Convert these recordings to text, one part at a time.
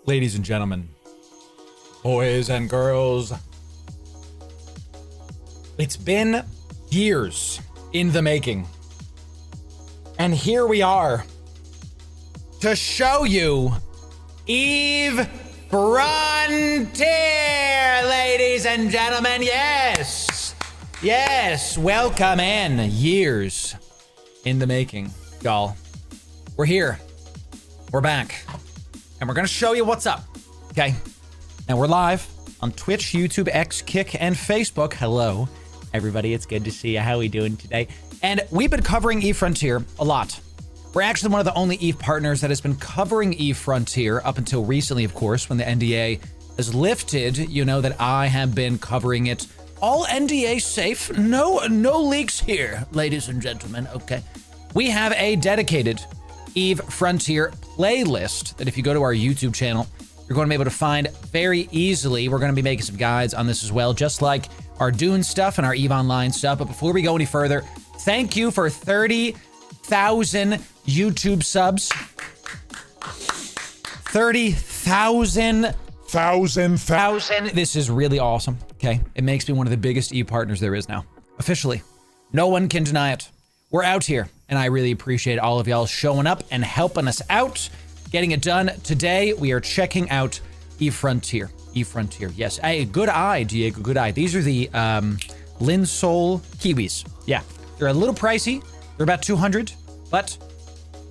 Ladies and gentlemen, boys and girls, it's been years in the making. And here we are to show you Eve Frontier, ladies and gentlemen. Yes, yes, welcome in. Years in the making, y'all. We're here. We're back. And we're gonna show you what's up, okay? And we're live on Twitch, YouTube, X, Kick, and Facebook. Hello, everybody. It's good to see you. How are we doing today? And we've been covering Eve Frontier a lot. We're actually one of the only Eve partners that has been covering Eve Frontier up until recently, of course, when the NDA is lifted. You know that I have been covering it. All NDA safe. No leaks here, ladies and gentlemen. Okay. We have a dedicated Eve Frontier playlist that if you go to our YouTube channel, you're going to be able to find very easily. We're going to be making some guides on this as well, just like our Dune stuff and our Eve Online stuff. But before we go any further, thank you for 30,000 YouTube subs. 30,000. This is really awesome, okay? It makes me one of the biggest Eve partners there is now. Officially. No one can deny it. We're out here, and I really appreciate all of y'all showing up and helping us out, getting it done. Today, we are checking out Eve Frontier. Eve Frontier, yes. Hey, good eye, Diego, good eye. These are the Linsol Kiwis. Yeah, they're a little pricey. They're about 200, but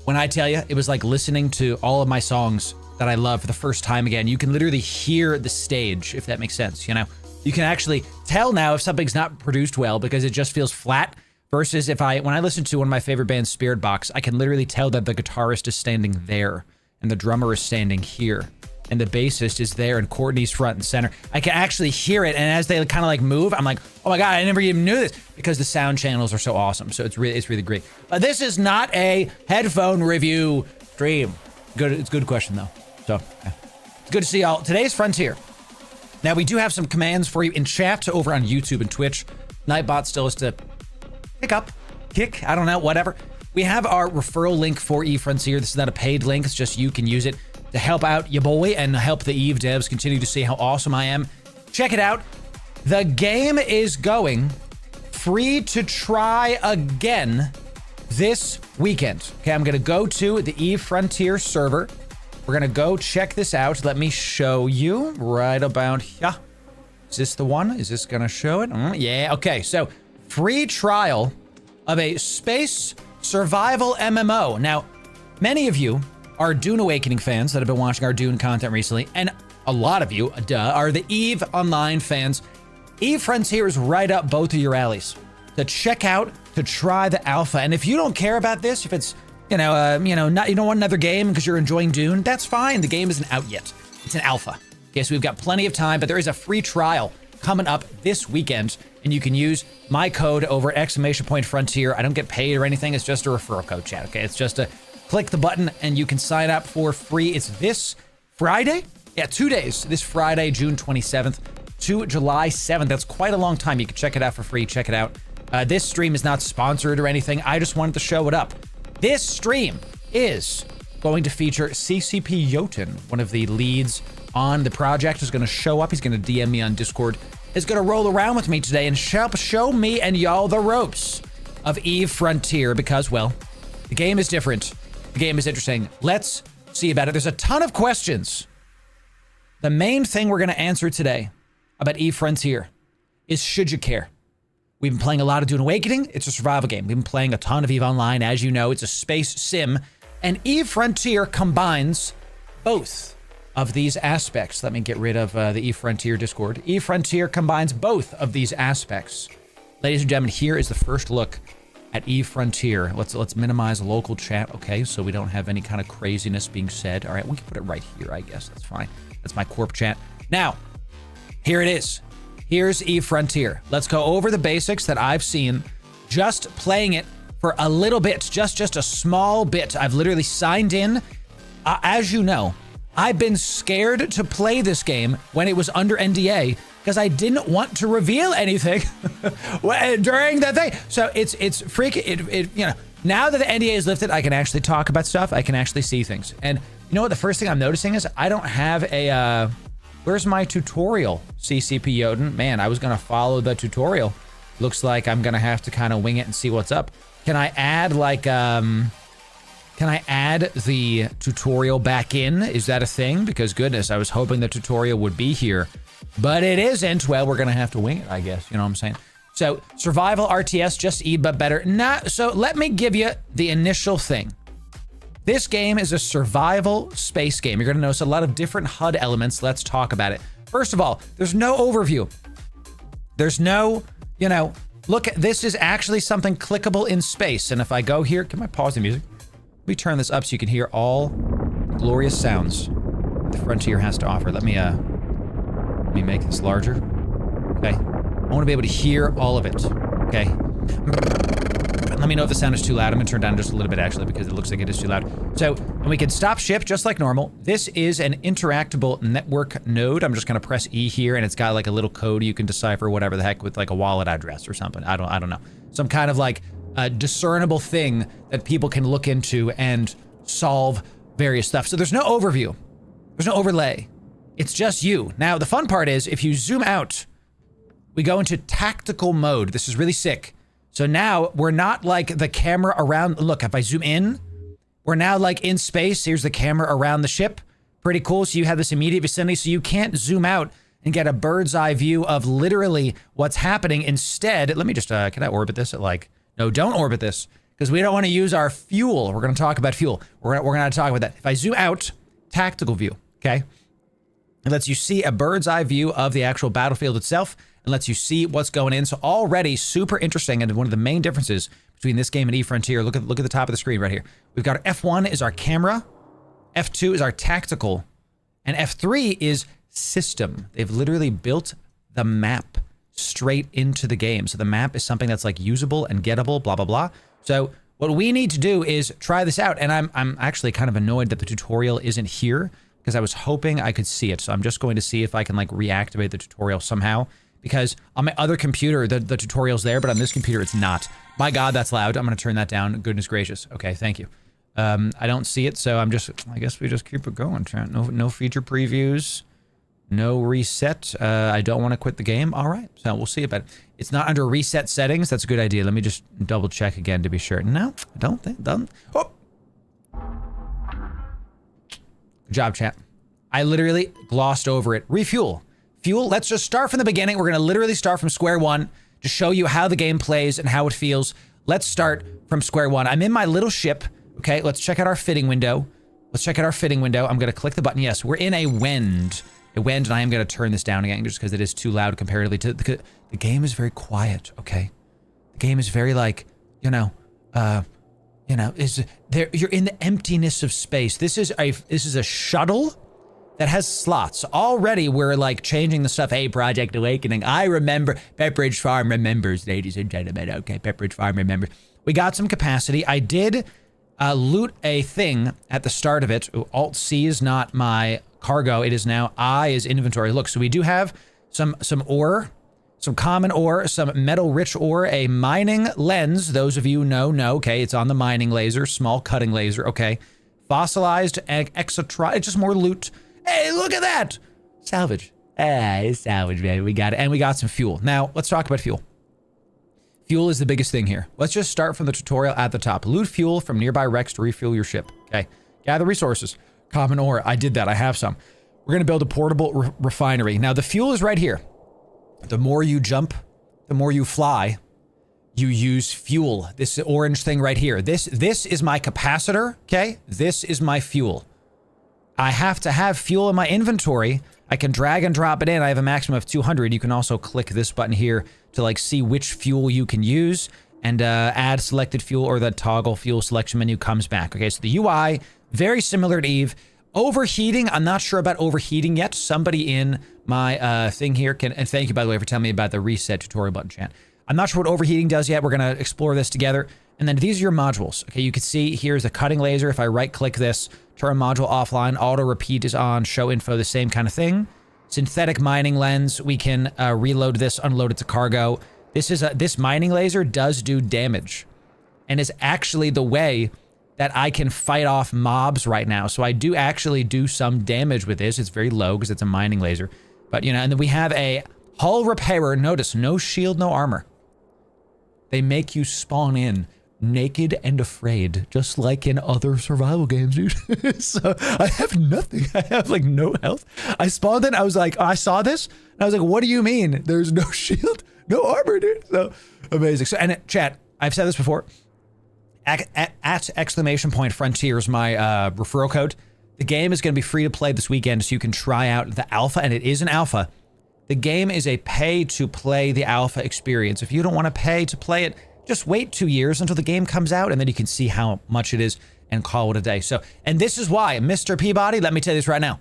when I tell you, it was like listening to all of my songs that I love for the first time again. You can literally hear the stage, if that makes sense, you know? You can actually tell now if something's not produced well because it just feels flat. Versus when I listen to one of my favorite bands, Spirit Box, I can literally tell that the guitarist is standing there and the drummer is standing here and the bassist is there and Courtney's front and center. I can actually hear it, and as they kind of like move, I'm like, oh my God, I never even knew this, because the sound channels are so awesome. So it's really great. This is not a headphone review stream. Good, it's a good question though. So yeah. It's good to see y'all. Today's Frontier. Now we do have some commands for you in chat over on YouTube and Twitch. Nightbot still has to kick, I don't know, whatever. We have our referral link for Eve Frontier. This is not a paid link, it's just you can use it to help out your boy and help the Eve devs continue to see how awesome I am. Check it out. The game is going free to try again this weekend. Okay, I'm gonna go to the Eve Frontier server. We're gonna go check this out. Let me show you right about here. Is this the one? Is this gonna show it? Yeah, okay, so free trial of a space survival MMO. Now, many of you are Dune Awakening fans that have been watching our Dune content recently, and a lot of you, are the Eve Online fans. Eve Frontier is right up both of your alleys to check out, to try the alpha. And if you don't care about this, if it's, you don't want another game because you're enjoying Dune, that's fine. The game isn't out yet. It's an alpha. Okay, so we've got plenty of time, but there is a free trial coming up this weekend, and you can use my code over !Frontier. I don't get paid or anything. It's just a referral code, chat. Okay, it's just a click the button and you can sign up for free. It's this Friday. Yeah, 2 days. This Friday, June 27th to July 7th. That's quite a long time. You can check it out for free. Check it out. This stream is not sponsored or anything. I just wanted to show it up. This stream is going to feature CCP Jotun, one of the leads on the project, is going to show up. He's going to DM me on Discord. Is going to roll around with me today and show me and y'all the ropes of Eve Frontier, because, well, the game is different. The game is interesting. Let's see about it. There's a ton of questions. The main thing we're going to answer today about Eve Frontier is, should you care? We've been playing a lot of Dune Awakening. It's a survival game. We've been playing a ton of EVE Online. As you know, it's a space sim. And EVE Frontier combines both of these aspects. Let me get rid of the EVE Frontier Discord. EVE Frontier combines both of these aspects. Ladies and gentlemen, here is the first look at EVE Frontier. Let's minimize local chat, okay, so we don't have any kind of craziness being said. All right, we can put it right here, I guess. That's fine. That's my corp chat. Now, here it is. Here's EVE Frontier. Let's go over the basics that I've seen just playing it for a little bit, just a small bit. I've literally signed in. As you know, I've been scared to play this game when it was under NDA because I didn't want to reveal anything during the thing. So it's freaking, you know, now that the NDA is lifted, I can actually talk about stuff. I can actually see things. And you know what? The first thing I'm noticing is I don't have a, where's my tutorial, CCP Yoden? Man, I was going to follow the tutorial. Looks like I'm going to have to kind of wing it and see what's up. Can I add like, can I add the tutorial back in? Is that a thing? Because goodness, I was hoping the tutorial would be here, but it isn't. Well, we're going to have to wing it, I guess. You know what I'm saying? So survival RTS, just EVE, but better. So let me give you the initial thing. This game is a survival space game. You're going to notice a lot of different HUD elements. Let's talk about it. First of all, there's no overview. There's no, you know, look, this is actually something clickable in space. And if I go here, can I pause the music? Let me turn this up so you can hear all the glorious sounds the Frontier has to offer. Let me make this larger. Okay. I want to be able to hear all of it. Okay. Let me know if the sound is too loud. I'm gonna turn down just a little bit actually because it looks like it is too loud. So, and we can stop ship just like normal. This is an interactable network node. I'm just gonna press E here and it's got like a little code you can decipher whatever the heck with like a wallet address or something. I don't know. Some kind of like discernible thing that people can look into and solve various stuff. So there's no overview. There's no overlay. It's just you. Now, the fun part is if you zoom out, we go into tactical mode. This is really sick. So now we're not like the camera around. Look, if I zoom in, we're now like in space. Here's the camera around the ship. Pretty cool. So you have this immediate vicinity. So you can't zoom out and get a bird's eye view of literally what's happening. Instead, let me just, can I orbit this at like, no, don't orbit this because we don't want to use our fuel. We're going to talk about fuel. We're going to talk about that. If I zoom out, tactical view, okay? It lets you see a bird's eye view of the actual battlefield itself and lets you see what's going in. So already super interesting. And one of the main differences between this game and EVE Frontier, look at the top of the screen right here. We've got F1 is our camera, F2 is our tactical, and F3 is system. They've literally built the map straight into the game. So the map is something that's like usable and gettable, blah, blah, blah. So what we need to do is try this out. And I'm actually kind of annoyed that the tutorial isn't here because I was hoping I could see it. So I'm just going to see if I can like reactivate the tutorial somehow because on my other computer, the tutorial's there, but on this computer, it's not. My God, that's loud. I'm going to turn that down. Goodness gracious. Okay, thank you. I don't see it, so I guess we just keep it going, chat. No feature previews. No reset. I don't want to quit the game. All right, so we'll see about it. It's not under reset settings. That's a good idea. Let me just double check again to be sure. No, I don't think. Oh. Good job, chat. I literally glossed over it. Refuel. Fuel. Let's just start from the beginning. We're going to literally start from square one to show you how the game plays and how it feels. Let's start from square one. I'm in my little ship. Okay, let's check out our fitting window. I'm going to click the button. Yes, we're in a wind. And I am going to turn this down again just because it is too loud comparatively to the game is very quiet. Okay, the game is very like you're in the emptiness of space. This is a shuttle that has slots. Already we're like changing the stuff. Hey, Project Awakening. I remember. Pepperidge Farm remembers, ladies and gentlemen. Okay, Pepperidge Farm remembers. We got some capacity. I did loot a thing at the start of it. Alt-C is not my cargo. It is now I is inventory. Look, so we do have some ore, some common ore, some metal-rich ore, a mining lens. Those of you know, okay, it's on the mining laser, small cutting laser, okay. Fossilized, etc. It's just more loot. Hey, look at that! Salvage. Hey, salvage, baby. We got it. And we got some fuel. Now, let's talk about fuel. Fuel is the biggest thing here. Let's just start from the tutorial at the top. Loot fuel from nearby wrecks to refuel your ship. Okay. Gather resources. Common ore. I did that. I have some. We're going to build a portable refinery. Now, the fuel is right here. The more you jump, the more you fly, you use fuel. This orange thing right here. This is my capacitor, okay? This is my fuel. I have to have fuel in my inventory. I can drag and drop it in. I have a maximum of 200. You can also click this button here to like see which fuel you can use and add selected fuel, or the toggle fuel selection menu comes back. Okay, so the UI, very similar to Eve. Overheating, I'm not sure about overheating yet. Somebody in my thing here can, and thank you by the way for telling me about the reset tutorial button, chat. I'm not sure what overheating does yet. We're gonna explore this together. And then these are your modules. Okay, you can see here's a cutting laser. If I right click this, turn module offline, auto repeat is on, show info, the same kind of thing. Synthetic mining lens, we can reload this, unload it to cargo. This mining laser does do damage and is actually the way that I can fight off mobs right now. So I do actually do some damage with this. It's very low because it's a mining laser. But you know, and then we have a hull repairer. Notice, no shield, no armor. They make you spawn in naked and afraid, just like in other survival games, dude. So I have nothing. I have like no health. I spawned in, I was like, I saw this, and I was like, what do you mean? There's no shield, no armor, dude. So amazing. So, and chat, I've said this before, at exclamation point Frontier is my referral code. The game is going to be free to play this weekend, so you can try out the alpha, and it is an alpha. The game is a pay-to-play the alpha experience. If you don't want to pay to play it, just wait 2 years until the game comes out, and then you can see how much it is and call it a day. So, and this is why, Mr. Peabody, let me tell you this right now.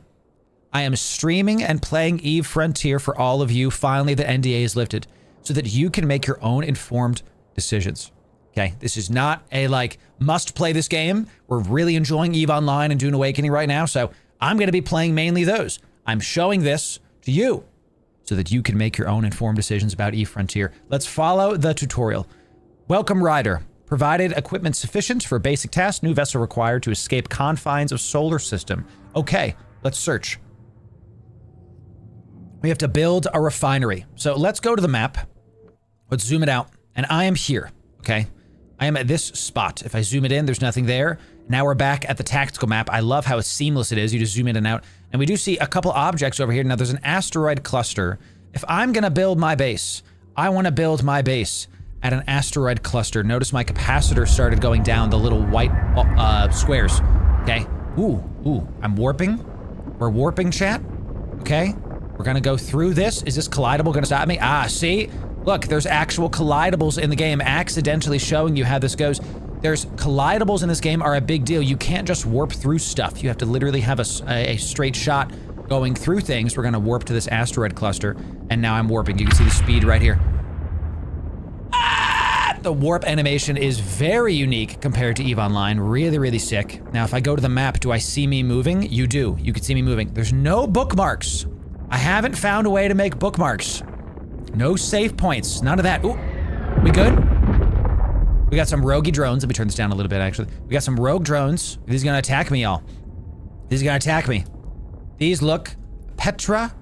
I am streaming and playing Eve Frontier for all of you. Finally, the NDA is lifted so that you can make your own informed decisions. Okay, this is not a like must play this game. We're really enjoying Eve Online and Dune Awakening right now, so I'm going to be playing mainly those. I'm showing this to you so that you can make your own informed decisions about Eve Frontier. Let's follow the tutorial. Welcome, Rider. Provided equipment sufficient for basic tasks, new vessel required to escape confines of solar system. Okay, let's search. We have to build a refinery. So let's go to the map. Let's zoom it out. And I am here, okay? I am at this spot. If I zoom it in, there's nothing there. Now we're back at the tactical map. I love how seamless it is. You just zoom in and out. And we do see a couple objects over here. Now there's an asteroid cluster. If I'm gonna build my base, I wanna build my base at an asteroid cluster. Notice my capacitor started going down the little white squares, okay? Ooh, I'm warping. We're warping, chat, okay? We're gonna go through this. Is this collidable gonna stop me? Ah, see? Look, there's actual collidables in the game, accidentally showing you how this goes. There's collidables in this game are a big deal. You can't just warp through stuff. You have to literally have a straight shot going through things. We're gonna warp to this asteroid cluster, and now I'm warping. You can see the speed right here. The warp animation is very unique compared to EVE Online. Really, really sick. Now, if I go to the map, do I see me moving? You do. You can see me moving. There's no bookmarks. I haven't found a way to make bookmarks. No save points. None of that. Ooh, we good? We got some roguey drones. Let me turn this down a little bit, actually. We got some rogue drones. These are gonna attack me, y'all. These are gonna attack me. These look Petra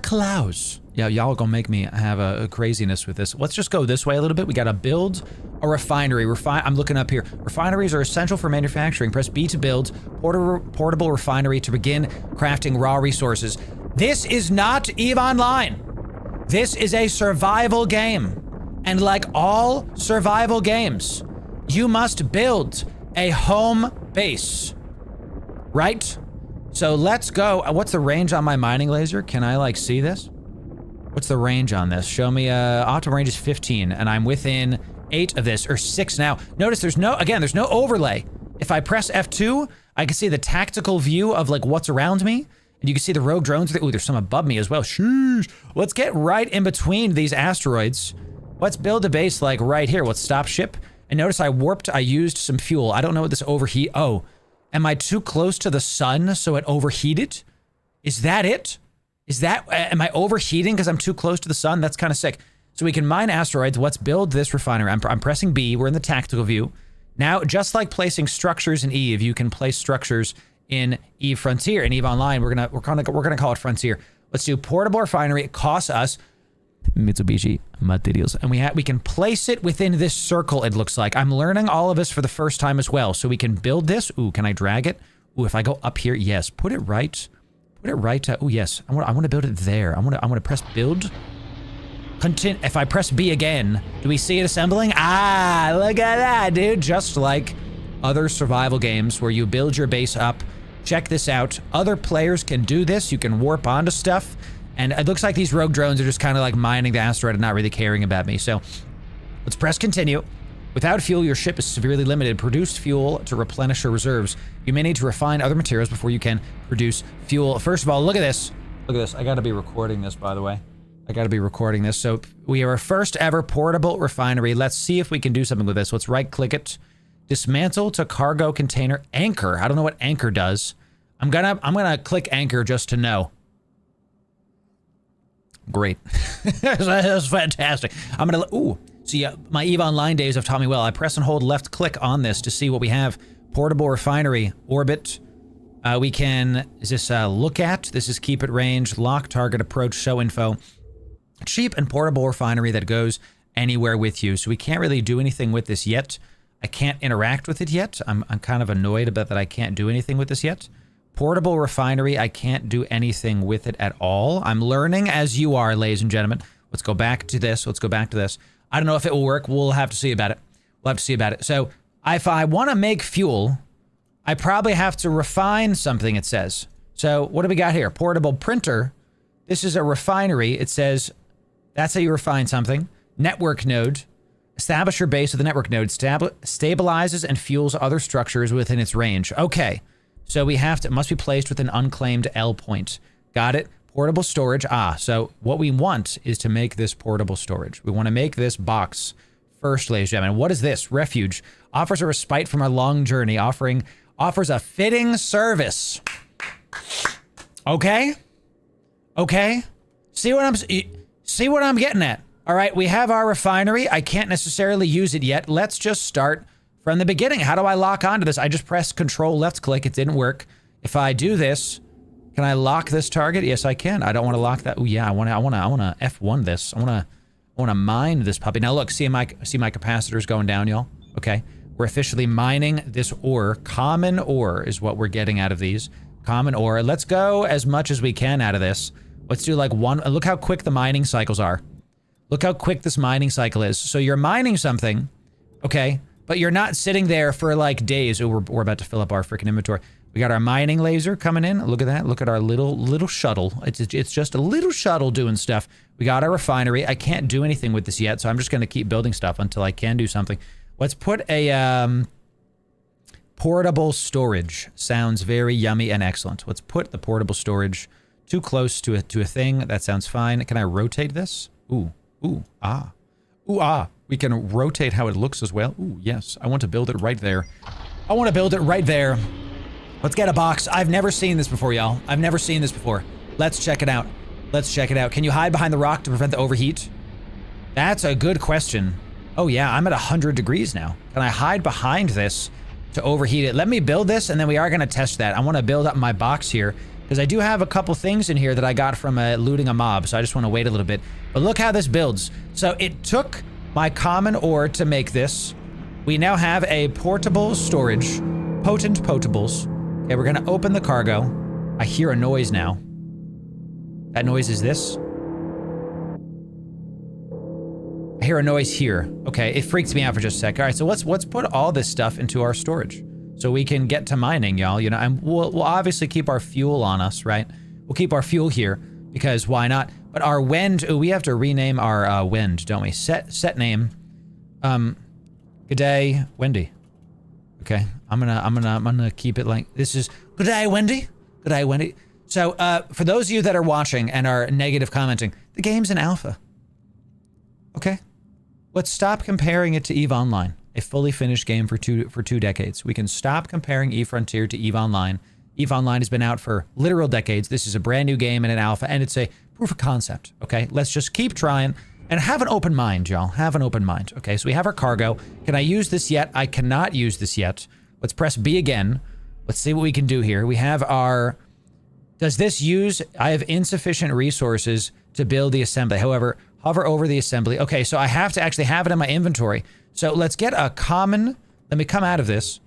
Klaus. Yeah, y'all gonna make me have a craziness with this. Let's just go this way a little bit. We gotta build a refinery. I'm looking up here. Refineries are essential for manufacturing. Press B to build portable refinery to begin crafting raw resources. This is not EVE Online. This is a survival game. And like all survival games, you must build a home base, right? So let's go. What's the range on my mining laser? Can I like see this? What's the range on this? Show me, optimal range is 15, and I'm within 8 of this, or 6 now. Notice there's no overlay. If I press F2, I can see the tactical view of like what's around me, and you can see the rogue drones. Ooh, there's some above me as well. Sheesh. Let's get right in between these asteroids. Let's build a base like right here. Let's stop ship. And notice I used some fuel. I don't know what this overheat, oh. Am I too close to the sun so it overheated? Is that it? Am I overheating because I'm too close to the sun? That's kind of sick. So we can mine asteroids. Let's build this refinery. I'm pressing B. We're in the tactical view. Now, just like placing structures in Eve, you can place structures in Eve Frontier. In Eve Online, we're gonna call it Frontier. Let's do portable refinery. It costs us Mitsubishi materials, and we can place it within this circle. It looks like I'm learning all of this for the first time as well. So we can build this. Ooh, can I drag it? Ooh, if I go up here, yes. Put it right. Oh yes, I want to build it there. I want to press build. if I press B again, do we see it assembling? Ah, look at that, dude. Just like other survival games where you build your base up. Check this out. Other players can do this. You can warp onto stuff. And it looks like these rogue drones are just kind of like mining the asteroid and not really caring about me. So let's press continue. Without fuel, your ship is severely limited. Produce fuel to replenish your reserves. You may need to refine other materials before you can produce fuel. First of all, look at this. Look at this. I gotta be recording this, by the way. I gotta be recording this. So we are our first ever portable refinery. Let's see if we can do something with this. Let's right click it. Dismantle to cargo container anchor. I don't know what anchor does. I'm gonna click anchor just to know. Great. That's fantastic. I'm gonna, ooh. See, my EVE Online days have taught me well. I press and hold left click on this to see what we have. Portable refinery, orbit. We can, is this look at? This is keep at range, lock, target, approach, show info. Cheap and portable refinery that goes anywhere with you. So we can't really do anything with this yet. I can't interact with it yet. I'm kind of annoyed about that I can't do anything with this yet. Portable refinery, I can't do anything with it at all. I'm learning as you are, ladies and gentlemen. Let's go back to this. Let's go back to this. I don't know if it will work. We'll have to see about it. We'll have to see about it. So if I want to make fuel, I probably have to refine something, it says. So what do we got here? Portable printer. This is a refinery. It says that's how you refine something. Network node. Establish your base with the network node. Stabilizes and fuels other structures within its range. Okay. So we have to, it must be placed with an unclaimed L point. Got it. Portable storage. Ah, so what we want is to make this portable storage. We want to make this box first, ladies and gentlemen. What is this? Refuge. Offers a respite from our long journey. Offers a fitting service. Okay? Okay? See what I'm getting at? All right, we have our refinery. I can't necessarily use it yet. Let's just start from the beginning. How do I lock onto this? I just pressed control left click. It didn't work. If I do this, can I lock this target? Yes, I can. I don't want to lock that. Oh yeah, I want to F1 this. I want to mine this puppy. Now look, see my capacitors going down, y'all? Okay. We're officially mining this ore. Common ore is what we're getting out of these. Common ore. Let's go as much as we can out of this. Let's do like one. Look how quick the mining cycles are. Look how quick this mining cycle is. So you're mining something, okay, but you're not sitting there for like days. Oh, we're about to fill up our freaking inventory. We got our mining laser coming in. Look at that. Look at our little shuttle. It's just a little shuttle doing stuff. We got our refinery. I can't do anything with this yet, so I'm just going to keep building stuff until I can do something. Let's put a portable storage. Sounds very yummy and excellent. Let's put the portable storage too close to a thing. That sounds fine. Can I rotate this? Ooh, ooh, ah. Ooh, ah. We can rotate how it looks as well. Ooh, yes. I want to build it right there. I want to build it right there. Let's get a box. I've never seen this before, y'all. I've never seen this before. Let's check it out. Let's check it out. Can you hide behind the rock to prevent the overheat? That's a good question. Oh yeah, I'm at 100 degrees now. Can I hide behind this to overheat it? Let me build this and then we are gonna test that. I wanna build up my box here because I do have a couple things in here that I got from looting a mob, so I just wanna wait a little bit. But look how this builds. So it took my common ore to make this. We now have a portable storage, potent potables. Okay, we're gonna open the cargo. I hear a noise now. That noise is this. I hear a noise here. Okay, it freaked me out for just a sec. All right, so let's put all this stuff into our storage so we can get to mining, y'all. You know, and we'll obviously keep our fuel on us, right? We'll keep our fuel here because why not? But our wind, ooh, we have to rename our wind, don't we? Set name. Good day, Wendy. Okay, I'm gonna keep it like this is good day, Wendy. Good day, Wendy. So for those of you that are watching and are negative commenting, the game's in alpha. Okay, let's stop comparing it to EVE Online, a fully finished game for two decades. We can stop comparing EVE Frontier to EVE Online. EVE Online has been out for literal decades. This is a brand new game in an alpha, and it's a proof of concept. Okay, let's just keep trying. And have an open mind, y'all. Have an open mind. Okay, so we have our cargo. Can I use this yet? I cannot use this yet. Let's press B again. Let's see what we can do here. We have our... Does this use... I have insufficient resources to build the assembly. However, hover over the assembly. Okay, so I have to actually have it in my inventory. So let's get a common... Let me come out of this.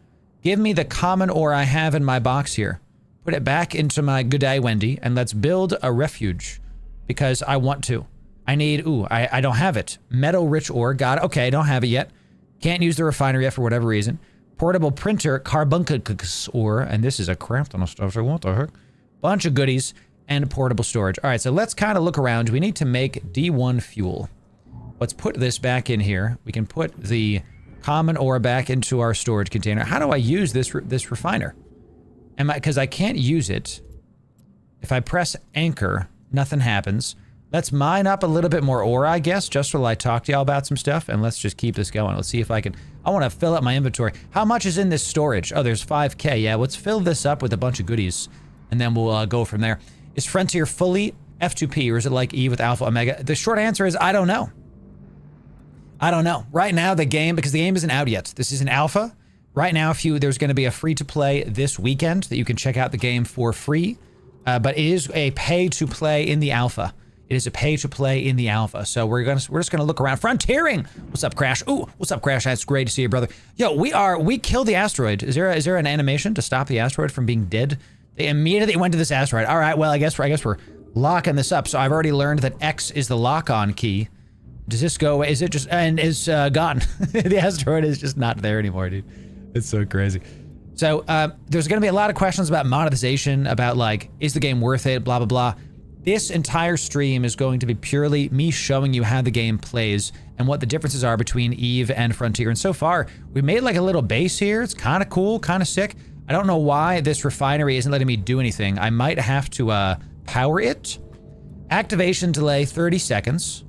Give me the common ore I have in my box here. Put it back into my good day, Wendy, and let's build a refuge. Because I want to. I need, I don't have it. Metal-rich ore, got it. Okay, I don't have it yet. Can't use the refinery yet for whatever reason. Portable printer, carbunculus ore, and this is a crap ton of stuff, so what the heck? Bunch of goodies, and portable storage. All right, so let's kind of look around. We need to make D1 fuel. Let's put this back in here. We can put the common ore back into our storage container. How do I use this refiner? Because I can't use it. If I press anchor, nothing happens. Let's mine up a little bit more ore, I guess, just while I talk to y'all about some stuff, and let's just keep this going. Let's see if I can... I want to fill up my inventory. How much is in this storage? Oh, there's 5K. Yeah, let's fill this up with a bunch of goodies, and then we'll go from there. Is Frontier fully F2P, or is it like Eve with Alpha Omega? The short answer is I don't know. I don't know. Right now, the game, because the game isn't out yet. This is an alpha. Right now, there's going to be a free-to-play this weekend that you can check out the game for free, but it is a pay-to-play in the alpha. It is a pay-to-play in the alpha, so we're just gonna look around. Frontiering! What's up, Crash? Ooh, what's up, Crash? That's great to see you, brother. Yo, we killed the asteroid. Is there an animation to stop the asteroid from being dead? They immediately went to this asteroid. All right, well, I guess we're locking this up. So I've already learned that X is the lock-on key. Does this go away? Is it just, and it's gone. The asteroid is just not there anymore, dude. It's so crazy. So there's gonna be a lot of questions about monetization, about like, is the game worth it, blah, blah, blah. This entire stream is going to be purely me showing you how the game plays and what the differences are between Eve and Frontier. And so far, we made like a little base here. It's kind of cool, kind of sick. I don't know why this refinery isn't letting me do anything. I might have to power it. Activation delay, 30 seconds.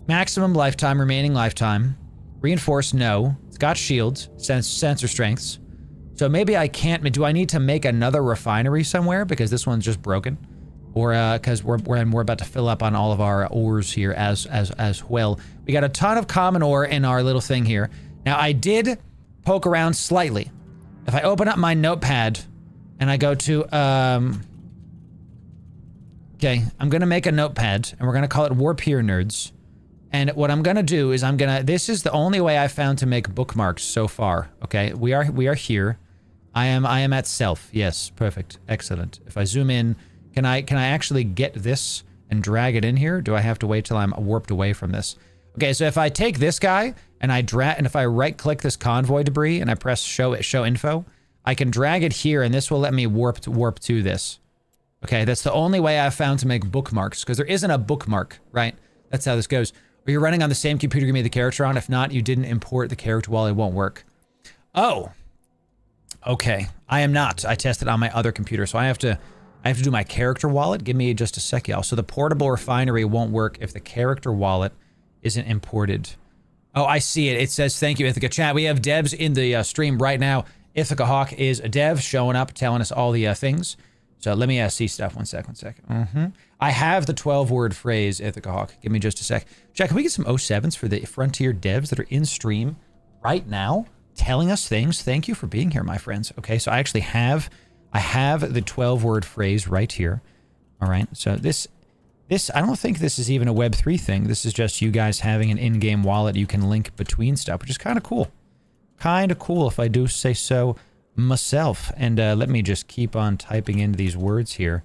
Maximum lifetime, remaining lifetime. Reinforced, no. It's got shields, sensor strengths. So maybe I can't, do I need to make another refinery somewhere because this one's just broken? Or because we're about to fill up on all of our ores here as well. We got a ton of common ore in our little thing here. Now I did poke around slightly. If I open up my notepad and I go to okay, I'm gonna make a notepad and we're gonna call it Warp Here Nerds. And what I'm gonna do is this is the only way I found to make bookmarks so far. Okay, we are here. I am at self. Yes, perfect, excellent. If I zoom in. Can I actually get this and drag it in here? Do I have to wait till I'm warped away from this? Okay, so if I take this guy and if I right-click this convoy debris and I press show info, I can drag it here and this will let me warp to this. Okay, that's the only way I've found to make bookmarks because there isn't a bookmark, right? That's how this goes. Are you running on the same computer you made the character on? If not, you didn't import the character while it won't work. Oh, okay. I am not. I tested on my other computer, so I have to do my character wallet. Give me just a sec, y'all. So the portable refinery won't work if the character wallet isn't imported. Oh, I see it. It says, thank you, Ithaca. Chat, we have devs in the stream right now. Ithaca Hawk is a dev showing up, telling us all the things. So let me see stuff. One sec. I have the 12-word phrase, Ithaca Hawk. Give me just a sec. Chat, can we get some 07s for the Frontier devs that are in stream right now telling us things? Thank you for being here, my friends. Okay, so I actually have... I have the 12-word phrase right here. All right, so this, I don't think this is even a Web3 thing. This is just you guys having an in-game wallet you can link between stuff, which is kind of cool. Kind of cool if I do say so myself. And let me just keep on typing into these words here.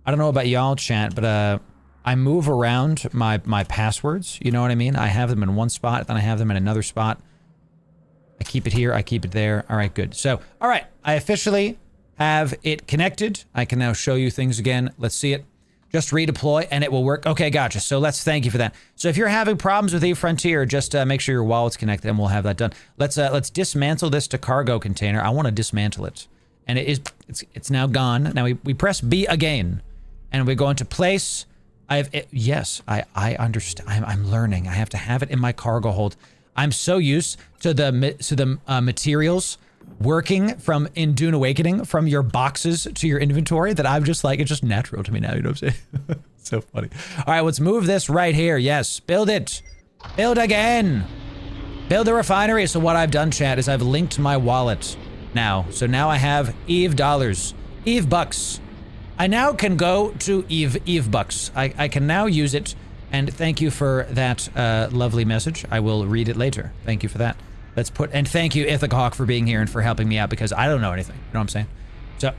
I don't know about y'all, chat, but I move around my passwords. You know what I mean? I have them in one spot, then I have them in another spot. I keep it here, I keep it there. All right, good. So, all right, I officially... have it connected. I can now show you things again. Let's see it. Just redeploy and it will work. Okay, gotcha. So thank you for that. So if you're having problems with eFrontier, just make sure your wallet's connected and we'll have that done. Let's dismantle this to cargo container. I want to dismantle it. And it's now gone. Now we press B again and we go into place. Yes, I understand. I'm learning. I have to have it in my cargo hold. I'm so used to the materials working from in Dune Awakening from your boxes to your inventory that I'm just like, it's just natural to me now, you know what I'm saying? So funny. All right, let's move this right here. Yes, build it. Build again. Build a refinery. So what I've done, chat, is I've linked my wallet now. So now I have Eve dollars, Eve bucks. I now can go to Eve bucks. I can now use it. And thank you for that lovely message. I will read it later. Thank you for that. And thank you, Ithaca Hawk, for being here and for helping me out because I don't know anything. You know what I'm saying? So,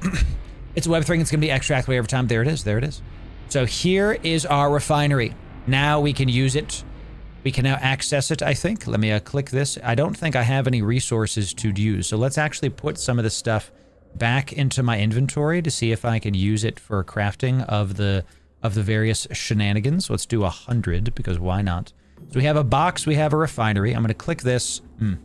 it's a web thing. It's going to be extra accurate every time. There it is. There it is. So here is our refinery. Now we can use it. We can now access it, I think. Let me click this. I don't think I have any resources to use. So let's actually put some of this stuff back into my inventory to see if I can use it for crafting of the various shenanigans. Let's do 100 because why not? So we have a box, we have a refinery. I'm going to click this. I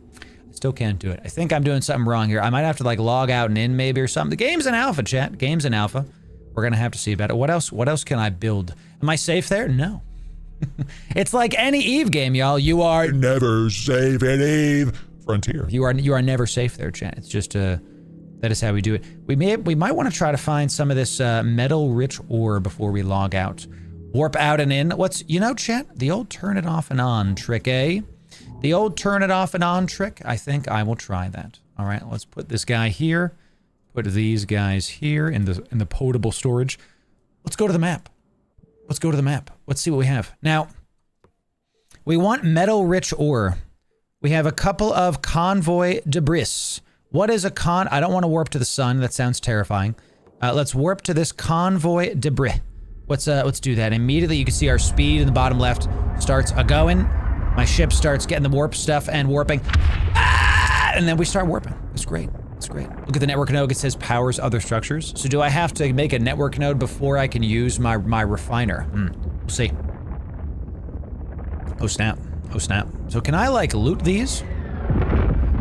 still can't do it. I think I'm doing something wrong here. I might have to like log out and in maybe or something. The game's in alpha, chat. Game's in alpha. We're going to have to see about it. What else can I build? Am I safe there? No. It's like any Eve game, y'all. You are never safe in Eve Frontier. You are never safe there, chat. It's just that is how we do it. We might want to try to find some of this metal-rich ore before we log out. Warp out and in. Chat? The old turn it off and on trick, eh? The old turn it off and on trick. I think I will try that. All right, let's put this guy here. Put these guys here in the potable storage. Let's go to the map. Let's go to the map. Let's see what we have. Now, we want metal-rich ore. We have a couple of convoy debris. What is a I don't want to warp to the sun. That sounds terrifying. Let's warp to this convoy debris. Let's do that. Immediately, you can see our speed in the bottom left starts a-going. My ship starts getting the warp stuff and warping. And then we start warping. It's great. It's great. Look at the network node. It says powers other structures. So do I have to make a network node before I can use my refiner? We'll see. Oh snap. Oh snap. So can I like loot these?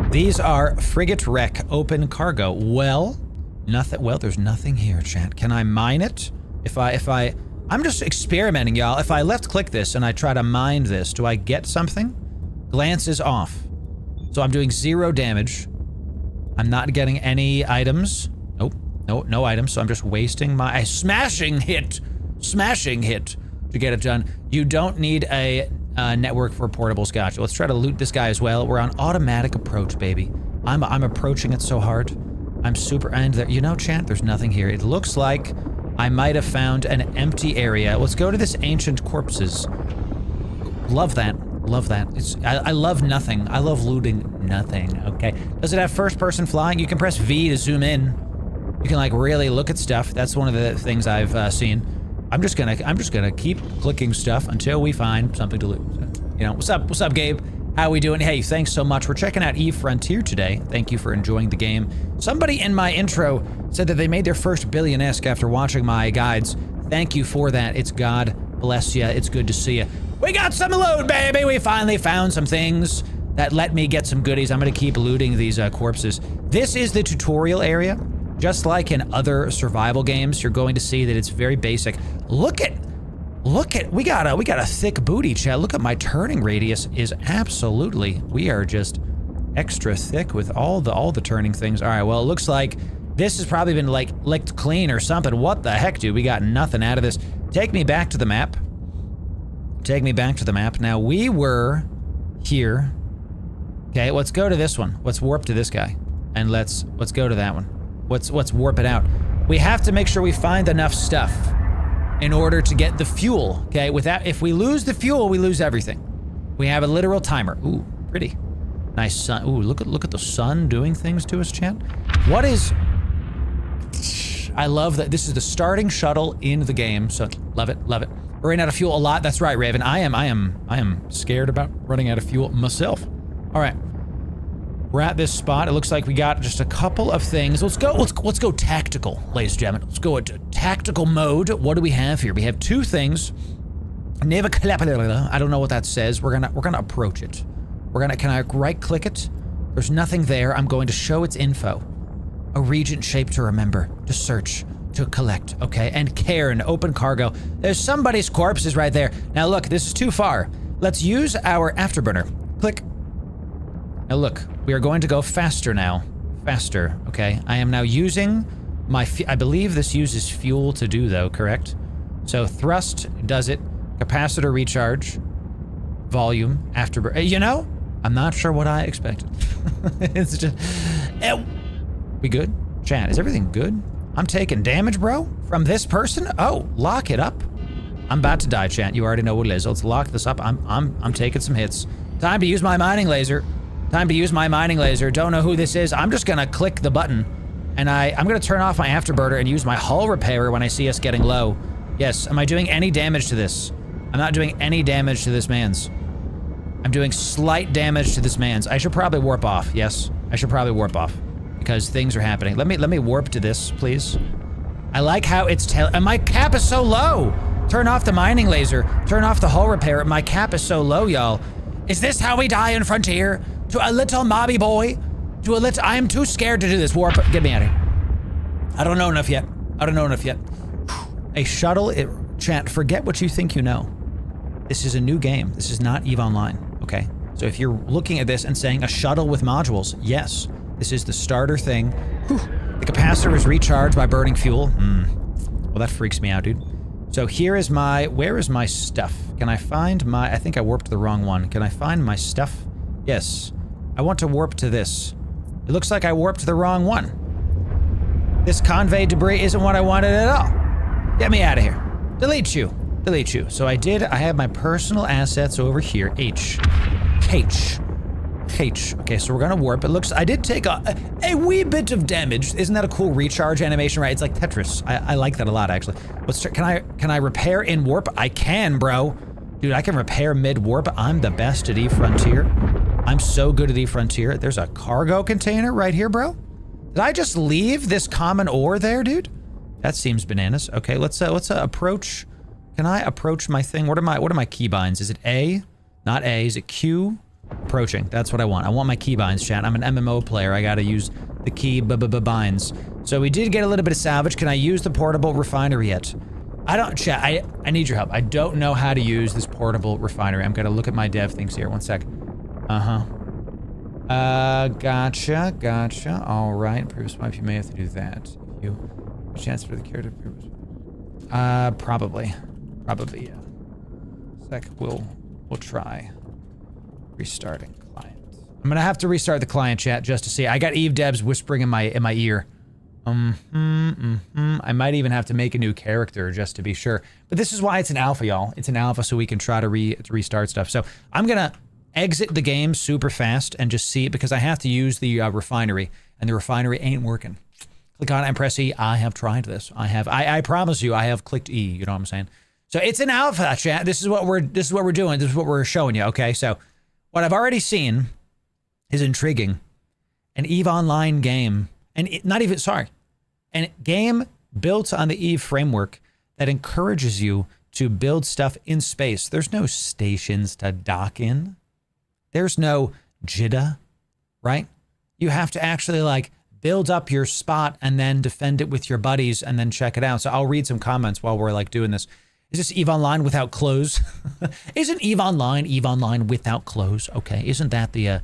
These are frigate wreck open cargo. Well, nothing. Well, there's nothing here, chat. Can I mine it? I'm just experimenting, y'all. If I left click this and I try to mine this, do I get something? Glance is off. So I'm doing 0 damage. I'm not getting any items. Nope. No items. So I'm just wasting my smashing hit to get it done. You don't need a network for portables. Gotcha. Let's try to loot this guy as well. We're on automatic approach, baby. I'm approaching it so hard. I'm super, and there, chat, there's nothing here. It looks like I might have found an empty area. Let's go to this ancient corpses. Love that. Love that. I love nothing. I love looting nothing, okay? Does it have first person flying? You can press V to zoom in. You can like really look at stuff. That's one of the things I've seen. I'm just gonna keep clicking stuff until we find something to loot. So, what's up, Gabe? How we doing? Hey, thanks so much. We're checking out Eve Frontier today. Thank you for enjoying the game. Somebody in my intro said that they made their first billion-esque after watching my guides. Thank you for that. It's God bless you. It's good to see you. We got some loot, baby. We finally found some things that let me get some goodies. I'm gonna keep looting these corpses. This is the tutorial area. Just like in other survival games, you're going to see that it's very basic. Look at, we got a thick booty, chat. Look at my turning radius is absolutely, we are just extra thick with all the turning things. All right, well, it looks like this has probably been like licked clean or something. What the heck, dude? We got nothing out of this. Take me back to the map. Take me back to the map. Now, we were here. Okay, let's go to this one. Let's warp to this guy. And let's go to that one. Let's warp it out. We have to make sure we find enough stuff in order to get the fuel, okay? If we lose the fuel, we lose everything. We have a literal timer. Ooh, pretty. Nice sun. Ooh, look at the sun doing things to us, chat. What is... I love that this is the starting shuttle in the game, so love it, love it. We're running out of fuel a lot. That's right, Raven. I am scared about running out of fuel myself. All right. We're at this spot. It looks like we got just a couple of things. Let's go tactical, ladies and gentlemen. Let's go into tactical mode. What do we have here? We have 2 things. I don't know what that says. We're gonna approach it. Can I right click it? There's nothing there. I'm going to show its info. A regent shape to remember, to search, to collect, okay? And Cairn, open cargo. There's somebody's corpses right there. Now look, this is too far. Let's use our afterburner. Click. Now look, we are going to go faster now. Faster, okay? I am now using my, I believe this uses fuel to do though, correct? So thrust does it, capacitor recharge, volume, afterburner. I'm not sure what I expected. It's just, we good? Chat, is everything good? I'm taking damage, bro, from this person? Oh, lock it up. I'm about to die, chat. You already know what it is. Let's lock this up. I'm taking some hits. Time to use my mining laser. Time to use my mining laser. Don't know who this is. I'm just gonna click the button, and I'm gonna turn off my afterburner and use my hull repairer when I see us getting low. Yes, am I doing any damage to this? I'm not doing any damage to this man's. I'm doing slight damage to this man's. I should probably warp off. Yes, I should probably warp off because things are happening. Let me warp to this, please. I like how it's and my cap is so low. Turn off the mining laser. Turn off the hull repair. My cap is so low, y'all. Is this how we die in Frontier? To a little mobby boy? To a little, I am too scared to do this. Warp, get me out of here. I don't know enough yet. I don't know enough yet. A shuttle, chat, forget what you think you know. This is a new game. This is not EVE Online, okay? So if you're looking at this and saying a shuttle with modules, yes, this is the starter thing. Whew. The capacitor is recharged by burning fuel. Well, that freaks me out, dude. So here is where is my stuff? Can I find my, I think I warped the wrong one. Can I find my stuff? Yes. I want to warp to this. It looks like I warped the wrong one. This convey debris isn't what I wanted at all. Get me out of here. Delete you. Delete you. So I have my personal assets over here. H. Okay, so we're gonna warp. It looks, I did take a wee bit of damage. Isn't that a cool recharge animation, right? It's like Tetris. I like that a lot, actually. Let's try, can I repair in warp? I can, bro. Dude, I can repair mid-warp. I'm the best at E-Frontier. I'm so good at E-Frontier. There's a cargo container right here, bro. Did I just leave this common ore there, dude? That seems bananas. Okay, let's approach. Can I approach my thing? What are my keybinds? Is it A? Not A. Is it Q? Approaching. That's what I want. I want my keybinds, chat. I'm an MMO player. I gotta use the key binds. So we did get a little bit of salvage. Can I use the portable refinery yet? I don't, chat. I need your help. I don't know how to use this portable refinery. I'm gonna look at my dev things here. One sec. Gotcha. All right. Improve swipe. You may have to do that. If you have a chance for the character. Probably, yeah. Sec. We'll try. Restarting client. I'm gonna have to restart the client, chat, just to see. I got Eve Debs whispering in my ear. I might even have to make a new character just to be sure. But this is why it's an alpha, y'all. It's an alpha, so we can try to restart stuff. So I'm gonna exit the game super fast and just see it because I have to use the refinery, and the refinery ain't working. Click on it and press E. I have tried this. I promise you, I have clicked E. You know what I'm saying? So it's an alpha, chat. This is what we're doing. This is what we're showing you. Okay, so. What I've already seen is intriguing. An EVE Online game, and a game built on the EVE framework that encourages you to build stuff in space. There's no stations to dock in. There's no JITA, right? You have to actually like build up your spot and then defend it with your buddies and then check it out. So I'll read some comments while we're like doing this. Is this EVE Online without clothes? Isn't EVE Online without clothes? Okay, isn't that the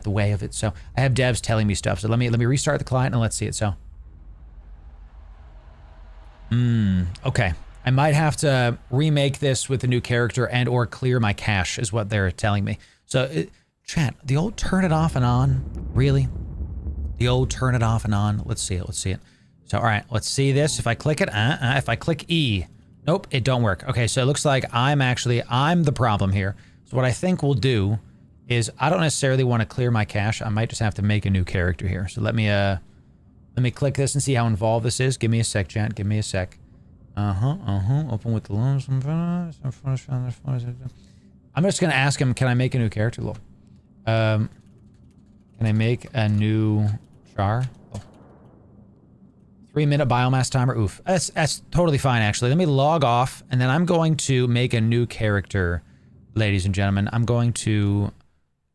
way of it? So I have devs telling me stuff. So let me restart the client and let's see it. So, okay, I might have to remake this with a new character and or clear my cache is what they're telling me. So, chat, the old turn it off and on, really? The old turn it off and on. Let's see it. So, all right, let's see this. If I click it, if I click E. Nope, it don't work. Okay, so it looks like I'm the problem here. So what I think we'll do is I don't necessarily want to clear my cache. I might just have to make a new character here. So let me click this and see how involved this is. Give me a sec, chat. Give me a sec. Open with the loans. I'm just gonna ask him, can I make a new character? Can I make a new char? 3-minute biomass timer. Oof. That's totally fine, actually. Let me log off, and then I'm going to make a new character, ladies and gentlemen. I'm going to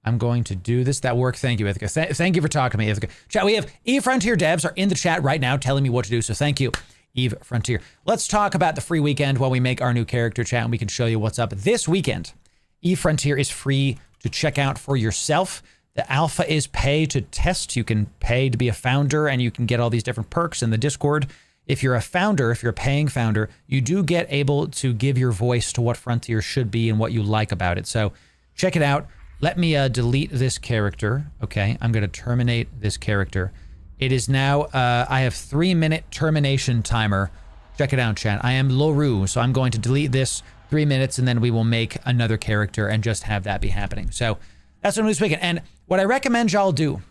do this. That work. Thank you, Ithaca. Thank you for talking to me, Ithaca. Chat, we have EVE Frontier devs are in the chat right now telling me what to do, so thank you, EVE Frontier. Let's talk about the free weekend while we make our new character, chat, and we can show you what's up this weekend. EVE Frontier is free to check out for yourself. The alpha is pay to test. You can pay to be a founder and you can get all these different perks in the Discord. If you're a founder, if you're a paying founder, you do get able to give your voice to what Frontier should be and what you like about it. So check it out. Let me delete this character. Okay, I'm going to terminate this character. It is now, I have 3-minute termination timer. Check it out, chat. I am Loru, so I'm going to delete this 3 minutes and then we will make another character and just have that be happening. So that's what I'm doing this weekend. And what I recommend y'all do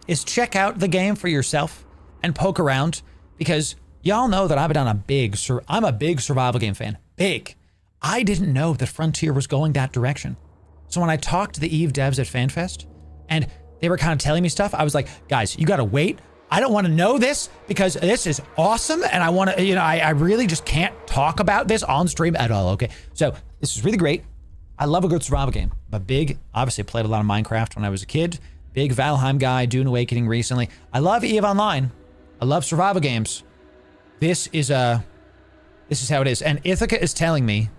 is check out the game for yourself and poke around because y'all know that I've been on I'm a big survival game fan. Big. I didn't know that Frontier was going that direction. So when I talked to the Eve devs at FanFest and they were kind of telling me stuff, I was like, guys, you got to wait. I don't want to know this because this is awesome. And I want to, I really just can't talk about this on stream at all. Okay. So this is really great. I love a good survival game. I'm a big, obviously played a lot of Minecraft when I was a kid. Big Valheim guy, Dune Awakening recently. I love EVE Online. I love survival games. This is how it is. And Ithaca is telling me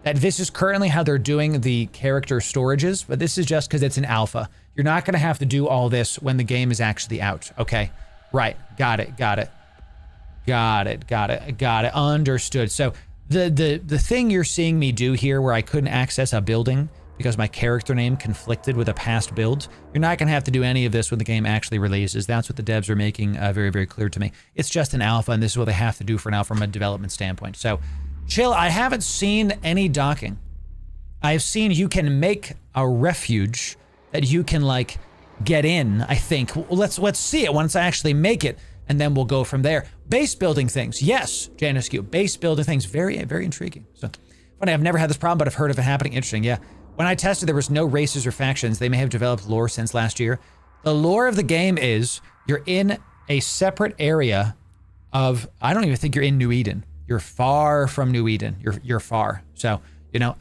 that this is currently how they're doing the character storages, but this is just because it's an alpha. You're not going to have to do all this when the game is actually out. Okay. Right. Got it. Understood. So the thing you're seeing me do here where I couldn't access a building because my character name conflicted with a past build, you're not going to have to do any of this when the game actually releases. That's what the devs are making very, very clear to me. It's just an alpha, and this is what they have to do for now from a development standpoint. So chill. I haven't seen any docking. I've seen you can make a refuge that you can like get in, I think. Let's see it once I actually make it, and then we'll go from there. Base building things. Yes, Janice Q. Base building things. Very, very intriguing. So funny, I've never had this problem, but I've heard of it happening. Interesting, yeah. When I tested, there was no races or factions. They may have developed lore since last year. The lore of the game is you're in a separate area of, I don't even think you're in New Eden. You're far from New Eden. You're far. So,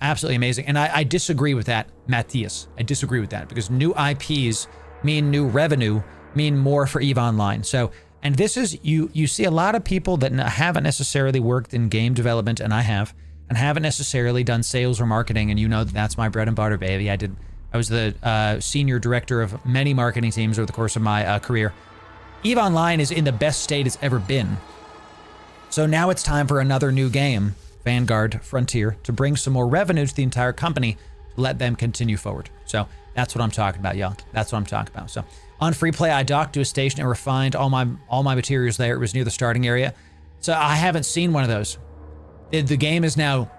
absolutely amazing. And I disagree with that, Matthias. I disagree with that because new IPs mean new revenue, mean more for EVE Online. So, and this is, you see a lot of people that haven't necessarily worked in game development, and I have, and haven't necessarily done sales or marketing, and that's my bread and butter, baby. I was the senior director of many marketing teams over the course of my career. EVE Online is in the best state it's ever been. So now it's time for another new game, Vanguard, Frontier, to bring some more revenue to the entire company to let them continue forward. So that's what I'm talking about, y'all. That's what I'm talking about. So on free play, I docked to a station and refined all my materials there. It was near the starting area. So I haven't seen one of those. The game is now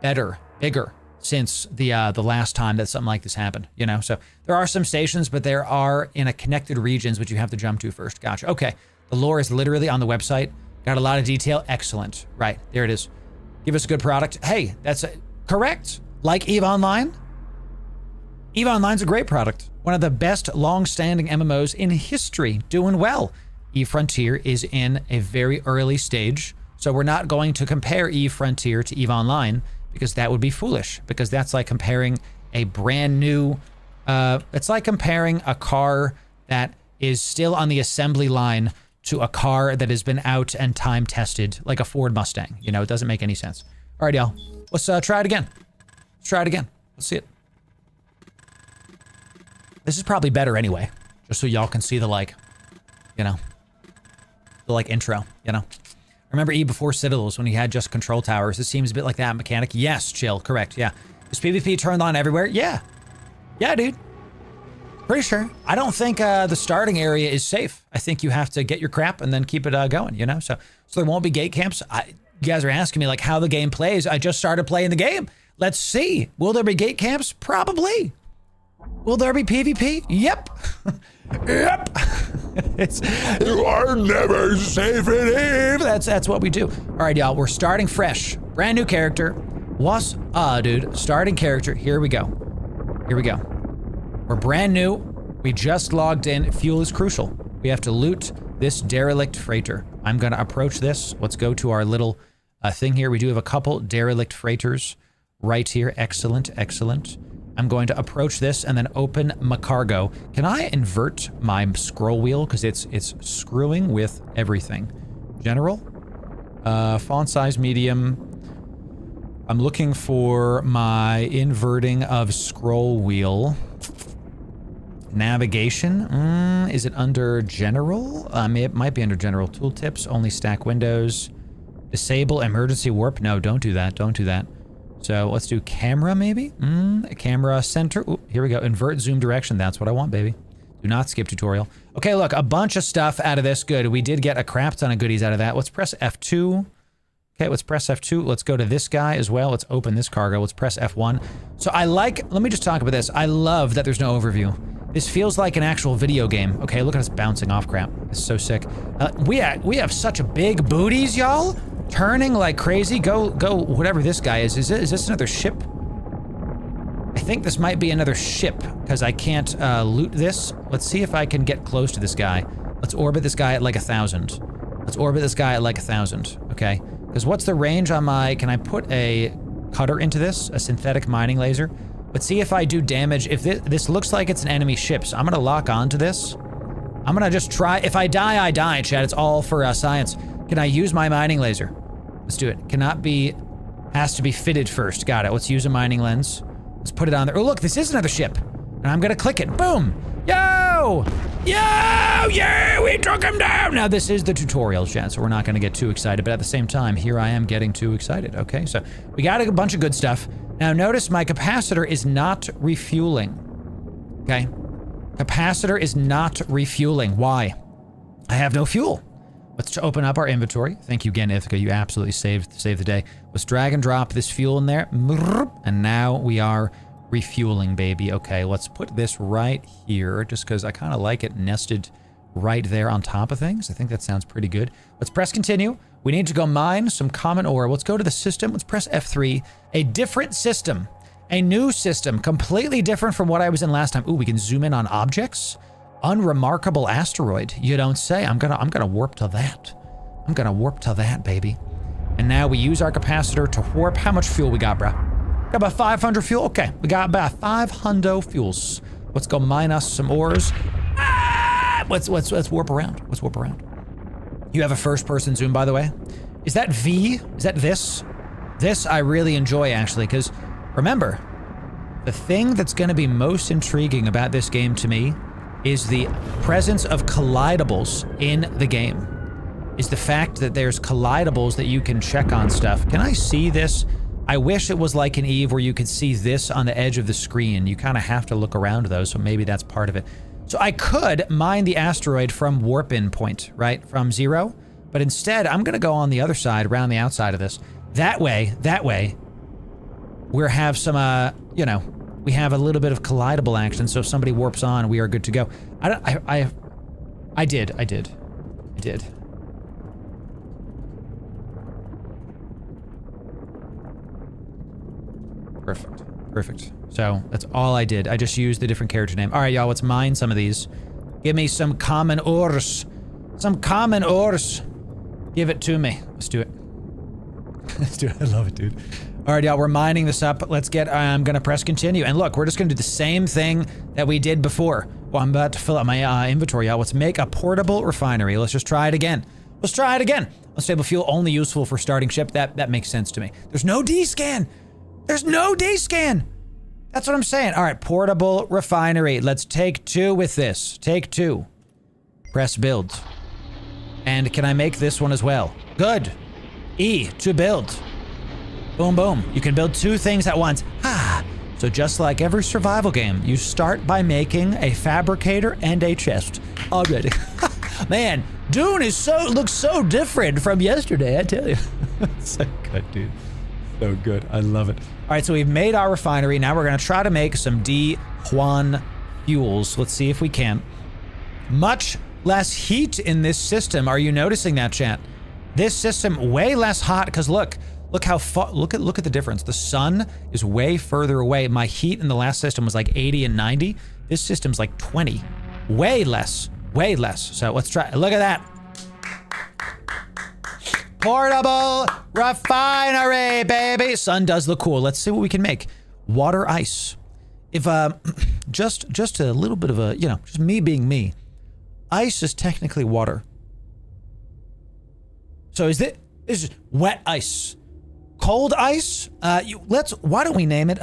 better, bigger since the last time that something like this happened, So there are some stations, but there are in a connected regions which you have to jump to first. Gotcha. Okay. The lore is literally on the website. Got a lot of detail. Excellent. Right. There it is. Give us a good product. Hey, that's correct. Like EVE Online. EVE Online's a great product. One of the best long-standing MMOs in history. Doing well. EVE Frontier is in a very early stage. So we're not going to compare EVE Frontier to EVE Online because that would be foolish, because that's like comparing a brand new, it's like comparing a car that is still on the assembly line to a car that has been out and time tested, like a Ford Mustang. It doesn't make any sense. All right, y'all, let's try it again. Let's try it again. Let's see it. This is probably better anyway, just so y'all can see the intro, Remember EVE before Citadels when he had just control towers? It seems a bit like that mechanic. Yes, chill, correct, yeah. Is PvP turned on everywhere? Yeah. Yeah, dude. Pretty sure. I don't think the starting area is safe. I think you have to get your crap and then keep it going, So there won't be gate camps. You guys are asking me how the game plays. I just started playing the game. Let's see. Will there be gate camps? Probably. Will there be PvP? Yep. Yep. You are never safe in EVE. That's what we do. All right, y'all. We're starting fresh. Brand new character. What's dude? Starting character. Here we go. Here we go. We're brand new. We just logged in. Fuel is crucial. We have to loot this derelict freighter. I'm gonna approach this. Let's go to our little thing here. We do have a couple derelict freighters right here. Excellent, excellent. I'm going to approach this and then open my cargo. Can I invert my scroll wheel? Because it's screwing with everything. General? Font size medium. I'm looking for my inverting of scroll wheel. Navigation? Is it under general? It might be under general. Tooltips, only stack windows. Disable emergency warp? No, don't do that. Don't do that. So let's do camera, maybe? Camera center. Ooh, here we go. Invert zoom direction. That's what I want, baby. Do not skip tutorial. Okay, look, a bunch of stuff out of this. Good. We did get a crap ton of goodies out of that. Let's press F2. Okay, let's press F2. Let's go to this guy as well. Let's open this cargo. Let's press F1. So let me just talk about this. I love that there's no overview. This feels like an actual video game. Okay, look at us bouncing off crap. It's so sick. We have such big booties, y'all. turning like crazy. Go, whatever this guy is. Is this another ship? I think this might be another ship because I can't loot this. Let's see if I can get close to this guy. Let's orbit this guy at like 1,000. Let's orbit this guy at like 1,000, okay? Because what's the range on my... Can I put a cutter into this? A synthetic mining laser? Let's see if I do damage. If this looks like it's an enemy ship, so I'm gonna lock onto this. I'm gonna just try... If I die, I die, Chad. It's all for science. Can I use my mining laser? Let's do it. Cannot be... Has to be fitted first. Got it. Let's use a mining lens. Let's put it on there. Oh, look, this is another ship. And I'm gonna click it. Boom! Yo! Yo! Yeah! We took him down! Now, this is the tutorial, Chad, so we're not gonna get too excited, but at the same time, here I am getting too excited, okay? So, we got a bunch of good stuff. Now, notice my capacitor is not refueling. Okay? Capacitor is not refueling. Why? I have no fuel. Let's open up our inventory. Thank you again, Ithaca. You absolutely saved the day. Let's drag and drop this fuel in there. And now we are refueling, baby. Okay, let's put this right here just because I kind of like it nested right there on top of things. I think that sounds pretty good. Let's press continue. We need to go mine some common ore. Let's go to the system. Let's press F3. A different system. A new system. Completely different from what I was in last time. Ooh, we can zoom in on objects. Unremarkable asteroid. You don't say. I'm gonna warp to that. I'm gonna warp to that, baby. And now we use our capacitor to warp. How much fuel we got, bro? Got about 500 fuel? Okay, we got about 500 fuels. Let's go mine us some ores. Ah! Let's warp around. Let's warp around. You have a first-person zoom, by the way. Is that V? Is that this? This I really enjoy, actually, because remember, the thing that's going to be most intriguing about this game to me is the presence of collidables in the game. Is the fact that there's collidables that you can check on stuff. Can I see this? I wish it was like an Eve where you could see this on the edge of the screen. You kind of have to look around though, so maybe that's part of it. So I could mine the asteroid from warp-in point, right? From 0. But instead, I'm gonna go on the other side, around the outside of this. That way, we'll have some, you know, we have a little bit of collidable action, so if somebody warps on, we are good to go. I did. Perfect. So that's all I did. I just used the different character name. All right, y'all, let's mine some of these. Give me some common ores. Some common ores. Give it to me. Let's do it. Let's do it. I love it, dude. All right, y'all, we're mining this up. Let's get, I'm gonna press continue. And look, we're just gonna do the same thing that we did before. Well, I'm about to fill up my inventory, y'all. Let's make a portable refinery. Let's just try it again. Let's try it again. Unstable fuel only useful for starting ship. That makes sense to me. There's no D-scan. There's no D-scan. That's what I'm saying. All right, portable refinery. Let's take 2 with this. Take 2. Press build. And can I make this one as well? Good. E to build. Boom, boom. You can build 2 things at once. Ah. So just like every survival game, you start by making a fabricator and a chest. Already. Man, Dune is looks so different from yesterday, I tell you. So good, dude. So good. I love it. All right, so we've made our refinery. Now we're going to try to make some D-Juan fuels. Let's see if we can. Much less heat in this system. Are you noticing that, chat? This system way less hot because look how far, look at the difference. The sun is way further away. My heat in the last system was like 80 and 90. This system's like 20. Way less. So let's try. Look at that. Portable refinery, baby. Sun does look cool. Let's see what we can make. Water ice. If just a little bit of a, you know, just me being me. Ice is technically water. So is this wet ice? Cold ice? Why don't we name it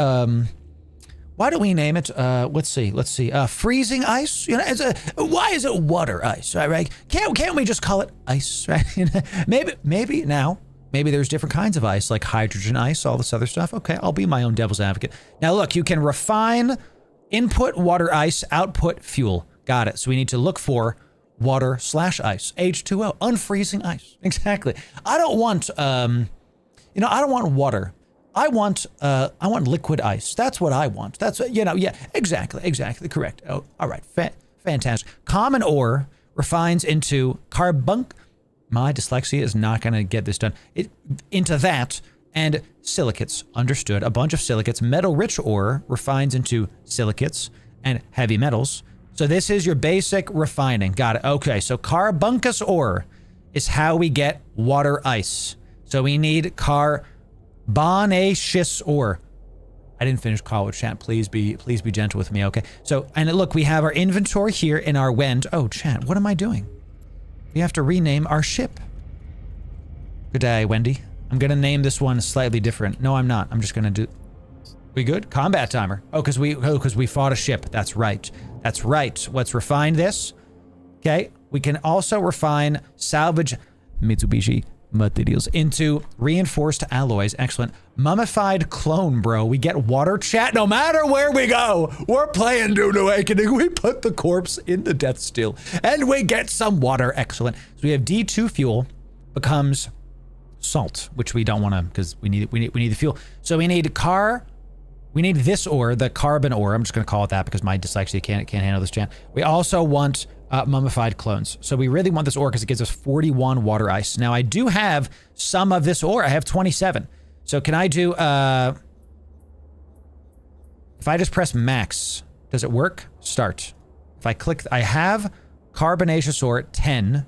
let's see, freezing ice? You know, why is it water ice, right? Can't we just call it ice, right? maybe there's different kinds of ice, like hydrogen ice, all this other stuff. Okay, I'll be my own devil's advocate. Now look, you can refine input water ice, output fuel. Got it. So we need to look for water/ice, H2O, unfreezing ice. Exactly. I don't want, I don't want water. I want liquid ice. That's what I want. That's, yeah, exactly, correct. Oh, all right, fantastic. Common ore refines into My dyslexia is not going to get this done. Into that, and silicates, understood. A bunch of silicates. Metal-rich ore refines into silicates and heavy metals. So this is your basic refining. Got it. Okay, so carbunculus ore is how we get water ice. So we need carbonaceous ore. I didn't finish college, chat. Please be gentle with me, okay? So, and look, we have our inventory here in our wend. Oh, chat, what am I doing? We have to rename our ship. Good day, Wendy. I'm gonna name this one slightly different. No, I'm not. I'm just gonna do... We good? Combat timer. Oh, because we fought a ship. That's right. That's right. Let's refine this. Okay. We can also refine salvage Mitsubishi materials into reinforced alloys. Excellent. Mummified clone, bro. We get water, chat. No matter where we go, we're playing Dune Awakening. We put the corpse in the death still, and we get some water. Excellent. So we have D2 fuel becomes salt, which we don't want to, because we need the fuel. So we need this ore, the carbon ore. I'm just going to call it that because my dyslexia can't handle this, chat. We also want mummified clones. So we really want this ore because it gives us 41 water ice. Now I do have some of this ore. I have 27. So can I do, if I just press max, does it work? Start. If I click, I have carbonaceous ore 10.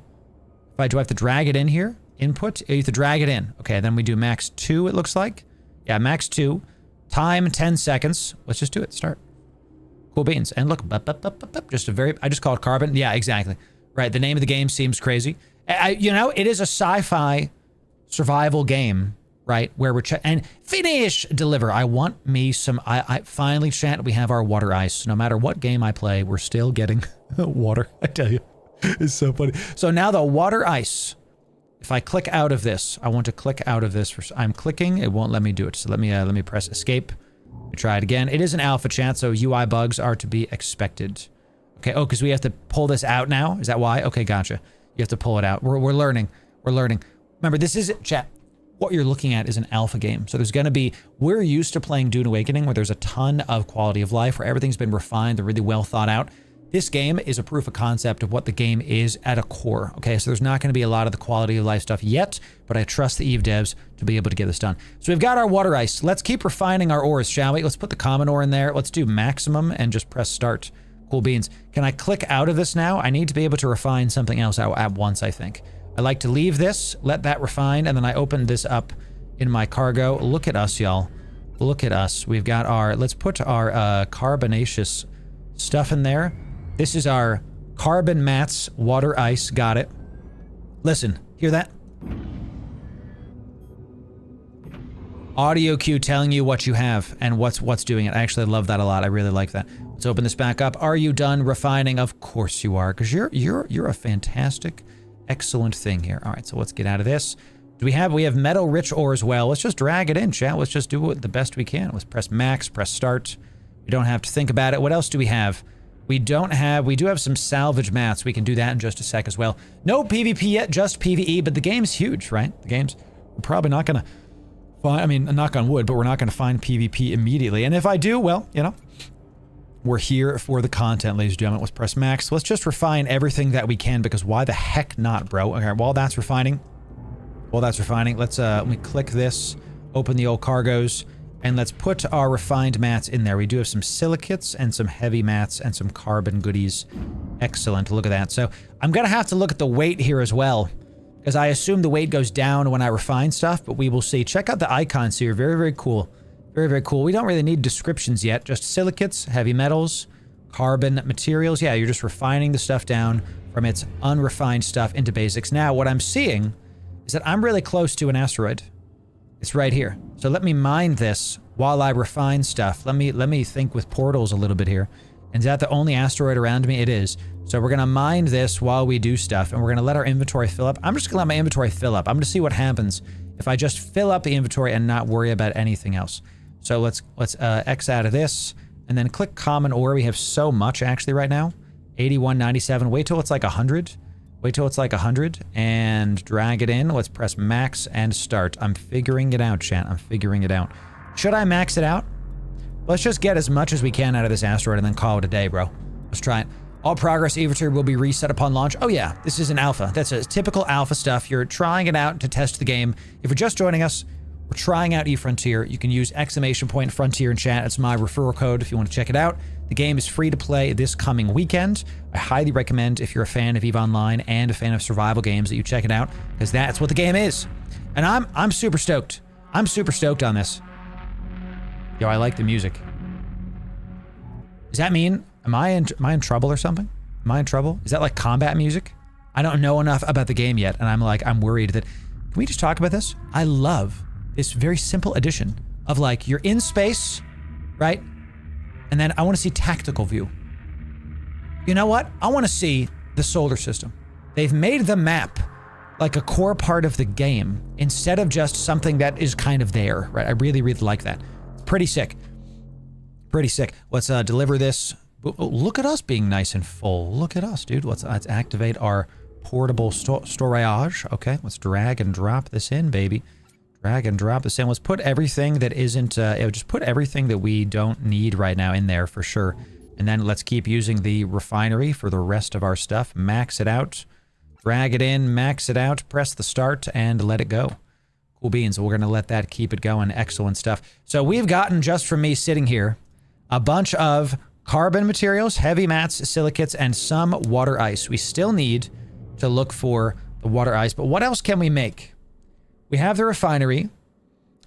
Do I have to drag it in here? Input? You have to drag it in. Okay, then we do max 2, it looks like. Yeah, max 2. Time 10 seconds. Let's just do it. Start. Cool beans. And look, just a very, I just call it carbon. Yeah, exactly. Right. The name of the game seems crazy. You know, it is a sci-fi survival game, right? Where we're and finish, deliver. I want me some, I finally, chat, we have our water ice. No matter what game I play, we're still getting water. I tell you, it's so funny. So now the water ice, if I click out of this, I want to click out of this. I'm clicking, it won't let me do it. So let me press escape. Try it again. It is an alpha, chat, so UI bugs are to be expected. Okay, oh, because we have to pull this out now? Is that why? Okay, gotcha. You have to pull it out. We're learning. We're learning. Remember, this is, chat, what you're looking at is an alpha game. So there's going to be, we're used to playing Dune Awakening where there's a ton of quality of life, where everything's been refined, they're really well thought out. This game is a proof of concept of what the game is at a core, okay? So there's not going to be a lot of the quality of life stuff yet, but I trust the EVE devs to be able to get this done. So we've got our water ice. Let's keep refining our ores, shall we? Let's put the common ore in there. Let's do maximum and just press start. Cool beans. Can I click out of this now? I need to be able to refine something else at once, I think. I like to leave this, let that refine, and then I open this up in my cargo. Look at us, y'all. Look at us. We've got our, let's put our carbonaceous stuff in there. This is our carbon mats, water ice. Got it. Listen, hear that? Audio cue telling you what you have and what's doing it. I actually love that a lot. I really like that. Let's open this back up. Are you done refining? Of course you are, because you're a fantastic, excellent thing here. All right, so let's get out of this. We have metal rich ore as well. Let's just drag it in, chat. Let's just do it the best we can. Let's press max, press start. We don't have to think about it. What else do we have? We do have some salvage mats. We can do that in just a sec as well. No PvP yet, just PvE, but the game's huge, right? The game's, we're probably not gonna find, I mean, knock on wood, but we're not gonna find PvP immediately. And if I do, well, you know, we're here for the content, ladies and gentlemen. Let's press max. Let's just refine everything that we can, because why the heck not, bro? Okay, while that's refining, let's, let me click this, open the old cargoes, and let's put our refined mats in there. We do have some silicates and some heavy mats and some carbon goodies. Excellent, look at that. So I'm gonna have to look at the weight here as well, because I assume the weight goes down when I refine stuff, but we will see. Check out the icons here, very, very cool. Very, very cool. We don't really need descriptions yet, just silicates, heavy metals, carbon materials. Yeah, you're just refining the stuff down from its unrefined stuff into basics. Now, what I'm seeing is that I'm really close to an asteroid. It's right here. So let me mine this while I refine stuff. Let me think with portals a little bit here. And is that the only asteroid around me? It is. So we're gonna mine this while we do stuff, and we're gonna let our inventory fill up. I'm just gonna let my inventory fill up. I'm gonna see what happens if I just fill up the inventory and not worry about anything else. So let's X out of this, and then click common ore. We have so much actually right now. 81.97. Wait till it's like 100. Wait till it's like 100 and drag it in. Let's press max and start. I'm figuring it out, chat. I'm figuring it out. Should I max it out? Let's just get as much as we can out of this asteroid and then call it a day, bro. Let's try it. All progress inventory will be reset upon launch. Oh yeah, this is an alpha. That's a typical alpha stuff. You're trying it out to test the game. If you're just joining us, we're trying out eFrontier. You can use !Frontier in chat. It's my referral code if you want to check it out. The game is free to play this coming weekend. I highly recommend, if you're a fan of EVE Online and a fan of survival games, that you check it out, because that's what the game is. And I'm super stoked. I'm super stoked on this. Yo, I like the music. Does that mean, am I in trouble or something? Am I in trouble? Is that like combat music? I don't know enough about the game yet, and I'm worried that... Can we just talk about this? I love this very simple addition of like, you're in space, right? And then I want to see tactical view. You know what? I want to see the solar system. They've made the map like a core part of the game instead of just something that is kind of there, right? I really, really like that. It's pretty sick. Pretty sick. Let's deliver this. Oh, look at us being nice and full. Look at us, dude. Let's activate our portable storage. Okay, let's drag and drop this in, baby. Drag and drop this in. Let's put everything that isn't, just put everything that we don't need right now in there for sure. And then let's keep using the refinery for the rest of our stuff. Max it out. Drag it in, max it out, press the start, and let it go. Cool beans. We're going to let that keep it going. Excellent stuff. So we've gotten, just from me sitting here, a bunch of carbon materials, heavy mats, silicates, and some water ice. We still need to look for the water ice, but what else can we make? We have the refinery.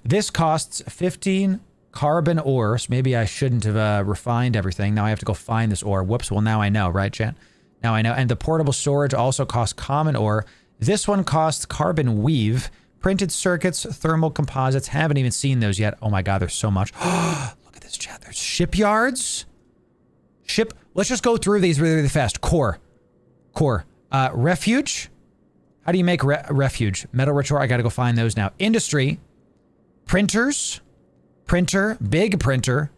This costs 15 carbon ore, so maybe I shouldn't have refined everything. Now I have to go find this ore. Whoops, well now I know, right, chat? Now I know. And the portable storage also costs common ore. This one costs carbon weave, printed circuits, thermal composites. Haven't even seen those yet. Oh my god, there's so much. Look at this, chat. There's shipyards. Let's just go through these really, really fast. Core. Refuge. How do you make refuge? Metal retort. I gotta go find those now. Industry. Printers. Printer. Big printer.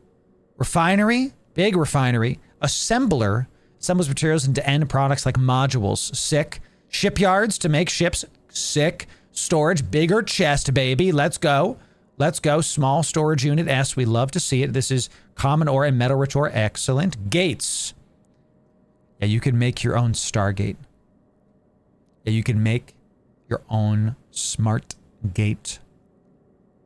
Refinery. Big refinery. Assembler. Assembles materials into end products like modules. Sick. Shipyards to make ships. Sick. Storage. Bigger chest, baby. Let's go. Let's go. Small storage unit S. We love to see it. This is common ore and metal rich ore. Excellent. Gates. Yeah, you can make your own Stargate. Yeah, you can make your own smart gate.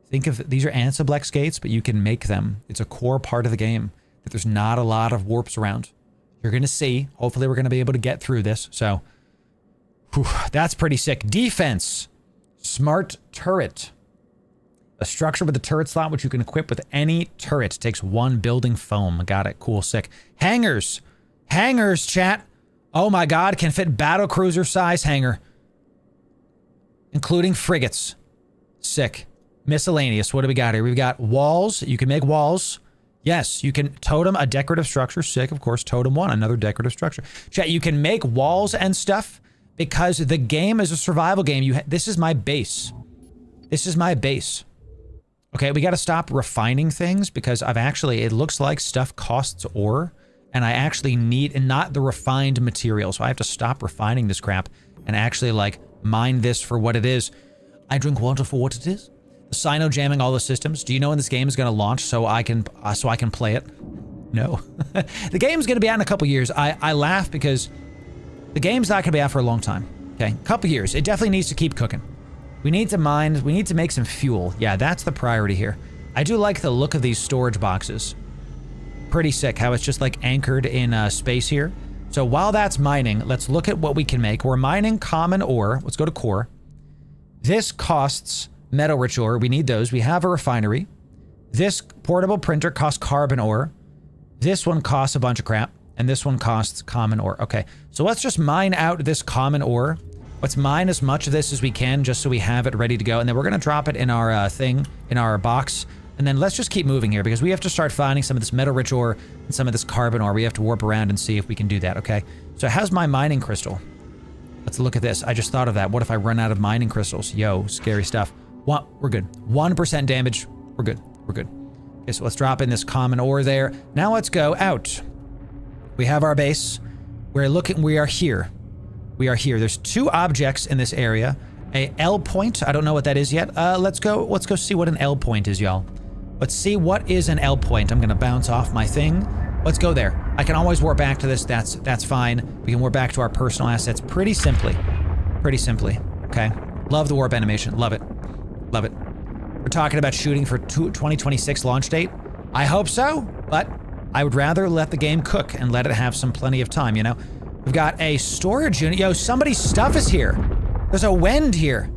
Think of, these are Ansiblex gates, but you can make them. It's a core part of the game that there's not a lot of warps around. You're going to see. Hopefully we're going to be able to get through this. So, whew, that's pretty sick. Defense. Smart turret. A structure with a turret slot, which you can equip with any turret. Takes one building foam. Got it. Cool. Sick. Hangars. Hangars, chat. Oh my god, can fit battle cruiser size hangar. Including frigates. Sick. Miscellaneous. What do we got here? We've got walls. You can make walls. Yes, you can totem a decorative structure. Sick, of course. Totem one, another decorative structure. Chat, you can make walls and stuff because the game is a survival game. This is my base. This is my base. Okay, we got to stop refining things because it looks like stuff costs ore and I actually need, and not the refined material. So I have to stop refining this crap and actually like mine this for what it is. I drink water for what it is. The Sino jamming all the systems. Do you know when this game is going to launch so I can play it? No. The game's going to be out in a couple years. I laugh because the game's not going to be out for a long time. Okay, couple years. It definitely needs to keep cooking. We need to mine, we need to make some fuel. Yeah, that's the priority here. I do like the look of these storage boxes. Pretty sick how it's just like anchored in space here. So while that's mining, let's look at what we can make. We're mining common ore. Let's go to core. This costs metal rich ore. We need those. We have a refinery. This portable printer costs carbon ore. This one costs a bunch of crap. And this one costs common ore. Okay, so let's just mine out this common ore. Let's mine as much of this as we can just so we have it ready to go. And then we're going to drop it in our in our box. And then let's just keep moving here because we have to start finding some of this metal rich ore and some of this carbon ore. We have to warp around and see if we can do that, okay? So how's my mining crystal? Let's look at this. I just thought of that. What if I run out of mining crystals? Yo, scary stuff. We're good. 1% damage. We're good. We're good. Okay, so let's drop in this common ore there. Now let's go out. We have our base. We are here. We are here. There's two objects in this area. A L point. I don't know what that is yet. Let's go see what an L point is, y'all. Let's see what is an L point. I'm gonna bounce off my thing. Let's go there. I can always warp back to this. That's fine. We can warp back to our personal assets pretty simply. Pretty simply. Okay. Love the warp animation. Love it. Love it. We're talking about shooting for 2026 launch date. I hope so, but I would rather let the game cook and let it have some plenty of time, you know? We've got a storage unit. Yo, somebody's stuff is here. There's a Wend here.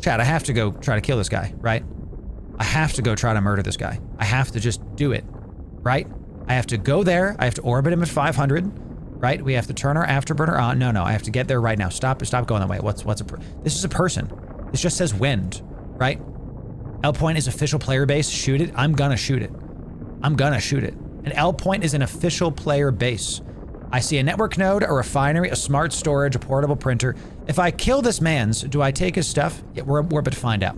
Chad, I have to go try to kill this guy, right? I have to go try to murder this guy. I have to just do it, right? I have to go there. I have to orbit him at 500, right? We have to turn our afterburner on. No, I have to get there right now. Stop going that way. This is a person. This just says Wend, right? L Point is official player base. Shoot it. I'm gonna shoot it. I'm gonna shoot it. An L Point is an official player base. I see a network node, a refinery, a smart storage, a portable printer. If I kill this man's, do I take his stuff? Yeah, we're about to find out.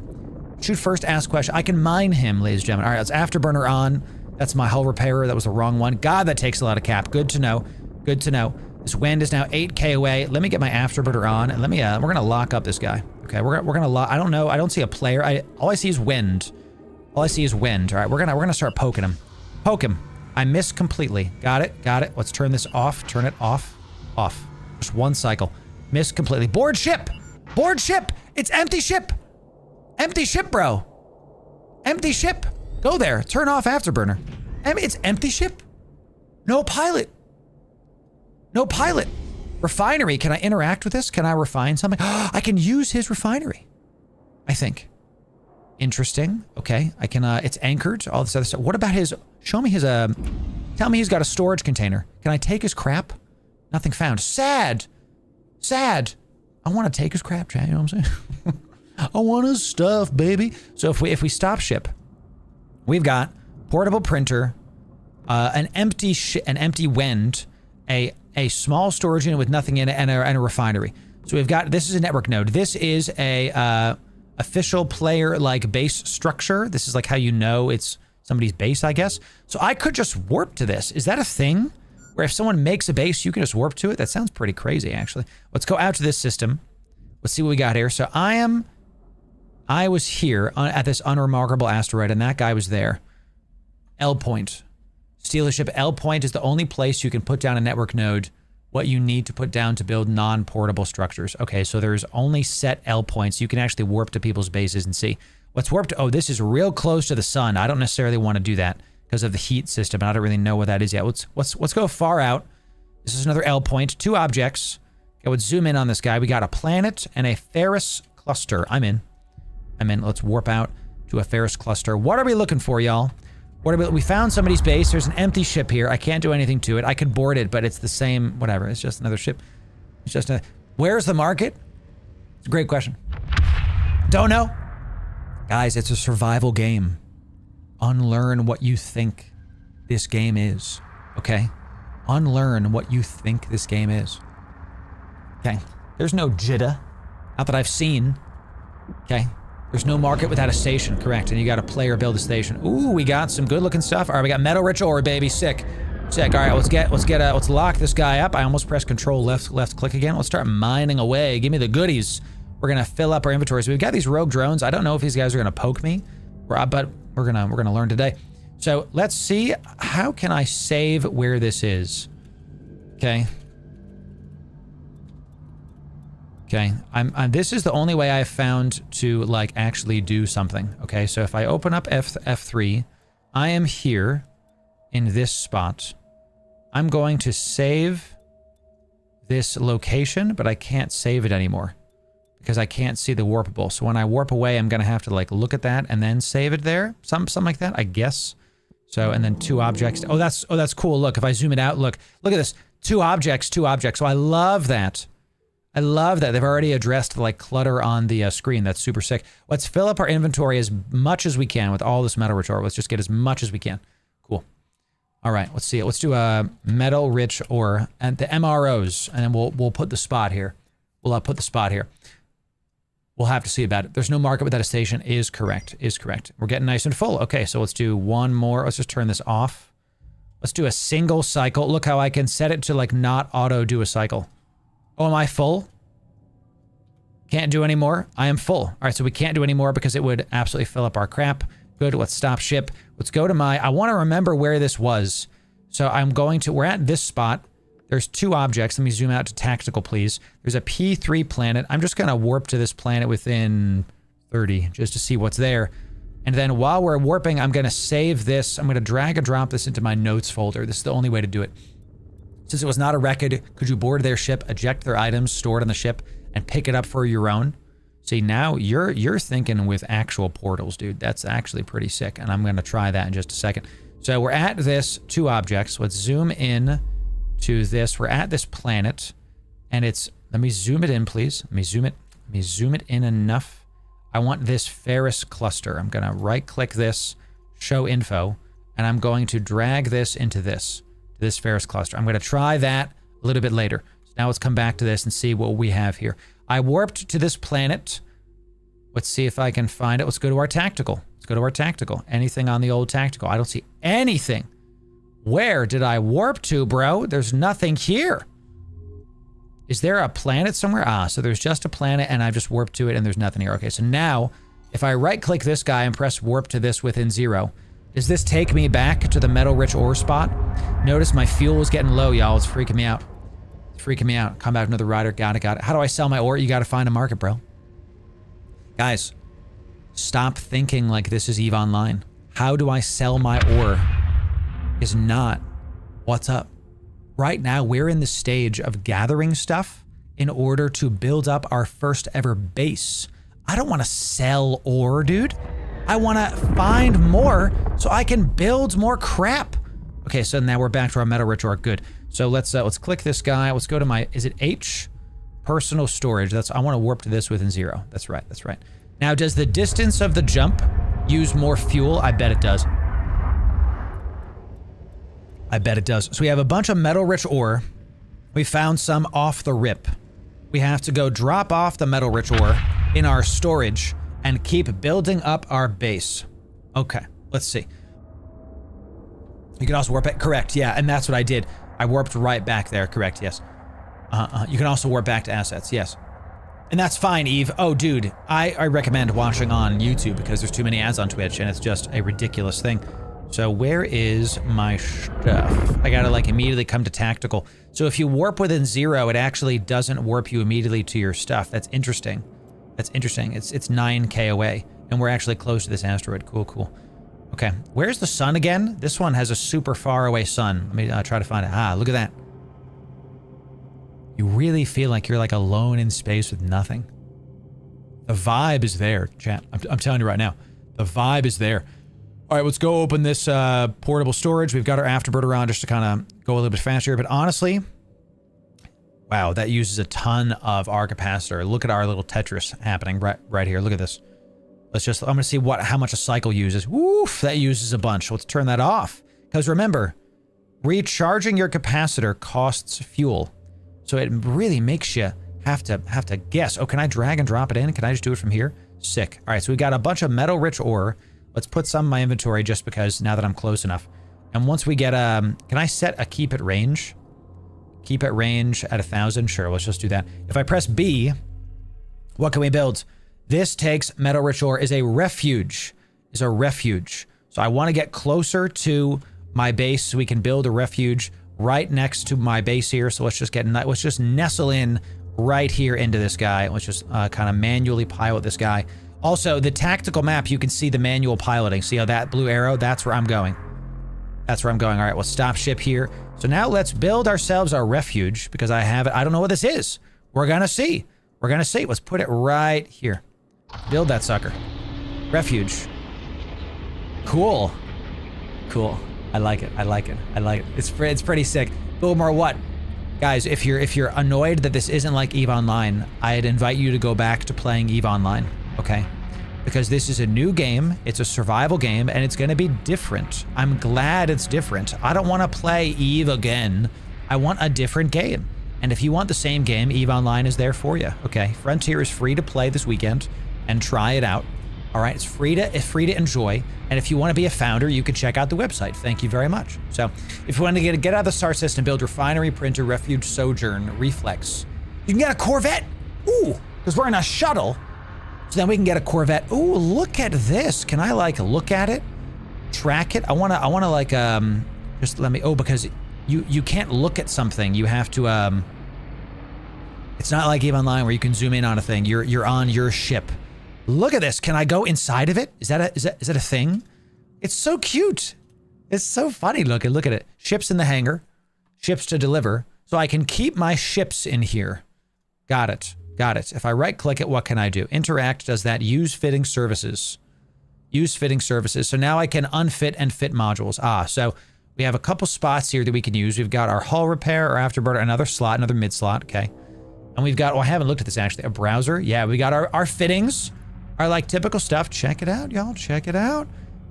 Shoot first, ask question. I can mine him, ladies and gentlemen. All right, let's afterburner on. That's my hull repairer. That was the wrong one. God, that takes a lot of cap. Good to know. Good to know. This Wend is now 8K away. Let me get my afterburner on, and let me, we're gonna lock up this guy. Okay, we're gonna lock, I don't know, I don't see a player. All I see is Wend. All I see is Wend. All right, we're gonna start poking him. Poke him. I missed completely. Got it. Let's turn this off. Turn it off. Off. Just one cycle. Missed completely. Board ship! Board ship! It's empty ship! Empty ship, bro. Empty ship. Go there. Turn off afterburner. It's empty ship. No pilot. No pilot. Refinery. Can I interact with this? Can I refine something? I can use his refinery, I think. Interesting. Okay. I can, it's anchored. All this other stuff. What about his, show me his, tell me he's got a storage container. Can I take his crap? Nothing found. Sad. Sad. I want to take his crap, Chad. You know what I'm saying? I want his stuff, baby. So if we stop ship, we've got portable printer, an empty Wend, a small storage unit with nothing in it, and a refinery. So we've got, this is a network node. This is a official player like base structure. This is like how you know it's somebody's base, I guess. So I could just warp to this. Is that a thing? Where if someone makes a base, you can just warp to it? That sounds pretty crazy, actually. Let's go out to this system. Let's see what we got here. So I was here at this unremarkable asteroid, and that guy was there. L Point. Steal a ship. L Point is the only place you can put down a network node, what you need to put down to build non-portable structures. Okay, so there's only set L Points. You can actually warp to people's bases and see. What's warped? Oh, this is real close to the sun. I don't necessarily want to do that because of the heat system, and I don't really know what that is yet. Let's go far out. This is another L Point. 2 objects. Okay, let's zoom in on this guy. We got a planet and a Ferris cluster. I'm in. Let's warp out to a Ferris cluster. What are we looking for, y'all? We found somebody's base. There's an empty ship here. I can't do anything to it. I could board it, but it's the same, whatever. It's just another ship. It's just where's the market? It's a great question. Don't know. Guys, it's a survival game. Unlearn what you think this game is, okay? Unlearn what you think this game is. Okay, there's no JITA, not that I've seen, okay? There's no market without a station, correct? And you got a player build a station. Ooh, we got some good looking stuff. All right, we got metal rich ore, baby, sick. All right, let's lock this guy up. I almost pressed control left click again. Let's start mining away. Give me the goodies. We're gonna fill up our inventory. So we've got these rogue drones. I don't know if these guys are gonna poke me, but we're gonna learn today. So let's see, how can I save where this is? Okay. Okay, this is the only way I've found to like actually do something. Okay, so if I open up F3, I am here in this spot. I'm going to save this location, but I can't save it anymore because I can't see the warpable. So when I warp away, I'm gonna have to like look at that and then save it there. Something like that, I guess. So, and then 2 objects. Oh, that's cool. Look, if I zoom it out, look at this. 2 objects. So I love that. I love that they've already addressed like clutter on the screen. That's super sick. Let's fill up our inventory as much as we can with all this metal rich ore. Let's just get as much as we can. Cool. All right, let's see it. Let's do a metal rich ore and the MROs, and then we'll put the spot here. We'll put the spot here. We'll have to see about it. There's no market without a station is correct. We're getting nice and full. Okay, so let's do one more. Let's just turn this off. Let's do a single cycle. Look how I can set it to like not auto do a cycle. Oh, am I full? Can't do any more? I am full. All right, so we can't do any more because it would absolutely fill up our crap. Good, let's stop ship. Let's go to I want to remember where this was. So we're at this spot. There's 2 objects. Let me zoom out to tactical, please. There's a P3 planet. I'm just going to warp to this planet within 30 just to see what's there. And then while we're warping, I'm going to save this. I'm going to drag and drop this into my notes folder. This is the only way to do it. Since it was not a record, could you board their ship, eject their items stored on the ship, and pick it up for your own? See, now you're thinking with actual portals, dude. That's actually pretty sick, and I'm going to try that in just a second. So we're at this 2 objects. Let's zoom in to this. We're at this planet, and it's... Let me zoom it in, please. Let me zoom it in enough. I want this Ferris cluster. I'm going to right-click this, show info, and I'm going to drag this into this Ferris cluster. I'm going to try that a little bit later. So now let's come back to this and see what we have here. I warped to this planet. Let's see if I can find it. Let's go to our tactical. Anything on the old tactical? I don't see anything. Where did I warp to, bro? There's nothing here. Is there a planet somewhere? So there's just a planet and I've just warped to it and there's nothing here. Okay, so now if I right-click this guy and press warp to this within 0, does this take me back to the metal-rich ore spot? Notice my fuel is getting low, y'all. It's freaking me out. Come back, another rider. Got it. How do I sell my ore? You got to find a market, bro. Guys, stop thinking like this is EVE Online. How do I sell my ore is not what's up. Right now, we're in the stage of gathering stuff in order to build up our first ever base. I don't want to sell ore, dude. I want to find more so I can build more crap. Okay, so now we're back to our metal-rich ore. Good. So let's click this guy. Let's go to my, is it H? Personal storage. I want to warp to this within 0. That's right. Now, does the distance of the jump use more fuel? I bet it does. So we have a bunch of metal-rich ore. We found some off the rip. We have to go drop off the metal-rich ore in our storage and keep building up our base. Okay, let's see. You can also warp it. Correct, yeah, and that's what I did. I warped right back there. Correct, yes. You can also warp back to assets, yes. And that's fine, Eve. Oh, dude, I recommend watching on YouTube because there's too many ads on Twitch and it's just a ridiculous thing. So where is my stuff? I gotta like immediately come to tactical. So if you warp within 0, it actually doesn't warp you immediately to your stuff. That's interesting. It's 9K away and we're actually close to this asteroid. Cool. Okay, where's the sun again? This one has a super far away sun. Let me try to find it. Look at that. You really feel like you're like alone in space with nothing. The vibe is there, chat. I'm telling you right now. The vibe is there. All right, let's go open this portable storage. We've got our afterburner on just to kind of go a little bit faster. But honestly, wow, that uses a ton of our capacitor. Look at our little Tetris happening right here. Look at this. I'm gonna see how much a cycle uses. Woof, that uses a bunch. Let's turn that off. Because remember, recharging your capacitor costs fuel. So it really makes you have to guess. Oh, can I drag and drop it in? Can I just do it from here? Sick. All right, so we got a bunch of metal-rich ore. Let's put some in my inventory just because now that I'm close enough. And once we get can I set a keep at range? Keep at range at 1,000? Sure, let's just do that. If I press B, what can we build? This takes metal-rich ore is a refuge. So I want to get closer to my base so we can build a refuge right next to my base here. So let's just nestle in right here into this guy. Let's just kind of manually pilot this guy. Also, the tactical map, you can see the manual piloting. See how that blue arrow? That's where I'm going. All right, we'll stop ship here. So now let's build ourselves our refuge because I have it. I don't know what this is. We're gonna see. Let's put it right here. Build that sucker. Refuge. Cool. I like it. It's pretty sick. Boom or what? Guys, if you're annoyed that this isn't like EVE Online, I'd invite you to go back to playing EVE Online, okay? Because this is a new game, it's a survival game, and it's gonna be different. I'm glad it's different. I don't wanna play EVE again. I want a different game. And if you want the same game, EVE Online is there for you, okay? Frontier is free to play this weekend and try it out. All right, it's free to enjoy. And if you want to be a founder, you can check out the website. Thank you very much. So if you want to get out of the star system, build refinery, printer, refuge, sojourn, reflex. You can get a Corvette. Ooh, because we're in a shuttle. So then we can get a Corvette. Ooh, look at this. Can I like look at it? Track it? I wanna like, just let me, because you can't look at something. You have to, it's not like EVE Online where you can zoom in on a thing. You're on your ship. Look at this. Can I go inside of it? Is that a thing? It's so cute. It's so funny looking. Look at it. Ships in the hangar. Ships to deliver. So I can keep my ships in here. Got it. Got it. If I right click it, what can I do? Interact does that. Use fitting services. Use fitting services. So now I can unfit and fit modules. So we have a couple spots here that we can use. We've got our hull repair, our afterburner, another slot, another mid slot. Okay. And we've got, I haven't looked at this actually. A browser. Yeah, we got our fittings. Our like typical stuff. Check it out, y'all. Check it out.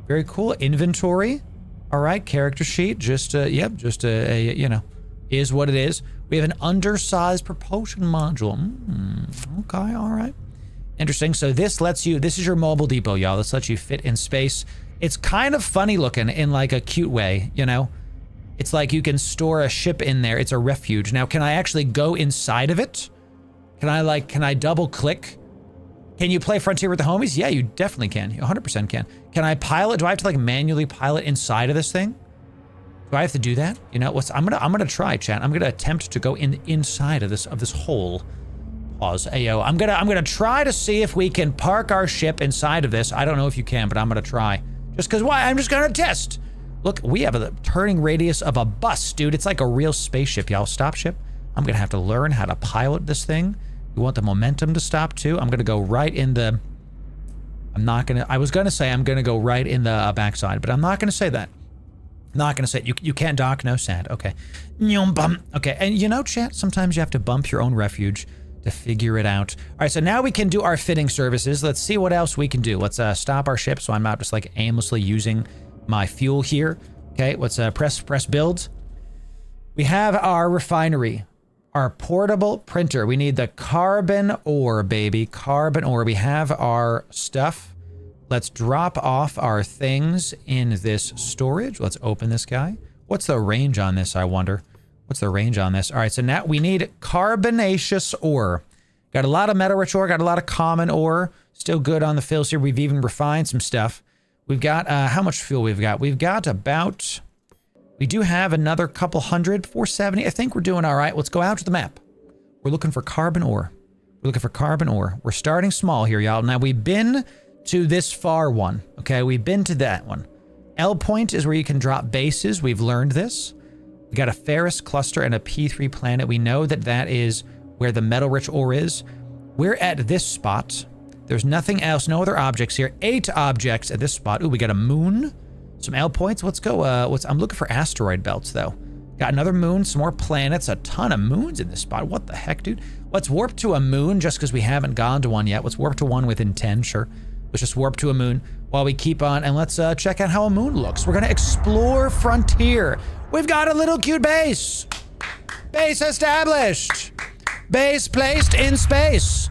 Very cool. Inventory. All right. Character sheet. Just, you know, is what it is. We have an undersized propulsion module. Okay. All right. Interesting. So this lets you, this is your mobile depot, y'all. This lets you fit in space. It's kind of funny looking in like a cute way, you know? It's like you can store a ship in there. It's a refuge. Now, can I actually go inside of it? Can I double click? Can you play Frontier with the homies? Yeah, you definitely can. You 100% can. Can I pilot? Do I have to like manually pilot inside of this thing? Do I have to do that? You know, I'm gonna try, chat. I'm gonna attempt to go inside of this hole. Pause. Ayo. I'm gonna try to see if we can park our ship inside of this. I don't know if you can, but I'm gonna try. Just because why? I'm just gonna test. Look, we have a turning radius of a bus, dude. It's like a real spaceship, y'all. Stop ship. I'm gonna have to learn how to pilot this thing. You want the momentum to stop too? I'm gonna go right in the... I was gonna say I'm gonna go right in the backside, but I'm not gonna say that. Not gonna say it. You can't dock, no sad. Okay. Okay, and you know, chat, sometimes you have to bump your own refuge to figure it out. All right, so now we can do our fitting services. Let's see what else we can do. Let's stop our ship so I'm not just like aimlessly using my fuel here. Okay, let's press build. We have our refinery, our portable printer. We need the carbon ore, baby, carbon ore. We have our stuff. Let's drop off our things in this storage. Let's open this guy. What's the range on this, I wonder? What's the range on this? All right, so now we need carbonaceous ore. Got a lot of metal-rich ore, got a lot of common ore. Still good on the fills here. We've even refined some stuff. We've got, how much fuel we've got? We've got about, we do have another couple hundred, 470. I think we're doing all right. Let's go out to the map. We're looking for carbon ore. We're looking for carbon ore. We're starting small here, y'all. Now, we've been to this far one, okay? We've been to that one. L point is where you can drop bases. We've learned this. We got a ferrous cluster and a P3 planet. We know that that is where the metal-rich ore is. We're at this spot. There's nothing else, no other objects here. 8 objects at this spot. Ooh, we got a moon, some L points. Let's go, I'm looking for asteroid belts, though. Got another moon, some more planets, a ton of moons in this spot. What the heck, dude? Let's warp to a moon just because we haven't gone to one yet. Let's warp to one within 10, sure. Let's just warp to a moon while we keep on, and let's check out how a moon looks. We're gonna explore Frontier. We've got a little cute base. Base established. Base placed in space.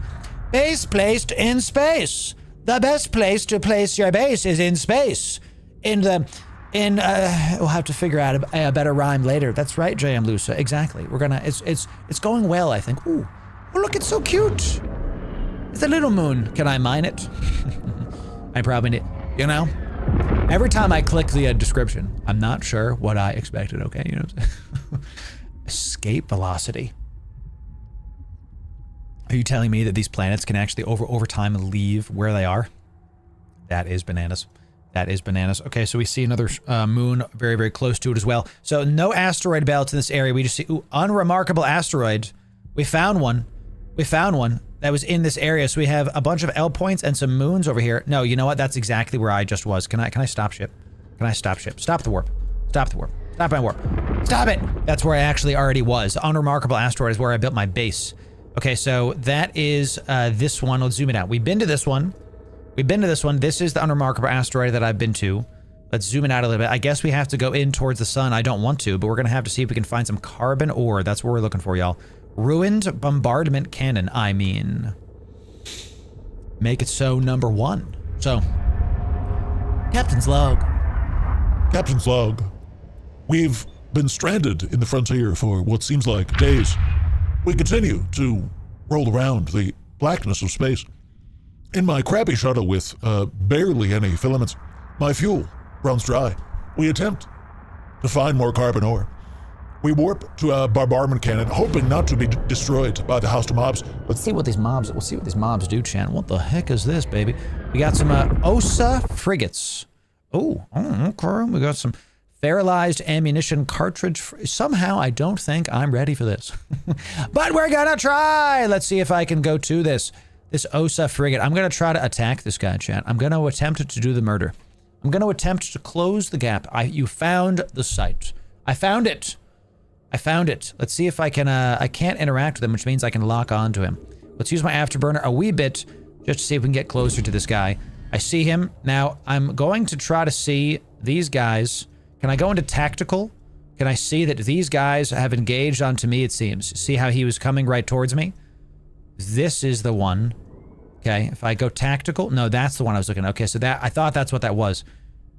Base placed in space. The best place to place your base is in space. We'll have to figure out a better rhyme later. That's right, JM Lusa. Exactly. We're gonna, it's going well, I think. Ooh, oh, look, it's so cute. It's a little moon. Can I mine it? I probably need, you know? Every time I click the description, I'm not sure what I expected, okay? You know what I'm saying? Escape velocity. Are you telling me that these planets can actually over time leave where they are? That is bananas. That is bananas. Okay, so we see another moon very, very close to it as well. So no asteroid belts in this area. We just see, ooh, unremarkable asteroid. We found one. We found one that was in this area. So we have a bunch of L points and some moons over here. No, you know what? That's exactly where I just was. Can I stop ship? Can I stop ship? Stop the warp. Stop the warp. Stop my warp. Stop it! That's where I actually already was. Unremarkable asteroid is where I built my base. Okay, so that is this one. Let's zoom it out. We've been to this one. We've been to this one. This is the unremarkable asteroid that I've been to. Let's zoom it out a little bit. I guess we have to go in towards the sun. I don't want to, but we're going to have to see if we can find some carbon ore. That's what we're looking for, y'all. Ruined bombardment cannon, I mean. Make it so #1. So, Captain's log. Captain's log. We've been stranded in the frontier for what seems like days. We continue to roll around the blackness of space. In my crappy shuttle with barely any filaments, my fuel runs dry. We attempt to find more carbon ore. We warp to a bombardment cannon, hoping not to be destroyed by the hostile mobs. Let's see what these mobs. We'll see what these mobs do, Chan. What the heck is this, baby? We got some OSA frigates. Oh, okay. We got some sterilized ammunition cartridge. Somehow, I don't think I'm ready for this, but we're gonna try. Let's see if I can go to this OSA frigate. I'm gonna try to attack this guy, Chan. I'm gonna attempt to do the murder. I'm gonna attempt to close the gap. You found the site. I found it. I found it. Let's see if I can, I can't interact with him, which means I can lock onto him. Let's use my afterburner a wee bit, just to see if we can get closer to this guy. I see him. Now, I'm going to try to see these guys. Can I go into tactical? Can I see that these guys have engaged onto me, it seems? See how he was coming right towards me? This is the one. Okay, if I go tactical, no, that's the one I was looking at. Okay, so that, I thought that's what that was.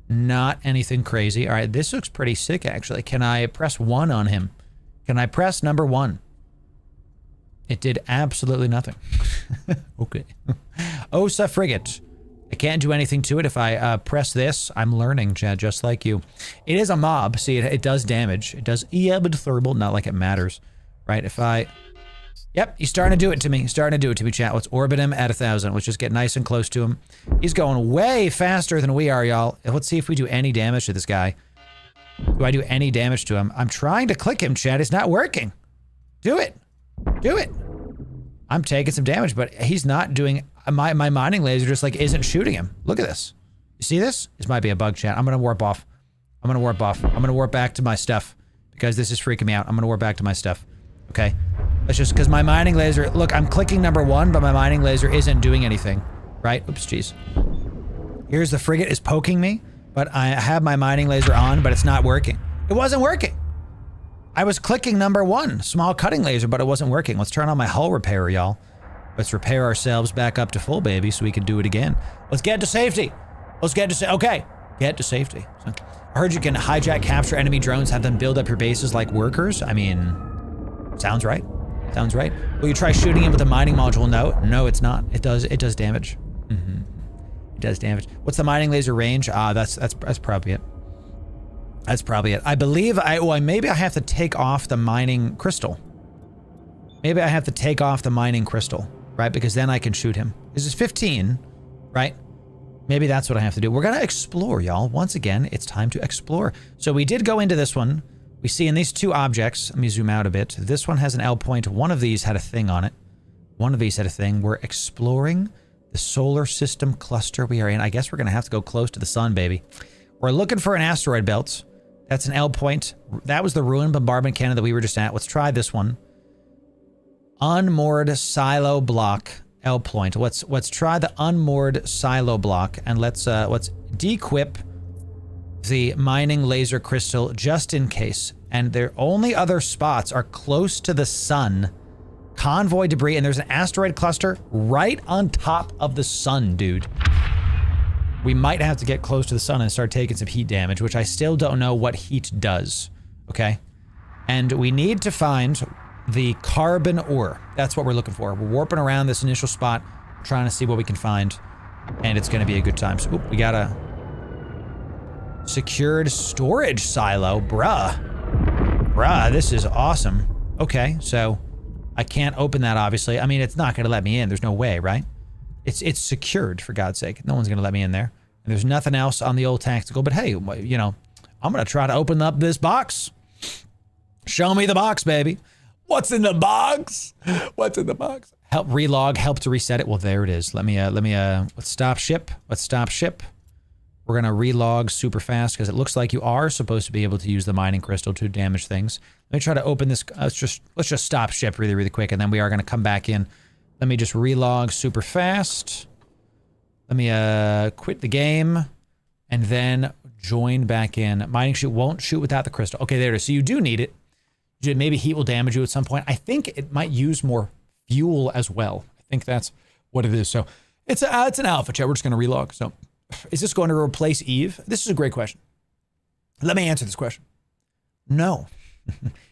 Not anything crazy. All right, this looks pretty sick, actually. Can I press 1 on him? Can I press number 1? It did absolutely nothing. Okay. OSA frigate. I can't do anything to it. If I press this, I'm learning, Chad, just like you. It is a mob. See, it does damage. It does thermal, not like it matters. Right, if I... Yep, he's starting to do it to me. He's starting to do it to me, chat. Let's orbit him at 1,000. Let's just get nice and close to him. He's going way faster than we are, y'all. Let's see if we do any damage to this guy. Do I do any damage to him? I'm trying to click him, chat. It's not working. Do it. Do it. I'm taking some damage, but he's not doing... My mining laser just, like, isn't shooting him. Look at this. You see this? This might be a bug, chat. I'm going to warp off. I'm going to warp off. I'm going to warp back to my stuff because this is freaking me out. I'm going to warp back to my stuff. Okay? That's just because my mining laser... Look, I'm clicking number 1, but my mining laser isn't doing anything. Right? Oops, jeez. Here's the frigate is poking me, but I have my mining laser on, but it's not working. It wasn't working. I was clicking number 1, small cutting laser, but it wasn't working. Let's turn on my hull repair, y'all. Let's repair ourselves back up to full, baby, so we can do it again. Let's get to safety. Let's get to okay. Get to safety. So, I heard you can hijack, capture enemy drones, have them build up your bases like workers. I mean, sounds right. Sounds right. Will you try shooting him with a mining module? No, it's not. It does damage. It does damage. What's the mining laser range? That's probably it. That's probably it. I believe maybe I have to take off the mining crystal. Maybe I have to take off the mining crystal, right? Because then I can shoot him. This is 15, right? Maybe that's what I have to do. We're gonna explore, y'all. Once again, it's time to explore. So we did go into this one. We see in these 2 objects, let me zoom out a bit. This one has an L point. One of these had a thing on it. One of these had a thing. We're exploring the solar system cluster we are in. I guess we're gonna have to go close to the sun, baby. We're looking for an asteroid belt. That's an L point. That was the ruined bombardment cannon that we were just at. Let's try this one. Unmoored silo block L point. Let's try the unmoored silo block and let's dequip the mining laser crystal just in case. And their only other spots are close to the sun, convoy debris, and there's an asteroid cluster right on top of the sun, dude. We might have to get close to the sun and start taking some heat damage, which I still don't know what heat does. Okay? And we need to find the carbon ore. That's what we're looking for. We're warping around this initial spot, trying to see what we can find, and it's going to be a good time. So, we got a secured storage silo. Bruh, this is awesome. Okay, so I can't open that, obviously. I mean, it's not going to let me in. There's no way, right? It's secured, for God's sake. No one's going to let me in there. And there's nothing else on the old tactical, but hey, you know, I'm going to try to open up this box. Show me the box, baby. What's in the box? What's in the box? Help relog, help to reset it. Well, there it is. Let's stop ship. Let's stop ship. We're gonna relog super fast because it looks like you are supposed to be able to use the mining crystal to damage things. Let me try to open this. Let's just stop ship really quick, and then we are gonna come back in. Let me just relog super fast. Let me quit the game, and then join back in. Mining chute won't shoot without the crystal. Okay, there it is. So you do need it. Maybe heat will damage you at some point. I think it might use more fuel as well. I think that's what it is. So it's an alpha chat. We're just going to relog. So is this going to replace Eve? This is a great question. Let me answer this question. No.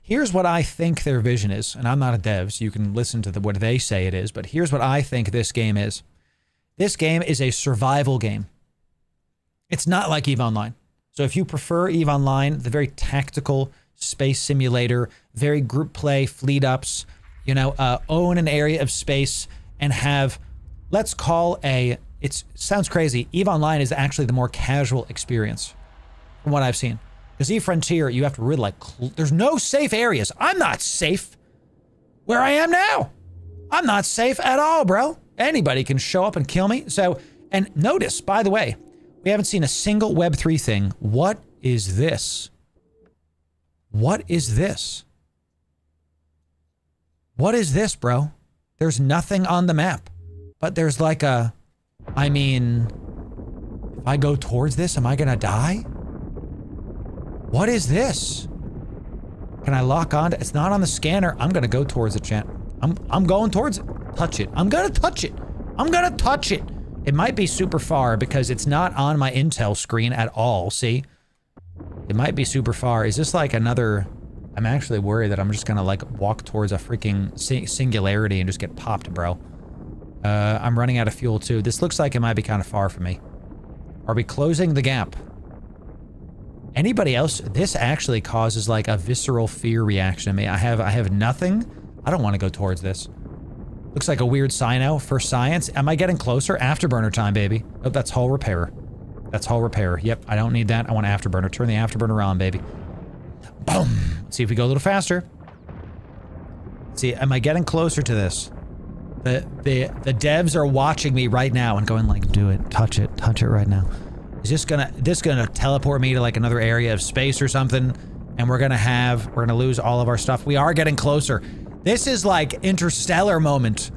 Here's what I think their vision is. And I'm not a dev, so you can listen to what they say it is. But here's what I think this game is. This game is a survival game. It's not like EVE Online. So if you prefer EVE Online, the very tactical space simulator, very group play, fleet ups, you know, own an area of space and have, let's call it sounds crazy. EVE Online is actually the more casual experience from what I've seen. Because EVE Frontier, you have to really like, there's no safe areas. I'm not safe where I am now. I'm not safe at all, bro. Anybody can show up and kill me. So, and notice, by the way, we haven't seen a single Web3 thing. What is this? What is this? What is this, bro? There's nothing on the map, but there's like I mean, if I go towards this, am I gonna die? What is this? Can I lock on? It's not on the scanner. I'm gonna go towards it, chat. I'm going towards it. Touch it. I'm gonna touch it. I'm gonna touch it. It might be super far because it's not on my Intel screen at all. See? It might be super far. Is this like another... I'm actually worried that I'm just gonna like walk towards a freaking singularity and just get popped, bro. I'm running out of fuel too. This looks like it might be kind of far for me. Are we closing the gap? Anybody else? This actually causes like a visceral fear reaction to me. I have nothing. I don't want to go towards this. Looks like a weird cyno for science. Am I getting closer? Afterburner time, baby. Oh, that's hull repair. That's hull repair. Yep, I don't need that. I want afterburner. Turn the afterburner on, baby. Boom. Let's see if we go a little faster. Let's see, am I getting closer to this? The devs are watching me right now and going like, do it, touch it right now. Is this gonna teleport me to like another area of space or something? And we're gonna lose all of our stuff. We are getting closer. This is like interstellar moment.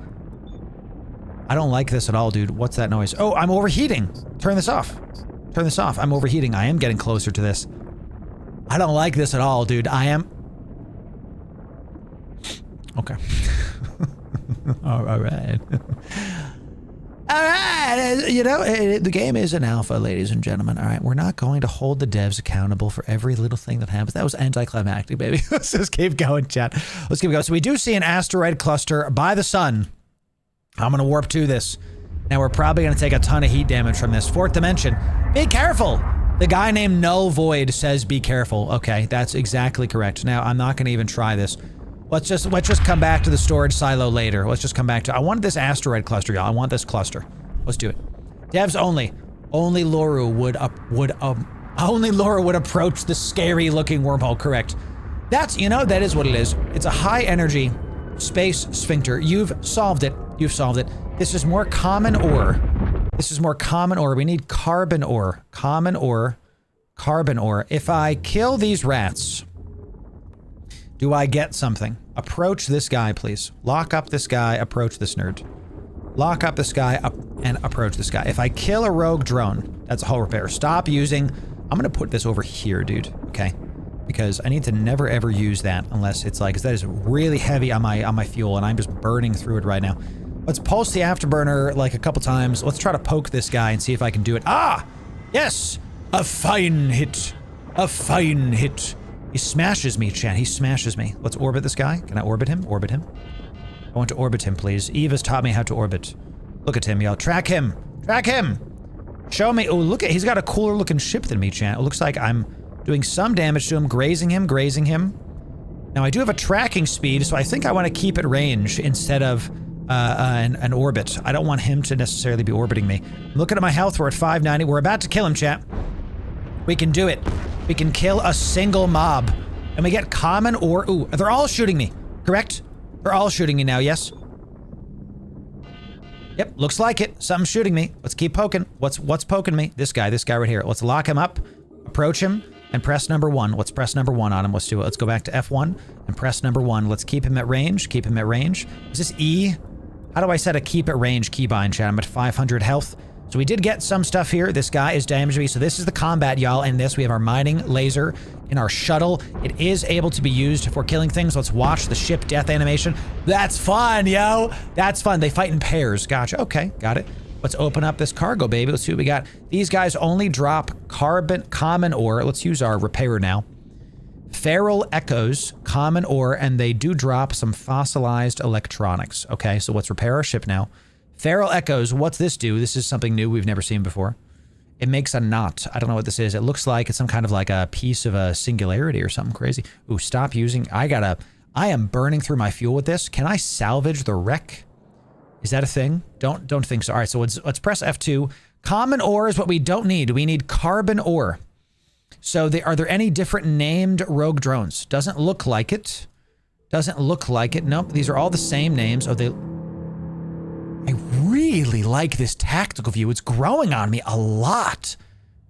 I don't like this at all, dude. What's that noise? Oh, I'm overheating. Turn this off. Turn this off. I'm overheating. I am getting closer to this. I don't like this at all, dude. I am... Okay. All right. All right. You know, the game is an alpha, ladies and gentlemen. All right. We're not going to hold the devs accountable for every little thing that happens. That was anticlimactic, baby. Let's just keep going, chat. Let's keep going. So we do see an asteroid cluster by the sun. I'm going to warp to this. Now we're probably going to take a ton of heat damage from this. Fourth dimension. Be careful. The guy named Null Void says be careful. Okay, that's exactly correct. Now, I'm not going to even try this. Let's just come back to the storage silo later. Let's just come back to... I wanted this asteroid cluster, y'all. I want this cluster. Let's do it. Devs only. Only Loru would approach the scary-looking wormhole. Correct. That's... You know, that is what it is. It's a high-energy space sphincter. You've solved it. You've solved it. This is more common ore. This is more common ore. We need carbon ore. Common ore. Carbon ore. If I kill these rats, do I get something? Approach this guy, please. Lock up this guy. Approach this nerd. Lock up this guy and approach this guy. If I kill a rogue drone, that's a hull repair. Stop using... I'm going to put this over here, dude. Okay? Because I need to never ever use that unless it's like... Because that is really heavy on my fuel and I'm just burning through it right now. Let's pulse the afterburner like a couple times. Let's try to poke this guy and see if I can do it. Ah! Yes! A fine hit. A fine hit. He smashes me, chat. He smashes me. Let's orbit this guy. Can I orbit him? Orbit him. I want to orbit him, please. Eve has taught me how to orbit. Look at him, y'all. Track him. Track him. Show me. Oh, look at... He's got a cooler looking ship than me, chat. It looks like I'm doing some damage to him. Grazing him. Grazing him. Now, I do have a tracking speed, so I think I want to keep it range instead of... an orbit. I don't want him to necessarily be orbiting me. Looking at my health, we're at 590. We're about to kill him, chat. We can do it. We can kill a single mob. And we get common ore. Ooh, they're all shooting me. Correct? They're all shooting me now, yes? Yep, looks like it. Something's shooting me. Let's keep poking. What's poking me? This guy right here. Let's lock him up, approach him, and press number 1. Let's press number 1 on him. Let's do it. Let's go back to F1 and press number 1. Let's keep him at range. Keep him at range. Is this E? How do I set a keep at range keybind, chat? I'm at 500 health. So we did get some stuff here. This guy is damaging me. So this is the combat, y'all. And this, we have our mining laser in our shuttle. It is able to be used for killing things. Let's watch the ship death animation. That's fun, yo. That's fun. They fight in pairs. Gotcha. Okay, got it. Let's open up this cargo, baby. Let's see what we got. These guys only drop common ore. Let's use our repairer now. Feral echoes, common ore, and they do drop some fossilized electronics. Okay, so let's repair our ship now. Feral Echoes, what's this do? This is something new we've never seen before. It makes a knot. I don't know what this is. It looks like it's some kind of like a piece of a singularity or something crazy. Ooh, stop using, I am burning through my fuel with this. Can I salvage the wreck? Is that a thing? Don't think so. All right, so let's press F2. Common ore is what we don't need. We need carbon ore. So are there any different named rogue drones? Doesn't look like it. Doesn't look like it. Nope, these are all the same names. Oh, I really like this tactical view. It's growing on me a lot.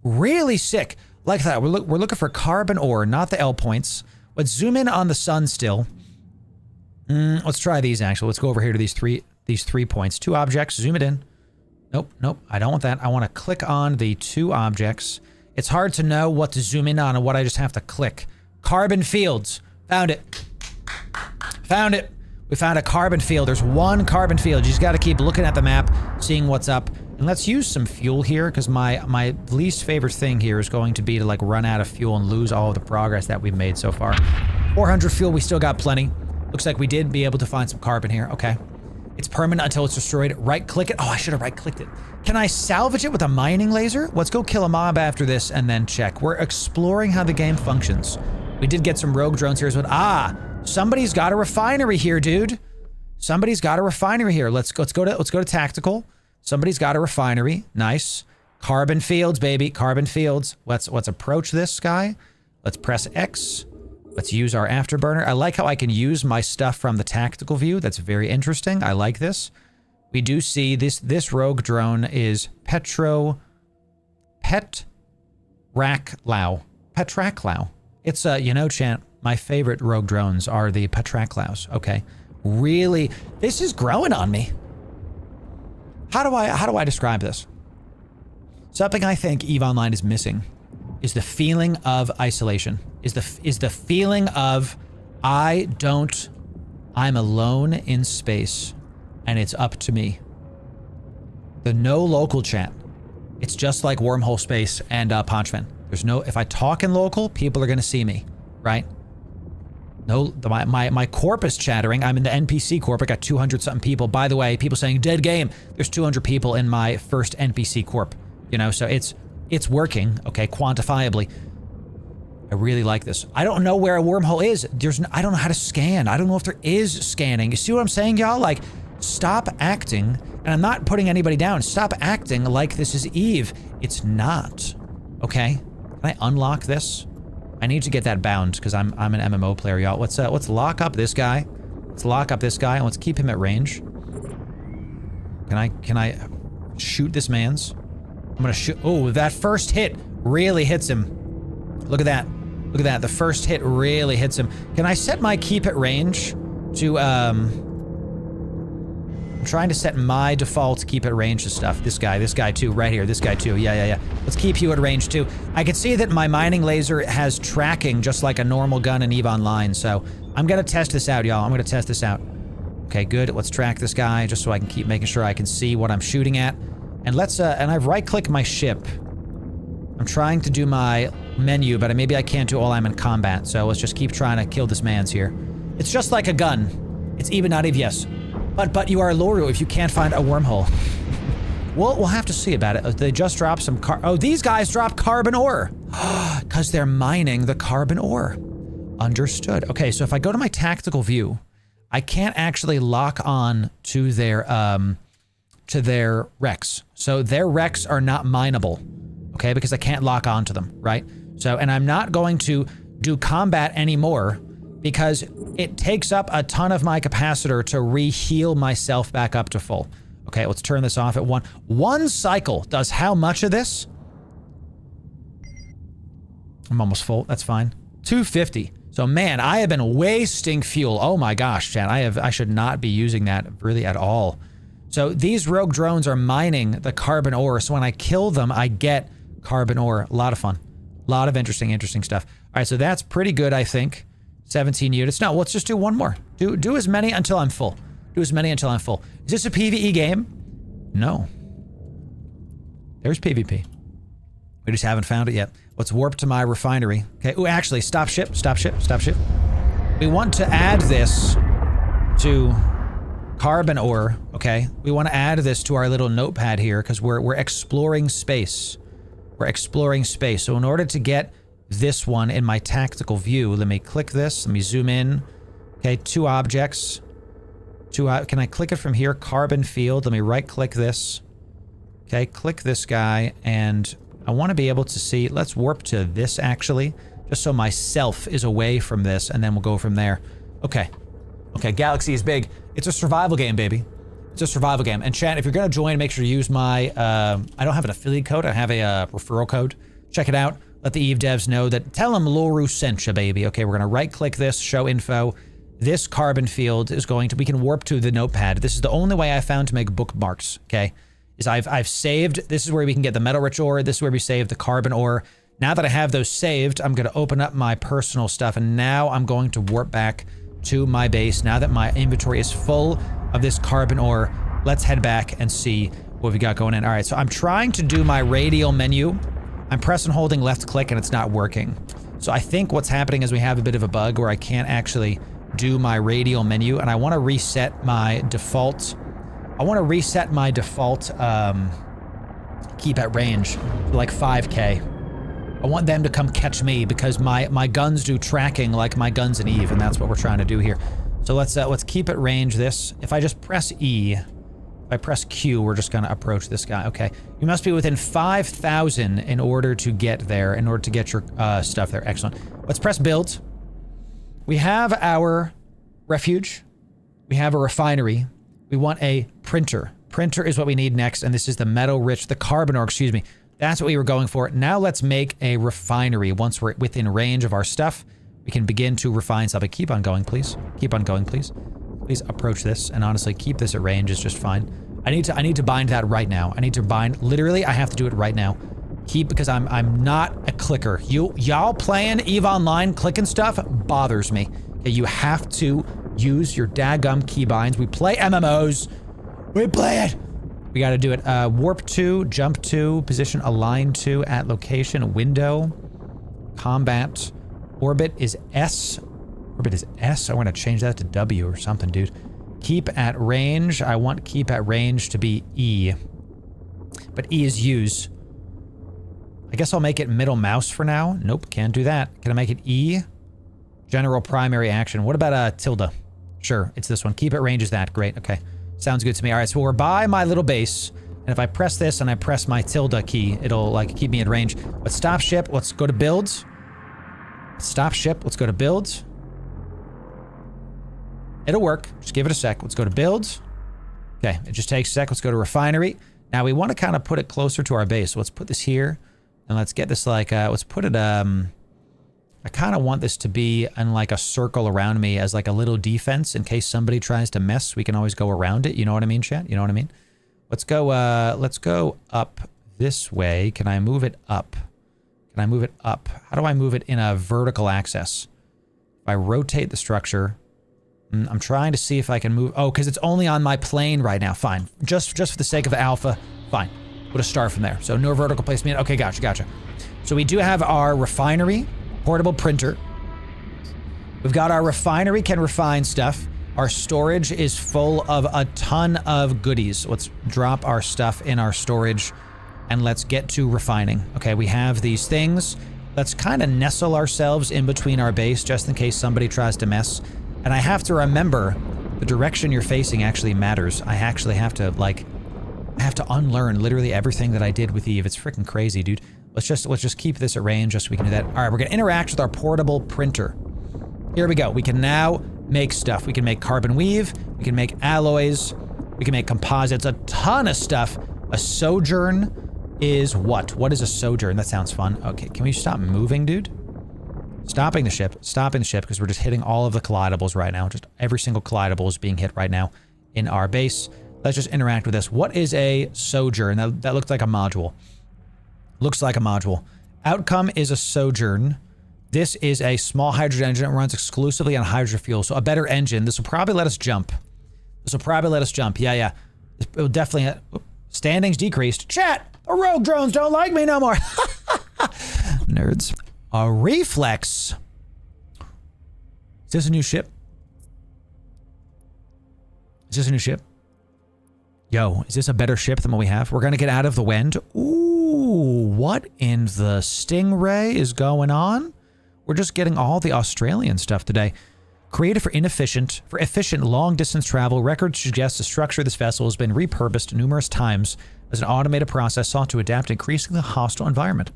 Really sick. Like that. We're looking for carbon ore, not the L points. Let's zoom in on the sun still. Let's try these actually. Let's go over here to these three points. 2 objects. Zoom it in. Nope. I don't want that. I want to click on the 2 objects. It's hard to know what to zoom in on and what I just have to click. Carbon fields. Found it. Found it. We found a carbon field. There's 1 carbon field. You just got to keep looking at the map, seeing what's up. And let's use some fuel here because my least favorite thing here is going to be to like run out of fuel and lose all of the progress that we've made so far. 400 fuel. We still got plenty. Looks like we did be able to find some carbon here. Okay. It's permanent until it's destroyed. Right click it. Oh, I should have right clicked it. Can I salvage it with a mining laser? Let's go kill a mob after this and then check. We're exploring how the game functions. We did get some rogue drones here as well. Somebody's got a refinery here, dude. Somebody's got a refinery here. Let's go to tactical. Somebody's got a refinery. Nice. Carbon fields, baby. Carbon fields. Let's approach this guy. Let's press X. Let's use our afterburner. I like how I can use my stuff from the tactical view. That's very interesting. I like this. We do see this rogue drone is Petraclau. It's chat. My favorite rogue drones are the Petraclaus. Okay. Really, this is growing on me. How do I describe this? Something I think EVE Online is missing is the feeling of isolation. Is the feeling of I'm alone in space and it's up to me. The no local chat. It's just like wormhole space and Ponchman. There's no, if I talk in local, people are gonna see me, right? No, my corp is chattering. I'm in the NPC corp. I got 200 something people. By the way, people saying dead game. There's 200 people in my first NPC corp. So it's working. Okay, quantifiably. I really like this. I don't know where a wormhole is. I don't know how to scan. I don't know if there is scanning. You see what I'm saying, y'all? Like, stop acting. And I'm not putting anybody down. Stop acting like this is EVE. It's not. Okay. Can I unlock this? I need to get that bound because I'm an MMO player, y'all. Let's lock up this guy. Let's lock up this guy and let's keep him at range. Can I shoot this man's? I'm gonna shoot. Oh, that first hit really hits him. Look at that. Look at that. The first hit really hits him. Can I set my keep at range to I'm trying to set my default keep at range to stuff. This guy too, right here. This guy too. Yeah. Let's keep you at range too. I can see that my mining laser has tracking just like a normal gun in EVE Online. So I'm gonna test this out, y'all. I'm gonna test this out. Okay, good. Let's track this guy just so I can keep making sure I can see what I'm shooting at. And let's and I've right-clicked my ship. I'm trying to do my menu, but maybe I can't do all I'm in combat. So let's just keep trying to kill this man's here. It's just like a gun. It's even not EVE, yes. But you are Loru if you can't find a wormhole. We'll have to see about it. They just dropped some oh, these guys dropped carbon ore. Because they're mining the carbon ore. Understood. Okay, so if I go to my tactical view, I can't actually lock on to their wrecks. So their wrecks are not mineable. Okay, because I can't lock on to them, right? So, and I'm not going to do combat anymore because it takes up a ton of my capacitor to re-heal myself back up to full. Okay, let's turn this off at 1. 1 cycle does how much of this? I'm almost full, that's fine. 250. So man, I have been wasting fuel. Oh my gosh, chat, I should not be using that really at all. So these rogue drones are mining the carbon ore. So when I kill them, I get carbon ore. A lot of fun. A lot of interesting stuff. All right, so that's pretty good, I think. 17 units. No, let's just do one more. Do as many until I'm full. Do as many until I'm full. Is this a PvE game? No. There's PvP. We just haven't found it yet. Let's warp to my refinery. Okay. Oh, actually, stop ship. We want to add this to Carbon ore, okay? We want to add this to our little notepad here because we're exploring space. We're exploring space. So in order to get this one in my tactical view, let me click this. Let me zoom in. Okay, 2 objects. Can I click it from here? Carbon field. Let me right-click this. Okay, click this guy, and I want to be able to see. Let's warp to this, actually, just so myself is away from this, and then we'll go from there. Okay. Okay, Galaxy is big. It's a survival game, baby. It's a survival game. And chat, if you're going to join, make sure to use my... I don't have an affiliate code. I have a referral code. Check it out. Let the Eve devs know that... Tell them Loru sent you, baby. Okay, we're going to right-click this, show info. This carbon field is going to... We can warp to the notepad. This is the only way I found to make bookmarks, okay? Is I've saved... This is where we can get the metal rich ore. This is where we save the carbon ore. Now that I have those saved, I'm going to open up my personal stuff, and now I'm going to warp back to my base. Now that my inventory is full of this carbon ore, let's head back and see what we got going in. All right, so I'm trying to do my radial menu. I'm pressing holding left click, and it's not working. So I think what's happening is we have a bit of a bug where I can't actually do my radial menu, and I want to reset my default. I want to reset my default keep at range to like 5K. I want them to come catch me because my guns do tracking like my guns in Eve, and that's what we're trying to do here. So let's keep at range this. If I just press E, if I press Q, we're just gonna approach this guy. Okay, you must be within 5,000 in order to get there, in order to get your stuff there. Excellent. Let's press build. We have our refuge. We have a refinery. We want a printer. Printer is what we need next, and this is the metal rich, the carbon ore, excuse me. That's what we were going for. Now let's make a refinery. Once we're within range of our stuff, we can begin to refine something. Keep on going, please. Keep on going, please. Please approach this, and honestly, keep this at range is just fine. I need to bind that right now. I need to bind, literally, I have to do it right now. Because I'm not a clicker. Y'all playing EVE Online, clicking stuff bothers me. Okay, you have to use your daggum keybinds. We play MMOs. We play it. We got to do it. Warp to, jump to, position align to, at location, window, combat, orbit is S. Orbit is S. I want to change that to W or something, dude. Keep at range. I want keep at range to be E. But E is use. I guess I'll make it middle mouse for now. Nope, can't do that. Can I make it E? General primary action. What about tilde? Sure, it's this one. Keep at range is that. Great, okay. Sounds good to me. All right, so we're by my little base. And if I press this and I press my tilde key, it'll like keep me in range. Let's stop ship. Let's go to builds. Stop ship. Let's go to builds. It'll work. Just give it a sec. Let's go to builds. Okay, it just takes a sec. Let's go to refinery. Now we want to kind of put it closer to our base. So let's put this here. And let's get this like, let's put it, I kind of want this to be in like a circle around me as like a little defense in case somebody tries to mess. We can always go around it. You know what I mean, chat? You know what I mean? Let's go up this way. Can I move it up? Can I move it up? How do I move it in a vertical axis? If I rotate the structure, I'm trying to see if I can move. Oh, because it's only on my plane right now. Fine. Just for the sake of the alpha. Fine. We'll just start from there. So no vertical placement. Okay, gotcha. So we do have our refinery, portable printer. We've got our refinery, can refine stuff. Our storage is full of a ton of goodies. Let's drop our stuff in our storage and let's get to refining. Okay, we have these things. Let's kind of nestle ourselves in between our base just in case somebody tries to mess. And I have to remember the direction you're facing actually matters. I actually have to I have to unlearn literally everything that I did with Eve. It's freaking crazy, dude. Let's just keep this at range just so we can do that. All right, we're gonna interact with our portable printer. Here we go. We can now make stuff. We can make carbon weave. We can make alloys. We can make composites. A ton of stuff. A sojourn is what? What is a sojourn? That sounds fun. Okay, can we stop moving, dude? Stopping the ship because we're just hitting all of the collidables right now. Just every single collidable is being hit right now in our base. Let's just interact with this. What is a sojourn? That looks like a module. Looks like a module. Outcome is a sojourn. This is a small hydrogen engine that runs exclusively on hydrogen fuel. So a better engine. This will probably let us jump. Yeah. It will definitely... Standings decreased. Chat! The rogue drones don't like me no more. Nerds. A reflex. Is this a new ship? Is this a new ship? Yo, is this a better ship than what we have? We're going to get out of the wind. Ooh, what in the Stingray is going on? We're just getting all the Australian stuff today. Created for efficient long-distance travel, records suggest the structure of this vessel has been repurposed numerous times as an automated process sought to adapt to increasingly hostile environment.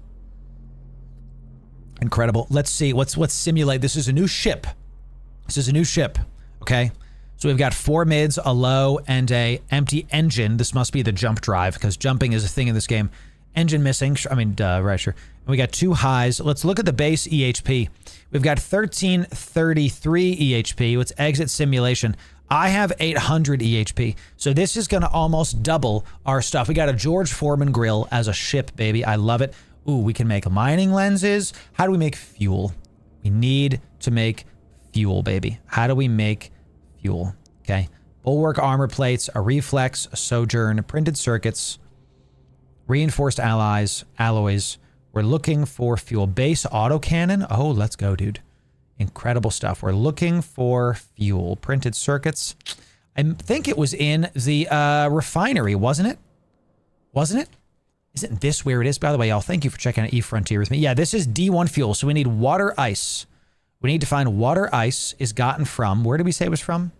Incredible. Let's see. Let's simulate. This is a new ship. This is a new ship. Okay. So we've got 4 mids, a low, and a empty engine. This must be the jump drive because jumping is a thing in this game. Engine missing. I mean, right, sure. And we got 2 highs. Let's look at the base EHP. We've got 1333 EHP. Let's exit simulation. I have 800 EHP. So this is going to almost double our stuff. We got a George Foreman grill as a ship, baby. I love it. Ooh, we can make mining lenses. How do we make fuel? We need to make fuel, baby. How do we make fuel? Okay. Bulwark armor plates, a reflex, a sojourn, printed circuits, reinforced alloys. We're looking for fuel. Base autocannon. Oh, let's go, dude. Incredible stuff. We're looking for fuel. Printed circuits. I think it was in the refinery, wasn't it? Wasn't it? Isn't this where it is? By the way, y'all, thank you for checking out eFrontier with me. Yeah, this is D1 fuel. So we need water ice. We need to find water ice is gotten from, where did we say it was from?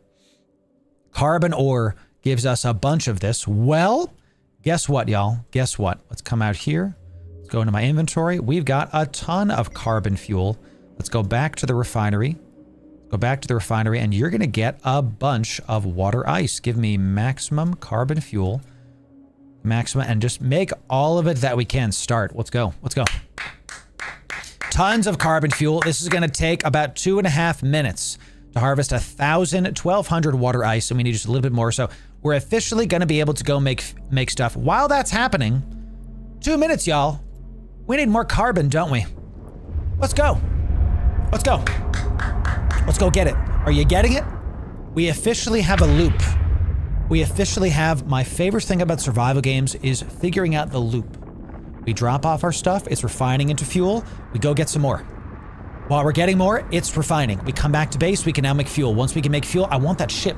Carbon ore gives us a bunch of this. Well, guess what, y'all? Guess what? Let's come out here. Let's go into my inventory. We've got a ton of carbon fuel. Let's go back to the refinery. Go back to the refinery, and you're going to get a bunch of water ice. Give me maximum carbon fuel. Maximum, and just make all of it that we can. Start. Let's go. Let's go. Tons of carbon fuel. This is going to take about 2.5 minutes to harvest 1,200 water ice, and we need just a little bit more. So we're officially going to be able to go make stuff. While that's happening, 2 minutes, y'all. We need more carbon, don't we? Let's go. Let's go. Let's go get it. Are you getting it? We officially have a loop. We officially have, my favorite thing about survival games is figuring out the loop. We drop off our stuff, it's refining into fuel, we go get some more. While we're getting more, it's refining. We come back to base, we can now make fuel. Once we can make fuel, I want that ship.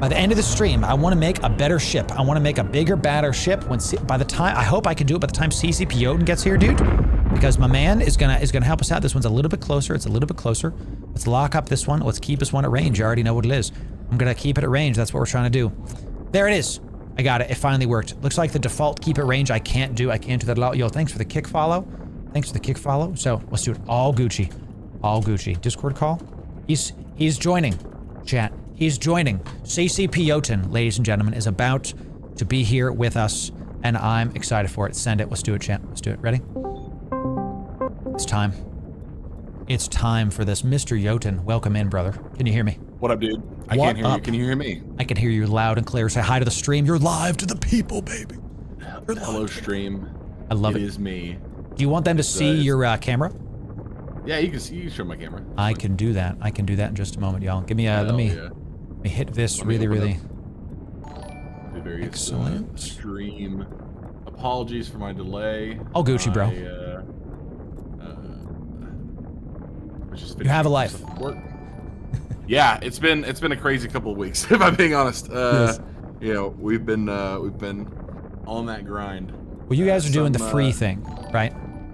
By the end of the stream, I want to make a better ship. I want to make a bigger, badder ship. By the time, I hope I can do it by the time CCP Jotun gets here, dude. Because my man is gonna help us out. This one's a little bit closer. It's a little bit closer. Let's lock up this one. Let's keep this one at range. You already know what it is. I'm gonna keep it at range. That's what we're trying to do. There it is. I got it. It finally worked. Looks like the default keep it range I can't do. I can't do that at all. Yo, thanks for the kick follow. Thanks for the kick follow. So let's do it. All Gucci. All Gucci. Discord call. He's joining. Chat. He's joining. CCP Jotun, ladies and gentlemen, is about to be here with us, and I'm excited for it. Send it. Let's do it, chat. Let's do it. Ready? It's time. It's time for this. Mr. Jotun, welcome in, brother. Can you hear me? What up, dude? I can't hear you. Can you hear me? I can hear you loud and clear. Say hi to the stream. You're live to the people, baby. Hello, stream. I love it. It is me. Do you want them to see your camera? Yeah, you can show my camera. I can do that. I can do that in just a moment, y'all. Give me let me hit this really. Excellent. Stream. Apologies for my delay. All Gucci, bro. You have a life. Yeah, it's been a crazy couple of weeks, if I'm being honest. Yes. You know, we've been on that grind. Well, you guys are doing the free thing, right?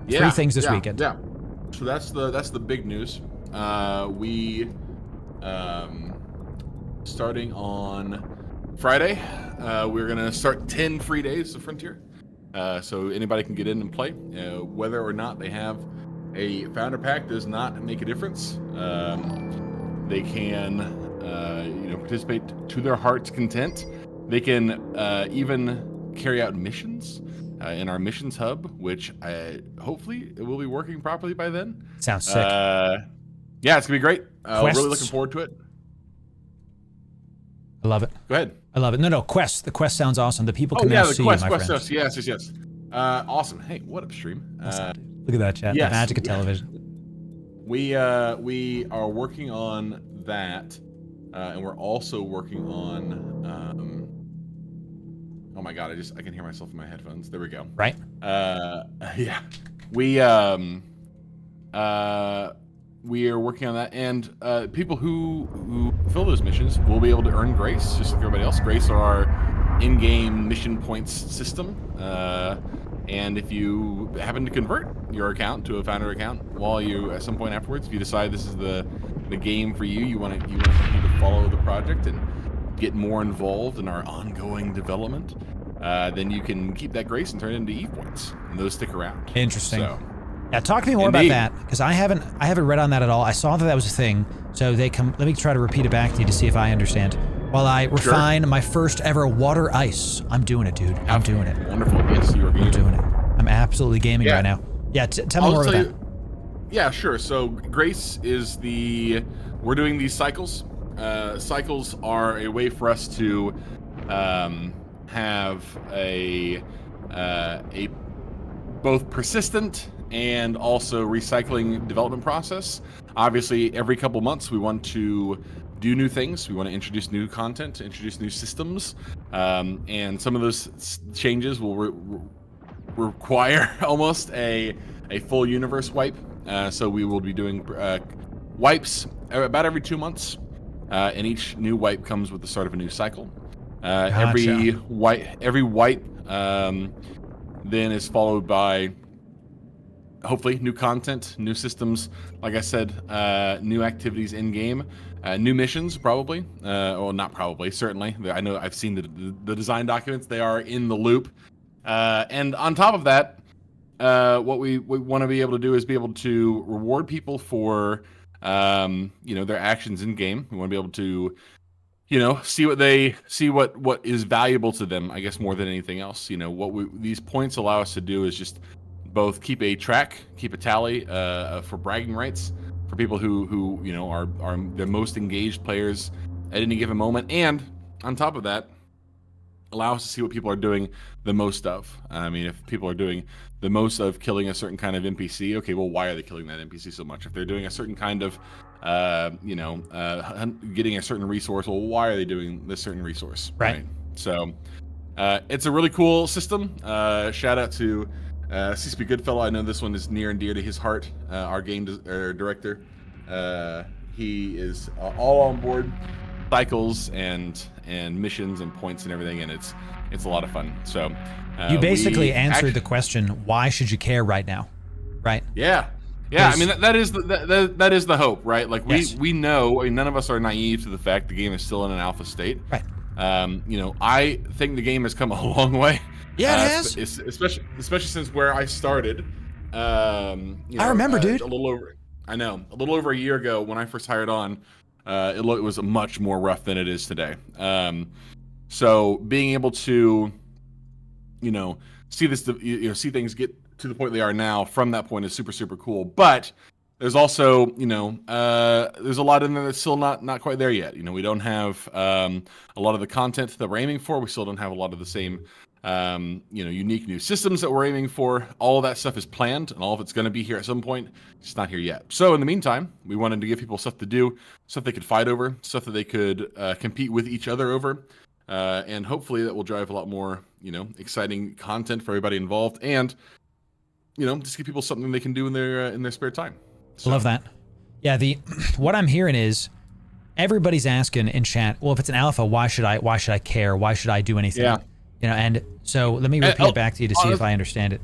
Yeah, free things this weekend. Yeah. So that's the big news. We starting on Friday, we're gonna start 10 free days of Frontier. So anybody can get in and play. Whether or not they have a founder pack does not make a difference. They can, participate to their heart's content. They can even carry out missions in our missions hub, which hopefully it will be working properly by then. Sounds sick. Yeah, it's gonna be great. We're really looking forward to it. I love it. Go ahead. I love it. No, quest. The quest sounds awesome. The people can now see you, my friends. Yes. Awesome. Hey, what up, stream? Look at that, chat. Yes, the magic of television. We are working on that, and we're also working on. Oh my god! I can hear myself in my headphones. There we go. Right. Yeah. We we are working on that, and people who fill those missions will be able to earn grace, just like everybody else. Grace are our in-game mission points system, and if you happen to convert your account to a founder account while you, at some point afterwards, if you decide this is the game for you, you want to continue to follow the project and get more involved in our ongoing development, then you can keep that grace and turn it into Eve points, and those stick around. Interesting. So, yeah, talk to me more about that, because I haven't read on that at all. I saw that was a thing, so let me try to repeat it back to you to see if I understand. While I refine my first ever water ice. I'm doing it, dude. I'm doing it. Wonderful. Yes, you are I'm doing it. I'm absolutely gaming right now. Yeah, tell me more about that. Yeah, sure. So Grace is we're doing these cycles. Cycles are a way for us to have a both persistent and also recycling development process. Obviously, every couple months we want to do new things. We want to introduce new content, introduce new systems, and some of those changes will require almost a full universe wipe. So we will be doing wipes about every 2 months, and each new wipe comes with the start of a new cycle. Every wipe then is followed by hopefully new content, new systems. Like I said, new activities in game, new missions probably. Well, not probably, certainly. I know I've seen the design documents. They are in the loop. And on top of that, what we want to be able to do is be able to reward people for their actions in game. We want to be able to see what is valuable to them, I guess, more than anything else. These points allow us to do is just both keep a tally for bragging rights for people who are the most engaged players at any given moment, and on top of that, allow us to see what people are doing the most of. I mean, if people are doing the most of killing a certain kind of NPC, okay, well, why are they killing that NPC so much? If they're doing a certain kind of, getting a certain resource, well, why are they doing this certain resource? Right. So, it's a really cool system. Shout out to CSP Goodfellow. I know this one is near and dear to his heart. Our game director. He is all on board. Cycles and missions and points and everything, and it's a lot of fun. So you basically answered the question, why should you care right now, right? Yeah. I mean, that is the hope, right? Like we know, I mean, none of us are naive to the fact the game is still in an alpha state, right? I think the game has come a long way. Yeah, it has, especially since where I started. I remember, dude. A little over a year ago when I first hired on. It was much more rough than it is today. So being able to, see see things get to the point they are now from that point is super, super cool. But there's also, there's a lot in there that's still not quite there yet. We don't have a lot of the content that we're aiming for. We still don't have a lot of the same, unique new systems that we're aiming for. All of that stuff is planned, and all of it's going to be here at some point. It's not here yet. So in the meantime, we wanted to give people stuff to do, stuff they could fight over, stuff that they could compete with each other over, and hopefully that will drive a lot more, exciting content for everybody involved, and just give people something they can do in their spare time. So. Love that. Yeah, what I'm hearing is everybody's asking in chat, well, if it's an alpha, why should I care? Why should I do anything? Yeah. And so let me repeat it back to you to see if I understand it.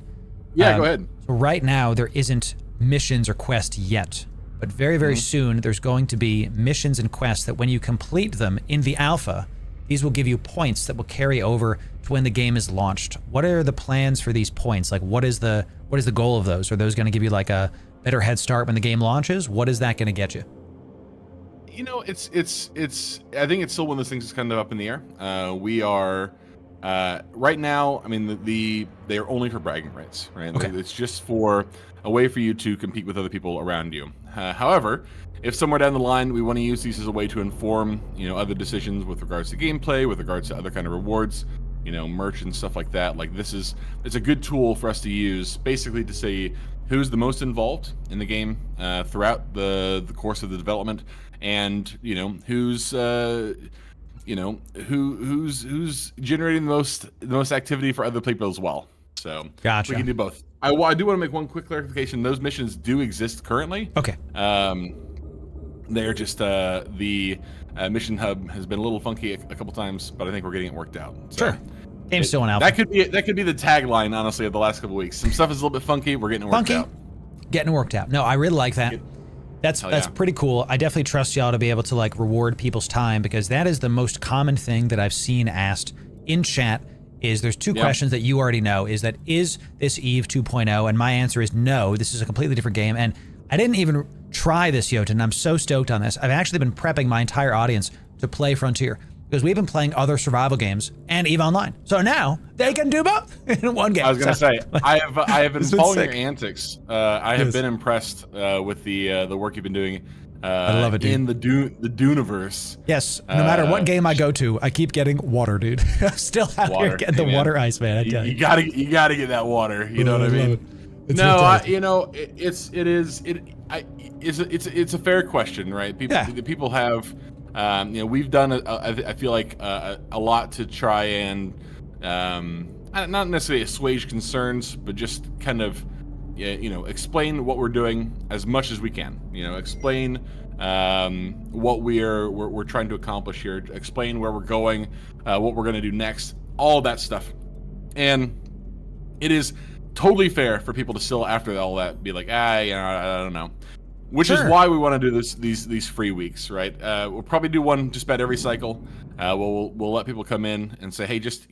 Yeah, go ahead. So right now there isn't missions or quests yet, but very, very soon there's going to be missions and quests that when you complete them in the alpha, these will give you points that will carry over to when the game is launched. What are the plans for these points? Like, what is the goal of those? Are those going to give you like a better head start when the game launches? What is that going to get you? It's I think it's still one of those things that's kind of up in the air. We are right now, I mean, they are only for bragging rights, right? Okay. It's just for a way for you to compete with other people around you. However, if somewhere down the line we want to use these as a way to inform, other decisions with regards to gameplay, with regards to other kind of rewards, merch and stuff like that, like it's a good tool for us to use, basically to say who's the most involved in the game throughout the course of the development, and who's generating the most activity for other people as well. So Gotcha. we can do both. I do want to make one quick clarification. Those missions do exist currently. Okay. They're just the mission hub has been a little funky a couple times, but I think we're getting it worked out. So Sure. Game's still in alpha. That could be the tagline, honestly, of the last couple weeks. Some stuff is a little bit funky. We're getting it worked out. Getting it worked out. No, I really like that. That's pretty cool. I definitely trust y'all to be able to like reward people's time, because that is the most common thing that I've seen asked in chat. Is there's two questions that you already know. Is this Eve 2.0? And my answer is no. This is a completely different game. And I didn't even try this, Jotun. I'm so stoked on this. I've actually been prepping my entire audience to play Frontier, because we've been playing other survival games and EVE Online. So now they can do both in one game. I was gonna say, I have been following your antics. I have been impressed with the work you've been doing. I love it, dude. In the Duneverse. Yes, no matter what game I go to, I keep getting water, dude. I'm still out here getting the water ice, man. I tell you. You gotta get that water. You know what I mean? It's a fair question, right? People have. We've done, I feel like, a lot to try and, not necessarily assuage concerns, but just kind of, explain what we're doing as much as we can. Explain what we're trying to accomplish here. Explain where we're going, what we're going to do next, all of that stuff. And it is totally fair for people to still, after all that, be like, I don't know. Which is why we want to do these free weeks, right? We'll probably do one just about every cycle. We'll let people come in and say, hey, just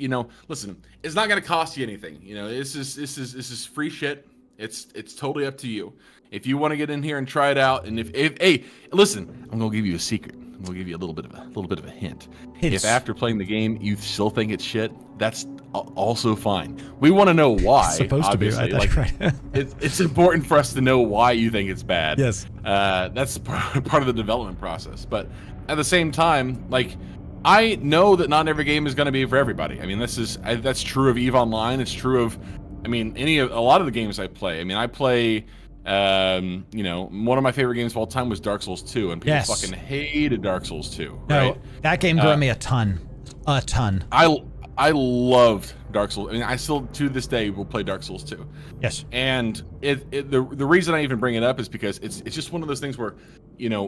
listen, it's not going to cost you anything. This is free shit. It's totally up to you. If you want to get in here and try it out, and if hey, listen, I'm gonna give you a secret. I'm gonna give you a little bit of a hint. If after playing the game you still think it's shit, that's also fine. We want to know why. It's supposed obviously. To be right. It's important for us to know why you think it's bad. Yes. That's part of the development process. But at the same time, like, I know that not every game is going to be for everybody. I mean, that's true of EVE Online. It's true of, a lot of the games I play. I mean, I play. One of my favorite games of all time was Dark Souls 2, and people fucking hated Dark Souls 2. Right? No, that game grew on me a ton. I loved Dark Souls. I mean, I still to this day will play Dark Souls 2. Yes. And the reason I even bring it up is because it's just one of those things where, you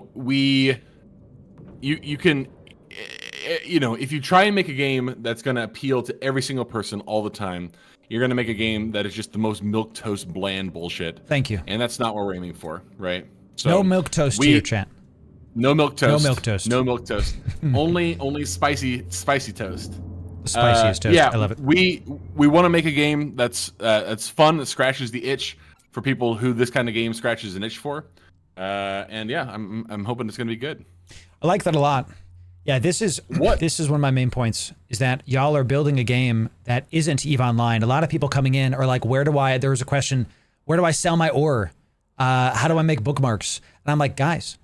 can, if you try and make a game that's going to appeal to every single person all the time, you're going to make a game that is just the most milquetoast bland bullshit. Thank you. And that's not what we're aiming for, right? So no milquetoast to your chat. No milk toast. No milk toast. No milk toast. only spicy toast. The spiciest toast. Yeah, I love it. We want to make a game that's fun, that scratches the itch for people who this kind of game scratches an itch for. And yeah, I'm hoping it's going to be good. I like that a lot. Yeah, this is one of my main points, is that y'all are building a game that isn't EVE Online. A lot of people coming in are like, there was a question, where do I sell my ore? How do I make bookmarks? And I'm like, guys,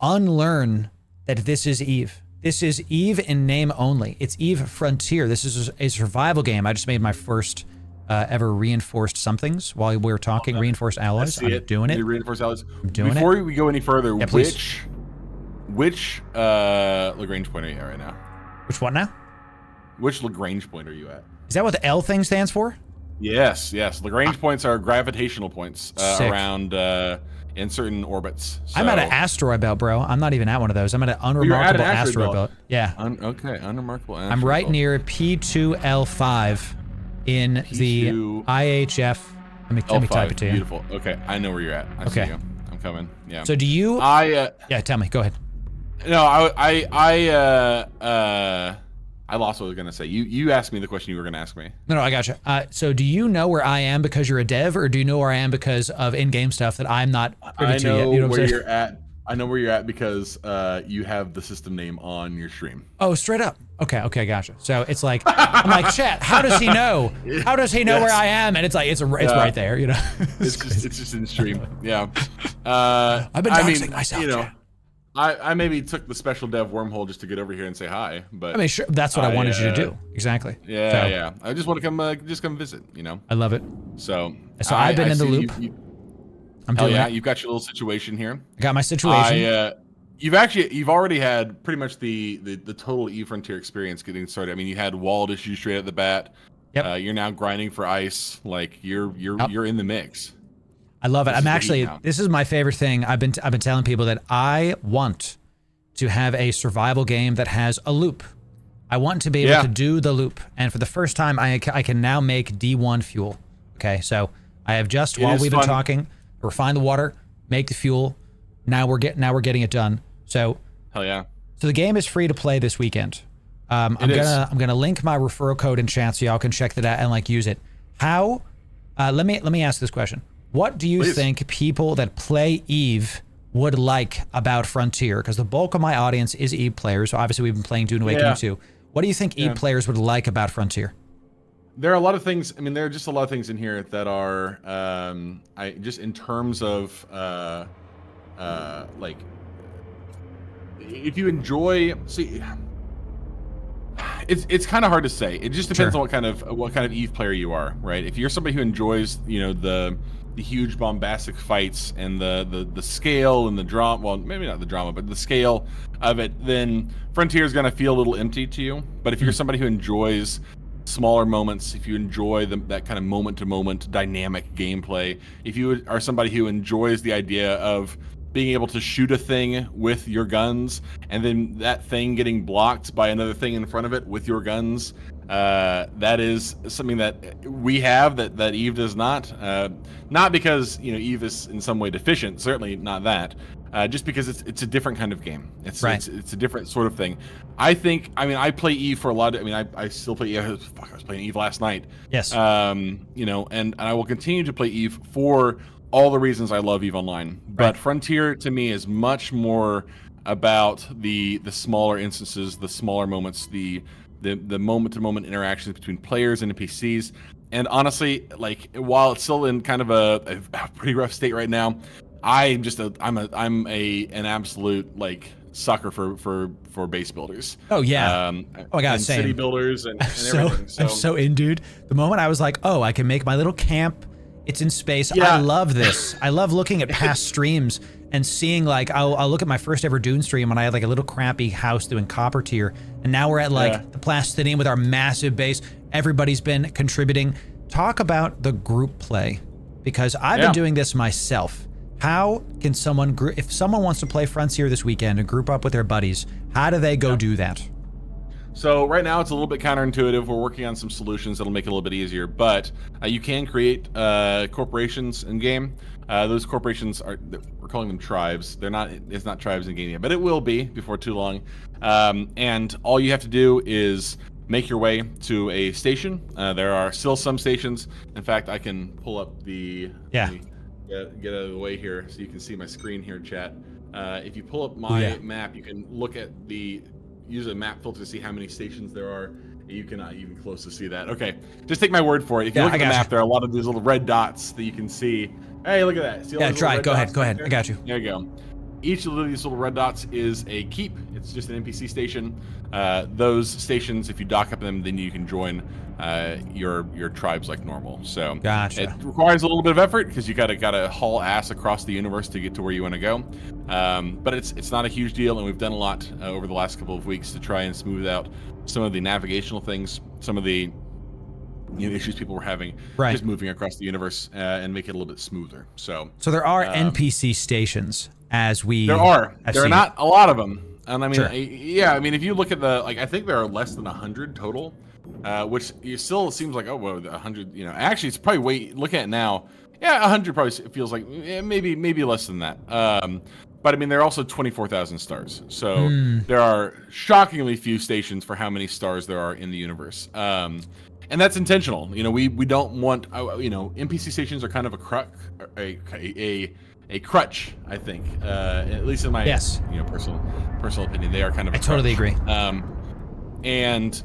unlearn that this is EVE. This is EVE in name only. It's EVE Frontier. This is a survival game. I just made my first ever reinforced somethings while we were talking. Reinforced alloys. I'm doing it. Reinforced alloys. I'm doing it. Before we go any further, yeah, which Lagrange point are you at right now? Which one now? Which Lagrange point are you at? Is that what the L thing stands for? Yes. Lagrange points are gravitational points around in certain orbits. So, I'm at an asteroid belt, bro. I'm not even at one of those. I'm at an unremarkable asteroid belt. Yeah. Okay, unremarkable asteroid I'm right belt. near P2L5 in the IHF. Let me type it to you. Beautiful. Okay, I know where you're at. I see you. I'm coming. Yeah. So do you? Yeah, tell me. Go ahead. No, I lost what I was gonna say. You asked me the question you were gonna ask me. No, I gotcha. So do you know where I am because you're a dev, or do you know where I am because of in-game stuff that I'm not privy to yet? You know where you're at. I know where you're at because you have the system name on your stream. Oh, straight up. Okay, gotcha. So it's like, I'm like, chat, how does he know? How does he know where I am? And it's like, it's right there, you know? it's just in the stream. Yeah. I've been doxing myself, chat. I maybe took the special dev wormhole just to get over here and say hi, but sure, that's what I wanted you to do. Exactly. Yeah. I just want to come visit, I love it. So I've been in the loop. I'm doing it. You've got your little situation here. I got my situation. You've already had pretty much the total EVE Frontier experience getting started. I mean, you had walled issues straight at the bat. Yep. You're now grinding for ice. Like you're in the mix. I love it. This I'm is the actually, heat now. this is my favorite thing. I've been telling people that I want to have a survival game that has a loop. I want to be able to do the loop. And for the first time, I can now make D1 fuel. Okay, so I have just, while we've been talking, refine the water, make the fuel. Now we're getting it done. So Hell yeah. So the game is free to play this weekend. I'm gonna link my referral code in chat so y'all can check that out and like use it. How? Let me ask this question. What do you think people that play EVE would like about Frontier? Because the bulk of my audience is EVE players. So obviously we've been playing Dune Awakening too. What do you think EVE players would like about Frontier? There are a lot of things. I mean, there are just a lot of things in here that are, just in terms of, like, if you enjoy, see, it's kind of hard to say. It just depends on what kind of EVE player you are, right? If you're somebody who enjoys, the huge bombastic fights and the scale and the drama, well, maybe not the drama, but the scale of it, then Frontier is going to feel a little empty to you. But if you're somebody who enjoys smaller moments, if you enjoy that kind of moment-to-moment dynamic gameplay, if you are somebody who enjoys the idea of being able to shoot a thing with your guns and then that thing getting blocked by another thing in front of it with your guns, that is something that we have that EVE does not. Not because EVE is in some way deficient, certainly not that. Just because it's a different kind of game. It's a different sort of thing. I play EVE for a lot of, I still play EVE. Fuck, I was playing EVE last night. Yes. And I will continue to play EVE for all the reasons I love EVE Online. But Frontier to me is much more about the smaller instances, the smaller moments, the moment-to-moment interactions between players and NPCs. And honestly, like, while it's still in kind of a pretty rough state right now, I'm an absolute like sucker for base builders. Oh yeah. Oh my god, and same. City builders and everything. So I'm so in, dude. The moment I was like, oh, I can make my little camp. It's in space. Yeah. I love this. I love looking at past streams and seeing, like, I'll look at my first ever Dune stream when I had like a little crappy house doing copper tier, and now we're at like the Plastinium with our massive base. Everybody's been contributing. Talk about the group play, because I've been doing this myself. How can someone, if someone wants to play Frontier this weekend and group up with their buddies, how do they go do that? So right now it's a little bit counterintuitive. We're working on some solutions that'll make it a little bit easier, but you can create corporations in game. Those corporations we're calling them tribes. It's not tribes in game yet, but it will be before too long. And all you have to do is make your way to a station. There are still some stations. In fact, I can pull up the get out of the way here so you can see my screen here, chat. If you pull up my map, you can look at use a map filter to see how many stations there are. You cannot even close to see that. Okay, just take my word for it. If you look at the map, there are a lot of these little red dots that you can see. Hey, look at that. See all those try it. little red Go ahead. dots I got you. There you go. Each of these little red dots is a keep. It's just an NPC station. Those stations, if you dock up them, then you can join your tribes like normal. So gotcha. It requires a little bit of effort because you gotta haul ass across the universe to get to where you want to go. But it's not a huge deal, and we've done a lot over the last couple of weeks to try and smooth out some of the navigational things, some of the issues people were having just moving across the universe, and make it a little bit smoother. So there are NPC stations as we. There are not a lot of them. And I mean, Sure. I mean, if you look at I think there are less than 100 total, which still seems like, 100, actually it's probably look at it now. Yeah, 100 probably feels like maybe less than that. But I mean, there are also 24,000 stars. So there are shockingly few stations for how many stars there are in the universe. And that's intentional. We don't want, NPC stations are kind of a crutch, I think, at least in my personal opinion. They are kind of a crutch. Totally agree. And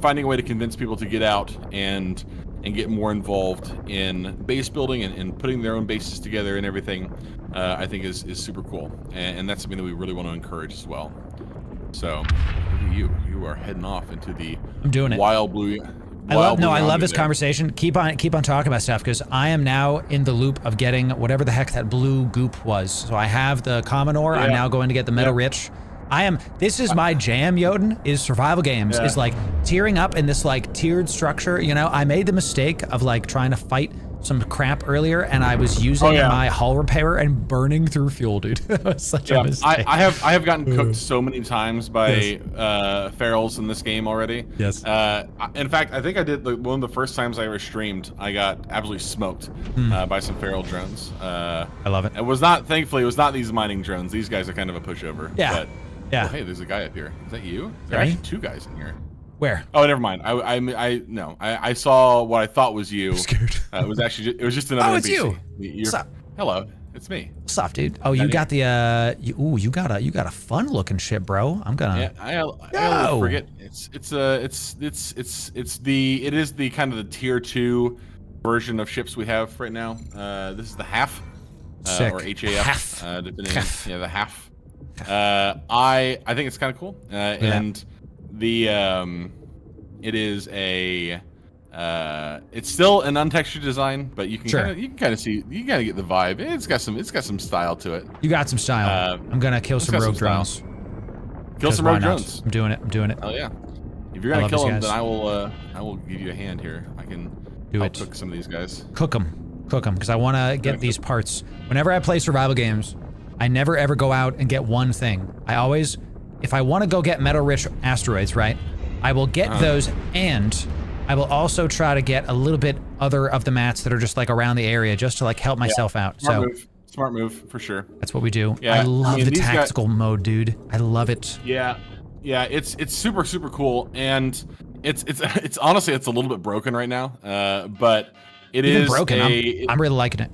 finding a way to convince people to get out and get more involved in base building and putting their own bases together and everything, I think is super cool, and that's something that we really want to encourage as well. So look at you are heading off into the wild blue. I love this conversation. Keep on talking about stuff, because I am now in the loop of getting whatever the heck that blue goop was. So I have the common ore. I'm now going to get the metal rich. This is my jam, Jotun, is survival games. Yeah. Is like tiering up in this like tiered structure. You know, I made the mistake of like trying to fight some crap earlier, and I was using my hull repairer and burning through fuel, dude. That was such a mistake. I have gotten cooked so many times by ferals in this game already. Yes. In fact, I think I did one of the first times I ever streamed. I got absolutely smoked by some feral drones. I love it. It was not, thankfully, it was not these mining drones. These guys are kind of a pushover. Yeah. But, yeah. oh, hey, there's a guy up here. Is that you? There are actually 2 guys in here. Where? Oh, never mind. I saw what I thought was you. I'm scared. It was actually just another. Oh, it's NPC. you. What's up? Hello, it's me. What's up, dude? Oh, you got the you got a fun looking ship, bro. I'm gonna. Yeah, I always forget. It is the kind of the tier 2 version of ships we have right now. This is the half, Sick. or HAF, Half. depending. Yeah, the half. I think it's kind of cool, and the it is a it's still an untextured design, but you can kind of see, you kind of get the vibe. It's got some style to it. You got some style. I'm gonna kill some rogue drones. Kill some rogue drones. I'm doing it. Oh yeah. If you're gonna kill them, then I will give you a hand here. I can help cook some of these guys. Cook them, because I want to get these parts. Whenever I play survival games, I never ever go out and get one thing. I always, if I want to go get metal-rich asteroids, right, I will get those, and I will also try to get a little bit other of the mats that are just like around the area, just to like help myself out. Smart move for sure. That's what we do. Yeah, I love the tactical mode, dude. I love it. Yeah, it's super cool, and it's honestly it's a little bit broken right now, but it is broken. I'm really liking it.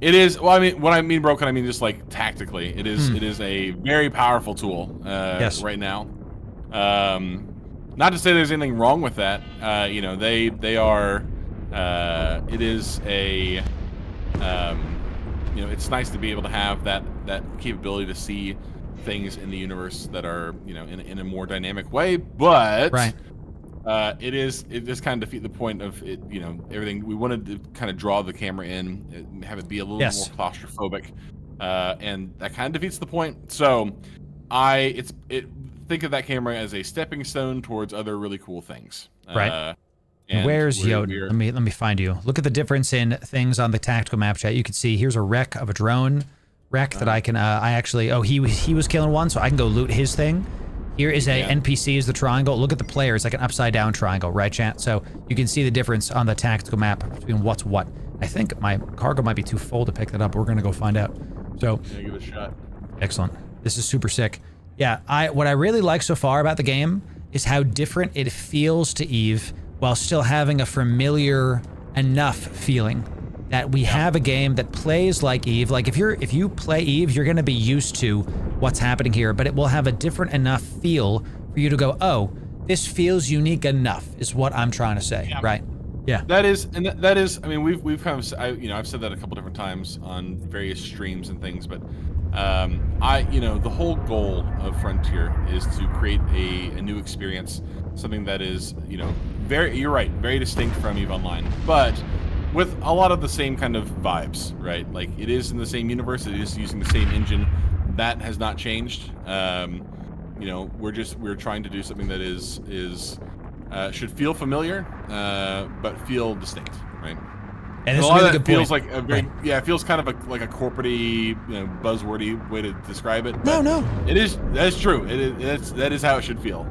It is. Well, I mean, when I mean broken, I mean just like tactically. It is a very powerful tool right now. Not to say there's anything wrong with that. You know, they are. It is a. You know, it's nice to be able to have that capability to see things in the universe that are, you know, in a more dynamic way. But it does kind of defeat the point of it. You know, everything we wanted to kind of draw the camera in, have it be a little more claustrophobic, and that kind of defeats the point. So, think of that camera as a stepping stone towards other really cool things. Right. And where's Jotun? Let me find you. Look at the difference in things on the tactical map chat. You can see here's a wreck of a drone wreck that I can he was killing one, so I can go loot his thing. Here is a NPC is the triangle. Look at the player. It's like an upside down triangle, right, chat? So you can see the difference on the tactical map between what's what. I think my cargo might be too full to pick that up. We're gonna go find out. So yeah, give it a shot. Excellent. This is super sick. Yeah, what I really like so far about the game is how different it feels to Eve, while still having a familiar enough feeling that we have a game that plays like Eve. Like if you play Eve, you're gonna be used to what's happening here, but it will have a different enough feel for you to go, oh, this feels unique enough, is what I'm trying to say, right? Yeah. That is, I mean, we've kind of, I've said that a couple different times on various streams and things, but the whole goal of Frontier is to create a new experience, something that is, you're right, very distinct from EVE Online, but with a lot of the same kind of vibes, right? Like it is in the same universe, it is using the same engine. That has not changed. We're trying to do something that should feel familiar, but feel distinct, right? And it's a really good feels point. Like a very, it feels kind of like a corporate-y, buzzwordy way to describe it. No. It is. That's true. That is how it should feel.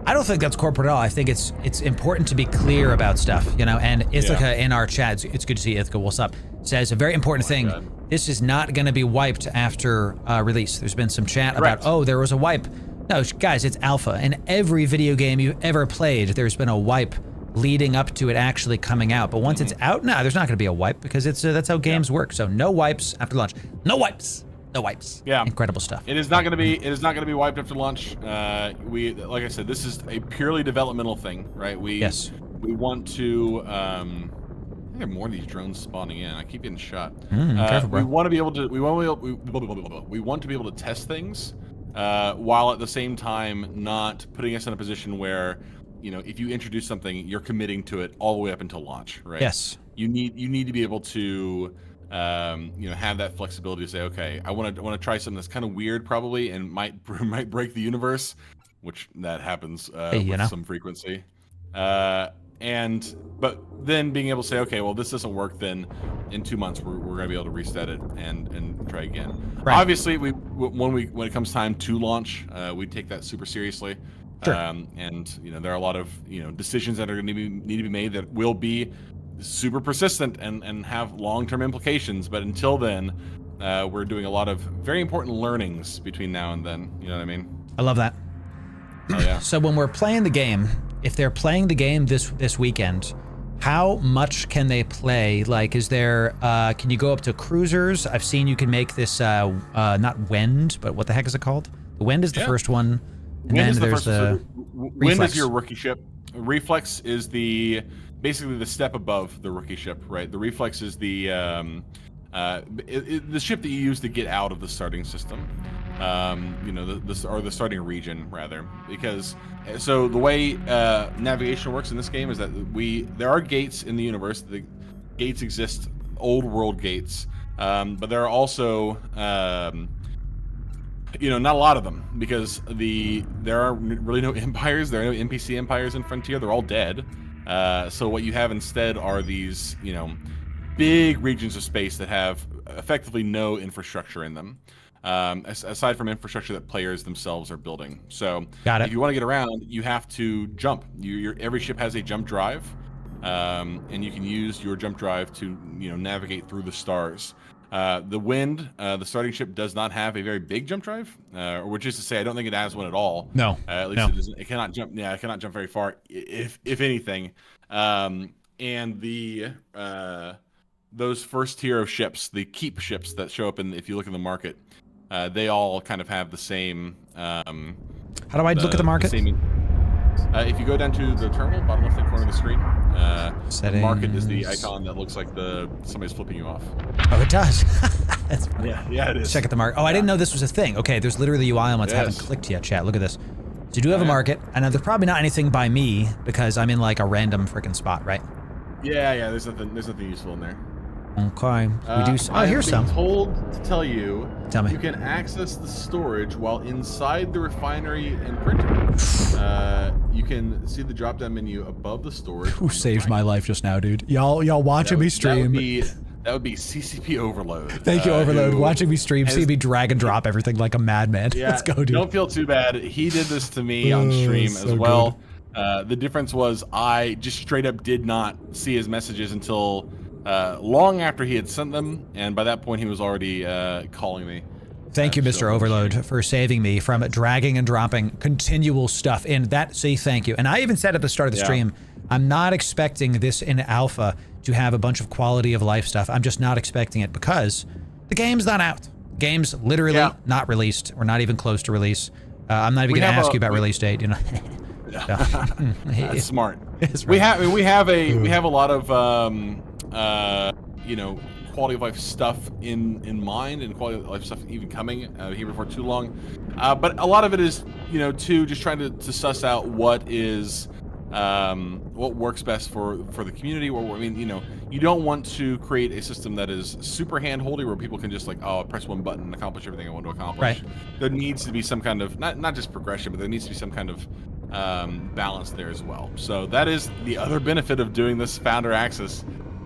I don't think that's corporate at all. I think it's important to be clear about stuff, and Ithaca in our chat, it's good to see Ithaca, what's up, says a very important thing. God. This is not going to be wiped after release. There's been some chat about, oh, there was a wipe. No, guys, it's alpha. In every video game you've ever played, there's been a wipe leading up to it actually coming out. But once it's out, there's not going to be a wipe, because that's how games work. So no wipes after launch. No wipes. No wipes. Yeah. Incredible stuff. It is not going to be. It is not going to be wiped after launch. Like I said, this is a purely developmental thing, right? We want to. There are more of these drones spawning in. I keep getting shot. Careful, bro. We want to be able to. We want to be able to test things, while at the same time not putting us in a position where, if you introduce something, you're committing to it all the way up until launch, right? Yes. You need to be able to have that flexibility to say, okay, I want to try something that's kind of weird, probably, and might break the universe, which that happens with some frequency. But then being able to say, okay, well, this doesn't work, then in 2 months we're going to be able to reset it and try again. Right. Obviously, when it comes time to launch, we take that super seriously. Sure. And there are a lot of decisions that are going to need to be made that will be super persistent and have long-term implications. But until then, we're doing a lot of very important learnings between now and then. You know what I mean? I love that. Oh, yeah. So when we're playing the game, if they're playing the game this weekend, how much can they play? Like, is there, can you go up to cruisers? I've seen you can make this, not Wend, but what the heck is it called? The Wend is the first one. And then there's the Wind is your rookie ship. Reflex is basically the step above the rookie ship, right? The Reflex is the ship that you use to get out of the starting system. The starting region rather, because so the way navigation works in this game is that there are gates in the universe. The gates exist, old world gates, but there are also not a lot of them, because there are really no empires. There are no NPC empires in Frontier. They're all dead. So what you have instead are these big regions of space that have effectively no infrastructure in them. Aside from infrastructure that players themselves are building. So if you want to get around, you have to jump. Every ship has a jump drive, and you can use your jump drive to navigate through the stars. The Wind, the starting ship, does not have a very big jump drive, which is to say, I don't think it has one at all. No, at least it doesn't. It cannot jump. Yeah, it cannot jump very far, if anything. And those first tier of ships, the keep ships that show up if you look in the market. They all kind of have the same. How do I look at the market? If you go down to the terminal, bottom left-hand corner of the screen, the market is the icon that looks like somebody's flipping you off. Oh, it does. That's funny. Yeah, it is. Check out the market. Oh, I didn't know this was a thing. Okay, there's literally UI elements I haven't clicked yet, chat. Look at this. So you do have a market, and there's probably not anything by me because I'm in like a random freaking spot, right? Yeah. There's nothing useful in there. Okay. We do. Oh, here's some. I'm told to tell me. You can access the storage while inside the refinery and printer. You can see the drop-down menu above the storage. Who saved my life just now, dude? Y'all watching me stream. That would be CCP Overload. Thank you, Overload. Watching me stream, see me drag and drop everything like a madman. Yeah, let's go, dude. Don't feel too bad. He did this to me on stream as well. The difference was I just straight up did not see his messages until long after he had sent them, and by that point he was already calling me. Thank you, Mr. Overload, for saving me from dragging and dropping continual stuff in that. Say thank you. And I even said at the start of the stream, I'm not expecting this in alpha to have a bunch of quality of life stuff. I'm just not expecting it because the game's not out. Game's literally not released, or not even close to release. I'm not even going to ask you about release date. That's smart. Right. We have a lot of quality of life stuff in mind, and quality of life stuff even coming here before too long. But a lot of it is, just trying to suss out what works best for the community. You don't want to create a system that is super hand-holdy where people can just press one button and accomplish everything I want to accomplish. Right. There needs to be some kind of not just progression, but there needs to be some kind of balance there as well. So that is the other benefit of doing this founder access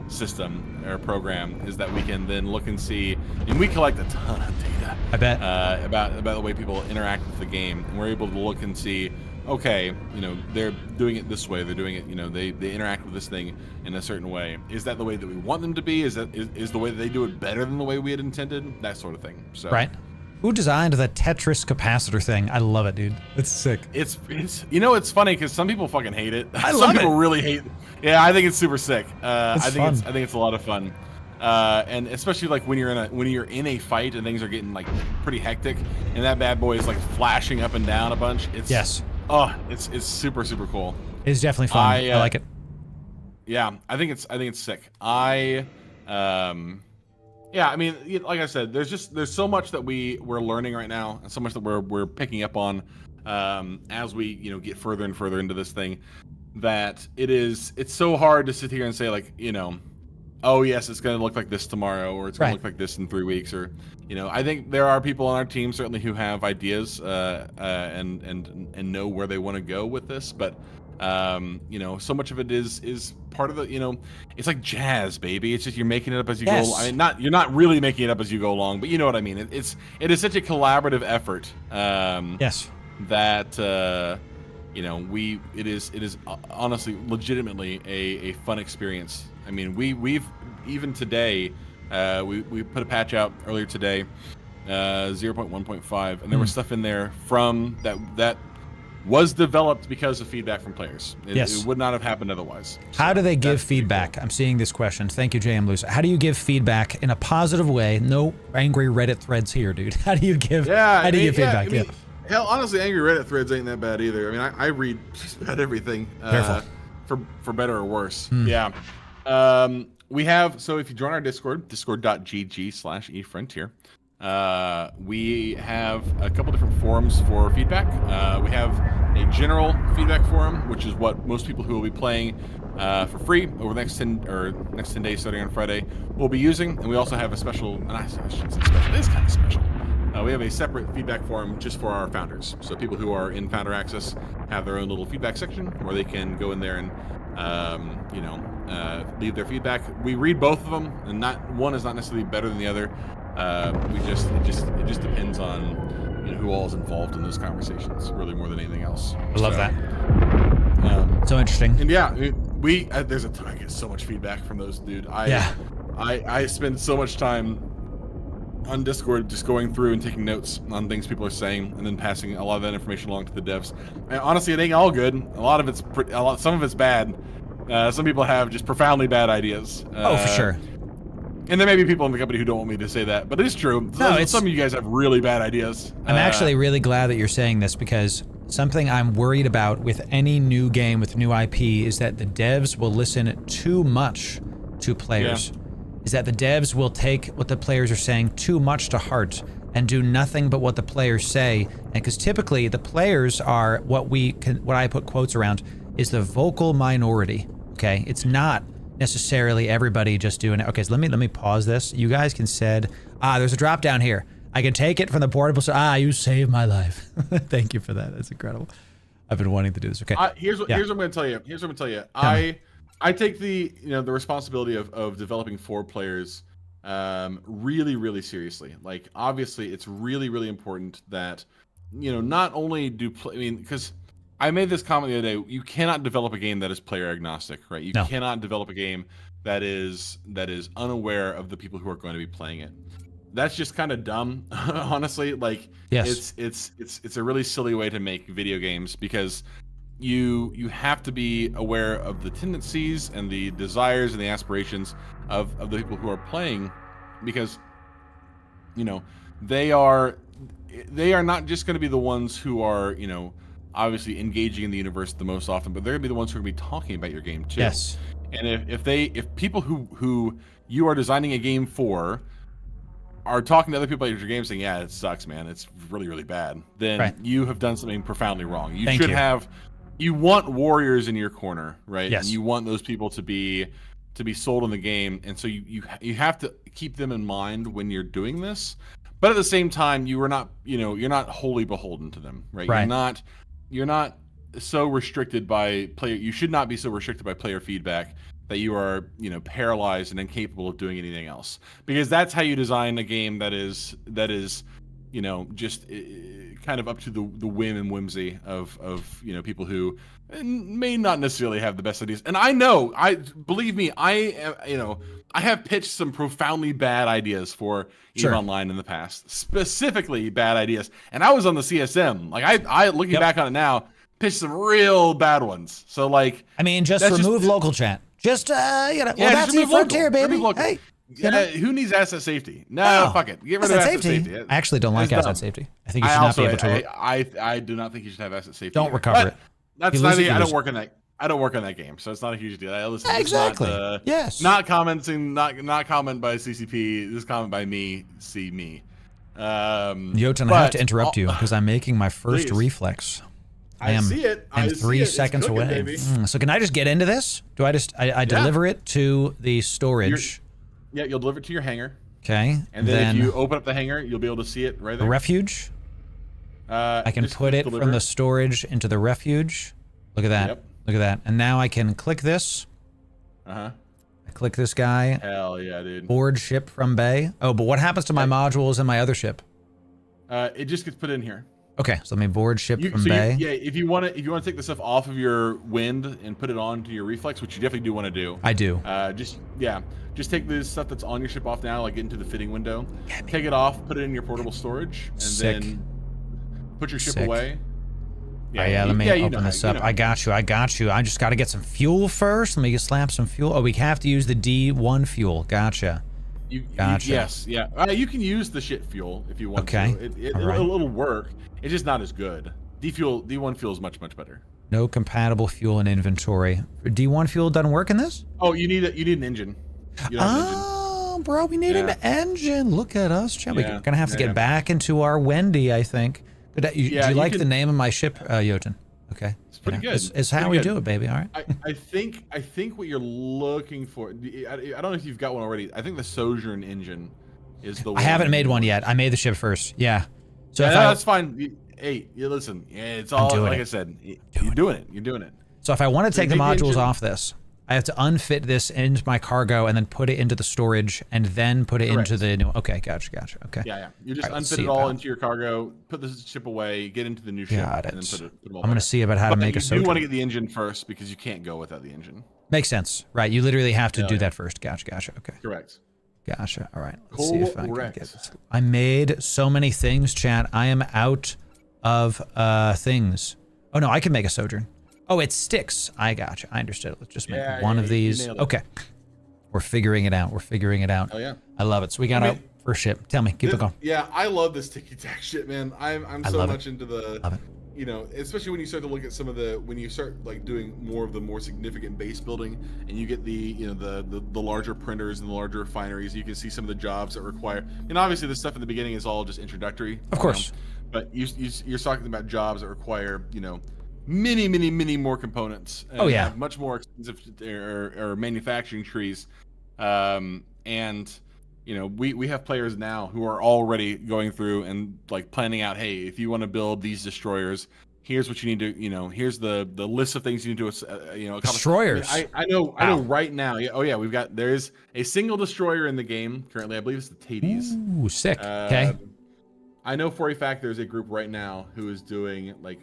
system or program, is that we can then look and see, and we collect a ton of data. I bet about the way people interact with the game, and we're able to look and see, okay, they're doing it this way, they're doing it, they interact with this thing in a certain way. Is that the way that we want them to be? Is the way that they do it better than the way we had intended? That sort of thing. So right. Who designed the Tetris capacitor thing? I love it, dude. It's sick. It's it's funny because some people fucking hate it. Some people really hate it. Yeah, I think it's super sick. I think fun. it's a lot of fun. And especially when you're in a fight and things are getting pretty hectic, and that bad boy is flashing up and down a bunch. It's it's super cool. It's definitely fun. I like it. Yeah, I think it's sick. Like I said, there's so much that we're learning right now, and so much that we're picking up on as we get further and further into this thing, that it's so hard to sit here and say oh yes, it's going to look like this tomorrow, or it's going to look like this in 3 weeks, or I think there are people on our team certainly who have ideas and know where they want to go with this, but so much of it is part of the, it's like jazz, baby. It's just you're making it up as you go. I mean, you're not really making it up as you go along, but you know what I mean. It is such a collaborative effort. Yes. That it is honestly legitimately a fun experience. I mean, we've even today we put a patch out earlier today, 0.1.5, and there was stuff in there from that was developed because of feedback from players. It would not have happened otherwise. How do they give feedback? I'm seeing this question. Thank you, JM Loose. How do you give feedback in a positive way? No angry Reddit threads here, dude. How do you give feedback? Hell, honestly, angry Reddit threads ain't that bad either. I mean, I read just about everything. Careful. For better or worse. Yeah. We have, so if you join our Discord, discord.gg/efrontier, we have a couple different forums for feedback. We have a general feedback forum, which is what most people who will be playing for free over the next 10 days starting on Friday will be using. And we also have a special, and I shouldn't say special, it is kind of special. We have a separate feedback forum just for our founders. So people who are in Founder Access have their own little feedback section where they can go in there and leave their feedback. We read both of them, and not one is not necessarily better than the other. It just depends on who all is involved in those conversations, really more than anything else. I love that. So interesting. And yeah, there's a ton. I get so much feedback from those, dude. I spend so much time on Discord just going through and taking notes on things people are saying and then passing a lot of that information along to the devs. And honestly, it ain't all good. Some of it's bad. Some people have just profoundly bad ideas. For sure. And there may be people in the company who don't want me to say that, but it is true. Some of you guys have really bad ideas. I'm actually really glad that you're saying this, because something I'm worried about with any new game with new IP is that the devs will listen too much to players. Yeah. Is that the devs will take what the players are saying too much to heart and do nothing but what the players say. And because typically the players are what I put quotes around is the vocal minority. Okay, it's not necessarily everybody just doing it. Okay, so let me pause this. You guys can said, there's a drop down here. I can take it from the portable. So you saved my life. Thank you for that. That's incredible. I've been wanting to do this. Okay. Here's what I'm going to tell you. I take the responsibility of developing for players really, really seriously. Like, obviously, it's really, really important that not only because I made this comment the other day. You cannot develop a game that is player agnostic, right? You cannot develop a game that is unaware of the people who are going to be playing it. That's just kind of dumb, honestly. Like, yes. It's a really silly way to make video games, because you have to be aware of the tendencies and the desires and the aspirations of the people who are playing, because they are not just going to be the ones who are obviously engaging in the universe the most often, but they're going to be the ones who are going to be talking about your game too. Yes. And if people who you are designing a game for are talking to other people about your game saying, yeah, it sucks, man, it's really, really bad, then you have done something profoundly wrong. You want warriors in your corner, right? Yes. And you want those people to be sold on the game, and so you have to keep them in mind when you're doing this. But at the same time, you're not wholly beholden to them, right? You're not so restricted by player. You should not be so restricted by player feedback that you are paralyzed and incapable of doing anything else, because that's how you design a game that is just kind of up to the whim and whimsy of people who may not necessarily have the best ideas. And believe me, I have pitched some profoundly bad ideas for EVE Online in the past, specifically bad ideas. And I was on the CSM. Like, I looking back on it now, pitched some real bad ones. So, like, I mean, just remove local chat. Just that's the frontier, baby. Hey. Who needs asset safety? No, fuck it. Get rid of asset safety. I actually don't like asset safety. I think you should not be able to. I do not think you should have asset safety. Don't recover it. That's not. I don't work on that. I don't work on that game, so it's not a huge deal. Exactly. Yes. Not commenting. Not comment by CCP. This comment by me. See me. Jotun, I have to interrupt you because I'm making my first reflex. I see it. I'm 3 seconds cooking, away. Baby. So can I just get into this? Do I just I deliver it to the storage? Yeah, you'll deliver it to your hangar. Okay. And then if you open up the hangar, you'll be able to see it right there. The refuge. I can put it from the storage into the refuge. Look at that. Yep. Look at that. And now I can click this. I click this guy. Hell yeah, dude. Board ship from bay. Oh, but what happens to my modules in my other ship? It just gets put in here. Okay, so let me board ship from bay. If you want to take the stuff off of your wind and put it onto your reflex, which you definitely do want to do. I do. Just take the stuff that's on your ship off now, like get into the fitting window. Take it off, put it in your portable storage, and then put your ship away. Let me open this up. I got you. I just got to get some fuel first. Let me slap some fuel. Oh, we have to use the D1 fuel. Gotcha. Gotcha. Yes, yeah. You can use the shit fuel if you want to. It'll work. It's just not as good. D1 fuel is much better. No compatible fuel in inventory. D1 fuel doesn't work in this? Oh, you need an engine. Bro, we need an engine. Look at us, Chad. We're gonna have to get back into our Wendy, I think. Do you like the name of my ship, Jotun? Okay. It's pretty good. It's how we do it, baby. All right. I think what you're looking for. I don't know if you've got one already. I think the Sojourn engine is the one. I haven't made one yet. I made the ship first. Yeah. So that's fine. Hey, listen. It's all like I said. You're doing it. You're doing it. So if I want to take the modules off this, I have to unfit this into my cargo and then put it into the storage and then put it into the new. Okay, gotcha. Okay. Yeah. You just unfit it all into your cargo, put the ship away, get into the new ship, and then put them all I'm going to see about how to make a Sojourn. You want to get the engine first because you can't go without the engine. Makes sense. Right. You literally have to do that first. Gotcha. Okay. Correct. Gotcha. All right. Let's see if I can get this. I made so many things, chat. I am out of things. Oh, no, I can make a Sojourn. Oh, it sticks. I gotcha. I understood. Let's just make one of these. Okay. We're figuring it out. Oh, yeah. I love it. So we got our first ship. Tell me. Keep it going. Yeah, I love this ticky-tack shit, man. I'm so much into the... Love it. You know, especially when you start to look at some of the, when you start like doing more of the more significant base building, and you get the the larger printers and the larger refineries, you can see some of the jobs that require. And obviously, the stuff in the beginning is all just introductory, of course. But you're talking about jobs that require many more components. Oh yeah, much more expensive or manufacturing trees, and. We have players now who are already going through and like planning out, hey, if you want to build these destroyers, here's what you need to, here's the list of things you need to, accomplish. Destroyers. I know right now. Yeah. Oh yeah. There's a single destroyer in the game currently. I believe it's the Tades. Ooh, sick. Okay. I know for a fact there's a group right now who is doing like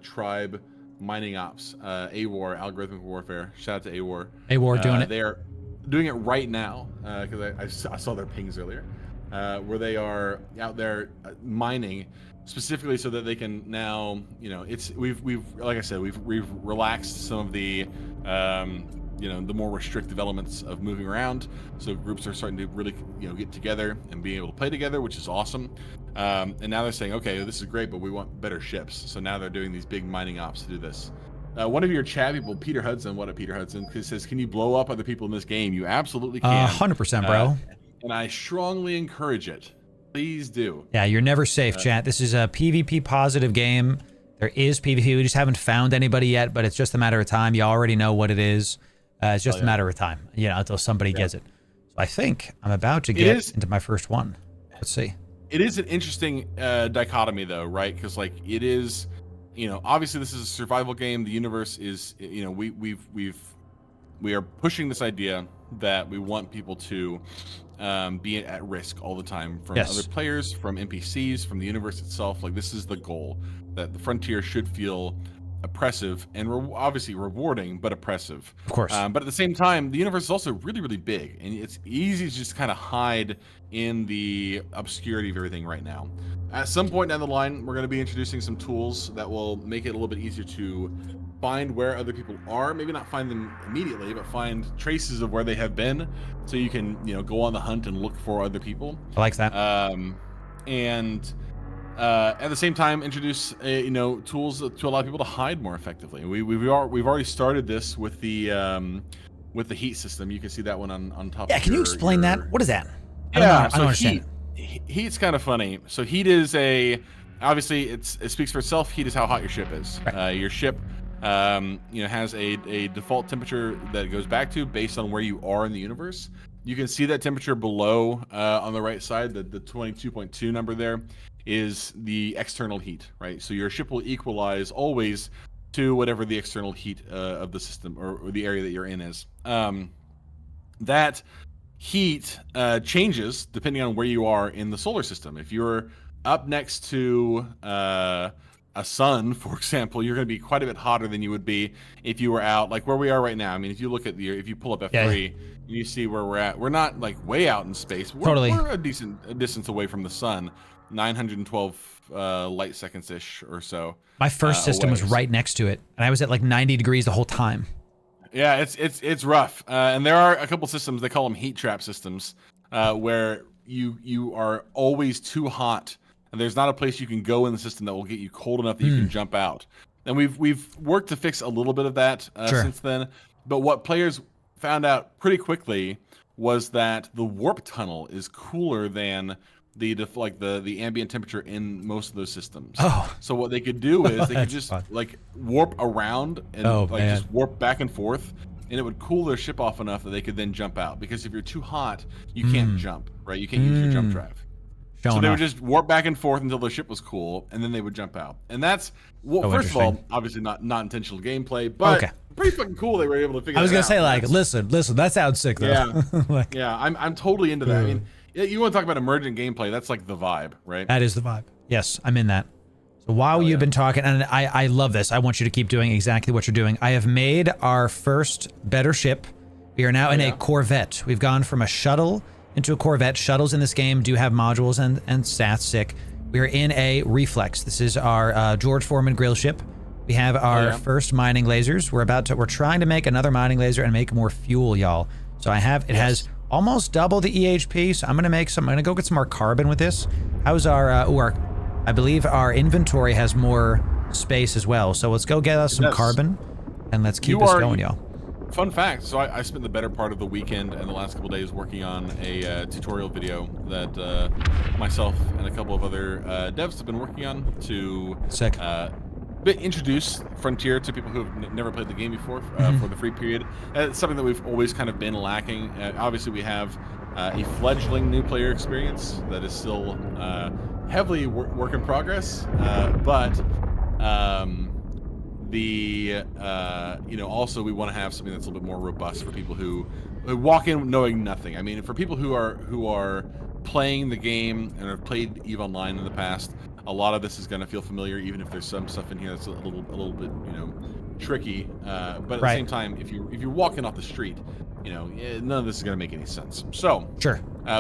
tribe mining ops, AWAR, algorithmic warfare. Shout out to AWAR. AWAR doing it. They're doing it right now because I saw their pings earlier, where they are out there mining specifically so that they can now, we've like I said, we've relaxed some of the the more restrictive elements of moving around, so groups are starting to really get together and being able to play together, which is awesome. And now they're saying, okay, this is great, but we want better ships, so now they're doing these big mining ops to do this. One of your chat people, Peter Hudson, says, can you blow up other people in this game? You absolutely can. 100%, bro. And I strongly encourage it. Please do. Yeah, you're never safe, chat. This is a PvP positive game. There is PvP. We just haven't found anybody yet, but it's just a matter of time. You already know what it is. It's just a matter of time, until somebody gets it. So I think I'm about to get into my first one. Let's see. It is an interesting dichotomy, though, right? Because it is... obviously this is a survival game. The universe is, we are pushing this idea that we want people to be at risk all the time from other players, from NPCs, from the universe itself. Like, this is the goal, that the frontier should feel oppressive and obviously rewarding, but oppressive. Of course. But at the same time, the universe is also really, really big, and it's easy to just kind of hide in the obscurity of everything right now. At some point down the line, we're going to be introducing some tools that will make it a little bit easier to find where other people are. Maybe not find them immediately, but find traces of where they have been, so you can, go on the hunt and look for other people. I like that. And at the same time, introduce tools to allow people to hide more effectively. We've already started this with the heat system. You can see that one on top. Yeah, can you explain that? What is that? I don't understand. Heat's kind of funny. So heat is obviously it speaks for itself. Heat is how hot your ship is. Right. Your ship, has a default temperature that it goes back to based on where you are in the universe. You can see that temperature below on the right side. The 22.2 number there is the external heat, right? So your ship will equalize always to whatever the external heat of the system or the area that you're in is. That heat changes depending on where you are in the solar system. If you're up next to a sun, for example, you're going to be quite a bit hotter than you would be if you were out like where we are right now. I mean, if you look at if you pull up F3, you see where we're at. We're not like way out in space. We're a decent distance away from the sun, 912 light seconds ish or so. My first system was right next to it, and I was at like 90 degrees the whole time. Yeah, it's rough, and there are a couple systems, they call them heat trap systems, where you are always too hot, and there's not a place you can go in the system that will get you cold enough that you can jump out. And we've worked to fix a little bit of that since then, but what players found out pretty quickly was that the warp tunnel is cooler than the ambient temperature in most of those systems. Oh. So what they could do is they could just like warp around and just warp back and forth, and it would cool their ship off enough that they could then jump out. Because if you're too hot, you can't jump, right? You can't use your jump drive. So they would just warp back and forth until the ship was cool, and then they would jump out. And that's first of all, obviously not intentional gameplay, but pretty fucking cool. They were able to figure. I was gonna say like, listen, that sounds sick though. Yeah, I'm totally into that. I mean, you want to talk about emergent gameplay? That's like the vibe, right? That is the vibe. Yes, I'm in that. So while you've been talking, and I love this, I want you to keep doing exactly what you're doing. I have made our first better ship. We are now in a Corvette. We've gone from a shuttle into a Corvette. Shuttles in this game do have modules and stats. Sick. We are in a Reflex. This is our George Foreman grill ship. We have our first mining lasers. We're trying to make another mining laser and make more fuel, y'all. So it has almost double the EHP. So I'm gonna go get some more carbon with this. How's I believe our inventory has more space as well. So let's go get us some carbon and let's keep this going, y'all. Fun fact, so I spent the better part of the weekend and the last couple days working on a tutorial video that myself and a couple of other devs have been working on to introduce Frontier to people who have never played the game before for the free period. It's something that we've always kind of been lacking. Obviously, we have a fledgling new player experience that is still heavily work in progress, but also we want to have something that's a little bit more robust for people who walk in knowing nothing. I mean, for people who are playing the game and have played EVE Online in the past, a lot of this is going to feel familiar, even if there's some stuff in here that's a little bit tricky. But at the same time, if you're walking off the street, none of this is going to make any sense. So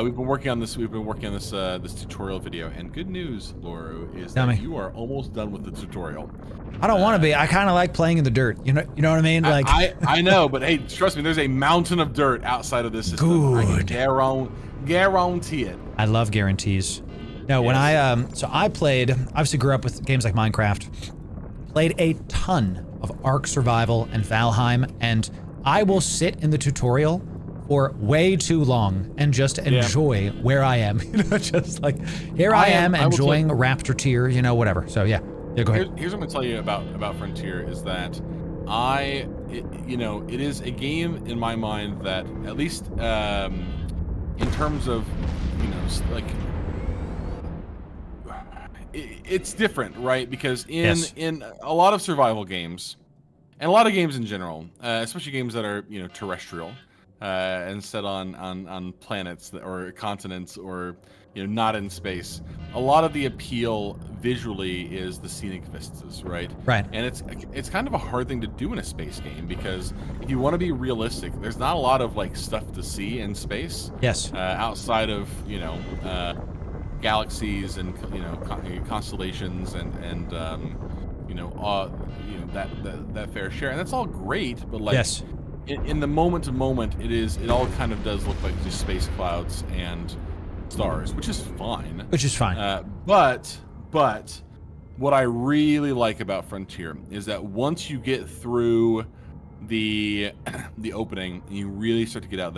we've been working on this. This tutorial video, and good news, Loru, is that you are almost done with the tutorial. I don't want to be. I kind of like playing in the dirt. You know what I mean? Like I know, but hey, trust me, there's a mountain of dirt outside of this system. Good. I can guarantee it. I love guarantees. No, when I played, obviously grew up with games like Minecraft, played a ton of Ark Survival and Valheim, and I will sit in the tutorial for way too long and just enjoy where I am. Just like, here I am enjoying Raptor Tier, whatever. So yeah, go ahead. Here's what I'm gonna tell you about Frontier is that it is a game in my mind that, at least in terms of, it's different, right? Because in a lot of survival games, and a lot of games in general, especially games that are terrestrial, and set on planets or continents or not in space, a lot of the appeal visually is the scenic vistas, right? Right. And it's kind of a hard thing to do in a space game, because if you want to be realistic, there's not a lot of stuff to see in space. Yes. Outside of galaxies and constellations and that fair share, and that's all great, but in the moment to moment, it all kind of does look like just space clouds and stars, which is fine. But what I really like about Frontier is that once you get through the opening and you really start to get out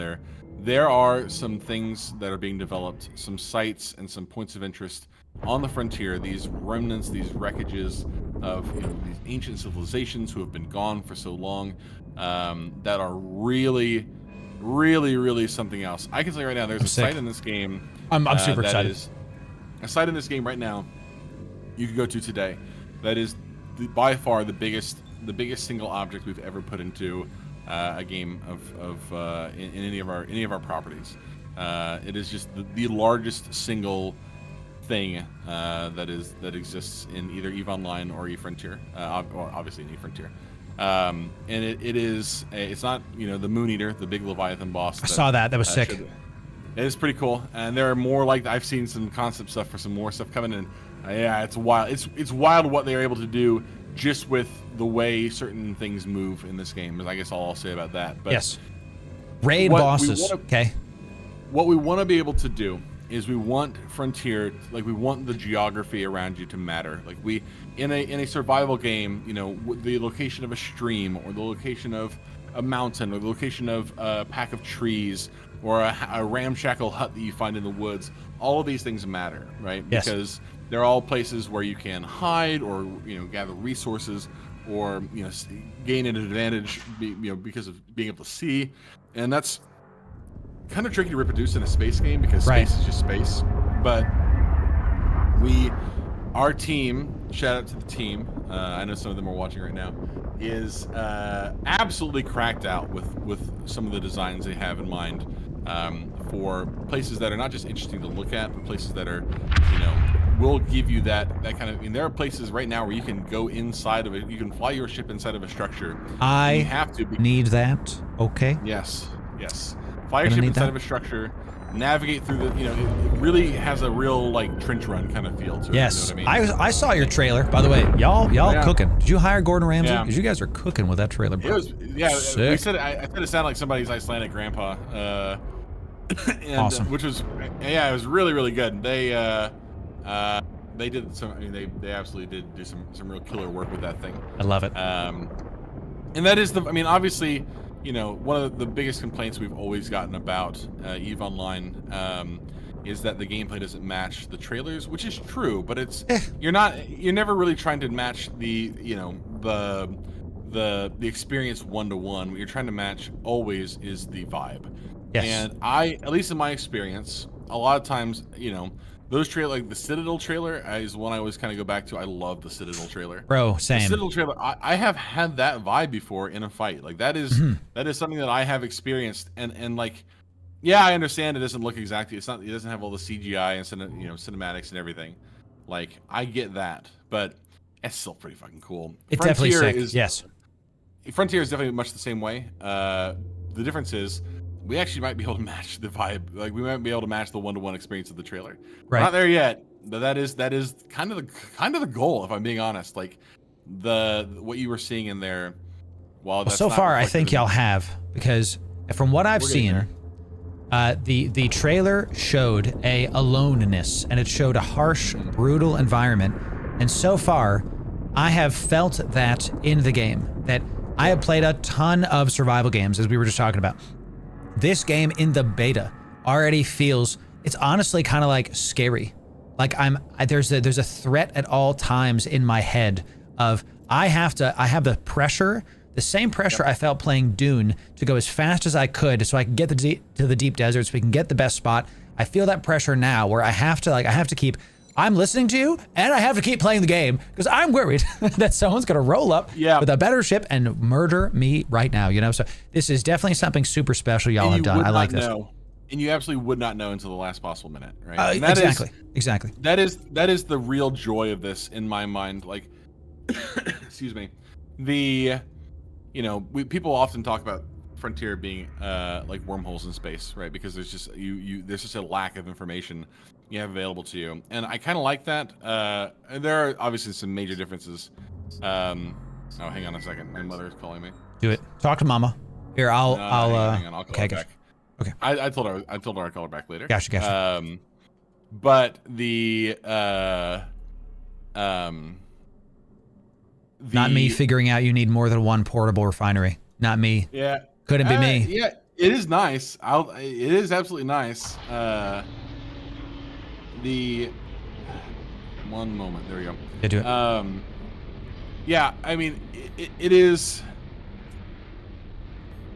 there are some things that are being developed, some sites and some points of interest on the frontier, these remnants, these wreckages of these ancient civilizations who have been gone for so long, that are really, really, really something else. I can say right now, there's a site in this game. I'm super excited. A site in this game right now you can go to today that is by far the biggest single object we've ever put into a game in any of our properties. It is just the largest single thing that exists in either EVE Online or eFrontier. Obviously in eFrontier. And it's not the Moon Eater, the big Leviathan boss. I saw that. That was sick. It is pretty cool, and there are more like I've seen some concept stuff for some more stuff coming in. Yeah, it's wild. It's wild what they are able to do just with the way certain things move in this game. I guess all I'll say about that. But yes, raid bosses. Okay. What we want to be able to do is we want Frontier, like we want the geography around you to matter. Like we in a survival game, the location of a stream or the location of a mountain or the location of a pack of trees or a ramshackle hut that you find in the woods. All of these things matter, right? Yes. Because they're all places where you can hide or gather resources or gain an advantage because of being able to see, and that's kind of tricky to reproduce in a space game because space is just space. But our team, shout out to the team, I know some of them are watching right now, is absolutely cracked out with some of the designs they have in mind for places that are not just interesting to look at, but places that are, will give you that kind of. I mean, there are places right now where you can go inside of it. You can fly your ship inside of a structure. I you have to need that. Okay. Yes. Fly your ship inside of a structure. Navigate through the. It really has a real like trench run kind of feel to it. Yes. You know what I mean? I saw your trailer, by the way. Y'all cooking. Did you hire Gordon Ramsay? Because you guys are cooking with that trailer, bro. It was sick. We said I said it sounded like somebody's Icelandic grandpa. And, awesome. Which was it was really, really good. They did some. I mean, they absolutely did do some real killer work with that thing. I love it. And that is obviously, one of the biggest complaints we've always gotten about EVE Online is that the gameplay doesn't match the trailers, which is true, but it's you're never really trying to match the experience one-to-one. What you're trying to match always is the vibe. Yes. And at least in my experience, a lot of times, those like the Citadel trailer is one I always kind of go back to. I love the Citadel trailer. Bro, same. The Citadel trailer, I have had that vibe before in a fight. Like that is something that I have experienced, and like, yeah, I understand it doesn't look exactly. It doesn't have all the CGI and cinematics and everything. Like I get that, but it's still pretty fucking cool. It's definitely sick. Yes. Frontier is definitely much the same way. The difference is, we actually might be able to match the vibe. Like we might be able to match the one-to-one experience of the trailer. Right. We're not there yet, but that is kind of the goal, if I'm being honest. Like what you were seeing in there. While that's so far, I think y'all have, because from what I've seen, the trailer showed a aloneness, and it showed a harsh, brutal environment. And so far, I have felt that in the game. That I have played a ton of survival games, as we were just talking about. This game in the beta already feels, it's honestly kind of like scary. Like there's a threat at all times in my head of I have the pressure, the same pressure I felt playing Dune, to go as fast as I could so I can get to the deep desert so we can get the best spot. I feel that pressure now where I have to keep, I'm listening to you, and I have to keep playing the game because I'm worried that someone's gonna roll up with a better ship and murder me right now. So this is definitely something super special y'all have done. I like this. And you absolutely would not know until the last possible minute, right? Exactly. That is the real joy of this in my mind. Like, excuse me, people often talk about Frontier being like wormholes in space, right? Because there's just there's just a lack of information you have available to you, and I kind of like that. There are obviously some major differences. Oh, hang on a second, my mother is calling me. Do it. Talk to Mama. Here, I'll hang on, I'll call her back. Okay. I told her I'd call her back later. Gotcha. But not me figuring out you need more than one portable refinery. Not me. Yeah. Couldn't be me. Yeah, it is nice. It is absolutely nice. One moment. There we go. Yeah, do it. Yeah, I mean, it is.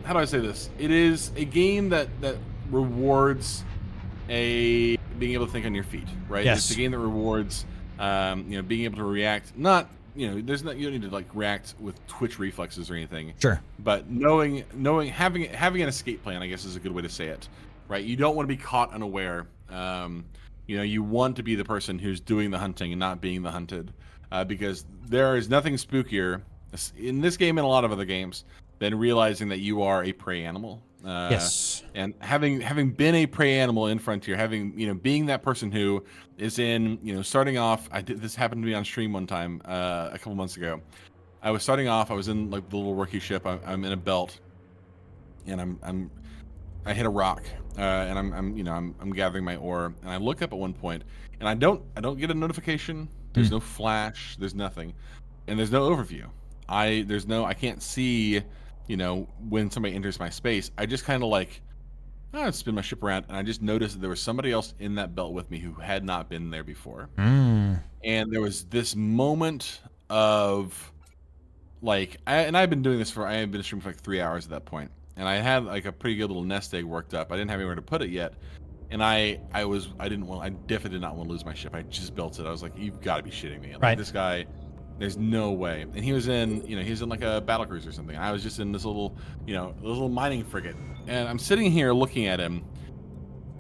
How do I say this? It is a game that rewards being able to think on your feet, right? Yes. It's a game that rewards, being able to react. Not, you don't need to like react with twitch reflexes or anything. Sure. But having an escape plan, I guess, is a good way to say it, right? You don't want to be caught unaware. You want to be the person who's doing the hunting and not being the hunted, because there is nothing spookier in this game and a lot of other games than realizing that you are a prey animal. Yes. And having been a prey animal in Frontier, being that person who is starting off. This happened to me on stream one time a couple months ago. I was starting off. I was in like the little rookie ship. I'm in a belt, and I hit a rock, and I'm gathering my ore, and I look up at one point, and I don't get a notification. There's no flash. There's nothing, and there's no overview. I can't see, when somebody enters my space. I just kind of like, I spin my ship around, and I just noticed that there was somebody else in that belt with me who had not been there before. And there was this moment of like, I've been doing this I had been streaming for like 3 hours at that point, and I had like a pretty good little nest egg worked up. I didn't have anywhere to put it yet, and I definitely did not want to lose my ship. I just built it. I was like, you've got to be shitting me. Like, right. This guy, there's no way. And he was in like a battle cruiser or something. I was just in this little mining frigate, and I'm sitting here looking at him,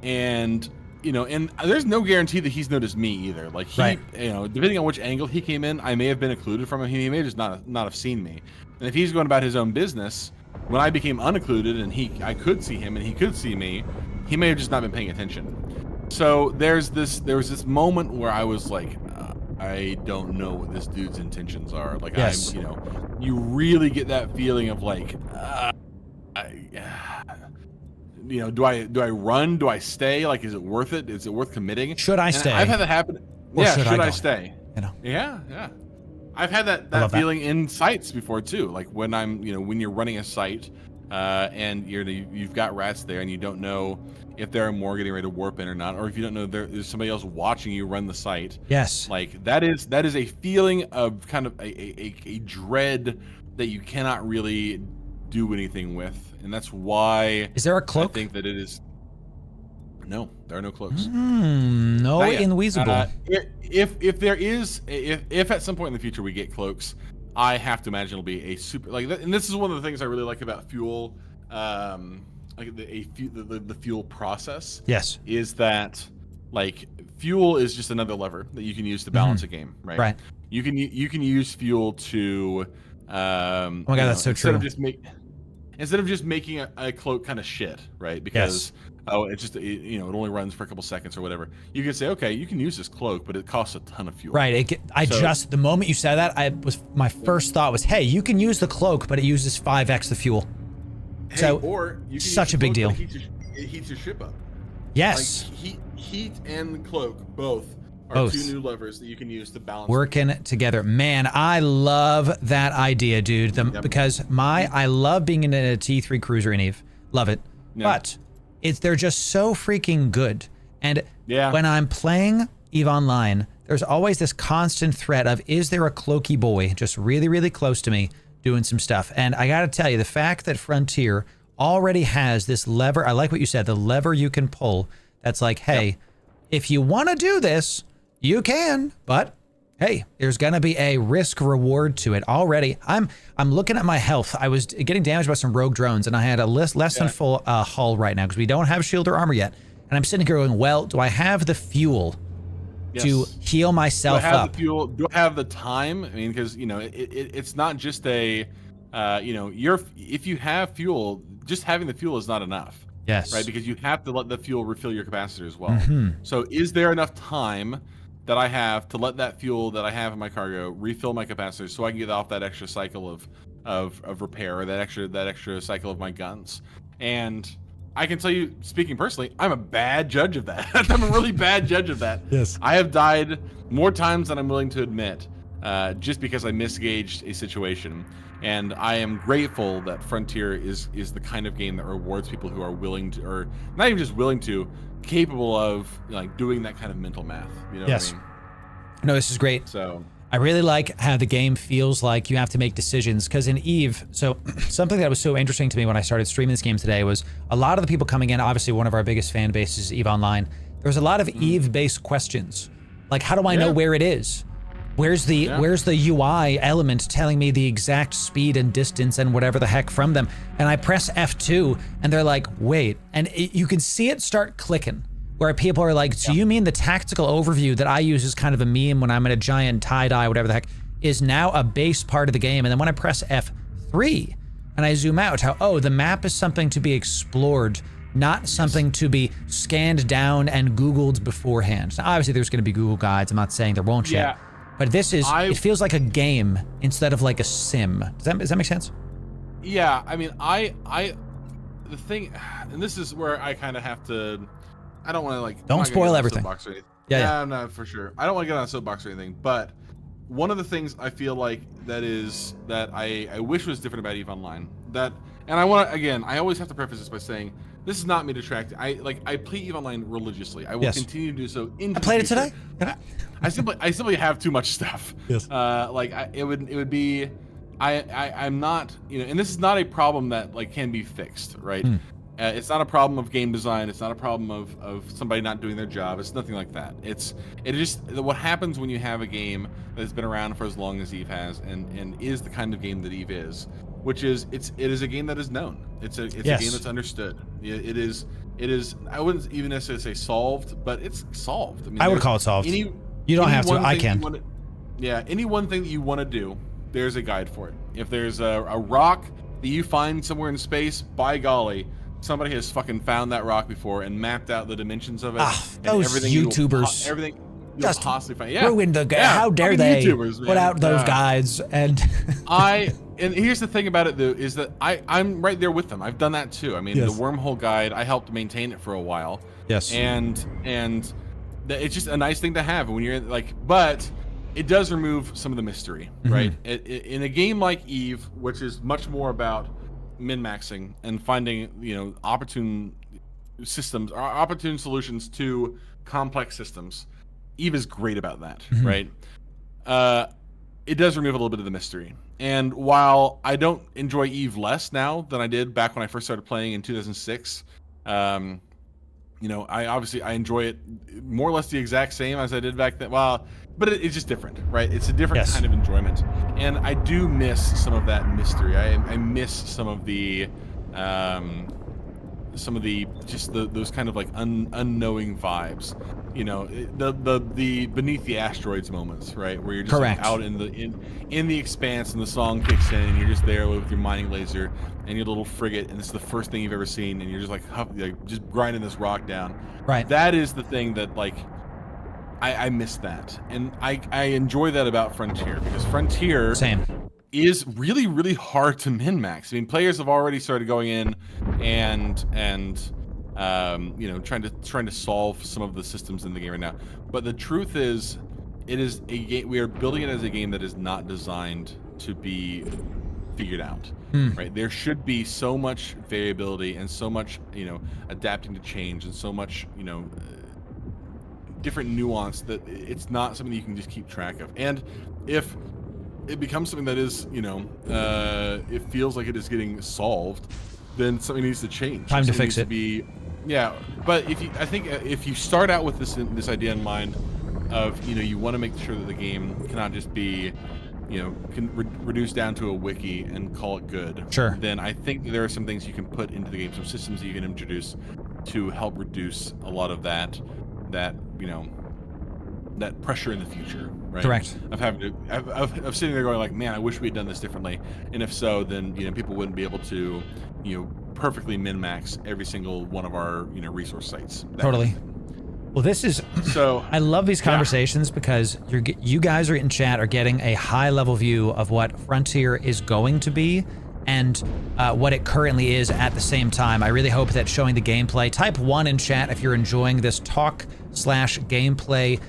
and and there's no guarantee that he's noticed me either. Like he, depending on which angle he came in, I may have been occluded from him. He may just not have seen me. And if he's going about his own business, when I became unoccluded and I could see him and he could see me, he may have just not been paying attention. So there was this moment where I was like, I don't know what this dude's intentions are. Like, yes. You really get that feeling of like, do I run? Do I stay? Like, is it worth it? Is it worth committing? Should I stay? I've had that happen. Or yeah, should I stay? Yeah. I've had that feeling in sites before too. Like when when you're running a site, and you've got rats there, and you don't know if there are more getting ready to warp in or not, or if you don't know there's somebody else watching you run the site. Yes. Like that is a feeling of kind of a dread that you cannot really do anything with, and that's why. Is there a cloak? I think that it is. No, there are no cloaks. No invisible. If there is, if at some point in the future we get cloaks, I have to imagine it'll be a super like. And this is one of the things I really like about fuel, like the fuel process. Yes. Is that like fuel is just another lever that you can use to balance a game, right? Right. You can use fuel to. Oh my god, that's so true. Instead of just making a cloak kind of shit, right? Because it's just it only runs for a couple seconds or whatever. You can say, okay, you can use this cloak, but it costs a ton of fuel. Right. The moment you said that, my first thought was, hey, you can use the cloak, but it uses 5x the fuel. Hey, so or you can such use a big deal. It heats your ship up. Yes. Like heat and cloak both are two new levers that you can use to balance. Working together. Man, I love that idea, dude. Because I love being in a T3 cruiser in Eve. Love it. Yeah. But they're just so freaking good. And when I'm playing Eve Online, there's always this constant threat of, is there a cloaky boy just really, really close to me doing some stuff? And I got to tell you, the fact that Frontier already has this lever, I like what you said, the lever you can pull that's like, hey, if you want to do this, you can, but hey, there's gonna be a risk reward to it already. I'm looking at my health. I was getting damaged by some rogue drones, and I had a less than full hull right now because we don't have shield or armor yet. And I'm sitting here going, well, do I have the fuel to heal myself up? Do I have the time? I mean, because it's not just a if you have fuel, just having the fuel is not enough. Yes. Right, because you have to let the fuel refill your capacitor as well. So is there enough time that I have to let that fuel that I have in my cargo refill my capacitor so I can get off that extra cycle of repair, or that extra cycle of my guns? And I can tell you, speaking personally, I'm a bad judge of that. I'm a really bad judge of that. Yes. I have died more times than I'm willing to admit, just because I misgauged a situation. And I am grateful that Frontier is the kind of game that rewards people who are willing to, or not even just willing to, capable of like doing that kind of mental math. You know what I mean? No, this is great. So I really like how the game feels like you have to make decisions, because in Eve, so something that was so interesting to me when I started streaming this game today was a lot of the people coming in, obviously one of our biggest fan bases is Eve Online. There's a lot of Eve-based questions. Like, how do I know where it is? Where's the UI element telling me the exact speed and distance and whatever the heck from them? And I press F2 and they're like, wait. And you can see it start clicking, where people are like, do you mean the tactical overview that I use as kind of a meme when I'm in a giant tie-dye, whatever the heck, is now a base part of the game? And then when I press F3 and I zoom out, the map is something to be explored, not something to be scanned down and Googled beforehand. Now, obviously there's gonna be Google guides, I'm not saying there won't yet. But this is, it feels like a game instead of like a sim. Does that make sense? Yeah, I mean, the thing, and this is where I kind of have to, I don't want to like. Don't spoil everything. Yeah, no, for sure. I don't want to get on a soapbox or anything, but one of the things I feel like that I wish was different about EVE Online, and I want to, again, I always have to preface this by saying, this is not me detracting. I play EVE Online religiously. I will continue to do so. I played it today. I simply have too much stuff. Yes. It would be, I'm not, and this is not a problem that like can be fixed, right? It's not a problem of game design. It's not a problem of somebody not doing their job. It's nothing like that. It just what happens when you have a game that's been around for as long as EVE has, and is the kind of game that EVE is, which is it is a game that is known. It's a game that's understood. It is. I wouldn't even necessarily say solved, but it's solved. I mean, I would call it solved. You don't have to. I can. Any one thing that you want to do, there's a guide for it. If there's a rock that you find somewhere in space, by golly, somebody has fucking found that rock before and mapped out the dimensions of it. And those everything YouTubers. Everything just possibly find. ruined the game. How dare they put out those guides? And and here's the thing about it though, is that I'm right there with them. I've done that too. I mean, the wormhole guide, I helped maintain it for a while. Yes. And it's just a nice thing to have when you're like, but it does remove some of the mystery, right? In a game like EVE, which is much more about min-maxing and finding, opportune systems or opportune solutions to complex systems, EVE is great about that, right? It does remove a little bit of the mystery. And while I don't enjoy EVE less now than I did back when I first started playing in 2006, I enjoy it more or less the exact same as I did back then. Well, but it's just different, right? It's a different kind of enjoyment, and I do miss some of that mystery. I miss some of the those kind of like unknowing vibes. The beneath the asteroids moments, right? Where you're just like out in the expanse, and the song kicks in, and you're just there with your mining laser and your little frigate, and it's the first thing you've ever seen, and you're just like just grinding this rock down. Right. That is the thing that like I miss that, and I enjoy that about Frontier, because Frontier is really, really hard to min-max. I mean, players have already started going in and trying to solve some of the systems in the game right now. But the truth is, it is a game. We are building it as a game that is not designed to be figured out. Right? There should be so much variability and so much, adapting to change, and so much, different nuance that it's not something you can just keep track of. And if it becomes something that is, it feels like it is getting solved, then something needs to change. Time to fix it. But if you start out with this idea in mind of, you want to make sure that the game cannot just be, can reduce down to a wiki and call it good. Sure. Then I think there are some things you can put into the game, some systems that you can introduce to help reduce a lot of that pressure in the future, right? Correct. Of sitting there going like, man, I wish we had done this differently. And if so, then people wouldn't be able to, perfectly min-max every single one of our resource sites. Totally. Well, this is so. I love these conversations because you guys are in chat are getting a high level view of what Frontier is going to be, and what it currently is at the same time. I really hope that showing the gameplay. Type 1 in chat if you're enjoying this talk/gameplay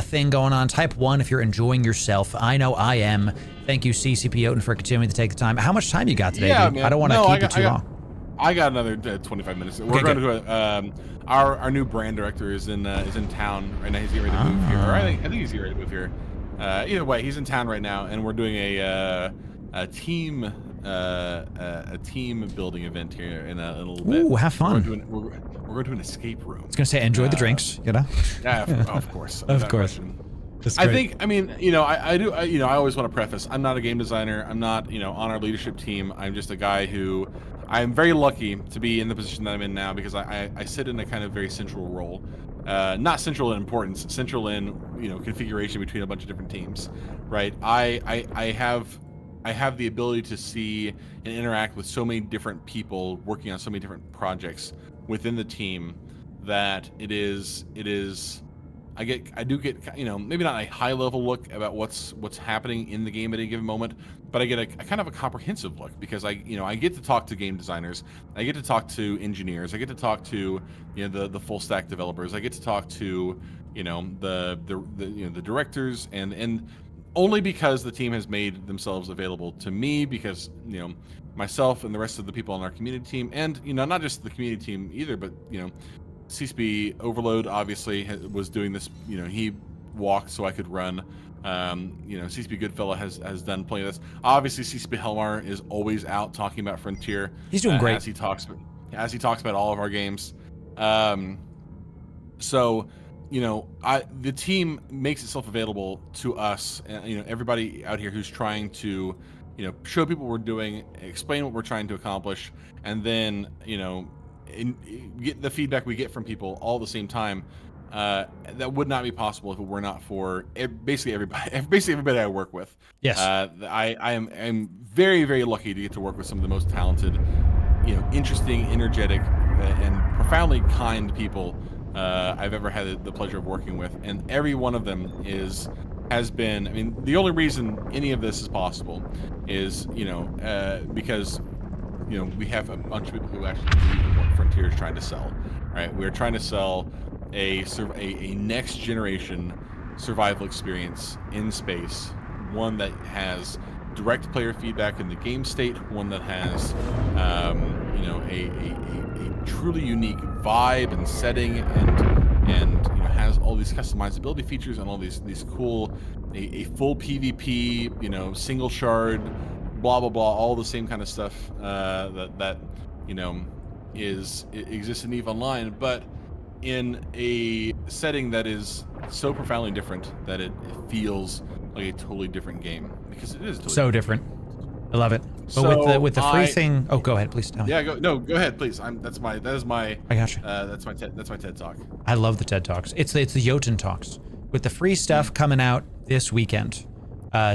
thing going on. Type 1 if you're enjoying yourself. I know I am. Thank you, CCP Oten, for continuing to take the time. How much time you got today, dude? Man. I don't want to keep it too long. I got another 25 minutes. We're going to our new brand director is in town right now. He's getting ready to move here, or I think he's getting ready to move here. Either way, he's in town right now, and we're doing a team building event here in a little bit. Ooh, have fun. We're going to an escape room. I was gonna say enjoy the drinks, you know. Yeah, of course. Of course. I think, I mean, you know, I always want to preface, I'm not a game designer. I'm not, you know, on our leadership team. I'm just a guy who, I'm very lucky to be in the position that I'm in now because I sit in a kind of very central role. Not central in importance, central in, you know, configuration between a bunch of different teams, right? I have the ability to see and interact with so many different people working on so many different projects within the team that it is I do get, you know, maybe not a high level look about what's happening in the game at any given moment, but I get a kind of a comprehensive look because I get to talk to game designers, I get to talk to engineers, I get to talk to, you know, the full stack developers, I get to talk to, you know, the directors and only because the team has made themselves available to me because, you know, myself and the rest of the people on our community team, and, you know, not just the community team either, but, you know, CSP Overload obviously was doing this, you know, he walked so I could run. You know, CSP Goodfella has done plenty of this. Obviously, CSP Helmar is always out talking about Frontier. He's doing great. As he talks about all of our games. So, you know, the team makes itself available to us, and, you know, everybody out here who's trying to, you know, show people what we're doing, explain what we're trying to accomplish, and then, you know, get the feedback we get from people all at the same time. That would not be possible if it were not for basically everybody I work with. Yes. I'm very, very lucky to get to work with some of the most talented, you know, interesting, energetic, and profoundly kind people I've ever had the pleasure of working with, and every one of them has been. I mean, the only reason any of this is possible is, you know, because, you know, we have a bunch of people who actually believe in what Frontier is trying to sell, right? We're trying to sell a next generation survival experience in space, one that has direct player feedback in the game state, one that has, you know, a truly unique vibe and setting, and you know, has all these customizability features and all these cool, a full PvP, you know, single shard, blah blah blah, all the same kind of stuff that you know exists in EVE Online, but in a setting that is so profoundly different that it feels like a totally different game, because it is totally so different. I love it. But so with the free thing, oh, go ahead, please tell me. Yeah, go ahead, please. I got you. That's my TED talk. I love the TED Talks. It's the Jotun Talks. With the free stuff coming out this weekend,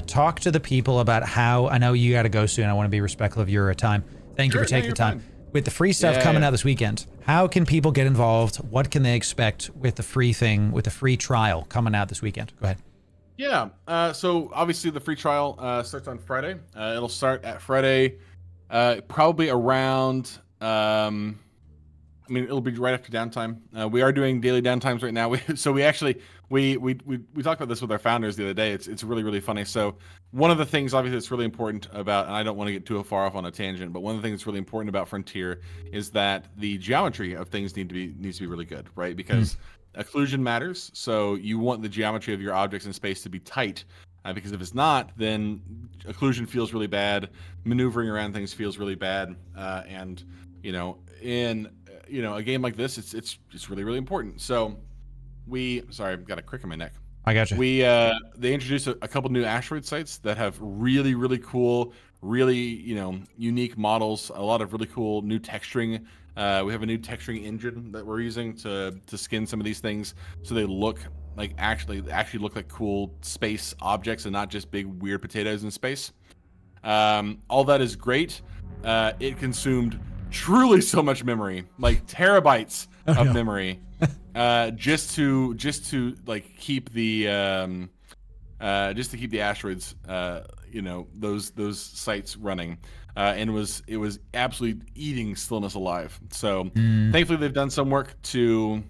talk to the people about how, I know you got to go soon. I want to be respectful of your time. Thank you for taking the time. Fine. With the free stuff coming out this weekend, how can people get involved? What can they expect with the free thing, with the free trial coming out this weekend? Go ahead. Yeah, so obviously the free trial starts on Friday. It'll start at Friday, probably around, I mean, it'll be right after downtime. We are doing daily downtimes right now. We talked about this with our founders the other day. It's really, really funny. So one of the things, obviously, that's really important about, and I don't want to get too far off on a tangent, but one of the things that's really important about Frontier is that the geometry of things needs to be really good, right? Because occlusion matters. So you want the geometry of your objects in space to be tight, because if it's not, then occlusion feels really bad. Maneuvering around things feels really bad, and you know, in a game like this, it's really, really important. So sorry, I've got a crick in my neck. I got you. They introduced a couple new asteroid sites that have really, really cool, really, you know, unique models, a lot of really cool new texturing. We have a new texturing engine that we're using to skin some of these things so they look like actually look like cool space objects and not just big weird potatoes in space. All that is great. It consumed truly so much memory, like terabytes of memory, just to like keep the asteroids, you know, those sites running, and it was absolutely eating stillness alive. So thankfully they've done some work to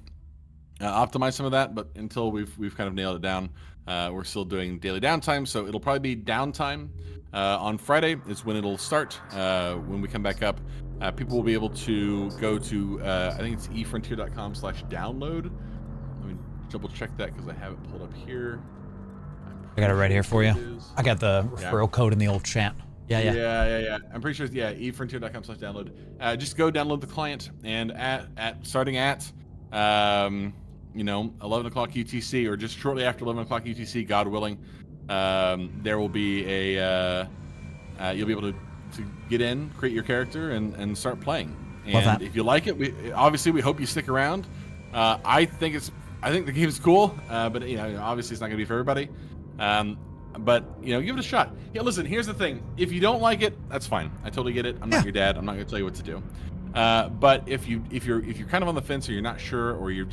optimize some of that, but until we've kind of nailed it down, we're still doing daily downtime. So it'll probably be downtime on Friday is when it'll start. When we come back up, people will be able to go to, I think it's efrontier.com/download. Let me double check that because I have it pulled up here. I got it right here for you. I got the referral code in the old chat. Yeah. I'm pretty sure it's, efrontier.com/download. Just go download the client, and starting at, 11 o'clock UTC, or just shortly after 11 o'clock UTC, God willing, there will be you'll be able to get in, create your character, and start playing. And if you like it, we hope you stick around. I think the game is cool, but obviously it's not gonna be for everybody. But give it a shot. Yeah, listen, here's the thing. If you don't like it, that's fine. I totally get it. I'm not your dad. I'm not gonna tell you what to do. But if you're kind of on the fence, or you're not sure, or you've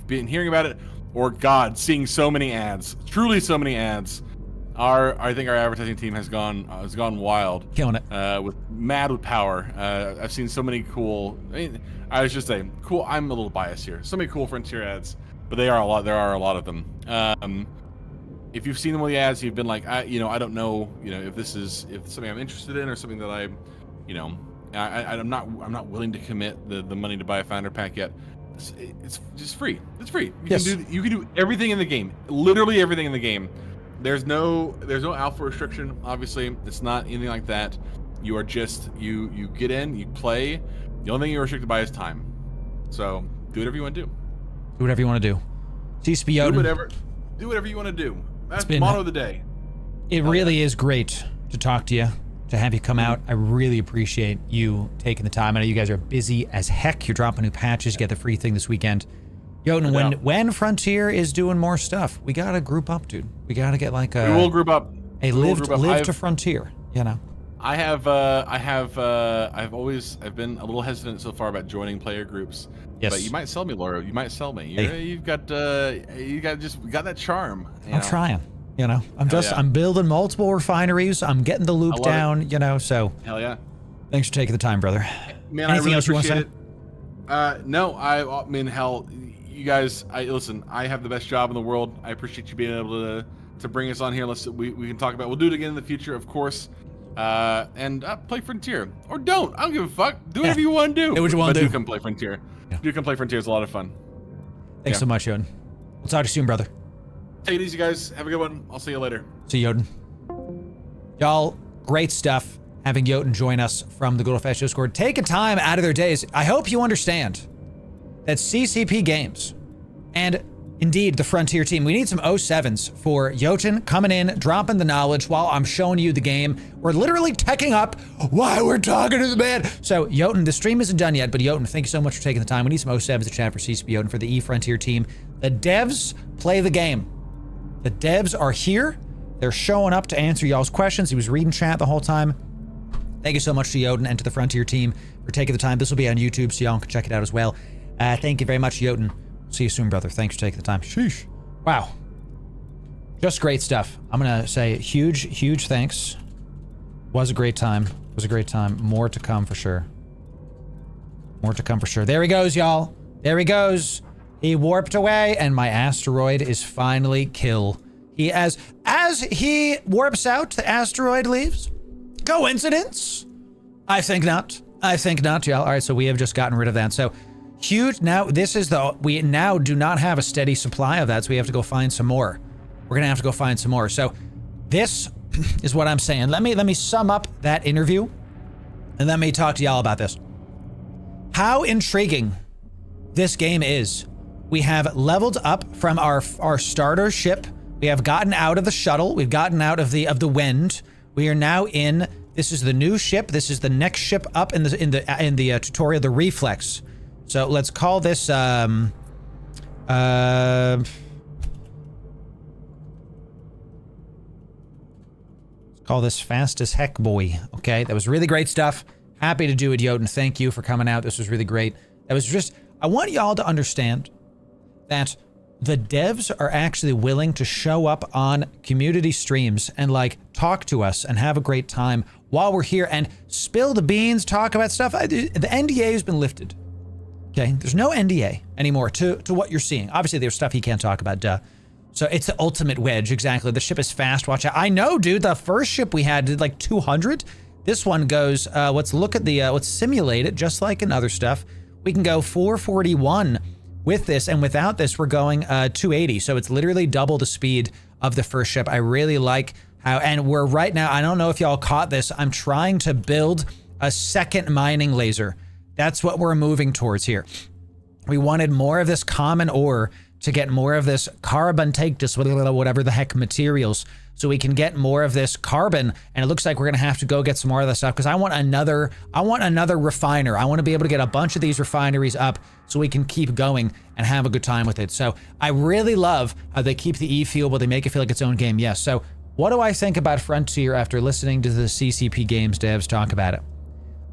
been hearing about it, or God, seeing so many ads, truly so many ads, I think our advertising team has gone wild, killing it, with power. I've seen so many cool. I was just saying cool. I'm a little biased here. So many cool Frontier ads, but there are a lot of them. If you've seen one of the ads, you've been like, I don't know, if this is something I'm interested in, or something that I'm not willing to commit the money to buy a founder pack yet. It's just free. It's free. You can do everything in the game, literally everything in the game. There's no alpha restriction. Obviously, it's not anything like that. You are just you get in, you play. The only thing you're restricted by is time. So do whatever you want to do. Do whatever you want to do. CSP Yoden. Do whatever you want to do. That's the motto of the day. It really is great to talk to you, to have you come out. I really appreciate you taking the time. I know you guys are busy as heck. You're dropping new patches. You get the free thing this weekend. Yoden, when Frontier is doing more stuff, we gotta group up, dude. We gotta get like a. We will group up. Live to Frontier. I've been a little hesitant so far about joining player groups. Yes. But you might sell me, Loru. You might sell me. You've got that charm. I'm trying. I'm building multiple refineries. I'm getting the loop down. So. Hell yeah. Thanks for taking the time, brother. Man, anything else you want to say? No. I mean, hell, you guys. Listen. I have the best job in the world. I appreciate you being able to bring us on here. We can talk about. We'll do it again in the future, of course. And play Frontier, or don't. I don't give a fuck. Do whatever you want to do. Do what you want to do. Do come play Frontier. Do come play Frontier. It's a lot of fun. Thanks so much, Yoden. We'll talk to you soon, brother. Take it easy, guys. Have a good one. I'll see you later. See you, Yoden. Y'all, great stuff having Yoden join us from the Good Old Fashioned Discord. Taking time out of their days. I hope you understand that CCP Games and indeed the Frontier team, we need some 07s for Yoden coming in, dropping the knowledge while I'm showing you the game. We're literally teching up while we're talking to the man. So Yoden, the stream isn't done yet, but Yoden, thank you so much for taking the time. We need some 07s to chat for CCP Yoden for the Frontier team. The devs play the game. The devs are here. They're showing up to answer y'all's questions. He was reading chat the whole time. Thank you so much to Yoden and to the Frontier team for taking the time. This will be on YouTube, so y'all can check it out as well. Thank you very much, Yoden. See you soon, brother. Thanks for taking the time. Sheesh. Wow. Just great stuff. I'm going to say huge thanks. Was a great time. More to come for sure. There he goes, y'all. There he goes. He warped away, and my asteroid is finally kill. As he warps out, the asteroid leaves. Coincidence? I think not, y'all. All right, so we have just gotten rid of that. So huge. Now we now do not have a steady supply of that, so we have to go find some more. We're gonna have to go find some more. So this is what I'm saying. Let me sum up that interview, and let me talk to y'all about this. How intriguing this game is. We have leveled up from our starter ship. We have gotten out of the shuttle. We've gotten out of the wind. We are now in. This is the new ship. This is the next ship up in the tutorial, the Reflex. So let's call this let's call this Fast as Heck Boy. Okay, that was really great stuff. Happy to do it, Yoden. Thank you for coming out. This was really great. That was just. I want y'all to understand that the devs are actually willing to show up on community streams and like talk to us and have a great time while we're here and spill the beans, talk about stuff. The NDA has been lifted. Okay, there's no NDA anymore to what you're seeing. Obviously, there's stuff he can't talk about, duh. So it's the ultimate wedge, exactly. The ship is fast, watch out. I know, dude, the first ship we had did like 200. This one goes, let's look at the, let's simulate it just like in other stuff. We can go 441 with this, and without this, we're going 280. So it's literally double the speed of the first ship. I really like how, and we're right now, I don't know if y'all caught this, I'm trying to build a second mining laser. That's what we're moving towards here. We wanted more of this common ore to get more of this carbon, take this, whatever the heck materials, so we can get more of this carbon. And it looks like we're gonna have to go get some more of this stuff because I want another refiner. I want to be able to get a bunch of these refineries up so we can keep going and have a good time with it. So I really love how they keep the E-fuel, but they make it feel like its own game. Yes. So what do I think about Frontier after listening to the CCP Games devs talk about it?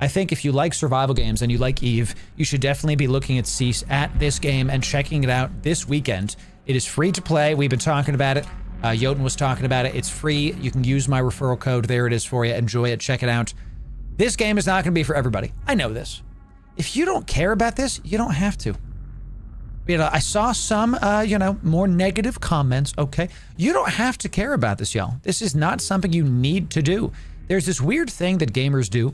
I think if you like survival games and you like Eve, you should definitely be looking at Cease at this game and checking it out this weekend. It is free to play. We've been talking about it. Jotun was talking about it. It's free. You can use my referral code. There it is for you. Enjoy it. Check it out. This game is not going to be for everybody. I know this. If you don't care about this, you don't have to. You know, I saw some, more negative comments. Okay. You don't have to care about this, y'all. This is not something you need to do. There's this weird thing that gamers do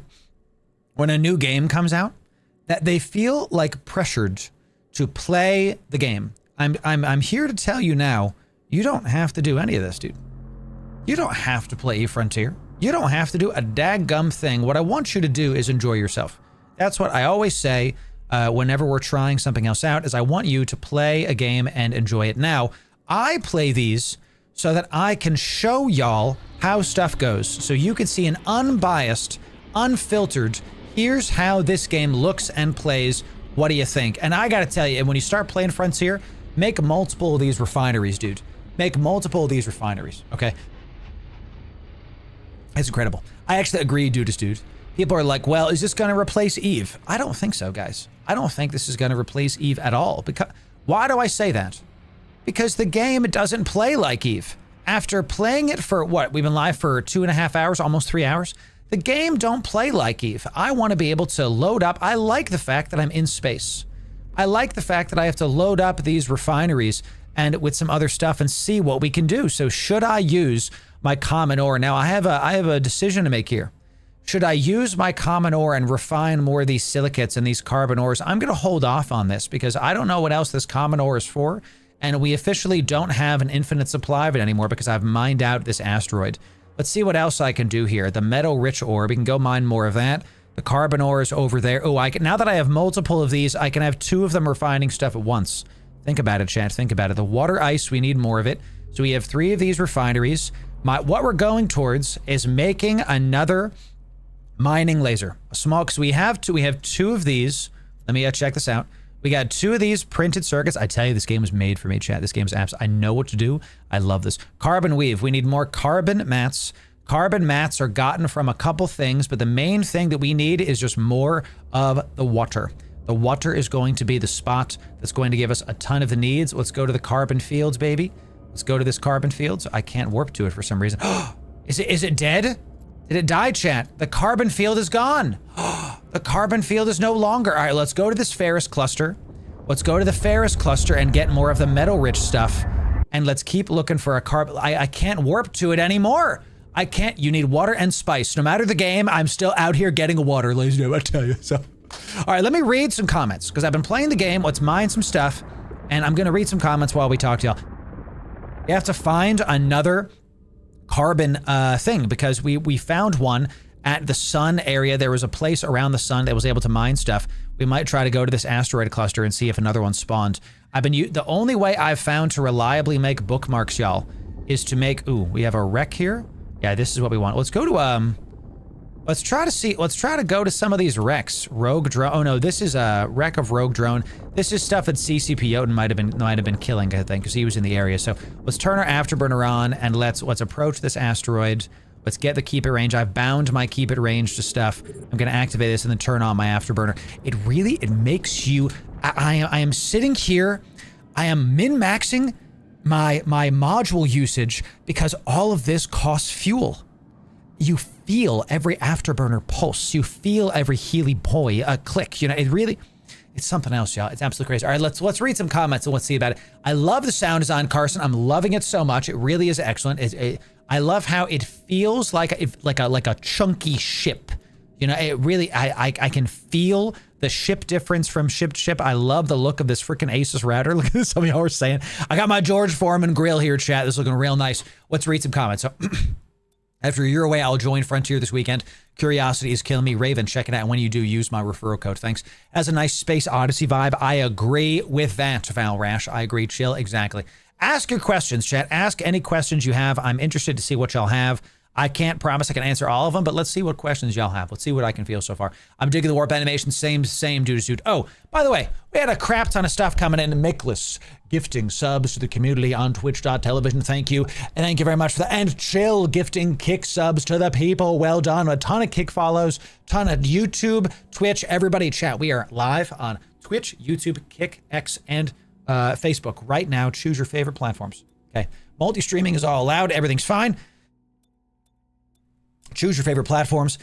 when a new game comes out, that they feel like pressured to play the game. I'm here to tell you now, you don't have to do any of this, dude. You don't have to play Frontier. You don't have to do a daggum thing. What I want you to do is enjoy yourself. That's what I always say whenever we're trying something else out, is I want you to play a game and enjoy it. Now, I play these so that I can show y'all how stuff goes. So you can see an unbiased, unfiltered, here's how this game looks and plays. What do you think? And I gotta tell you, when you start playing Frontier, make multiple of these refineries, dude. Make multiple of these refineries, okay? It's incredible. I actually agree, dude. People are like, well, is this gonna replace Eve? I don't think so, guys. I don't think this is gonna replace Eve at all. Because why do I say that? Because the game doesn't play like Eve. After playing it for what? We've been live for 2.5 hours, almost 3 hours. The game don't play like Eve. I want to be able to load up. I like the fact that I'm in space. I like the fact that I have to load up these refineries and with some other stuff and see what we can do. So should I use my common ore? Now I have a decision to make here. Should I use my common ore and refine more of these silicates and these carbon ores? I'm going to hold off on this because I don't know what else this common ore is for. And we officially don't have an infinite supply of it anymore because I've mined out this asteroid. Let's see what else I can do here. The metal-rich ore, we can go mine more of that. The carbon ore is over there. Oh, now that I have multiple of these, I can have 2 of them refining stuff at once. Think about it, chat. Think about it. The water ice, we need more of it. So we have 3 of these refineries. What we're going towards is making another mining laser. A small, because we have 2 of these. Let me check this out. We got 2 of these printed circuits. I tell you, this game was made for me, chat. This game is apps. I know what to do. I love this. Carbon weave. We need more carbon mats. Carbon mats are gotten from a couple things, but the main thing that we need is just more of the water. The water is going to be the spot that's going to give us a ton of the needs. Let's go to the carbon fields, baby. Let's go to this carbon fields. I can't warp to it for some reason. Is it dead? Did it die, chat? The carbon field is gone. The carbon field is no longer. All right, let's go to this ferrous cluster. Let's go to the ferrous cluster and get more of the metal-rich stuff. And let's keep looking for a carbon. I can't warp to it anymore. I can't. You need water and spice. No matter the game, I'm still out here getting a water, ladies and gentlemen, I tell you. So, all right, let me read some comments because I've been playing the game. Let's mine some stuff. And I'm going to read some comments while we talk to y'all. You have to find another carbon thing because we found one at the sun area. There was a place around the sun that was able to mine stuff. We might try to go to this asteroid cluster and see if another one spawned. The only way I've found to reliably make bookmarks, y'all, is to make, ooh, we have a wreck here. Yeah, this is what we want. Let's go to, let's try to go to some of these wrecks. Rogue drone, oh no, this is a wreck of rogue drone. This is stuff that CCP Jotun might have been killing, I think, because he was in the area. So let's turn our afterburner on and let's approach this asteroid. Let's get the keep it range. I've bound my keep it range to stuff. I'm gonna activate this and then turn on my afterburner. It makes you, I am sitting here, I am min-maxing my module usage because all of this costs fuel. You feel every afterburner pulse. You feel every Healy boy click. You know, it's something else, y'all. It's absolutely crazy. All right, let's read some comments and let's see about it. I love the sound design, Carson. I'm loving it so much. It really is excellent. I love how it feels like a chunky ship. You know, it really, I can feel the ship difference from ship to ship. I love the look of this freaking Asus router. Look at this, some of y'all are saying. I got my George Foreman grill here, chat. This is looking real nice. Let's read some comments. So, after a year away, I'll join Frontier this weekend. Curiosity is killing me. Raven, check it out. When you do, use my referral code. Thanks. Has a nice Space Odyssey vibe. I agree with that, Val Rash. I agree. Chill. Exactly. Ask your questions, chat. Ask any questions you have. I'm interested to see what y'all have. I can't promise I can answer all of them, but let's see what questions y'all have. Let's see what I can feel so far. I'm digging the warp animation. Same, dude. Oh, by the way, we had a crap ton of stuff coming in. Miklas gifting subs to the community on twitch.tv. Thank you. And thank you very much for that. And Chill gifting kick subs to the people. Well done. A ton of kick follows, ton of YouTube, Twitch, everybody chat. We are live on Twitch, YouTube, Kick, X, and Facebook right now. Choose your favorite platforms. Okay. Multi-streaming is all allowed. Everything's fine. Choose your favorite platforms.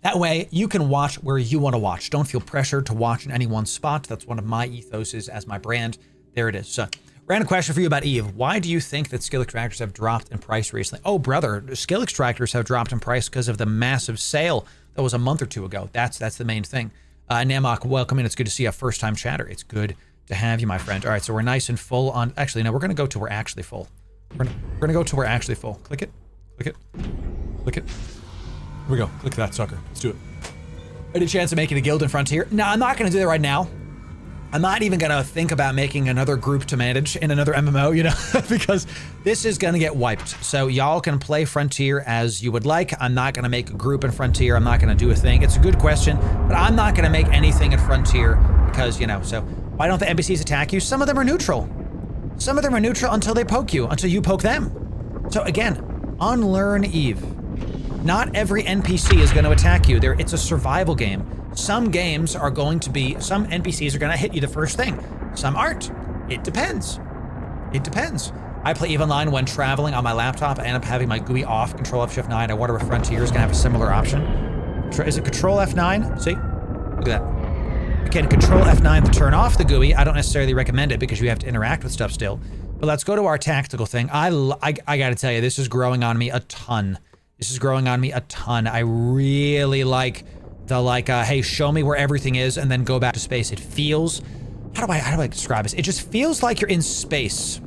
That way you can watch where you want to watch. Don't feel pressured to watch in any one spot. That's one of my ethoses as my brand. There it is. So, random question for you about Eve. Why do you think that skill extractors have dropped in price recently? Oh, brother, skill extractors have dropped in price because of the massive sale that was a month or two ago. That's the main thing. Namok, welcome in. It's good to see a first-time chatter. It's good to have you, my friend. All right, so we're nice and full on. Actually, no, we're going to go to we're actually full. We're going to go to we're actually full. Click it. Click it. Click it. Here we go. Click that sucker. Let's do it. Any chance of making a guild in Frontier? No, I'm not going to do that right now. I'm not even going to think about making another group to manage in another MMO, you know, because this is going to get wiped. So y'all can play Frontier as you would like. I'm not going to make a group in Frontier. I'm not going to do a thing. It's a good question, but I'm not going to make anything in Frontier because, you know, so why don't the NPCs attack you? Some of them are neutral. Some of them are neutral until they poke you, until you poke them. So again, unlearn Eve. Not every NPC is going to attack you. It's a survival game. Some games are going to be, some NPCs are going to hit you the first thing. Some aren't. It depends. It depends. I play EVE Online when traveling on my laptop. I end up having my GUI off, Control F Shift 9. I wonder if Frontier is going to have a similar option. Is it Control F9? See? Look at that. Again, Control F9 to turn off the GUI. I don't necessarily recommend it because you have to interact with stuff still. But let's go to our tactical thing. I got to tell you, this is growing on me a ton. This is growing on me a ton. I really like the hey, show me where everything is and then go back to space. It feels, how do I describe this? It just feels like you're in space.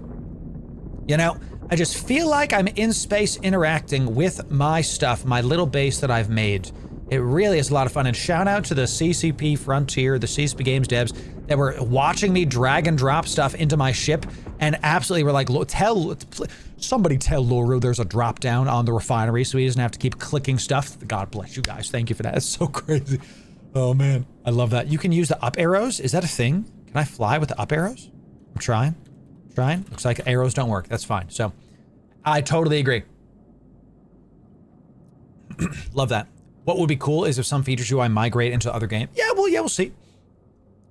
You know, I just feel like I'm in space interacting with my stuff, my little base that I've made. It really is a lot of fun. And shout out to the CCP Frontier, the CCP Games devs that were watching me drag and drop stuff into my ship and absolutely were like, somebody tell Loru there's a drop down on the refinery so he doesn't have to keep clicking stuff. God bless you guys. Thank you for that. It's so crazy. Oh man, I love that. You can use the up arrows. Is that a thing? Can I fly with the up arrows? I'm trying. Looks like arrows don't work. That's fine. So I totally agree. Love that. What would be cool is if some features UI migrate into other games. Yeah, we'll see.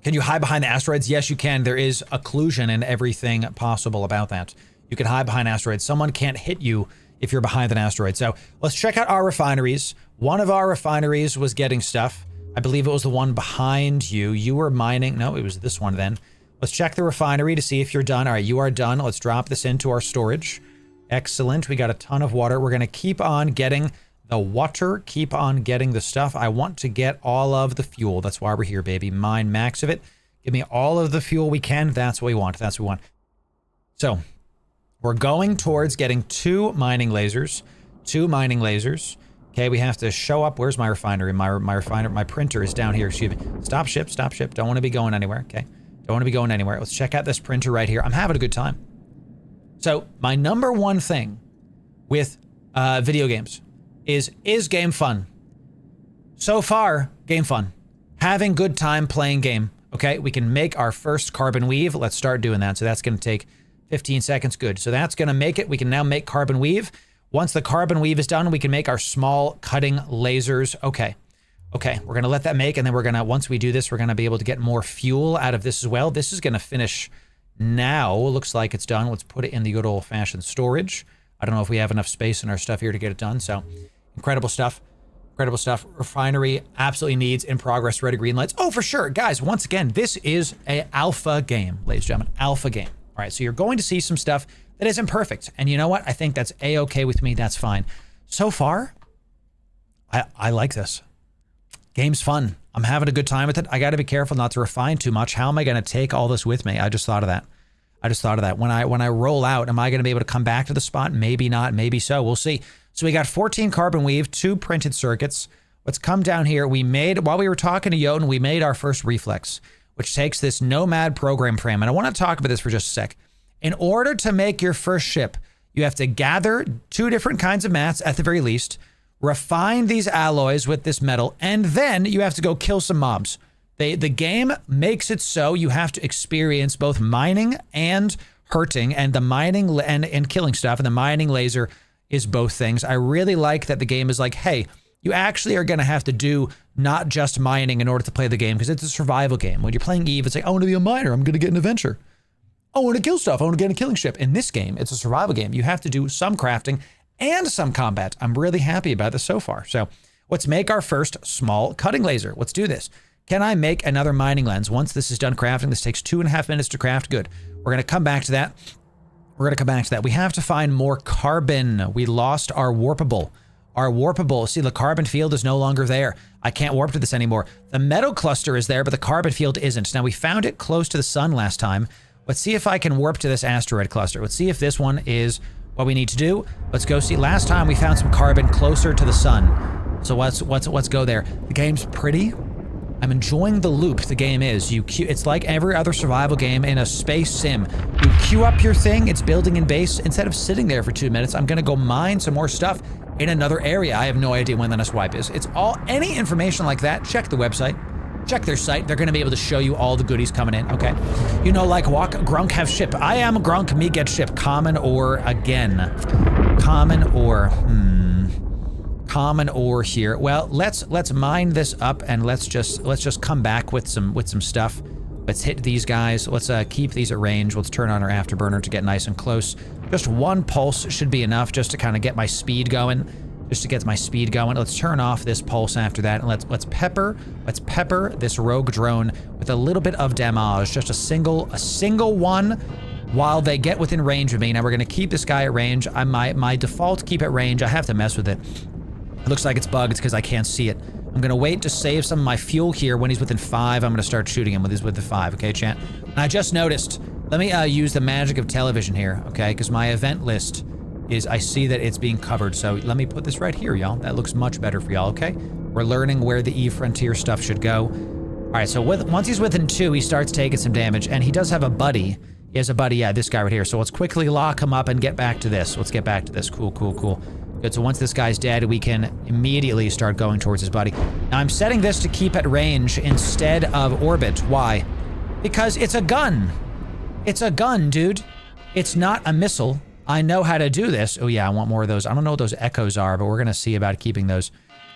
Can you hide behind the asteroids? Yes, you can. There is occlusion and everything possible about that. You can hide behind asteroids. Someone can't hit you if you're behind an asteroid. So let's check out our refineries. One of our refineries was getting stuff. I believe it was the one behind you. You were mining. No, it was this one then. Let's check the refinery to see if you're done. All right, you are done. Let's drop this into our storage. Excellent. We got a ton of water. We're going to keep on getting the water, keep on getting the stuff. I want to get all of the fuel. That's why we're here, baby. Mine max of it. Give me all of the fuel we can. That's what we want. That's what we want. So we're going towards getting 2 mining lasers. 2 mining lasers. Okay, we have to show up. Where's my refinery? My refiner, my printer is down here. Excuse me. Stop ship, stop ship. Don't want to be going anywhere. Okay. Don't want to be going anywhere. Let's check out this printer right here. I'm having a good time. So my number one thing with video games is game fun. So far, game fun. Having good time playing game. Okay, we can make our first carbon weave. Let's start doing that. So that's going to take 15 seconds. Good. So that's going to make it. We can now make carbon weave. Once the carbon weave is done, we can make our small cutting lasers. Okay. Okay, we're going to let that make, and then we're going to, once we do this, we're going to be able to get more fuel out of this as well. This is going to finish now. Looks like it's done. Let's put it in the good old-fashioned storage. I don't know if we have enough space in our stuff here to get it done, so incredible stuff. Incredible stuff. Refinery absolutely needs in progress ready green lights. Oh, for sure. Guys, once again, this is an alpha game, ladies and gentlemen. Alpha game. All right, so you're going to see some stuff that isn't perfect. And you know what? I think that's A-okay with me. That's fine. So far, I like this. Game's fun. I'm having a good time with it. I got to be careful not to refine too much. How am I going to take all this with me? I just thought of that. When I roll out, am I going to be able to come back to the spot? Maybe not. Maybe so. We'll see. So we got 14 carbon weave, 2 printed circuits. Let's come down here. While we were talking to Jotun, we made our first reflex, which takes this Nomad program frame. And I want to talk about this for just a sec. In order to make your first ship, you have to gather 2 different kinds of mats at the very least, refine these alloys with this metal, and then you have to go kill some mobs. The game makes it so you have to experience both mining and hurting, and the mining and killing stuff, and the mining laser is both things. I really like that the game is like, hey, you actually are going to have to do not just mining in order to play the game, because it's a survival game. When you're playing Eve, it's like, I want to be a miner. I'm going to get an adventure. I want to kill stuff. I want to get a killing ship. In this game, it's a survival game. You have to do some crafting and some combat. I'm really happy about this so far. So let's make our first small cutting laser. Let's do this. Can I make another mining lens? Once this is done crafting, this takes 2.5 minutes to craft. Good. We're going to come back to that. We have to find more carbon. We lost our warpable. See, the carbon field is no longer there. I can't warp to this anymore. The metal cluster is there, but the carbon field isn't. Now, we found it close to the sun last time. Let's see if I can warp to this asteroid cluster. Let's see if this one is what we need to do. Let's go see. Last time we found some carbon closer to the sun. So let's go there. The game's pretty. I'm enjoying the loop the game is. It's like every other survival game in a space sim. You queue up your thing, it's building in base. Instead of sitting there for 2 minutes, I'm gonna go mine some more stuff in another area. I have no idea when the next wipe is. It's all, any information like that, check the website. Check their site. They're going to be able to show you all the goodies coming in. Okay. You know, like walk, Grunk have ship. I am Grunk, me get ship. Common ore again. Common ore. Common ore here. Well, let's mine this up and let's just come back with some stuff. Let's hit these guys. Let's keep these at range. Let's turn on our afterburner to get nice and close. Just 1 pulse should be enough just to kind of get my speed going. Let's turn off this pulse after that, and let's pepper this rogue drone with a little bit of damage, just a single one, while they get within range of me. Now we're gonna keep this guy at range. My default keep at range. I have to mess with it. It looks like it's bugged because I can't see it. I'm gonna wait to save some of my fuel here. When he's within 5, I'm gonna start shooting him with the 5. Okay, chat. And I just noticed. Let me use the magic of television here, okay? Because my event list is, I see that it's being covered. So let me put this right here, y'all. That looks much better for y'all, okay? We're learning where the Eve Frontier stuff should go. All right, so once he's within 2, he starts taking some damage, and he does have a buddy. He has a buddy, yeah, this guy right here. So let's quickly lock him up and get back to this. Let's get back to this. Cool. Good, so once this guy's dead, we can immediately start going towards his buddy. Now, I'm setting this to keep at range instead of orbit. Why? Because it's a gun. It's a gun, dude. It's not a missile. I know how to do this. Oh yeah, I want more of those. I don't know what those echoes are, but we're gonna see about keeping those.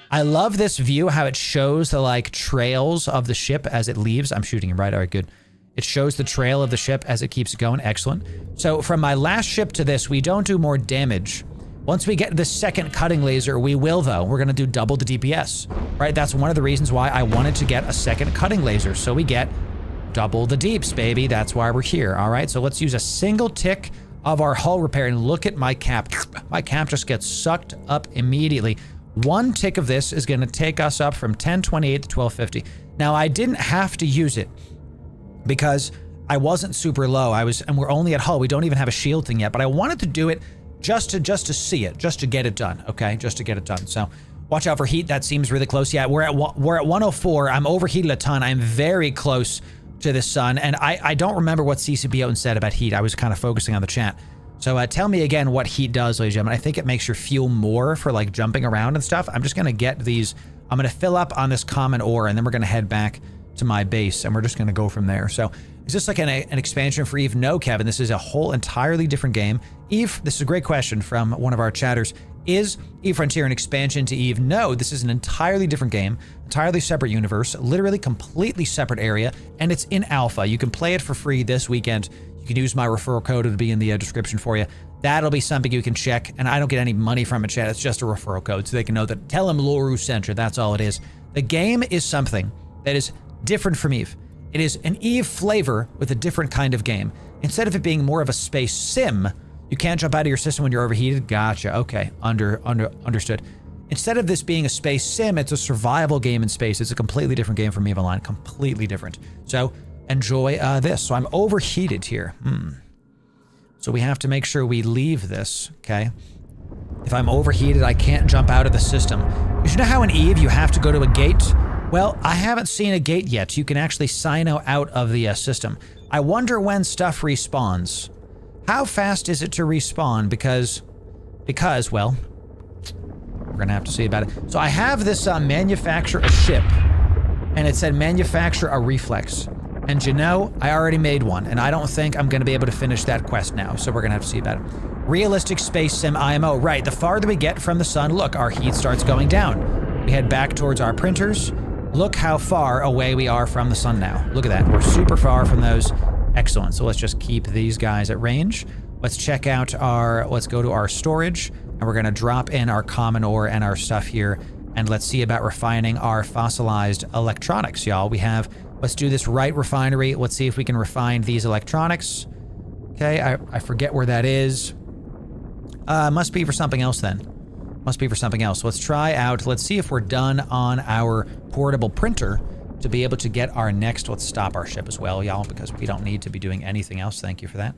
I love this view, how it shows the like trails of the ship as it leaves. I'm shooting him right, all right, good. It shows the trail of the ship as it keeps going, excellent. So from my last ship to this, we don't do more damage. Once we get the second cutting laser, we will though. We're gonna do double the DPS, right? That's one of the reasons why I wanted to get a second cutting laser. So we get double the deeps, baby. That's why we're here, all right? So let's use a single tick of our hull repair, and look at my cap. My cap just gets sucked up immediately. 1 tick of this is going to take us up from 1028 to 1250. Now, I didn't have to use it because I wasn't super low. And we're only at hull. We don't even have a shield thing yet, but I wanted to do it just to see it, just to get it done, okay? Just to get it done. So watch out for heat. That seems really close. Yeah, we're at 104. I'm overheated a ton. I'm very close to the sun, and I don't remember what CCBO said about heat. I was kind of focusing on the chat. So tell me again what heat does, ladies and gentlemen. I think it makes your fuel more for like jumping around and stuff. I'm just gonna get these. I'm gonna fill up on this common ore, and then we're gonna head back to my base, and we're just gonna go from there. So is this like an expansion for Eve? No, Kevin. This is a whole entirely different game. Eve, this is a great question from one of our chatters. Is Eve Frontier an expansion to Eve? No, this is an entirely different game, entirely separate universe, literally completely separate area, and it's in alpha. You can play it for free this weekend. You can use my referral code. It'll be in the description for you. That'll be something you can check, and I don't get any money from it, chat. It's just a referral code, so they can know that. Tell them Loru sent you. That's all it is. The game is something that is different from Eve. It is an Eve flavor with a different kind of game. Instead of it being more of a space sim, You can't jump out of your system when you're overheated? Gotcha. Okay. Understood. Instead of this being a space sim, it's a survival game in space. It's a completely different game from EVE Online. Completely different. So enjoy this. So I'm overheated here. So we have to make sure we leave this, okay? If I'm overheated, I can't jump out of the system. You know how in EVE you have to go to a gate? Well, I haven't seen a gate yet. You can actually cyno out of the system. I wonder when stuff respawns. How fast is it to respawn? Because, well, we're gonna have to see about it. So I have this manufacture a ship, and it said manufacture a reflex. And you know, I already made one, and I don't think I'm gonna be able to finish that quest now, so we're gonna have to see about it. Realistic space sim IMO, right, the farther we get from the sun, look, our heat starts going down. We head back towards our printers. Look how far away we are from the sun now. Look at that, we're super far from those. Excellent, so let's just keep these guys at range. Let's check out let's go to our storage, and we're gonna drop in our common ore and our stuff here, and let's see about refining our fossilized electronics, y'all. Let's do this right refinery. Let's see if we can refine these electronics. Okay, I forget where that is. Must be for something else then. Must be for something else. Let's try out, let's see if we're done on our portable printer to be able to get our next, let's stop our ship as well, y'all, because we don't need to be doing anything else. Thank you for that.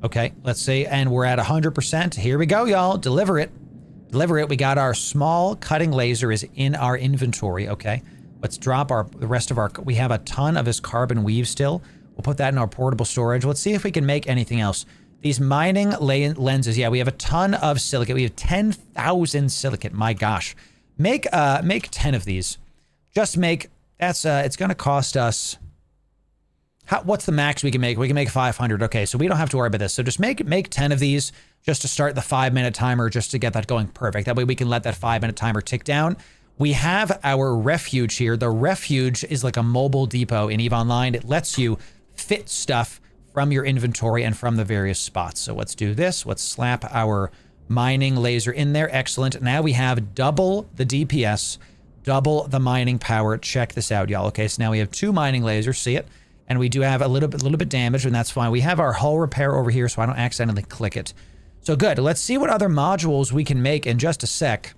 Okay, let's see, and we're at 100%. Here we go, y'all. Deliver it. Deliver it. We got our small cutting laser is in our inventory, okay. Let's drop the rest of our, we have a ton of this carbon weave still. We'll put that in our portable storage. Let's see if we can make anything else. These mining lenses, yeah, we have a ton of silicate. We have 10,000 silicate, my gosh. Make 10 of these. Just make, it's gonna cost us, what's the max we can make? We can make 500, okay, so we don't have to worry about this. So just make 10 of these just to start the 5-minute timer, just to get that going perfect. That way we can let that 5-minute timer tick down. We have our refuge here. The refuge is like a mobile depot in EVE Online. It lets you fit stuff from your inventory and from the various spots. So let's do this. Let's slap our mining laser in there. Excellent. Now we have double the DPS, double the mining power. Check this out, y'all. Okay, so now we have 2 mining lasers. See it? And we do have a little bit damaged, and that's fine. We have our hull repair over here, so I don't accidentally click it. So good. Let's see what other modules we can make in just a sec.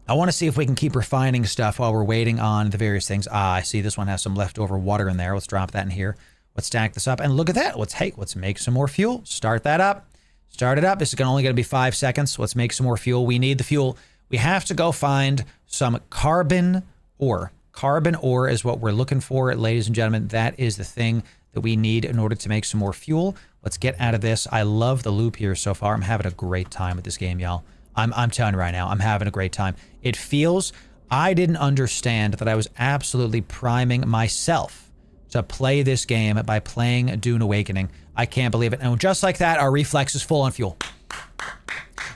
I want to see if we can keep refining stuff while we're waiting on the various things. I see this one has some leftover water in there. Let's drop that in here. Let's stack this up, and look at that. Let's make some more fuel. Start that up. Start it up. This is only going to be 5 seconds. Let's make some more fuel. We need the fuel. We have to go find some carbon ore. Carbon ore is what we're looking for, ladies and gentlemen. That is the thing that we need in order to make some more fuel. Let's get out of this. I love the loop here so far. I'm having a great time with this game, y'all. I'm telling you right now, I'm having a great time. It feels, I didn't understand that I was absolutely priming myself to play this game by playing Dune Awakening. I can't believe it. And just like that, our reflex is full on fuel.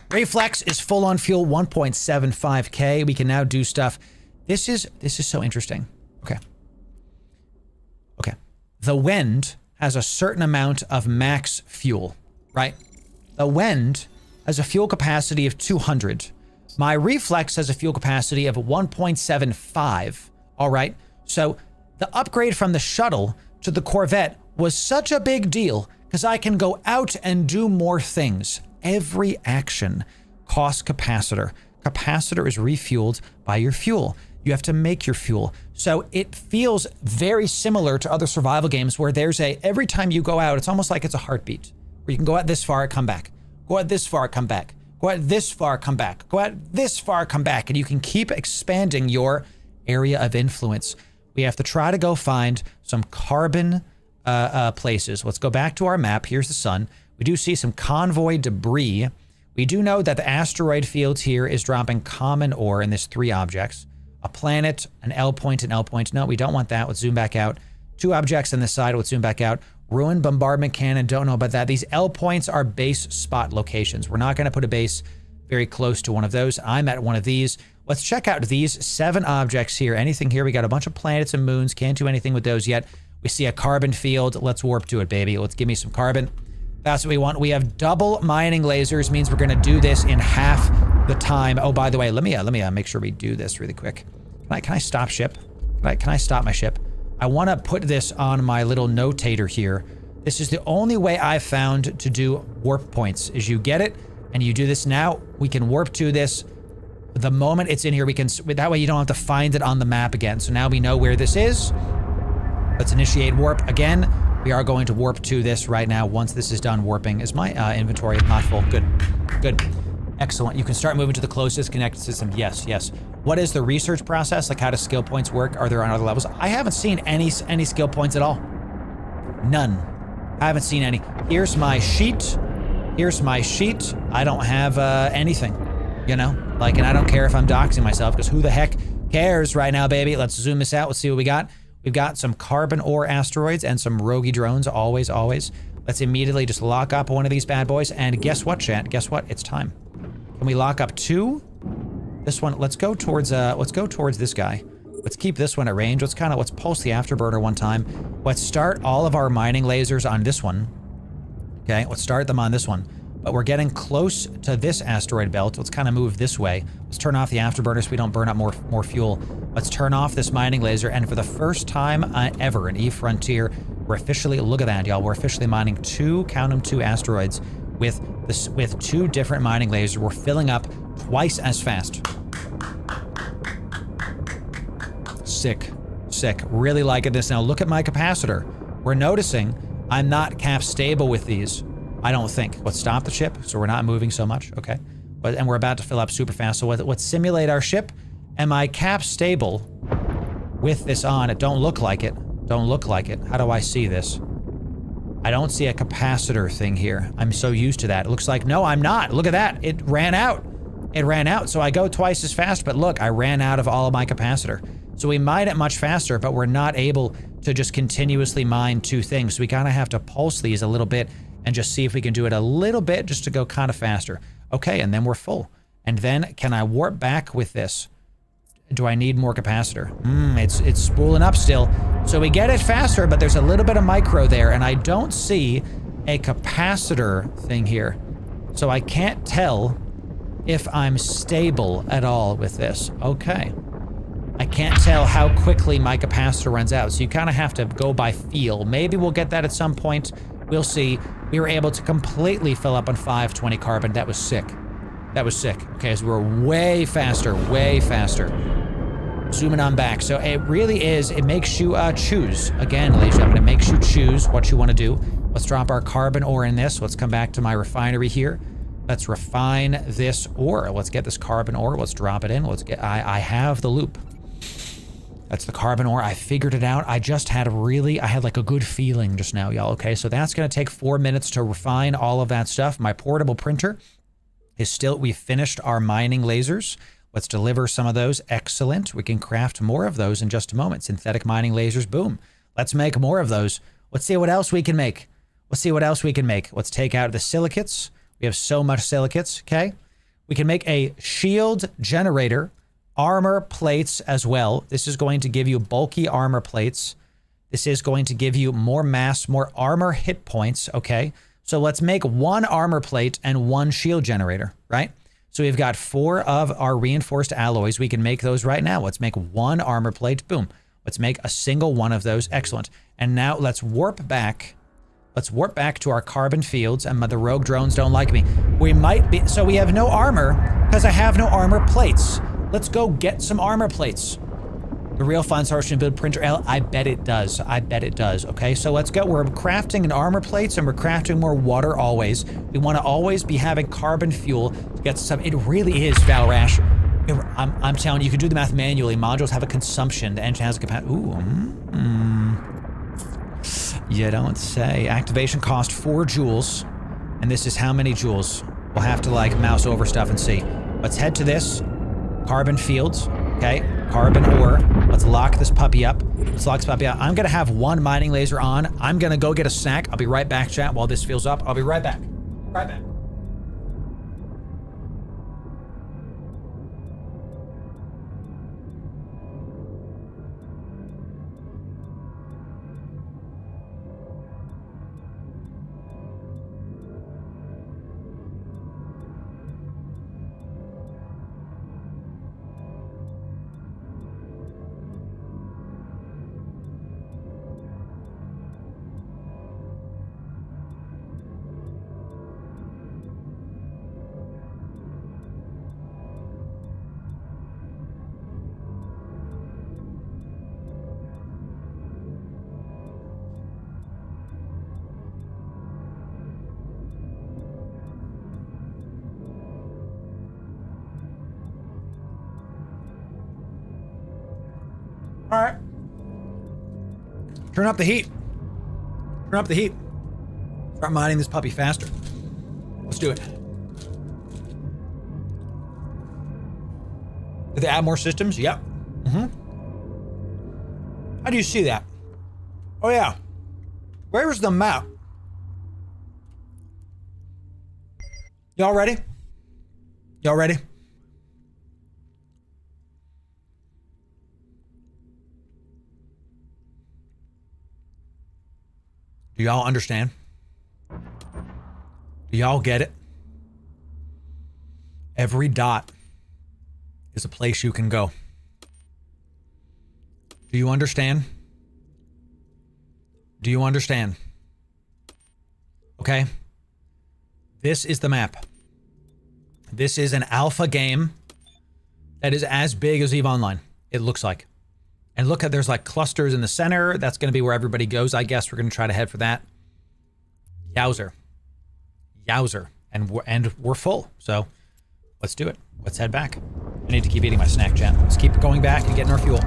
Reflex is full on fuel, 1.75K. We can now do stuff. This is so interesting. Okay. Okay. The Wend has a certain amount of max fuel, right? The Wend has a fuel capacity of 200. My reflex has a fuel capacity of 1.75. All right. So the upgrade from the shuttle to the Corvette was such a big deal because I can go out and do more things. Every action costs capacitor. Capacitor is refueled by your fuel. You have to make your fuel. So it feels very similar to other survival games where there's every time you go out, it's almost like it's a heartbeat. Where you can go out this far, come back. Go out this far, come back. Go out this far, come back. Go out this far, come back. And you can keep expanding your area of influence. We have to try to go find some carbon places. Let's go back to our map. Here's the sun. We do see some convoy debris. We do know that the asteroid field here is dropping common ore in this 3 objects. A planet, an L point, an L point. No, we don't want that. Let's zoom back out. 2 objects on this side. Let's zoom back out. Ruined bombardment cannon. Don't know about that. These L points are base spot locations. We're not going to put a base very close to one of those. I'm at one of these. Let's check out these 7 objects here. Anything here? We got a bunch of planets and moons. Can't do anything with those yet. We see a carbon field. Let's warp to it, baby. Let's give me some carbon. That's what we want. We have double mining lasers. Means we're going to do this in half the time. Oh, by the way, let me make sure we do this really quick. Can I stop ship? Can I stop my ship? I want to put this on my little notator here. This is the only way I've found to do warp points, is you get it and you do this. Now we can warp to this. The moment it's in here, we can, that way you don't have to find it on the map again. So now we know where this is. Let's initiate warp again. We are going to warp to this right now. Once this is done warping, is my inventory not full? Good, good. Excellent. You can start moving to the closest connected system. Yes, yes. What is the research process? Like, how do skill points work? Are there on other levels? I haven't seen any skill points at all. None. I haven't seen any. Here's my sheet. Here's my sheet. I don't have anything, you know? Like, and I don't care if I'm doxing myself, because who the heck cares right now, baby? Let's zoom this out. Let's see what we got. We've got some carbon ore asteroids and some roguey drones. Always, always. Let's immediately just lock up one of these bad boys. And guess what, chat? Guess what? It's time. Can we lock up two? This one, let's go towards this guy. Let's keep this one at range. Let's pulse the afterburner one time. Let's start all of our mining lasers on this one. Okay, let's start them on this one. But we're getting close to this asteroid belt. Let's kind of move this way. Let's turn off the afterburner so we don't burn up more fuel. Let's turn off this mining laser, and for the first time ever in E-Frontier, we're officially, look at that, y'all. We're officially mining two asteroids with two different mining lasers. We're filling up twice as fast. Sick, sick. Really liking this. Now look at my capacitor. We're noticing I'm not cap stable with these. I don't think. Let's stop the ship so we're not moving so much. Okay. And we're about to fill up super fast. So let's simulate our ship. Am I cap stable with this on? It don't look like it. Don't look like it. How do I see this? I don't see a capacitor thing here. I'm so used to that. It looks like, no, I'm not. Look at that. It ran out. It ran out. So I go twice as fast, but look, I ran out of all of my capacitor. So we mine it much faster, but we're not able to just continuously mine two things. So we kind of have to pulse these a little bit and just see if we can do it a little bit just to go kind of faster. Okay, and then we're full. And then can I warp back with this? Do I need more capacitor? It's spooling up still. So we get it faster, but there's a little bit of micro there, and I don't see a capacitor thing here. So I can't tell if I'm stable at all with this. Okay. I can't tell how quickly my capacitor runs out, so you kind of have to go by feel. Maybe we'll get that at some point. We'll see. We were able to completely fill up on 520 carbon. That was sick. That was sick. Okay, so we're way faster, way faster. Zooming on back. So it really is, it makes you choose. Again, ladies and gentlemen, it makes you choose what you want to do. Let's drop our carbon ore in this. Let's come back to my refinery here. Let's refine this ore. Let's get this carbon ore. Let's drop it in. Let's get, I have the loop. That's the carbon ore. I figured it out. I had like a good feeling just now, y'all. Okay, so that's going to take 4 minutes to refine all of that stuff. My portable printer is still, we finished our mining lasers. Let's deliver some of those. Excellent. We can craft more of those in just a moment. Synthetic mining lasers. Boom. Let's make more of those. Let's see what else we can make. Let's see what else we can make. Let's take out the silicates. We have so much silicates. Okay. We can make a shield generator. Armor plates as well. This is going to give you bulky armor plates. This is going to give you more mass, more armor hit points. Okay. So let's make one armor plate and one shield generator, right? So we've got 4 of our reinforced alloys. We can make those right now. Let's make one armor plate. Boom. Let's make a single one of those. Excellent. And now let's warp back. Let's warp back to our carbon fields. And the rogue drones don't like me. We might be, so we have no armor because I have no armor plates. Let's go get some armor plates. The real fun source can build printer L. I bet it does. I bet it does. Okay, so let's go. We're crafting an armor plates and we're crafting more water always. We want to always be having carbon fuel to get some. It really is, Valrash. I'm telling you, you can do the math manually. Modules have a consumption. The engine has a capacity. Ooh. You don't say. Activation cost 4 joules. And this is how many joules? We'll have to like mouse over stuff and see. Let's head to this. Carbon fields. Okay. Carbon ore. Let's lock this puppy up. Let's lock this puppy up. I'm going to have one mining laser on. I'm going to go get a snack. I'll be right back, chat, while this fills up. I'll be right back. Right back. All right. Turn up the heat. Turn up the heat. Start mining this puppy faster. Let's do it. Did they add more systems? Yep. Mm-hmm. How do you see that? Oh, yeah. Where's the map? Y'all ready? Y'all ready? Do y'all understand? Do y'all get it? Every dot is a place you can go. Do you understand? Do you understand? Okay. This is the map. This is an alpha game that is as big as EVE Online, it looks like. And look at, there's like clusters in the center. That's going to be where everybody goes. I guess we're going to try to head for that. Yowzer. Yowzer. And we're full. So let's do it. Let's head back. I need to keep eating my snack, chat. Let's keep going back and getting our fuel.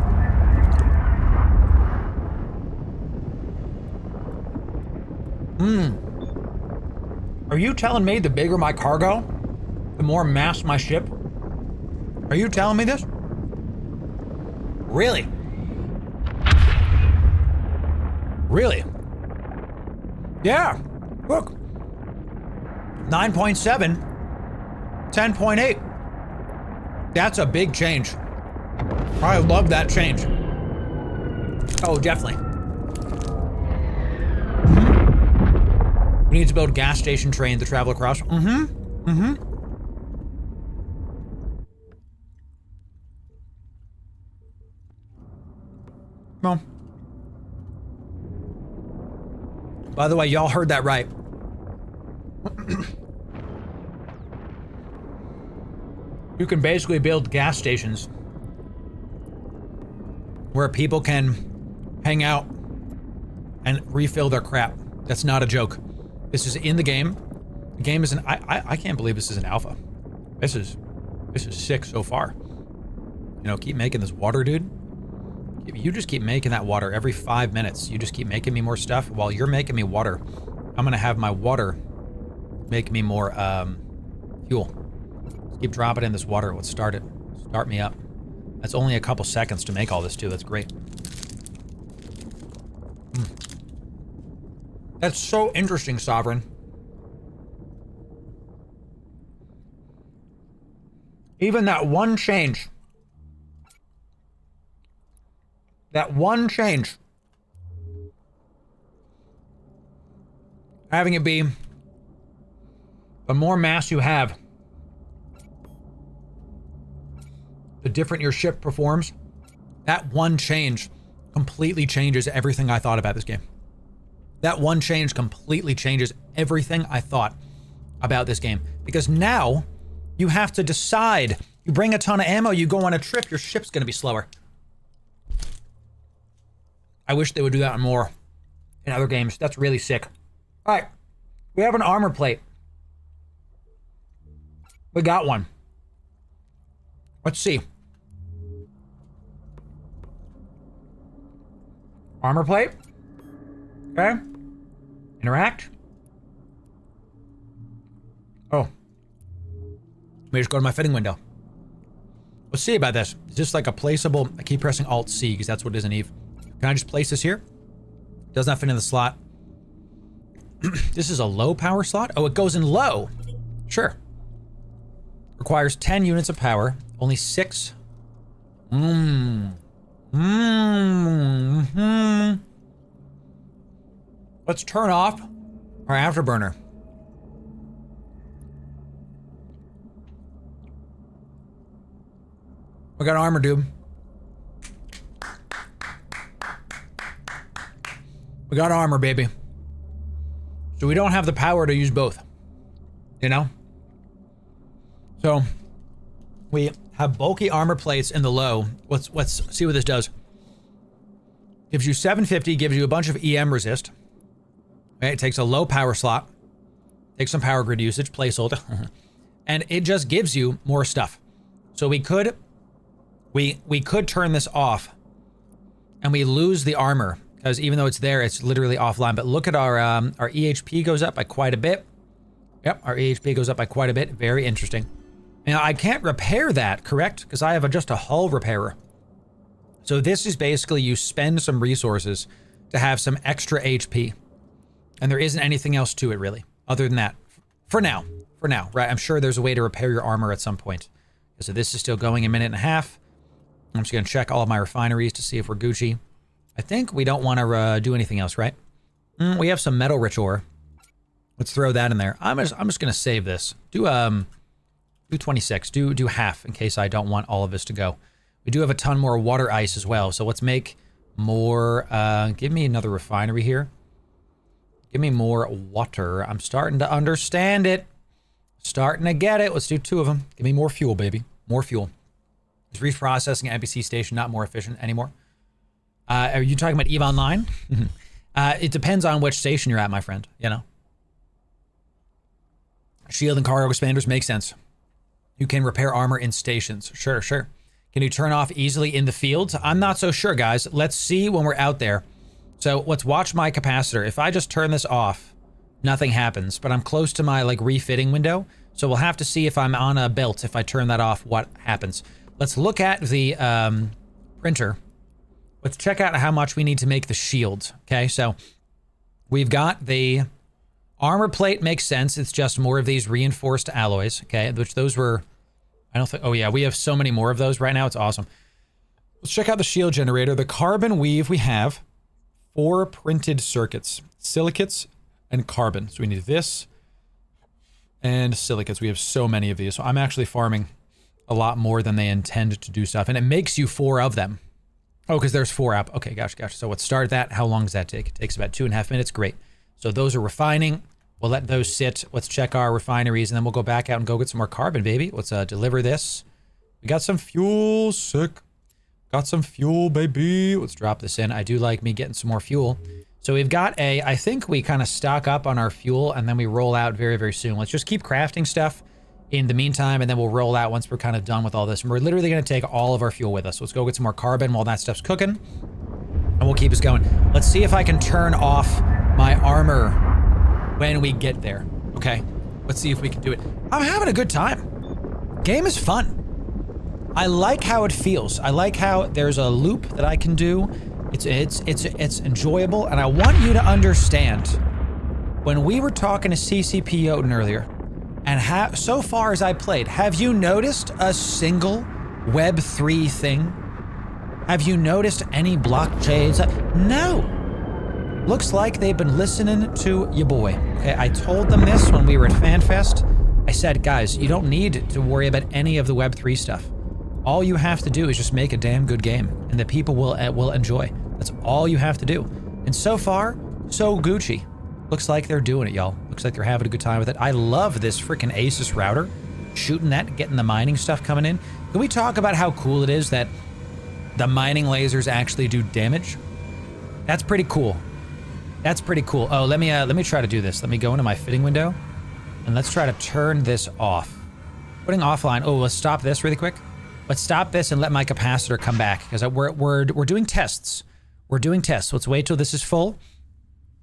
Are you telling me the bigger my cargo, the more mass my ship? Are you telling me this? Really? Really? Yeah. Look. 9.7. 10.8. That's a big change. I love that change. Oh, definitely. We need to build gas station train to travel across. Come on. By the way, y'all heard that right. You can basically build gas stations where people can hang out and refill their crap. That's not a joke. This is in the game. The game is I can't believe this is an alpha. This is sick so far. You know, keep making this water, dude. You just keep making that water every 5 minutes. You just keep making me more stuff. While you're making me water, I'm gonna have my water make me more fuel. Let's keep dropping in this water. Let's start it. Start me up. That's only a couple seconds to make all this too. That's great. That's so interesting, Sovereign. Even that one change. That one change. Having it be the more mass you have, the different your ship performs. That one change completely changes everything I thought about this game. That one change completely changes everything I thought about this game. Because now you have to decide. You bring a ton of ammo, you go on a trip, your ship's gonna be slower. I wish they would do that more in other games. That's really sick. All right, we have an armor plate. We got one. Let's see. Armor plate. Okay. Interact. Oh. Let me just go to my fitting window. Let's see about this. Is this like a placeable? I keep pressing Alt-C because that's what it is in EVE. Can I just place this here? Does not fit in the slot. This is a low power slot? Oh, it goes in low. Sure. Requires 10 units of power. Only 6. Let's turn off our afterburner. We got armor, dude. We got armor, baby. So we don't have the power to use both. You know? So we have bulky armor plates in the low. Let's see what this does. Gives you 750, gives you a bunch of EM resist. Okay, it takes a low power slot. Takes some power grid usage, placeholder. And it just gives you more stuff. So we could turn this off and we lose the armor because even though it's there, it's literally offline. But look at our EHP goes up by quite a bit. Yep, our EHP goes up by quite a bit. Very interesting. Now, I can't repair that, correct? Because I have just a hull repairer. So this is basically you spend some resources to have some extra HP. And there isn't anything else to it, really, other than that. For now, right? I'm sure there's a way to repair your armor at some point. So this is still going a minute and a half. I'm just going to check all of my refineries to see if we're Gucci. I think we don't want to do anything else, right? We have some metal rich ore. Let's throw that in there. I'm just going to save this. Do 26. Do half in case I don't want all of this to go. We do have a ton more water ice as well. So let's make more. Give me another refinery here. Give me more water. I'm starting to understand it. Starting to get it. Let's do 2 of them. Give me more fuel, baby. More fuel. Is reprocessing at NPC station not more efficient anymore? Are you talking about EVE Online? It depends on which station you're at, my friend. You know. Shield and cargo expanders make sense. You can repair armor in stations. Sure. Can you turn off easily in the field? I'm not so sure, guys. Let's see when we're out there. So let's watch my capacitor. If I just turn this off, nothing happens. But I'm close to my refitting window. So we'll have to see if I'm on a belt. If I turn that off, what happens? Let's look at the printer. Let's check out how much we need to make the shield. Okay, so we've got the armor plate. Makes sense. It's just more of these reinforced alloys. Okay, which those were... I don't think... Oh yeah, we have so many more of those right now. It's awesome. Let's check out the shield generator. The carbon weave, we have 4 printed circuits. Silicates and carbon. So we need this and silicates. We have so many of these. So I'm actually farming a lot more than they intend to do stuff. And it makes you 4 of them. Oh, because there's 4 up. Okay, gotcha. So let's start that. How long does that take? It takes about 2.5 minutes. Great. So those are refining. We'll let those sit. Let's check our refineries, and then we'll go back out and go get some more carbon, baby. Let's deliver this. We got some fuel. Sick. Got some fuel, baby. Let's drop this in. I do like me getting some more fuel. So we've got I think we kind of stock up on our fuel, and then we roll out very, very soon. Let's just keep crafting stuff in the meantime, and then we'll roll out once we're kind of done with all this. And we're literally going to take all of our fuel with us. Let's go get some more carbon while that stuff's cooking, and we'll keep us going. Let's see if I can turn off my armor when we get there. Okay, let's see if we can do it. I'm having a good time. Game is fun. I like how it feels. I like how there's a loop that I can do. It's enjoyable, and I want you to understand. When we were talking to CCP Jotun earlier, and so far as I played, have you noticed a single Web3 thing? Have you noticed any blockchains? No. Looks like they've been listening to your boy. Okay, I told them this when we were at FanFest. I said, guys, you don't need to worry about any of the Web3 stuff. All you have to do is just make a damn good game, and the people will enjoy. That's all you have to do. And so far, so Gucci. Looks like they're doing it, y'all. Looks like they're having a good time with it. I love this freaking Asus router. Shooting that, getting the mining stuff coming in. Can we talk about how cool it is that the mining lasers actually do damage? That's pretty cool. That's pretty cool. Oh, let me try to do this. Let me go into my fitting window, and let's try to turn this off. Putting offline. Oh, let's stop this really quick. Let's stop this and let my capacitor come back, because we're doing tests. We're doing tests. Let's wait till this is full.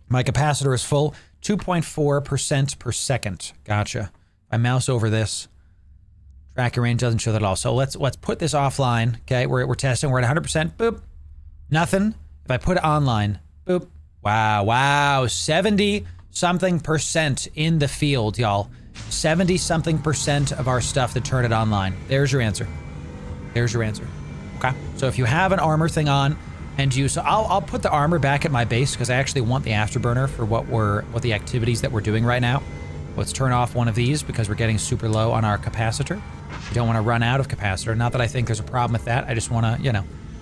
My capacitor is full. 2.4% per second. Gotcha. I mouse over this. Tracking range doesn't show that at all. So let's put this offline. Okay, we're testing. We're at 100%. Boop. Nothing. If I put it online. Boop. Wow. 70-something% in the field, y'all. 70-something% of our stuff to turn it online. There's your answer. There's your answer. Okay. So if you have an armor thing on, and so I'll put the armor back at my base because I actually want the afterburner for what the activities that we're doing right now. Let's turn off one of these because we're getting super low on our capacitor. We don't want to run out of capacitor. Not that I think there's a problem with that. I just want to,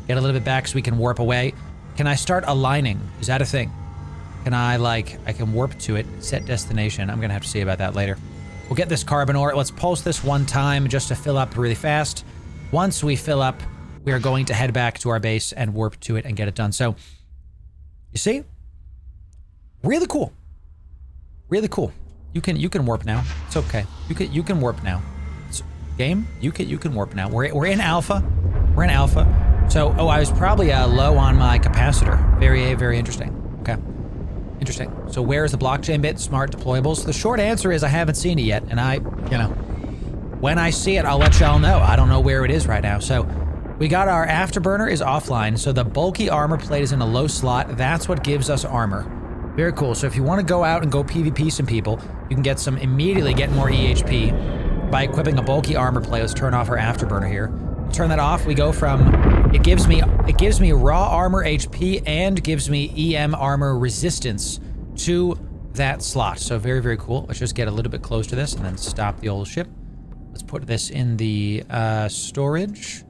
get a little bit back so we can warp away. Can I start aligning? Is that a thing? Can I can warp to it, set destination. I'm going to have to see about that later. We'll get this carbon ore. Let's pulse this one time just to fill up really fast. Once we fill up, we are going to head back to our base and warp to it and get it done. So, you see? Really cool. Really cool. You can warp now. It's okay. You can warp now. Game, you can warp now. We're in alpha. We're in alpha. So, oh, I was probably low on my capacitor. Very interesting. Okay. Interesting. So where's the blockchain bit? Smart deployables? The short answer is I haven't seen it yet, and when I see it, I'll let y'all know. I don't know where it is right now. So we got our afterburner is offline, so the bulky armor plate is in a low slot. That's what gives us armor. Very cool. So if you want to go out and go PvP some people, you can immediately get more EHP by equipping a bulky armor plate. Let's turn off our afterburner here. Turn that off. We go from, it gives me raw armor HP and gives me EM armor resistance to that slot. So very cool. Let's just get a little bit close to this and then stop the old ship. Let's put this in the storage.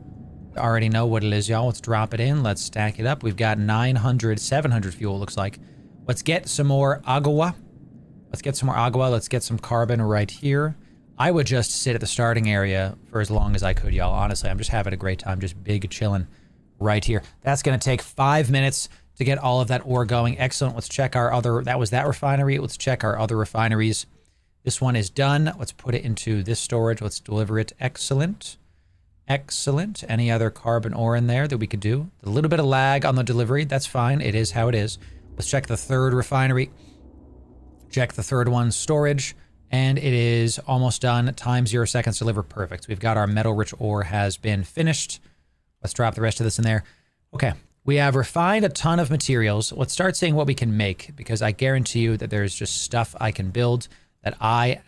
I already know what it is, y'all. Let's drop it in. Let's stack it up. We've got 700 fuel, looks like. Let's get some more agua. Let's get some carbon right here. I would just sit at the starting area for as long as I could, y'all. Honestly, I'm just having a great time, just big chilling right here. That's going to take 5 minutes to get all of that ore going. Excellent. Let's check our other, that was that refinery. Let's check our other refineries. This one is done. Let's put it into this storage. Let's deliver it. Excellent. Excellent. Any other carbon ore in there that we could do? A little bit of lag on the delivery. That's fine. It is how it is. Let's check the third refinery. Check the third one's storage. And it is almost done. Time 0 seconds deliver. Perfect. We've got our metal-rich ore has been finished. Let's drop the rest of this in there. Okay. We have refined a ton of materials. Let's start seeing what we can make, because I guarantee you that there's just stuff I can build that I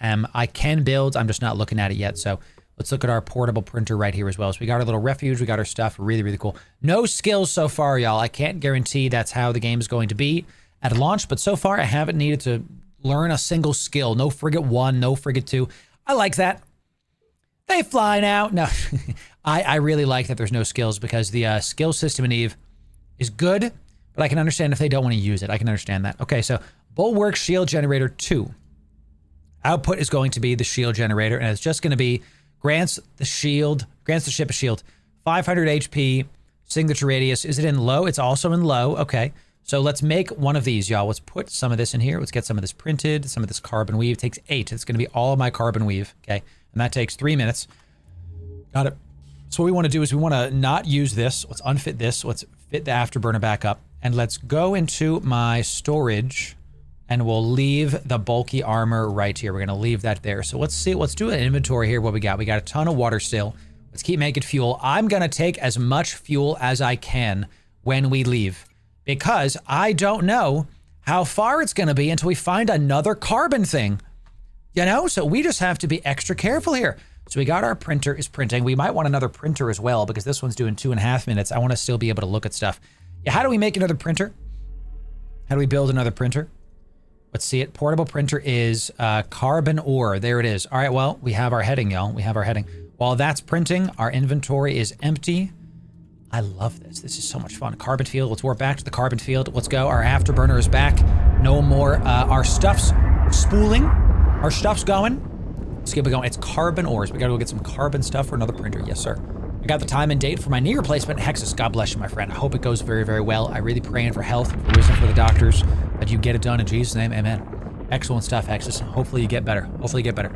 can build. I'm just not looking at it yet. So let's look at our portable printer right here as well. So we got our little refuge. We got our stuff. Really cool. No skills so far, y'all. I can't guarantee that's how the game is going to be at launch, but so far I haven't needed to learn a single skill. No frigate 1, no frigate 2. I like that. They fly now. No, I really like that there's no skills, because the skill system in EVE is good, but I can understand if they don't want to use it. I can understand that. Okay, so Bulwark Shield Generator 2. Output is going to be the shield generator, and it's just going to be grants the ship a shield. 500 HP, signature radius. Is it in low? It's also in low. Okay. So let's make one of these, y'all. Let's put some of this in here. Let's get some of this printed. Some of this carbon weave. It takes 8. It's going to be all of my carbon weave. Okay. And that takes 3 minutes. Got it. So what we want to do is we want to not use this. Let's unfit this. Let's fit the afterburner back up. And let's go into my storage, and we'll leave the bulky armor right here. We're going to leave that there. So let's see. Let's do an inventory here. What we got? We got a ton of water still. Let's keep making fuel. I'm going to take as much fuel as I can when we leave, because I don't know how far it's going to be until we find another carbon thing, so we just have to be extra careful here. So we got our printer is printing. We might want another printer as well, because this one's doing 2.5 minutes. I want to still be able to look at stuff. Yeah, how do we make another printer? How do we build another printer? Let's see it. Portable printer is carbon ore. There it is. All right, well, we have our heading, y'all. We have our heading. While that's printing, our inventory is empty. I love this. This is so much fun. Carbon field. Let's warp back to the carbon field. Let's go. Our afterburner is back. No more. Our stuff's spooling. Our stuff's going. Let's keep it going. It's carbon ores. We got to go get some carbon stuff for another printer. Yes, sir. I got the time and date for my knee replacement. Hexus, God bless you, my friend. I hope it goes very well. I really praying for health and for wisdom for the doctors, that you get it done in Jesus' name. Amen. Excellent stuff, Hexus. Hopefully you get better. Hopefully you get better.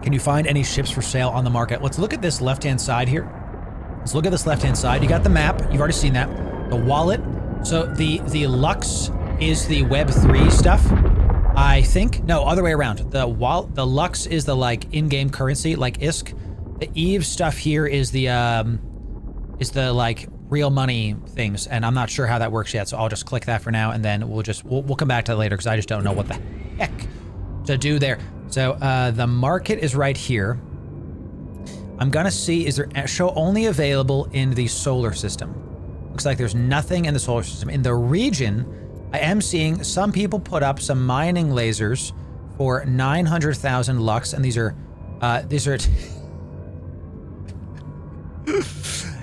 Can you find any ships for sale on the market? Let's look at this left-hand side here. Let's look at this left-hand side. You got the map. You've already seen that. The wallet. So the Lux is the Web3 stuff, I think. No, other way around. The Lux is the in-game currency, like ISK. The Eve stuff here is the real money things, and I'm not sure how that works yet. So I'll just click that for now, and then we'll come back to that later, because I just don't know what the heck to do there. So the market is right here. I'm gonna see, is there show only available in the solar system? Looks like there's nothing in the solar system. In the region, I am seeing some people put up some mining lasers for 900,000 lux, and these are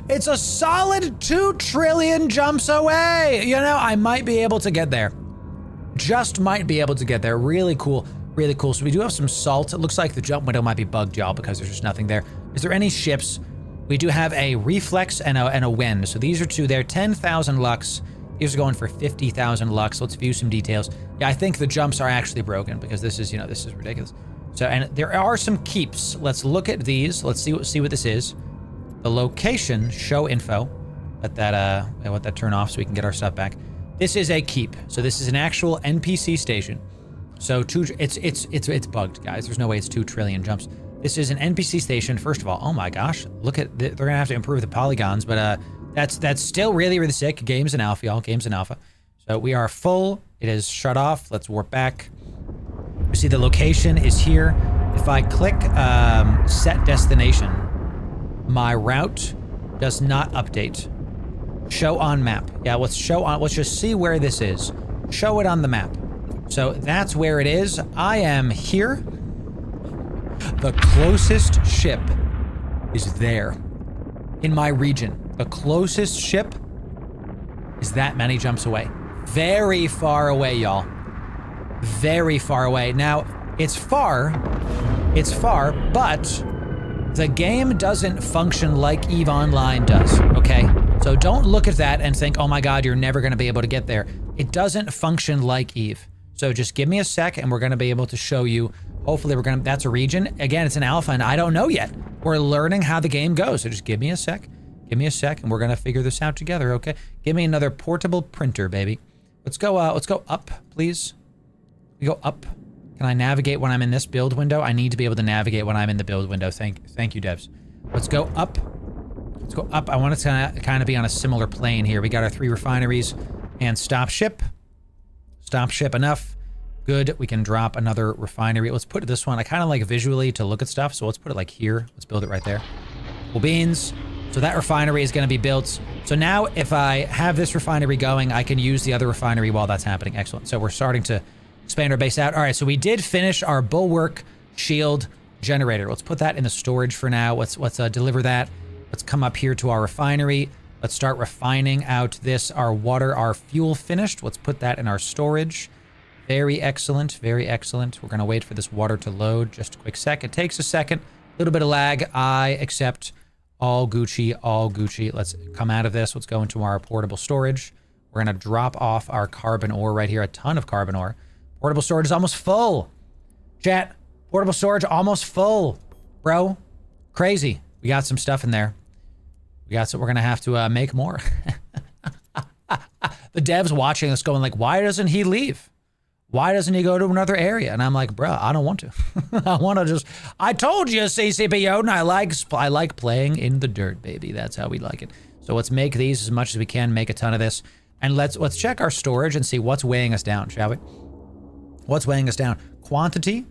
it's a solid 2 trillion jumps away. I might be able to get there. Just might be able to get there. Really cool. Really cool. So we do have some salt. It looks like the jump window might be bugged, y'all, because there's just nothing there. Is there any ships? We do have a reflex and a wind. So these are 2 there. 10,000 lux. These are going for 50,000 lux. Let's view some details. Yeah, I think the jumps are actually broken, because this is, this is ridiculous. So, and there are some keeps. Let's look at these. Let's see what this is. the location, show info. Let that turn off so we can get our stuff back. This is a keep. So this is an actual NPC station. So it's bugged, guys. There's no way it's 2 trillion jumps. This is an NPC station. First of all, oh my gosh, look at they're gonna have to improve the polygons, but that's still really, really sick. Game's in alpha, y'all. Game's in alpha. So we are full. It is shut off. Let's warp back. You see the location is here. If I click set destination, my route does not update. Show on map. Yeah, let's just see where this is. Show it on the map. So that's where it is. I am here. The closest ship is there in my region. The closest ship is that many jumps away. Very far away, y'all. Very far away. Now, it's far, but the game doesn't function like EVE Online does, okay? So don't look at that and think, oh my God, you're never gonna be able to get there. It doesn't function like EVE. So just give me a sec and we're gonna be able to show you. Hopefully that's a region. Again, it's an alpha and I don't know yet. We're learning how the game goes. So just give me a sec. Give me a sec and we're gonna figure this out together, okay? Give me another portable printer, baby. Let's go up, please. We go up. Can I navigate when I'm in this build window? I need to be able to navigate when I'm in the build window. Thank you, devs. Let's go up. Let's go up. I want it to kind of be on a similar plane here. We got our 3 refineries and stop ship. Stop ship enough. Good. We can drop another refinery. Let's put this one. I kind of like visually to look at stuff, so let's put it like here. Let's build it right there. Cool beans. So that refinery is going to be built. So now if I have this refinery going, I can use the other refinery while that's happening. Excellent. So we're starting to expand our base out. All right, so we did finish our bulwark shield generator. Let's put that in the storage for now. Let's deliver that. Let's come up here to our refinery. Let's start refining out our water, our fuel finished. Let's put that in our storage. Very excellent, very excellent. We're gonna wait for this water to load. Just a quick sec. It takes a second. A little bit of lag. I accept. All Gucci, all Gucci. Let's come out of this. Let's go into our portable storage. We're gonna drop off our carbon ore right here. A ton of carbon ore. Portable storage is almost full. Chat, portable storage almost full. Bro, crazy. We got some stuff in there. We're gonna have to make more. The devs watching us going like, why doesn't he leave? Why doesn't he go to another area? And I'm like, bro, I don't want to. I told you, CCPO, and I like playing in the dirt, baby. That's how we like it. So let's make these as much as we can, make a ton of this. And let's check our storage and see what's weighing us down, shall we? What's weighing us down? Quantity.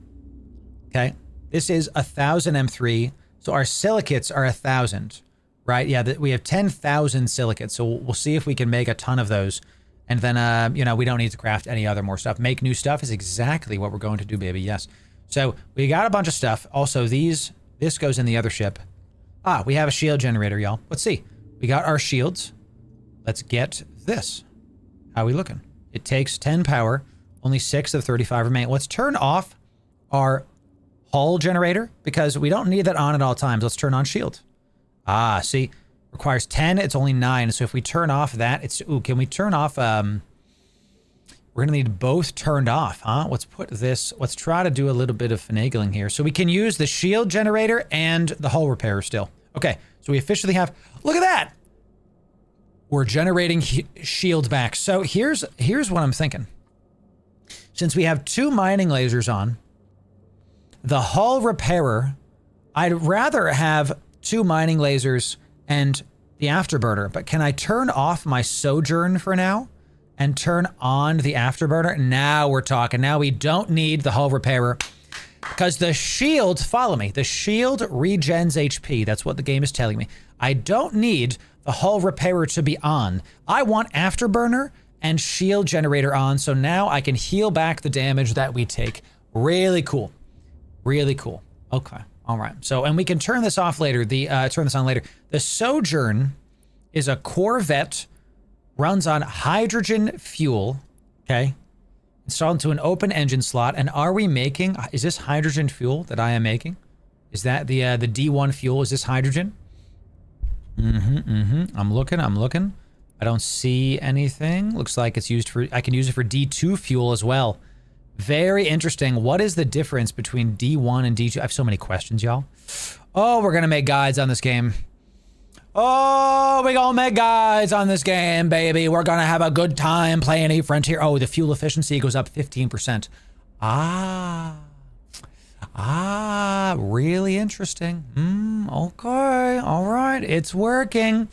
Okay. This is 1,000 M3. So our silicates are 1,000, right? Yeah, we have 10,000 silicates. So we'll see if we can make a ton of those. And then, you know, we don't need to craft any other more stuff. Make new stuff is exactly what we're going to do, baby. Yes. So we got a bunch of stuff. Also, this goes in the other ship. Ah, we have a shield generator, y'all. Let's see. We got our shields. Let's get this. How are we looking? It takes 10 power. Only 6 of 35 remain. Let's turn off our hull generator because we don't need that on at all times. Let's turn on shield. Ah, see. Requires 10, it's only 9. So if we turn off that, can we turn off, we're gonna need both turned off, huh? Let's try to do a little bit of finagling here. So we can use the shield generator and the hull repairer still. Okay, so we officially have, look at that! We're generating shield back. So here's what I'm thinking. Since we have 2 mining lasers on, the hull repairer, I'd rather have 2 mining lasers and the afterburner, but can I turn off my sojourn for now and turn on the afterburner? Now we're talking. Now we don't need the hull repairer because the shield, follow me, the shield regens HP. That's what the game is telling me. I don't need the hull repairer to be on. I want afterburner and shield generator on, so now I can heal back the damage that we take. Really cool. Really cool. Okay. All right. So, and we can turn this off later. Turn this on later. The Sojourn is a Corvette, runs on hydrogen fuel. Okay. Installed into an open engine slot. And is this hydrogen fuel that I am making? Is that the D1 fuel? Is this hydrogen? I'm looking. I don't see anything. Looks like it's I can use it for D2 fuel as well. Very interesting. What is the difference between D1 and D2? I have so many questions, y'all. Oh, we're going to make guides on this game. Oh, we gonna make guys on this game, baby. We're gonna have a good time playing a Frontier. Oh, the fuel efficiency goes up 15%. Really interesting. Okay, all right, it's working.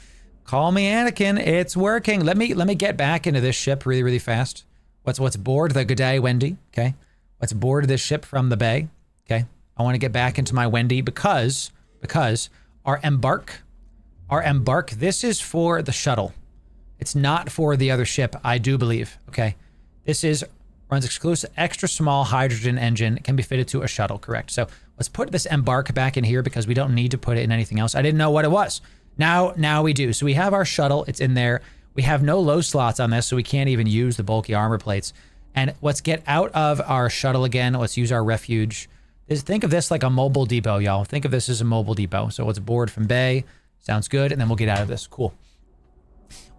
Call me Anakin, it's working. Let me get back into this ship really, really fast. What's aboard the good day, Wendy? Okay, what's aboard this ship from the bay? Okay, I want to get back into my Wendy because our embark, this is for the shuttle. It's not for the other ship, I do believe. Okay, runs exclusive extra small hydrogen engine, can be fitted to a shuttle, correct? So let's put this embark back in here because we don't need to put it in anything else. I didn't know what it was. Now we do. So we have our shuttle, it's in there. We have no low slots on this, so we can't even use the bulky armor plates. And let's get out of our shuttle again. Let's use our refuge. Think of this like a mobile depot, y'all. Think of this as a mobile depot. So let's board from bay. Sounds good. And then we'll get out of this. Cool.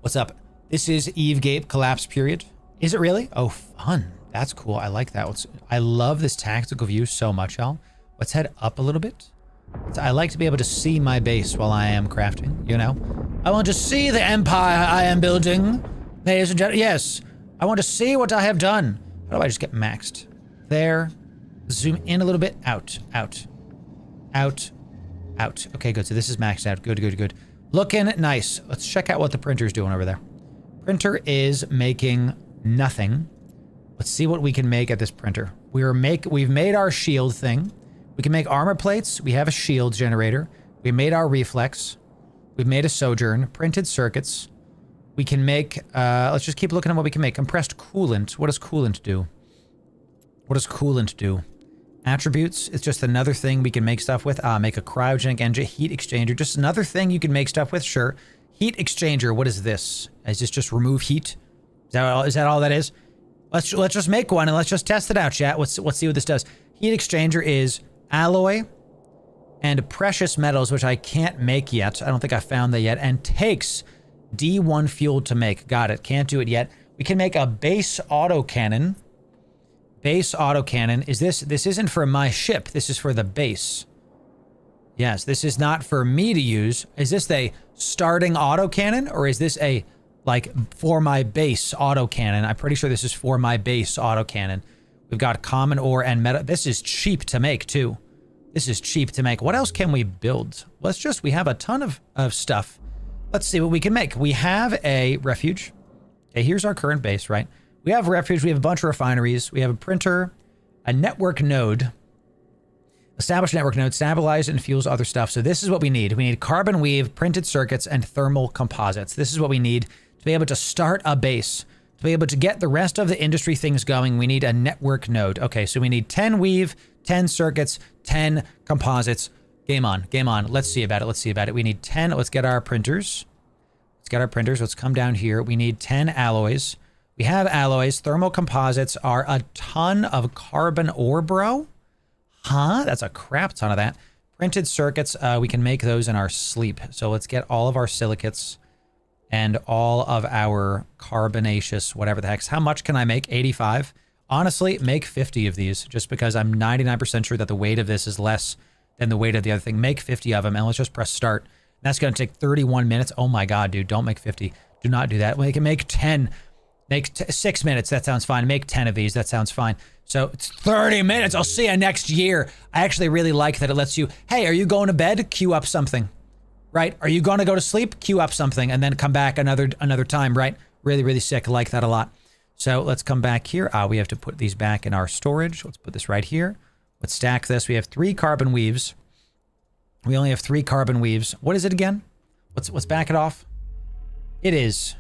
What's up? This is Eve Gate collapse period. Is it really? Oh, fun. That's cool. I like that. I love this tactical view so much, y'all. Let's head up a little bit. I like to be able to see my base while I am crafting, you know? I want to see the empire I am building. Ladies and gentlemen, yes. I want to see what I have done. How do I just get maxed? There. Zoom in a little bit. Out. Okay, good. So this is maxed out. Good. Looking nice. Let's check out what the printer's doing over there. Printer is making nothing. Let's see what we can make at this printer. We've made our shield thing. We can make armor plates. We have a shield generator. We made our reflex. We've made a sojourn. Printed circuits. We can make, let's just keep looking at what we can make. Compressed coolant. What does coolant do? Attributes. It's just another thing we can make stuff with. Make a cryogenic engine. Heat exchanger. Just another thing you can make stuff with. Sure. Heat exchanger. What is this? Is this just remove heat? Is that all that is? Let's just make one and let's just test it out, chat. Let's see what this does. Heat exchanger is alloy and precious metals, which I can't make yet. I don't think I found that yet. And takes D1 fuel to make. Got it. Can't do it yet. We can make a base autocannon. Base autocannon. This isn't for my ship. This is for the base. Yes, this is not for me to use. Is this a starting autocannon or is this a for my base autocannon? I'm pretty sure this is for my base autocannon. We've got common ore and metal. This is cheap to make too. What else can we build? We have a ton of stuff. Let's see what we can make. We have a refuge. Okay, here's our current base, right? We have a refuge. We have a bunch of refineries. We have a printer, a network node. Establish network node, stabilize and fuels other stuff. So this is what we need. We need carbon weave, printed circuits, and thermal composites. This is what we need to be able to start a base. To be able to get the rest of the industry things going, we need a network node. Okay, so we need 10 weave, 10 circuits, 10 composites. Game on. Let's see about it. We need 10. Let's get our printers. Let's come down here. We need 10 alloys. We have alloys. Thermal composites are a ton of carbon ore, bro. Huh? That's a crap ton of that. Printed circuits, we can make those in our sleep. So let's get all of our silicates and all of our carbonaceous, whatever the heck. How much can I make? 85. Honestly, make 50 of these just because I'm 99% sure that the weight of this is less than the weight of the other thing. Make 50 of them and let's just press start. That's going to take 31 minutes. Oh my God, dude, don't make 50. Do not do that. We can make 10. Make 6 minutes. That sounds fine. Make 10 of these. That sounds fine. So it's 30 minutes. I'll see you next year. I actually really like that it lets you, hey, are you going to bed? Queue up something. Right? Are you going to go to sleep? Queue up something and then come back another time, right? Really, really sick. I like that a lot. So let's come back here. We have to put these back in our storage. Let's put this right here. Let's stack this. We have 3 carbon weaves. We only have 3 carbon weaves. What is it again? Let's back it off. It is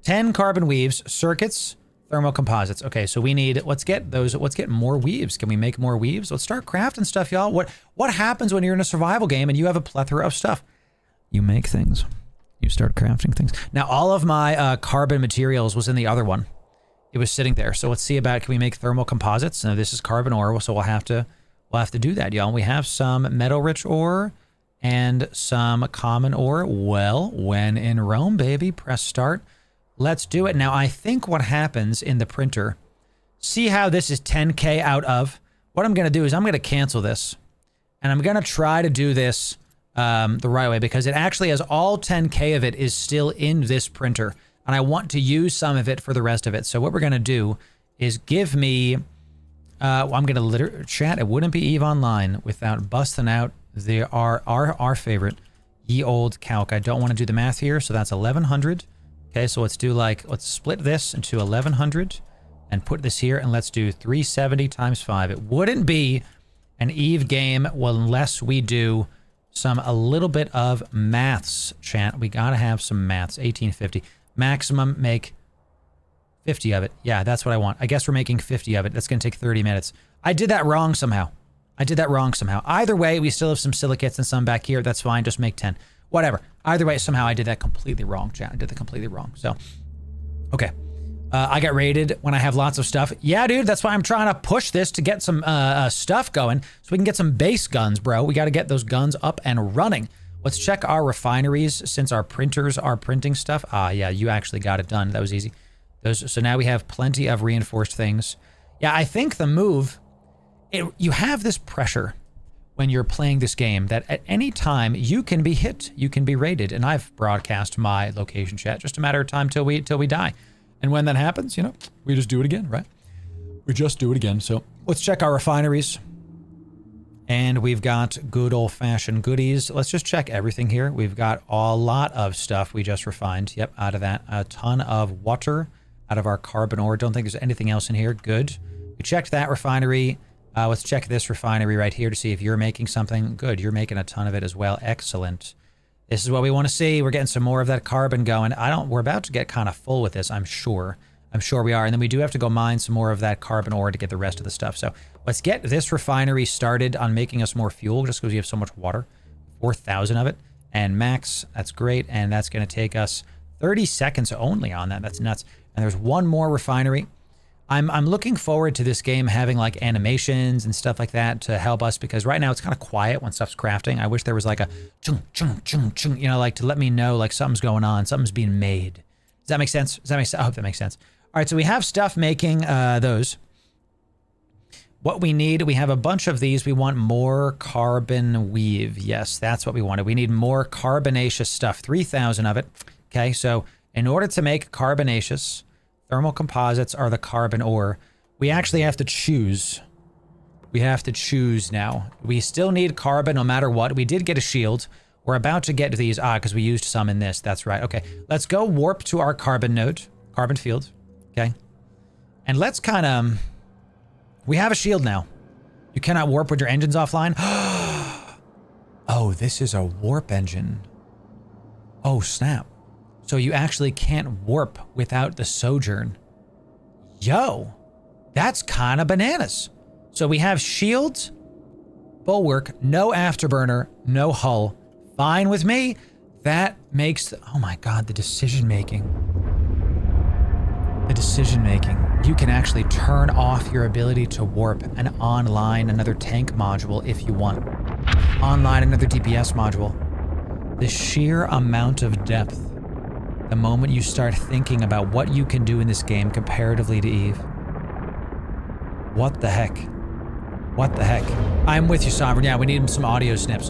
10 carbon weaves, circuits, thermal composites. Okay, so we need, let's get more weaves. Can we make more weaves? Let's start crafting stuff, y'all. What happens when you're in a survival game and you have a plethora of stuff? You make things. You start crafting things. Now, all of my carbon materials was in the other one. It was sitting there. So let's see about, can we make thermal composites? Now, this is carbon ore, so we'll have to do that, y'all. We have some metal-rich ore and some common ore. Well, when in Rome, baby, press start. Let's do it. Now, I think what happens in the printer, see how this is 10K out of? What I'm going to do is I'm going to cancel this. And I'm going to try to do this the right way, because it actually has all 10K of it is still in this printer, and I want to use some of it for the rest of it. So what we're going to do is give me, I'm going to chat, it wouldn't be EVE Online without busting out our favorite ye old calc. I don't want to do the math here, so that's 1100. Okay, so let's split this into 1100 and put this here, and let's do 370 times 5. It wouldn't be an EVE game unless we do a little bit of maths, chat. We gotta have some maths. 1850. Maximum, make 50 of it. Yeah, that's what I want. I guess we're making 50 of it. That's gonna take 30 minutes. I did that wrong somehow. Either way, we still have some silicates and some back here. That's fine, just make 10. Whatever. Either way, somehow I did that completely wrong, chat. I did that completely wrong. So, okay. I got raided when I have lots of stuff. Yeah, dude, that's why I'm trying to push this to get some stuff going so we can get some base guns, bro. We got to get those guns up and running. Let's check our refineries since our printers are printing stuff. Ah, yeah, you actually got it done. That was easy. So now we have plenty of reinforced things. Yeah, I think the move, you have this pressure when you're playing this game that at any time you can be hit, you can be raided, and I've broadcast my location, chat. Just a matter of time till we die. And when that happens, you know, we just do it again, right? We just do it again. So let's check our refineries. And we've got good old-fashioned goodies. Let's just check everything here. We've got a lot of stuff we just refined. Yep, out of that. A ton of water out of our carbon ore. Don't think there's anything else in here. Good. We checked that refinery. Let's check this refinery right here to see if you're making something. Good, you're making a ton of it as well. Excellent. This is what we want to see. We're getting some more of that carbon going. We're about to get kind of full with this, I'm sure. I'm sure we are. And then we do have to go mine some more of that carbon ore to get the rest of the stuff. So let's get this refinery started on making us more fuel just because we have so much water. 4,000 of it. And max, that's great. And that's going to take us 30 seconds only on that. That's nuts. And there's one more refinery. I'm looking forward to this game having like animations and stuff like that to help us, because right now it's kind of quiet when stuff's crafting. I wish there was like a chung, chung, chung, chung, you know, like to let me know like something's going on, something's being made. Does that make sense? I hope that makes sense. All right, so we have stuff making those. What we need, we have a bunch of these. We want more carbon weave. Yes, that's what we wanted. We need more carbonaceous stuff, 3,000 of it. Okay, so in order to make carbonaceous, thermal composites are the carbon ore. We actually have to choose. We have to choose now. We still need carbon no matter what. We did get a shield. We're about to get these. Because we used some in this. That's right. Okay. Let's go warp to our carbon node. Carbon field. Okay. And let's kind of... We have a shield now. You cannot warp with your engines offline. Oh, this is a warp engine. Oh, snap. So you actually can't warp without the sojourn. Yo, that's kind of bananas. So we have shields, bulwark, no afterburner, no hull. Fine with me. That makes, oh my God, the decision making. The decision making. You can actually turn off your ability to warp and online another tank module if you want. Online another DPS module. The sheer amount of depth. The moment you start thinking about what you can do in this game comparatively to EVE. What the heck? What the heck? I'm with you, Sovereign. Yeah, we need some audio snips.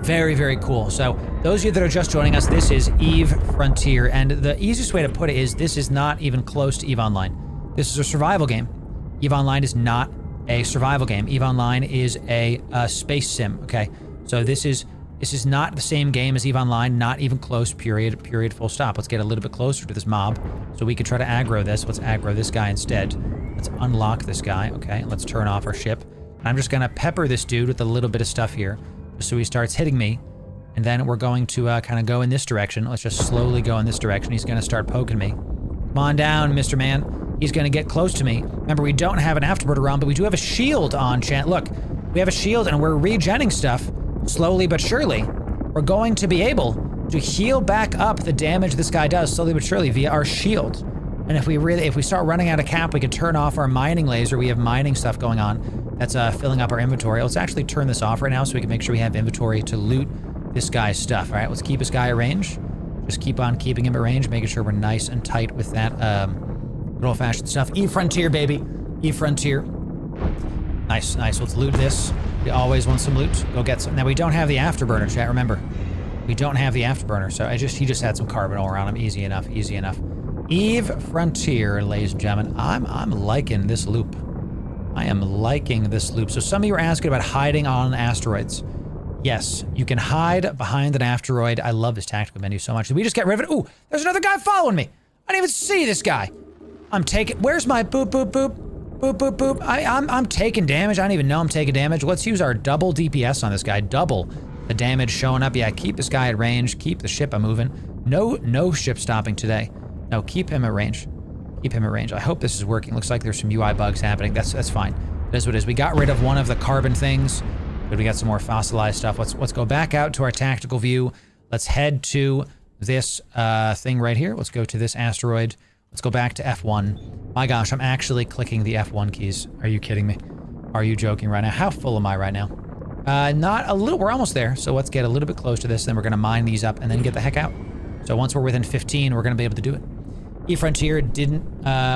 Very, very cool. So those of you that are just joining us, this is EVE Frontier. And the easiest way to put it is this is not even close to EVE Online. This is a survival game. EVE Online is not a survival game. EVE Online is a space sim, okay? So this is not the same game as EVE Online, not even close, period, full stop. Let's get a little bit closer to this mob so we can try to aggro this. Let's aggro this guy instead. Let's unlock this guy, okay? Let's turn off our ship. I'm just gonna pepper this dude with a little bit of stuff here just so he starts hitting me. And then we're going to kind of go in this direction. Let's just slowly go in this direction. He's gonna start poking me. Come on down, Mr. Man. He's gonna get close to me. Remember, we don't have an afterburner on, but we do have a shield on, chat. Look, we have a shield and we're regenning stuff. Slowly but surely, we're going to be able to heal back up the damage this guy does slowly but surely via our shield. And if we start running out of cap, we can turn off our mining laser. We have mining stuff going on that's filling up our inventory. Let's actually turn this off right now so we can make sure we have inventory to loot this guy's stuff. All right, let's keep this guy at range. Just keep on keeping him at range, making sure we're nice and tight with that good old-fashioned stuff. EVE Frontier, baby. EVE Frontier. Nice, nice. Let's loot this. We always want some loot. Go get some. Now, we don't have the afterburner, chat, remember. We don't have the afterburner, so he just had some carbon ore on him. Easy enough, easy enough. Eve Frontier, ladies and gentlemen. I'm liking this loop. I am liking this loop. So some of you are asking about hiding on asteroids. Yes, you can hide behind an asteroid. I love this tactical menu so much. Did we just get rid of it? Ooh, there's another guy following me. I didn't even see this guy. I'm taking, where's my boop, boop, boop? Boop, boop, boop. I'm taking damage. I don't even know I'm taking damage. Let's use our double DPS on this guy. Double the damage showing up. Yeah, keep this guy at range. Keep the ship moving. No ship stopping today. No, keep him at range. Keep him at range. I hope this is working. Looks like there's some UI bugs happening. That's fine. It is what it is. We got rid of one of the carbon things, but we got some more fossilized stuff. Let's go back out to our tactical view. Let's head to this thing right here. Let's go to this asteroid. Let's go back to F1. My gosh, I'm actually clicking the F1 keys. Are you kidding me? Are you joking right now? How full am I right now? Not a little, we're almost there. So let's get a little bit close to this, then we're gonna mine these up and then get the heck out. So once we're within 15, we're gonna be able to do it. E-Frontier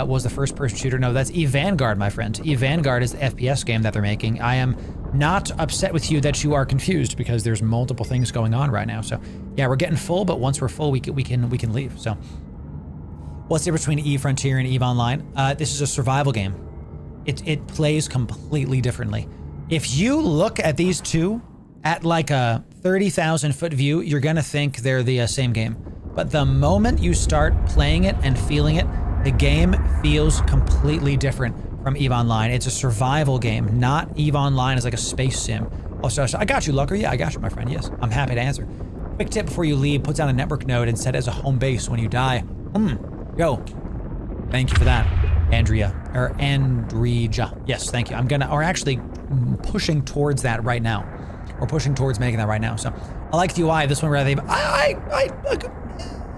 was the first person shooter. No, that's E-Vanguard, my friend. E-Vanguard is the FPS game that they're making. I am not upset with you that you are confused because there's multiple things going on right now. So yeah, we're getting full, but once we're full, we can leave. So what's the difference between E-Frontier and EVE Online? This is a survival game. It plays completely differently. If you look at these two at like a 30,000 foot view, you're gonna think they're the same game. But the moment you start playing it and feeling it, the game feels completely different from EVE Online. It's a survival game, not EVE Online is like a space sim. Oh, so I got you, Lucker. Yeah, I got you, my friend. Yes, I'm happy to answer. Quick tip before you leave, put down a network node and set it as a home base when you die. Yo, thank you for that, Andrea. Yes, thank you. Or actually pushing towards that right now. We're pushing towards making that right now. So I like the UI. This one rather,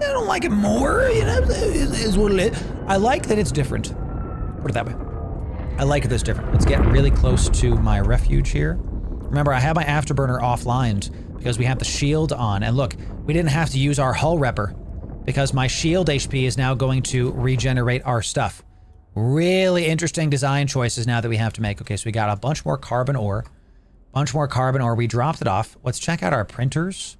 I don't like it more, you know, it is what it is. I like that it's different. Put it that way. I like it that's different. Let's get really close to my refuge here. Remember, I have my afterburner offlined because we have the shield on. And look, we didn't have to use our hull repper because my shield HP is now going to regenerate our stuff. Really interesting design choices now that we have to make. Okay, so we got a bunch more carbon ore. We dropped it off. Let's check out our printers.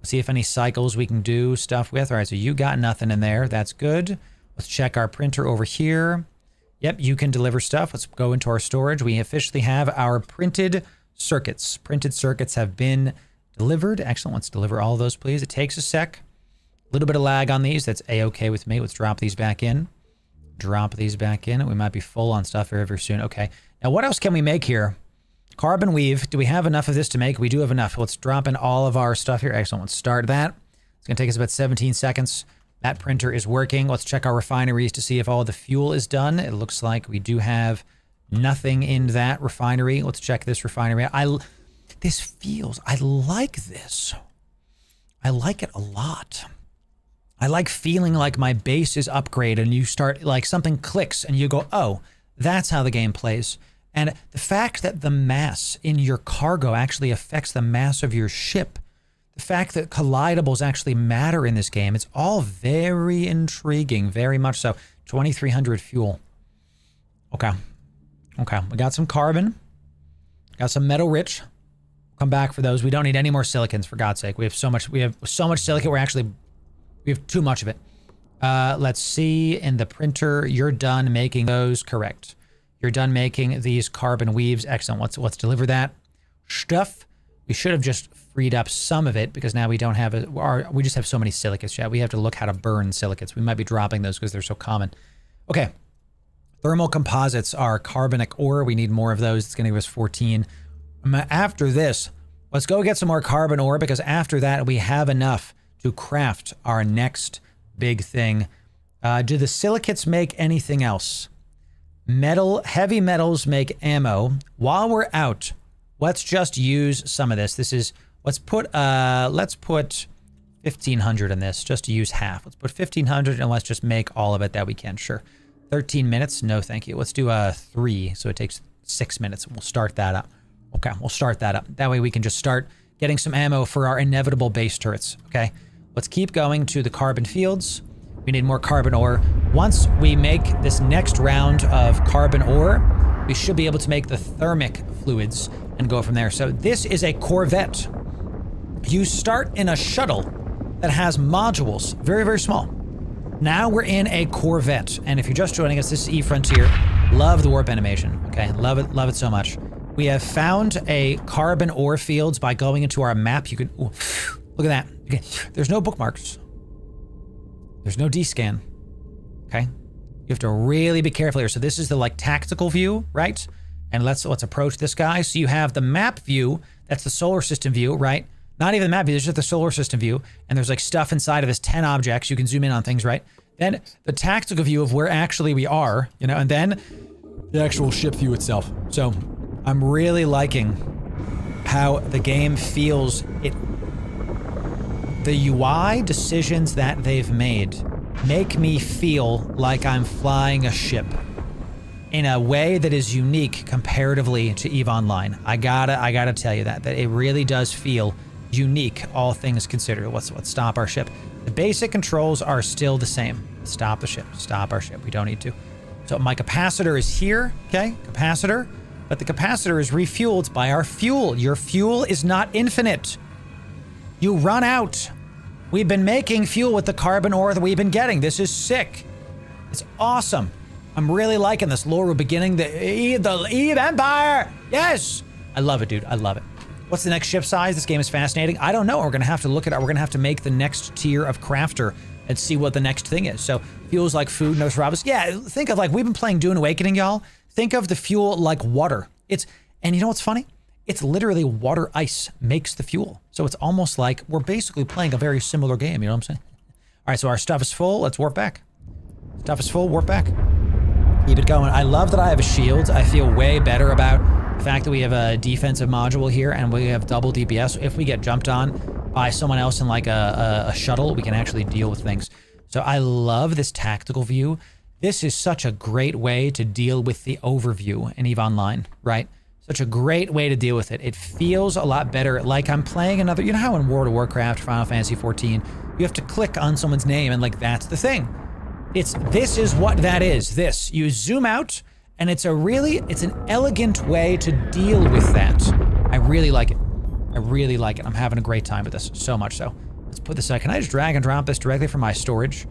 See if any cycles we can do stuff with. All right, so you got nothing in there. That's good. Let's check our printer over here. Yep, you can deliver stuff. Let's go into our storage. We officially have our printed circuits. Printed circuits have been delivered. Excellent. Let's deliver all of those, please. It takes a sec. A little bit of lag on these. That's A-okay with me. Let's drop these back in. Drop these back in. We might be full on stuff very, very soon. Okay. Now, what else can we make here? Carbon weave. Do we have enough of this to make? We do have enough. Let's drop in all of our stuff here. Excellent. Let's start that. It's going to take us about 17 seconds. That printer is working. Let's check our refineries to see if all the fuel is done. It looks like we do have nothing in that refinery. Let's check this refinery. I like this. I like it a lot. I like feeling like my base is upgraded and you start, like something clicks and you go, oh, that's how the game plays. And the fact that the mass in your cargo actually affects the mass of your ship, the fact that collidables actually matter in this game, it's all very intriguing, very much so. 2,300 fuel. Okay. Okay, we got some carbon, got some metal rich. Come back for those. We don't need any more silicons, for God's sake. We have so much silicon, we have too much of it. Let's see, in the printer, you're done making those, correct. You're done making these carbon weaves. Excellent. Let's deliver that stuff. We should have just freed up some of it because now we don't have we just have so many silicates. Yeah, we have to look how to burn silicates. We might be dropping those because they're so common. Okay. Thermal composites are carbonic ore. We need more of those. It's going to give us 14. After this, let's go get some more carbon ore because after that we have enough to craft our next big thing. Do the silicates make anything else? Heavy metals make ammo. While we're out, let's just use some of this. Let's put 1,500 in this just to use half. Let's put 1,500 and let's just make all of it that we can. Sure. 13 minutes. No, thank you. Let's do 3. So it takes 6 minutes. We'll start that up. Okay, we'll start that up. That way we can just start getting some ammo for our inevitable base turrets. Okay, let's keep going to the carbon fields. We need more carbon ore. Once we make this next round of carbon ore, we should be able to make the thermic fluids. and go from there. So this is a Corvette. You start in a shuttle that has modules, very, very small. Now we're in a Corvette, and if you're just joining us, this is E-Frontier. Love the warp animation, okay? Love it so much. We have found a carbon ore fields by going into our map. You can, ooh, look at that. Okay. There's no bookmarks. There's no D-scan, okay? You have to really be careful here. So this is the like tactical view, right? And let's approach this guy. So you have the map view, that's the solar system view, right? Not even the map view, there's just the solar system view. And there's like stuff inside of this 10 objects. You can zoom in on things, right? Then the tactical view of where actually we are, you know, and then the actual ship view itself. So I'm really liking how the game feels. The UI decisions that they've made make me feel like I'm flying a ship in a way that is unique comparatively to EVE Online. I gotta tell you that it really does feel unique, all things considered. Let's stop our ship. The basic controls are still the same. Stop the ship, stop our ship. We don't need to. So my capacitor is here, okay? Capacitor, but the capacitor is refueled by our fuel. Your fuel is not infinite. You run out. We've been making fuel with the carbon ore that we've been getting. This is sick. It's awesome. I'm really liking this. Loru beginning the Eve Empire. Yes. I love it, dude. I love it. What's the next ship size? This game is fascinating. I don't know. We're going to have to look at it. We're going to have to make the next tier of crafter and see what the next thing is. So fuels like food, no survivors. Yeah, think of like, we've been playing Dune Awakening, y'all. Think of the fuel like water. And you know what's funny? It's literally water ice makes the fuel. So it's almost like we're basically playing a very similar game. You know what I'm saying? All right, so our stuff is full. Let's warp back. Stuff is full, warp back. Keep it going. I love that I have a shield. I feel way better about the fact that we have a defensive module here and we have double DPS. If we get jumped on by someone else in like a shuttle, we can actually deal with things. So I love this tactical view. This is such a great way to deal with the overview in EVE Online, right? Such a great way to deal with it. It feels a lot better, like I'm playing another, you know how in World of Warcraft, Final Fantasy 14, you have to click on someone's name and like, that's the thing. This is what that is, this. You zoom out and it's an elegant way to deal with that. I really like it. I really like it. I'm having a great time with this, so much so. Let's put this, can I just drag and drop this directly from my storage?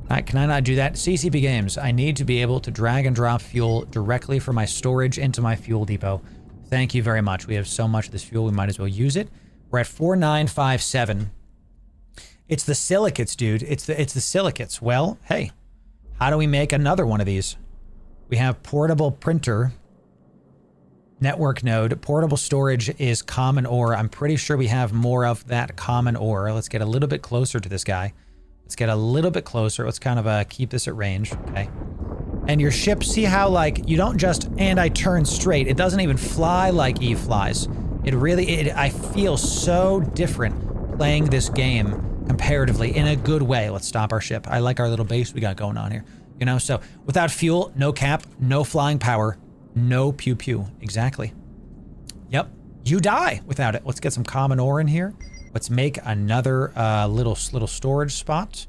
Can I not do that? CCP Games, I need to be able to drag and drop fuel directly from my storage into my fuel depot. Thank you very much. We have so much of this fuel, we might as well use it. We're at 4957. It's the silicates, dude. It's the silicates. Well, hey, how do we make another one of these? We have portable printer, network node, portable storage is common ore. I'm pretty sure we have more of that common ore. Let's get a little bit closer to this guy. Let's get a little bit closer. Let's kind of keep this at range, okay? And your ship, see how like, you don't just, and I turn straight. It doesn't even fly like Eve flies. I feel so different playing this game comparatively in a good way. Let's stop our ship. I like our little base we got going on here. You know, so without fuel, no cap, no flying power, no pew pew. Exactly. Yep. You die without it. Let's get some common ore in here. Let's make another little storage spot.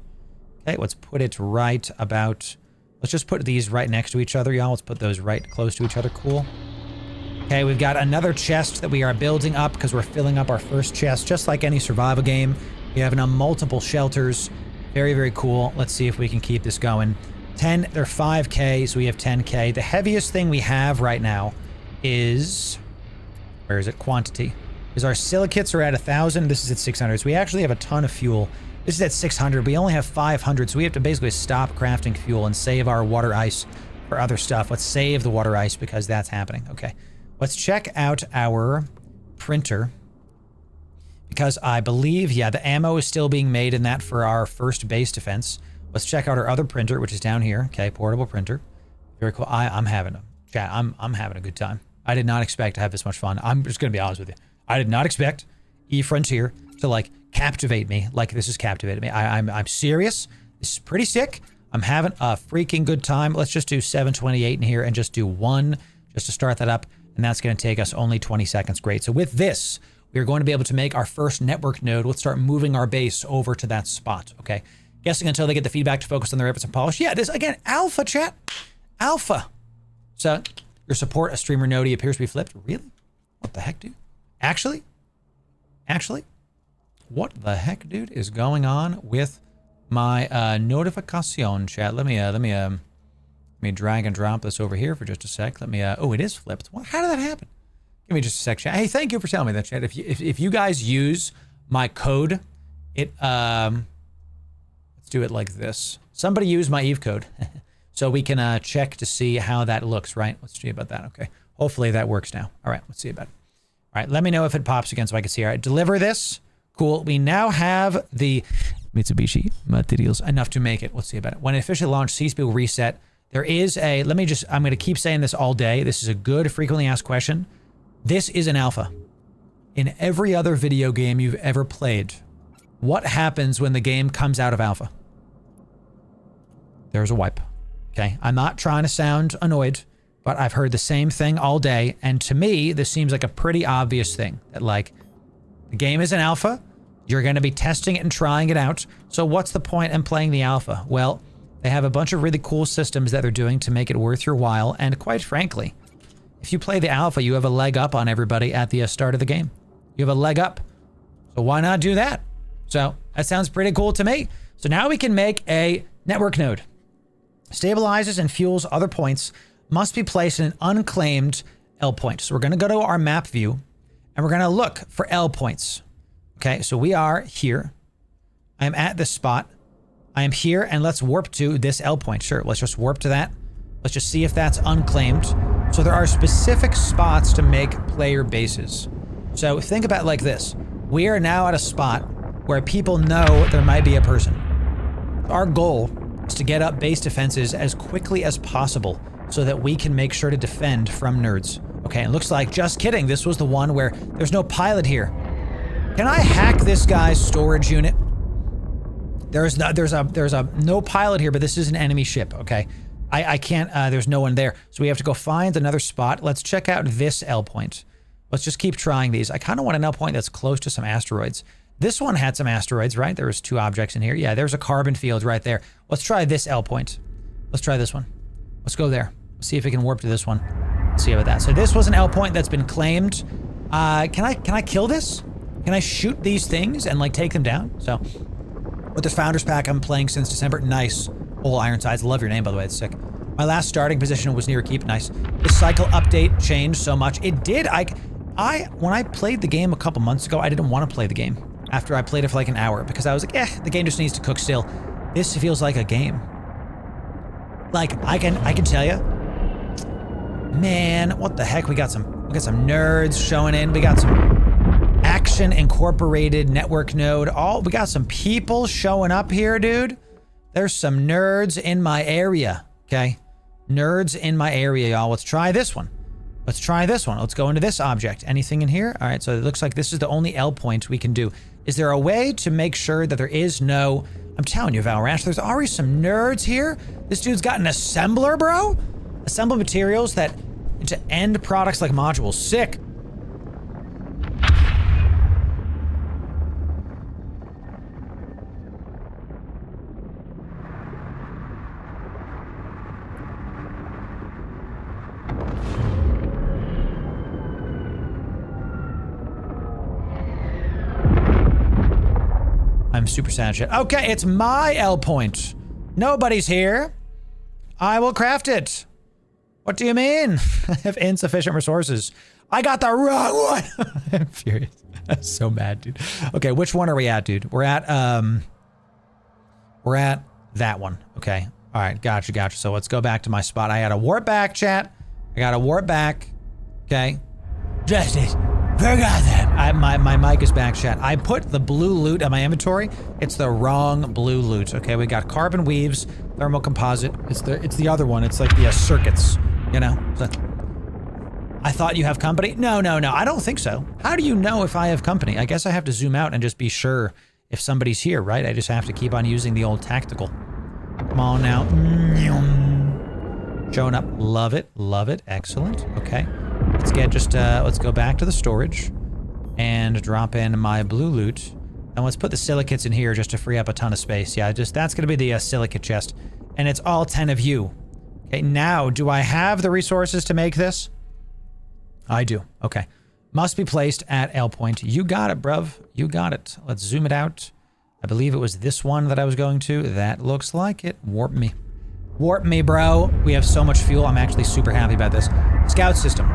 Okay, let's put it right about... Let's just put these right next to each other, y'all. Let's put those right close to each other. Cool. Okay, we've got another chest that we are building up because we're filling up our first chest, just like any survival game. We have now multiple shelters. Very, very cool. Let's see if we can keep this going. They're 5K, so we have 10K. The heaviest thing we have right now is... Where is it? Quantity. Because our silicates are at 1,000. This is at 600. So we actually have a ton of fuel. This is at 600. We only have 500. So we have to basically stop crafting fuel and save our water ice for other stuff. Let's save the water ice because that's happening. Okay. Let's check out our printer. Because I believe, yeah, the ammo is still being made in that for our first base defense. Let's check out our other printer, which is down here. Okay, portable printer. Very cool. I'm having a good time. I did not expect to have this much fun. I'm just going to be honest with you. I did not expect E-Frontier to like captivate me like this has captivated me. I'm serious. This is pretty sick. I'm having a freaking good time. Let's just do 728 in here and just do one just to start that up. And that's going to take us only 20 seconds. Great. So with this, we are going to be able to make our first network node. Let's start moving our base over to that spot. Okay. Guessing until they get the feedback to focus on their efforts and polish. Yeah, this again, alpha chat. Alpha. So your support, a streamer node appears to be flipped. Really? What the heck, dude? Actually, what the heck, dude, is going on with my notification chat? Let me drag and drop this over here for just a sec. Let me. Oh, it is flipped. What? How did that happen? Give me just a sec, chat. Hey, thank you for telling me that, chat. If you guys use my code, it let's do it like this. Somebody use my Eve code, so we can check to see how that looks. Right? Let's see about that. Okay. Hopefully that works now. All right. Let's see about it. All right. Let me know if it pops again so I can see. All right. Deliver this. Cool. We now have the Mitsubishi materials enough to make it. Let's see about it. When it officially launched, CSP will reset. There is a, I'm going to keep saying this all day. This is a good frequently asked question. This is an alpha. In every other video game you've ever played, what happens when the game comes out of alpha? There's a wipe. Okay. I'm not trying to sound annoyed, but I've heard the same thing all day. And to me, this seems like a pretty obvious thing that, like, the game is an alpha. You're going to be testing it and trying it out. So what's the point in playing the alpha? Well, they have a bunch of really cool systems that they're doing to make it worth your while. And quite frankly, if you play the alpha, you have a leg up on everybody at the start of the game. You have a leg up. So why not do that? So that sounds pretty cool to me. So now we can make a network node. Stabilizes and fuels other points, must be placed in an unclaimed L point. So we're going to go to our map view and we're going to look for L points. Okay, so we are here. I am at this spot. I am here, and let's warp to this L point. Sure, let's just warp to that. Let's just see if that's unclaimed. So there are specific spots to make player bases. So think about it like this. We are now at a spot where people know there might be a person. Our goal is to get up base defenses as quickly as possible so that we can make sure to defend from nerds. Okay, it looks like, just kidding, this was the one where there's no pilot here. Can I hack this guy's storage unit? There's a no pilot here, but this is an enemy ship, okay? I can't, there's no one there. So we have to go find another spot. Let's check out this L point. Let's just keep trying these. I kind of want an L point that's close to some asteroids. This one had some asteroids, right? There was 2 objects in here. Yeah, there's a carbon field right there. Let's try this L point. Let's try this one. Let's go there. Let's see if it can warp to this one. Let's see about that. So this was an L point that's been claimed. Can I kill this? Can I shoot these things and, like, take them down? So with this Founders Pack, I'm playing since December. Nice. All Ironsides. Love your name, by the way. It's sick. My last starting position was near keep. Nice. The cycle update changed so much. It did. When I played the game a couple months ago, I didn't want to play the game after I played it for like an hour because I was like, the game just needs to cook still. This feels like a game. Like, I can tell you, man, what the heck? We got some nerds showing in. We got some Action Incorporated network node. We got some people showing up here, dude. There's some nerds in my area, okay? Nerds in my area, y'all. Let's try this one. Let's try this one. Let's go into this object. Anything in here? All right, so it looks like this is the only L point we can do. Is there a way to make sure that there is no... I'm telling you, Valranch, there's already some nerds here. This dude's got an assembler, bro. Assemble materials that into end products like modules. Sick. I'm super sad shit. Okay, it's my L point. Nobody's here. I will craft it. What do you mean? I have insufficient resources. I got the wrong one. I'm furious. I'm so mad, dude. Okay, which one are we at, dude? We're at that one. Okay. All right, gotcha. So let's go back to my spot. I got to warp back, chat. I got to warp back. Okay. Justice. Forgot that. My mic is back, chat. I put the blue loot in my inventory. It's the wrong blue loot. Okay, we got carbon weaves, thermal composite. It's the other one. It's like the circuits, you know? So, I thought you have company? No. I don't think so. How do you know if I have company? I guess I have to zoom out and just be sure if somebody's here, right? I just have to keep on using the old tactical. Come on now. Showing up. Love it. Excellent. Okay. Let's go back to the storage and drop in my blue loot. And let's put the silicates in here just to free up a ton of space. Yeah, that's going to be the silicate chest. And it's all 10 of you. Okay, now, do I have the resources to make this? I do. Okay. Must be placed at L point. You got it, bruv. You got it. Let's zoom it out. I believe it was this one that I was going to. That looks like it. Warp me. Warp me, bro. We have so much fuel. I'm actually super happy about this. Scout system.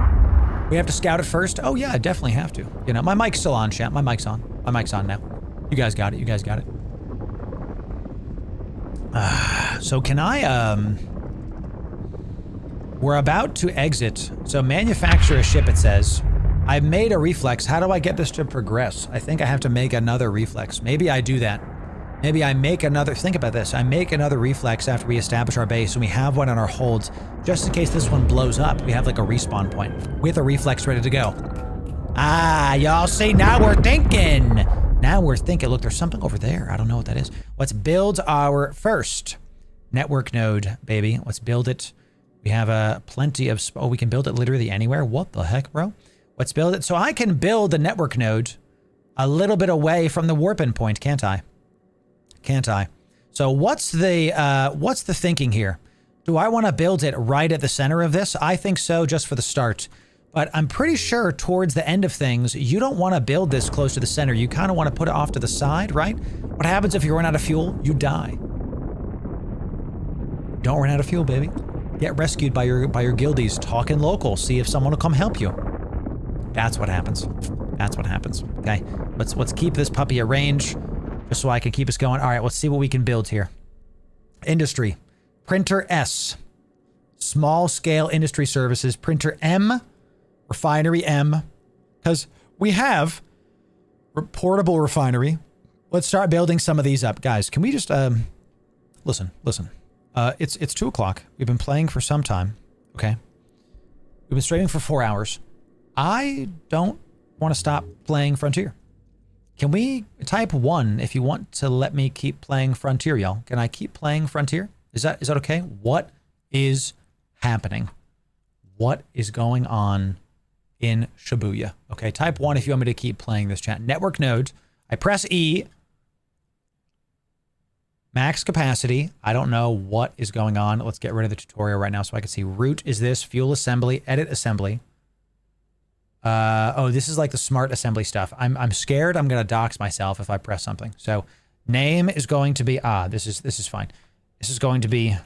We have to scout it first? Oh, yeah, I definitely have to. You know, my mic's still on, chat. My mic's on. My mic's on now. You guys got it. You guys got it. So can I, we're about to exit. So manufacture a ship, it says. I made a reflex. How do I get this to progress? I think I have to make another reflex. Maybe I do that. Maybe I make another, think about this. I make another reflex after we establish our base and we have one on our holds. Just in case this one blows up, we have like a respawn point with a reflex ready to go. Ah, y'all see, now we're thinking. Now we're thinking. Look, there's something over there. I don't know what that is. Let's build our first network node, baby. Let's build it. We have plenty of, oh, we can build it literally anywhere. What the heck, bro? Let's build it. So I can build the network node a little bit away from the warp in point, can't I? Can't I? So what's the thinking here? Do I want to build it right at the center of this? I think so, just for the start. But I'm pretty sure towards the end of things, you don't want to build this close to the center. You kind of want to put it off to the side, right? What happens if you run out of fuel? You die. Don't run out of fuel, baby. Get rescued by your guildies. Talk in local. See if someone will come help you. That's what happens. That's what happens. Okay, let's keep this puppy at range, just so I can keep us going. All right, let's see what we can build here. Industry, printer S, small scale industry services, printer M, refinery M, because we have portable refinery. Let's start building some of these up, guys. Can we just listen? It's 2 o'clock. We've been playing for some time. Okay, we've been streaming for 4 hours. I don't want to stop playing Frontier. Can we type 1 if you want to let me keep playing Frontier, y'all? Can I keep playing Frontier? Is that okay? What is happening? What is going on in Shibuya? Okay, type 1 if you want me to keep playing this chat. Network node. I press E. Max capacity. I don't know what is going on. Let's get rid of the tutorial right now so I can see. Root is this. Fuel assembly. Edit assembly. Oh, this is like the smart assembly stuff. I'm scared I'm gonna dox myself if I press something. So name is going to be this is fine. This is going to be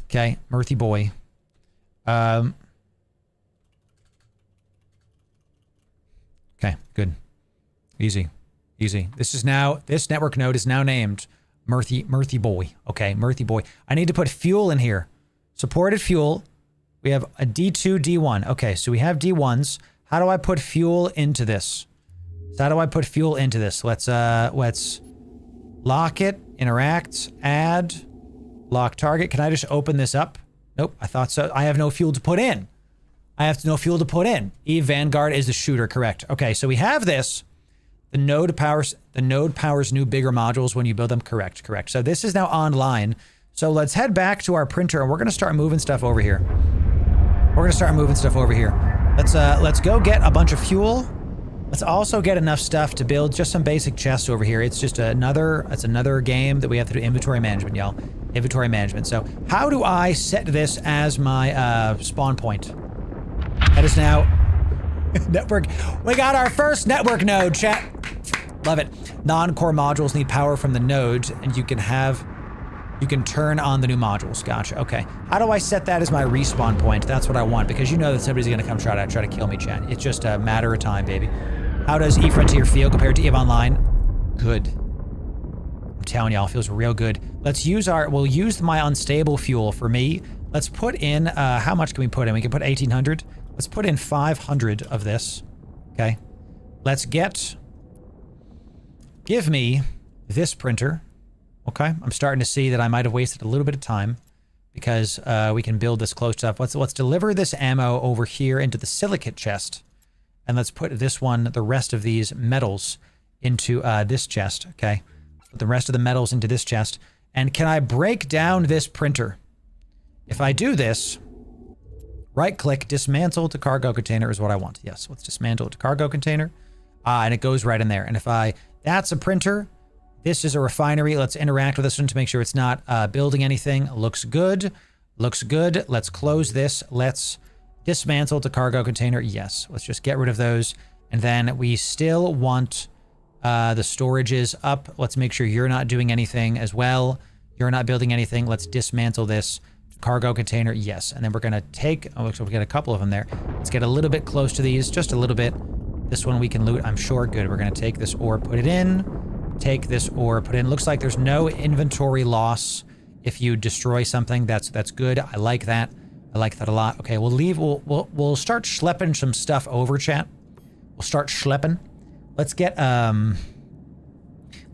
okay, Murthy boy. Okay, good. Easy. This network node is now named Murthy boy. Okay, Murthy boy. I need to put fuel in here. Supported fuel. We have a D2, D1. Okay, so we have D1s. How do I put fuel into this? Let's lock it, interact, add, lock target. Can I just open this up? Nope, I thought so. I have no fuel to put in. Eve Vanguard is the shooter, correct. Okay, so we have this. The node powers new bigger modules when you build them. Correct. So this is now online. So let's head back to our printer and we're gonna start moving stuff over here. Let's go get a bunch of fuel. Let's also get enough stuff to build just some basic chests over here. It's just another game that we have to do inventory management, y'all. Inventory management. So how do I set this as my spawn point? That is now network. We got our first network node, chat. Love it. Non-core modules need power from the nodes, and you can turn on the new modules. Gotcha. Okay. How do I set that as my respawn point? That's what I want, because you know that somebody's gonna come try to kill me, chat. It's just a matter of time, baby. How does eFrontier feel compared to EVE Online? Good. I'm telling y'all, it feels real good. We'll use my unstable fuel for me. Let's put in, how much can we put in? We can put 1,800. Let's put in 500 of this. Okay. Give me this printer. Okay, I'm starting to see that I might have wasted a little bit of time because we can build this close stuff. Let's deliver this ammo over here into the silicate chest, and let's put the rest of these metals into this chest. Okay, put the rest of the metals into this chest. And can I break down this printer? If I do this, right-click, dismantle to cargo container is what I want. Yes, let's dismantle it to cargo container, and it goes right in there. And that's a printer. This is a refinery. Let's interact with this one to make sure it's not building anything. Looks good. Let's close this. Let's Dismantle to cargo container. Yes. Let's just get rid of those. And then we still want the storages up. Let's make sure you're not doing anything as well. You're not building anything. Let's dismantle this. Cargo container. Yes. And then we're going to take... Oh, looks like we got a couple of them there. Let's get a little bit close to these. Just a little bit. This one we can loot, I'm sure. Good. We're going to take this ore, put it in. Take this ore, put it in. Looks like there's no inventory loss if you destroy something. That's good. I like that. I like that a lot. Okay, we'll leave. We'll start schlepping some stuff over, chat. We'll start schlepping. Let's get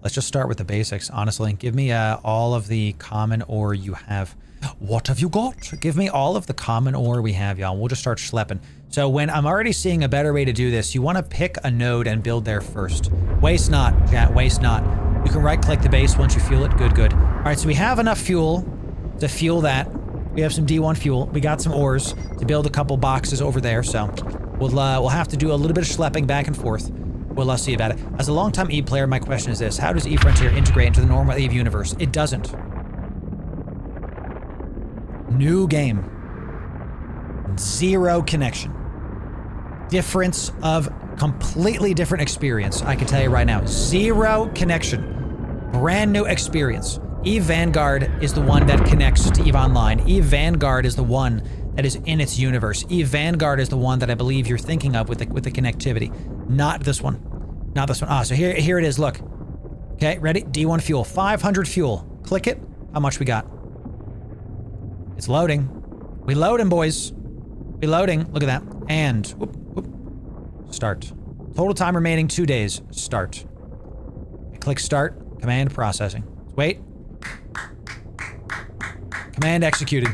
let's just start with the basics, honestly. Give me all of the common ore you have. What have you got? Give me all of the common ore we have, y'all. We'll just start schlepping. So when I'm already seeing a better way to do this, you want to pick a node and build there first. Waste not, chat, waste not. You can right-click the base once you fuel it. Good, good. All right, so we have enough fuel to fuel that. We have some D1 fuel. We got some ores to build a couple boxes over there, so we'll have to do a little bit of schlepping back and forth. We'll see about it. As a long-time Eve player, my question is this. How does eFrontier integrate into the normal Eve universe? It doesn't. New game. Zero connection. Difference of completely different experience. I can tell you right now. Zero connection. Brand new experience. Eve Vanguard is the one that connects to Eve Online. Eve Vanguard is the one that is in its universe. Eve Vanguard is the one that I believe you're thinking of with the connectivity. Not this one. Not this one. Ah, so here it is. Look. Okay, ready? D1 fuel. 500 fuel. Click it. How much we got? It's loading. We loading, boys. We loading. Look at that. And whoop, whoop. Start. Total time remaining 2 days. Start. Click start. Command processing. Wait. Command executed.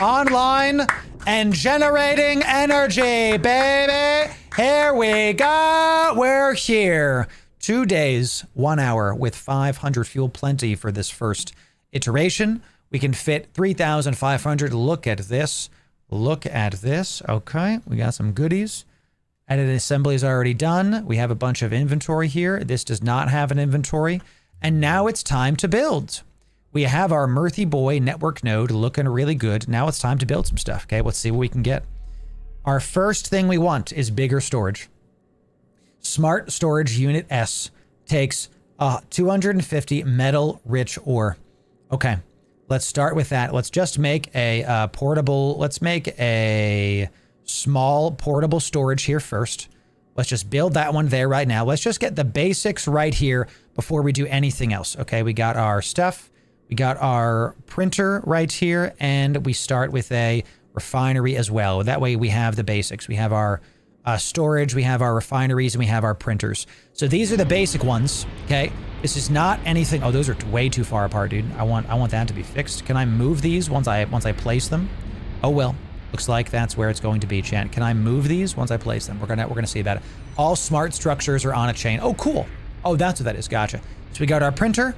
Online and generating energy, baby. Here we go. We're here. 2 days, 1 hour with 500 fuel. Plenty for this first iteration. We can fit 3,500. Look at this. Look at this. Okay, we got some goodies. Edit assembly is already done. We have a bunch of inventory here. This does not have an inventory. And now it's time to build. We have our Murthy Boy network node looking really good. Now it's time to build some stuff. Okay, let's see what we can get. Our first thing we want is bigger storage. Smart Storage Unit S takes 250 metal-rich ore. Okay. Let's start with that. Let's just make a portable, let's make a small portable storage here first. Let's just build that one there right now. Let's just get the basics right here before we do anything else. Okay, we got our stuff. We got our printer right here, and we start with a refinery as well. That way we have the basics. We have our storage, we have our refineries, and we have our printers. So these are the basic ones, okay? This is not anything... Oh, those are way too far apart, dude. I want that to be fixed. Can I move these once I place them? Oh, well. Looks like that's where it's going to be, chat. Can I move these once I place them? We're gonna see about it. All smart structures are on a chain. Oh, cool. Oh, that's what that is. Gotcha. So we got our printer.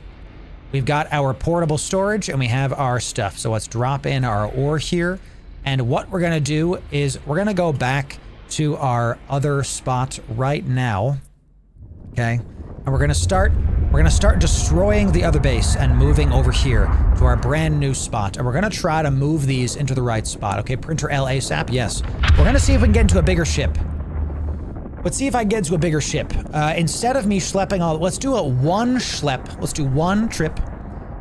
We've got our portable storage, and we have our stuff. So let's drop in our ore here. And what we're gonna do is we're gonna go back to our other spot right now. Okay. And we're gonna start destroying the other base and moving over here to our brand new spot. And we're gonna try to move these into the right spot. Okay, printer L ASAP, yes. We're gonna see if we can get into a bigger ship. Let's see if I can get into a bigger ship. Instead of me schlepping all, let's do one schlep. Let's do one trip.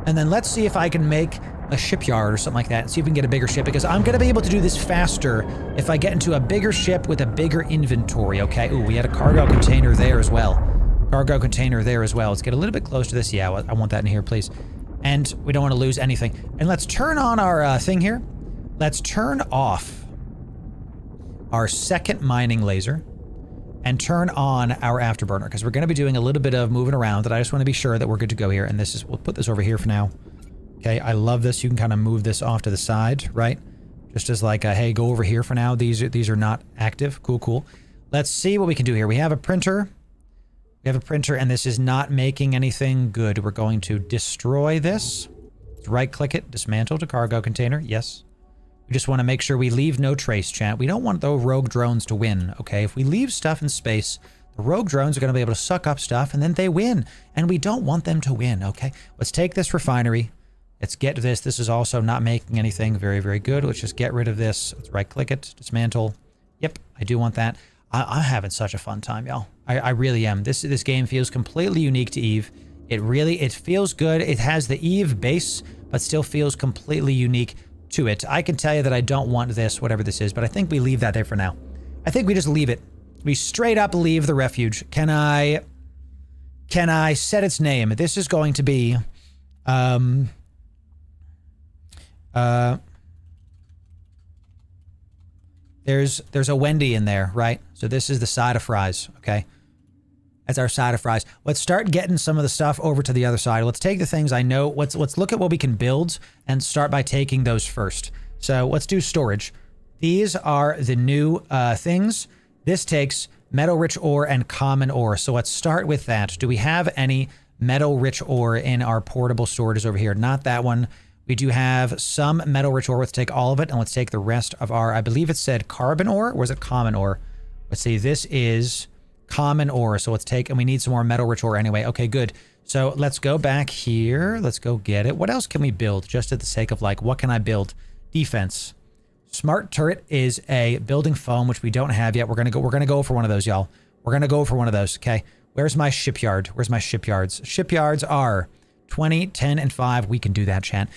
And then let's see if I can make a shipyard or something like that and see if we can get a bigger ship, because I'm gonna be able to do this faster if I get into a bigger ship with a bigger inventory, okay? Ooh, we had a cargo container there as well. Cargo container there as well. Let's get a little bit close to this. Yeah, I want that in here, please. And we don't want to lose anything. And let's turn on our thing here. Let's turn off our second mining laser and turn on our afterburner, because we're going to be doing a little bit of moving around, and I just want to be sure that we're good to go here. And this is, we'll put this over here for now. Okay, I love this. You can kind of move this off to the side, right? Just as like, hey, go over here for now. These are not active. Cool, cool. Let's see what we can do here. We have a printer. We have a printer, and this is not making anything good. We're going to destroy this. Right-click it, dismantle to cargo container. Yes. We just want to make sure we leave no trace, chat. We don't want those rogue drones to win, okay? If we leave stuff in space, the rogue drones are going to be able to suck up stuff, and then they win. And we don't want them to win, okay? Let's take this refinery. Let's get this. This is also not making anything. Very, very good. Let's just get rid of this. Let's right click it, dismantle. Yep, I do want that. I'm having such a fun time, y'all. I really am. This game feels completely unique to Eve. It feels good. It has the Eve base, but still feels completely unique to it. I can tell you that I don't want this, whatever this is, but I think we leave that there for now. I think we just leave it. We straight up leave the refuge. Can I set its name? This is going to be, there's a Wendy in there, right? So this is the side of fries, okay? That's our side of fries. Let's start getting some of the stuff over to the other side. Let's take the things I know. Let's look at what we can build and start by taking those first. So let's do storage. These are the new things. This takes metal-rich ore and common ore. So let's start with that. Do we have any metal-rich ore in our portable storages over here? Not that one. We do have some metal-rich ore. Let's take all of it, and let's take the rest of our, I believe it said carbon ore, or was it common ore? Let's see, this is common ore. So let's take, and we need some more metal-rich ore anyway. Okay, good. So let's go back here. Let's go get it. What else can we build? Just at the sake of like, what can I build? Defense. Smart turret is a building foam, which we don't have yet. We're gonna go for one of those, y'all. We're gonna go for one of those. Okay. Where's my shipyard? Where's my shipyards? Shipyards are 20, 10, and 5. We can do that, chat.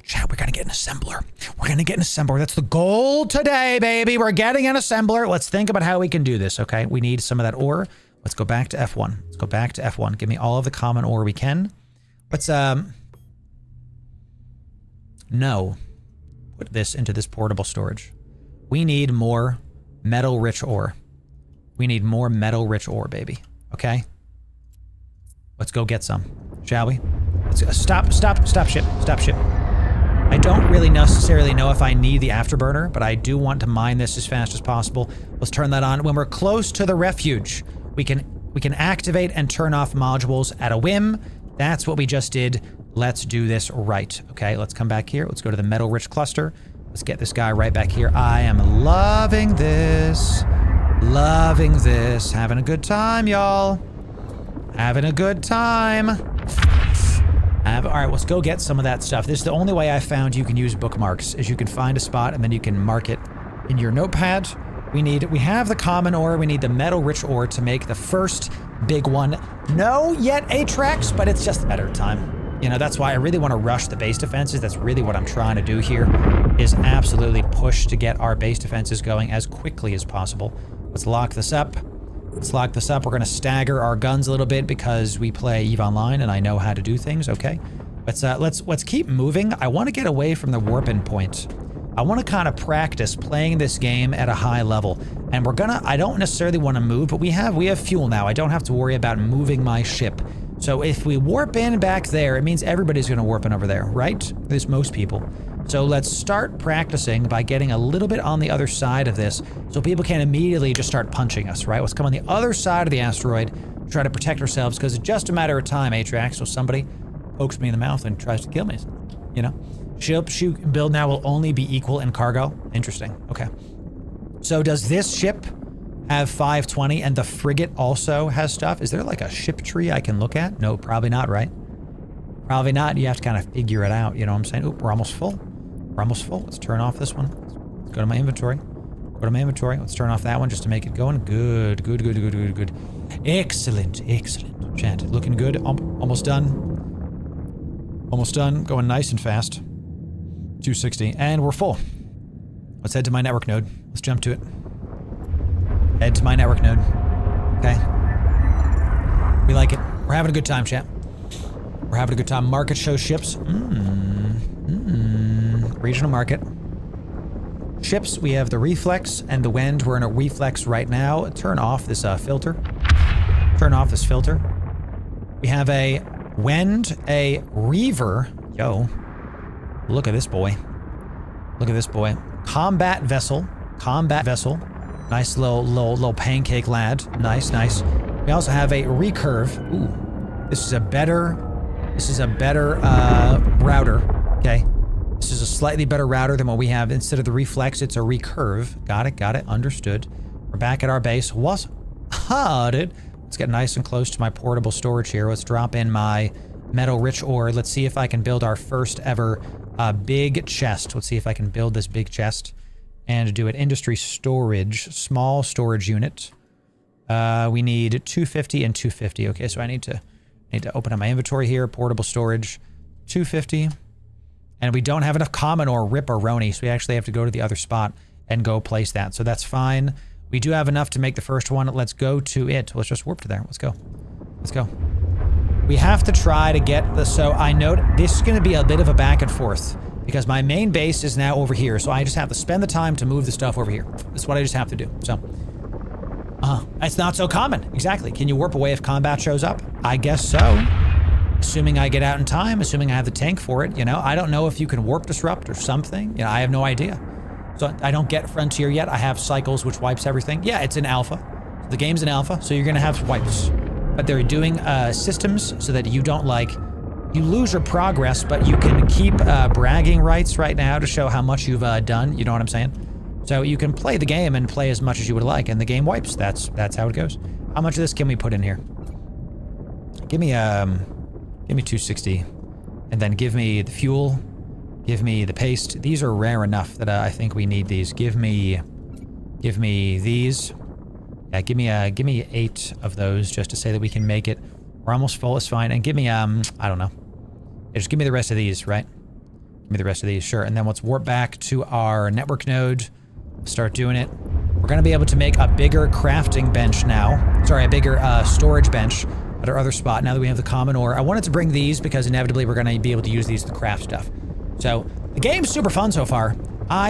Chat, we're gonna get an assembler. We're gonna get an assembler. That's the goal today, baby. We're getting an assembler. Let's think about how we can do this, okay? We need some of that ore. Let's go back to F1. Let's go back to F1. Give me all of the common ore we can. Let's, no. Put this into this portable storage. We need more metal-rich ore. We need more metal-rich ore, baby. Okay? Let's go get some, shall we? Let's go. Stop ship. Stop ship. I don't really necessarily know if I need the afterburner, but I do want to mine this as fast as possible. Let's turn that on. When we're close to the refuge, we can activate and turn off modules at a whim. That's what we just did. Let's do this right. Okay, let's come back here. Let's go to the metal-rich cluster. Let's get this guy right back here. I am loving this. Loving this. Having a good time, y'all. Having a good time. All right, let's go get some of that stuff. This is the only way I found you can use bookmarks, is you can find a spot and then you can mark it in your notepad. We have the common ore. We need the metal-rich ore to make the first big one. No yet Atrax, but it's just a matter of time. You know, that's why I really want to rush the base defenses. That's really what I'm trying to do here, is absolutely push to get our base defenses going as quickly as possible. Let's lock this up. Let's lock this up. We're going to stagger our guns a little bit because we play EVE Online and I know how to do things. Okay. Let's keep moving. I want to get away from the warp-in point. I want to kind of practice playing this game at a high level. And I don't necessarily want to move, but we have fuel now. I don't have to worry about moving my ship. So if we warp in back there, it means everybody's going to warp in over there, right? At least most people. So let's start practicing by getting a little bit on the other side of this so people can immediately just start punching us, right? Let's come on the other side of the asteroid, try to protect ourselves, because it's just a matter of time, Atrax, so somebody pokes me in the mouth and tries to kill me, you know? Ship build now will only be equal in cargo. Interesting. Okay. So does this ship have 520 and the frigate also has stuff? Is there like a ship tree I can look at? No, probably not, right? Probably not. You have to kind of figure it out. You know what I'm saying? Oop, we're almost full. We're almost full. Let's turn off this one. Let's go to my inventory. Go to my inventory. Let's turn off that one just to make it going. Good, good, good, good, good, good. Excellent, excellent. Chat, looking good. Almost done. Almost done. Going nice and fast. 260. And we're full. Let's head to my network node. Let's jump to it. Head to my network node. Okay. We like it. We're having a good time, chat. We're having a good time. Market show ships. Regional market. Ships, we have the Reflex and the Wend. We're in a Reflex right now. Turn off this filter. Turn off this filter. We have a Wend, a Reaver. Yo. Look at this boy. Look at this boy. Combat vessel. Combat vessel. Nice little pancake lad. Nice, nice. We also have a recurve. Ooh. This is a better router. Okay. This is a slightly better router than what we have. Instead of the reflex, it's a recurve. Got it, understood. We're back at our base. Dude. Let's get nice and close to my portable storage here. Let's drop in my metal-rich ore. Let's see if I can build our first ever big chest. Let's see if I can build this big chest and do an industry storage, small storage unit. We need 250 and 250. Okay, so I need to open up my inventory here. Portable storage, 250. And we don't have enough common ore ripperoni, so we actually have to go to the other spot and go place that. So that's fine. We do have enough to make the first one. Let's go to it. Let's just warp to there. Let's go. Let's go. We have to try to get the... So I know this is going to be a bit of a back and forth because my main base is now over here. So I just have to spend the time to move the stuff over here. That's what I just have to do. So... it's not so common. Exactly. Can you warp away if combat shows up? I guess so. Assuming I get out in time, assuming I have the tank for it, you know? I don't know if you can warp disrupt or something. You know, I have no idea. So I don't get Frontier yet. I have Cycles, which wipes everything. Yeah, it's in alpha. The game's in alpha, so you're gonna have wipes. But they're doing systems so that you don't, like... You lose your progress, but you can keep bragging rights right now to show how much you've done. You know what I'm saying? So you can play the game and play as much as you would like, and the game wipes. That's how it goes. How much of this can we put in here? Give me 260, and then give me the fuel. Give me the paste. These are rare enough that I think we need these. Give me these. Yeah, give me 8 of those just to say that we can make it. We're almost full. It's fine. And give me I don't know. Yeah, just give me the rest of these, right? Give me the rest of these, sure. And then let's warp back to our network node. Start doing it. We're gonna be able to make a bigger crafting bench now. Sorry, a bigger storage bench at our other spot now that we have the common ore. I wanted to bring these because inevitably we're gonna be able to use these to craft stuff. So the game's super fun so far.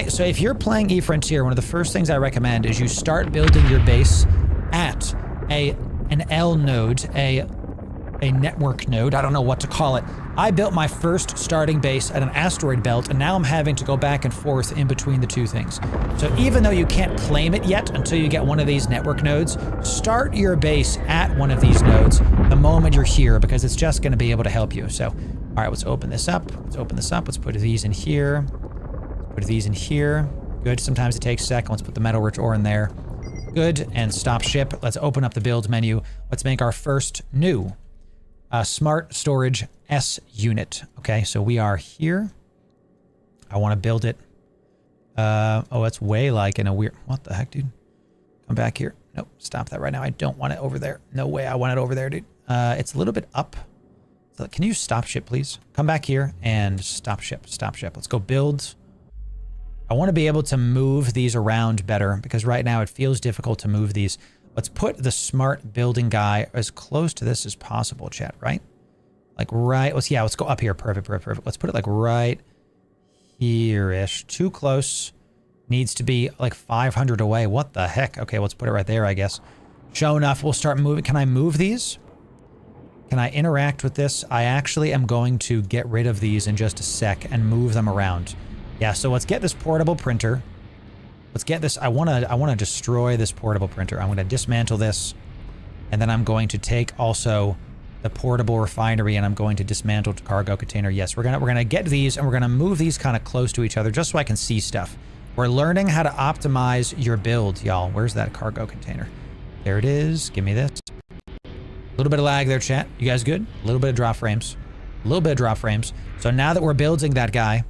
So if you're playing eFrontier, one of the first things I recommend is you start building your base at an L node, a network node. I don't know what to call it. I built my first starting base at an asteroid belt, and now I'm having to go back and forth in between the two things. So even though you can't claim it yet until you get one of these network nodes, start your base at one of these nodes the moment you're here, because it's just going to be able to help you. So, all right, let's open this up. Let's open this up. Let's put these in here. Put these in here. Good. Sometimes it takes a second. Let's put the metal-rich ore in there. Good. And stop ship. Let's open up the build menu. Let's make our first new smart storage S unit. Okay, so we are here. I want to build it. Oh, it's way like in a weird... What the heck, dude? Come back here. Nope, stop that right now. I don't want it over there. No way I want it over there, dude. It's a little bit up. So can you stop ship, please? Come back here and stop ship. Stop ship. Let's go build. I want to be able to move these around better because right now it feels difficult to move these. Let's put the smart building guy as close to this as possible, chat, right? Like right, let's go up here. Perfect, perfect, perfect. Let's put it like right here-ish. Too close. Needs to be like 500 away. What the heck? Okay, let's put it right there, I guess. Sure enough, we'll start moving. Can I move these? Can I interact with this? I actually am going to get rid of these in just a sec and move them around. Yeah, so let's get this portable printer. Let's get this. I want to destroy this portable printer. I'm going to dismantle this, and then I'm going to take also the portable refinery, and I'm going to dismantle the cargo container. Yes, we're gonna get these, and we're gonna move these kind of close to each other just so I can see stuff. We're learning how to optimize your build, y'all. Where's that cargo container? There it is. Give me this. A little bit of lag there, chat. You guys good? A little bit of drop frames. A little bit of drop frames. So now that we're building that guy,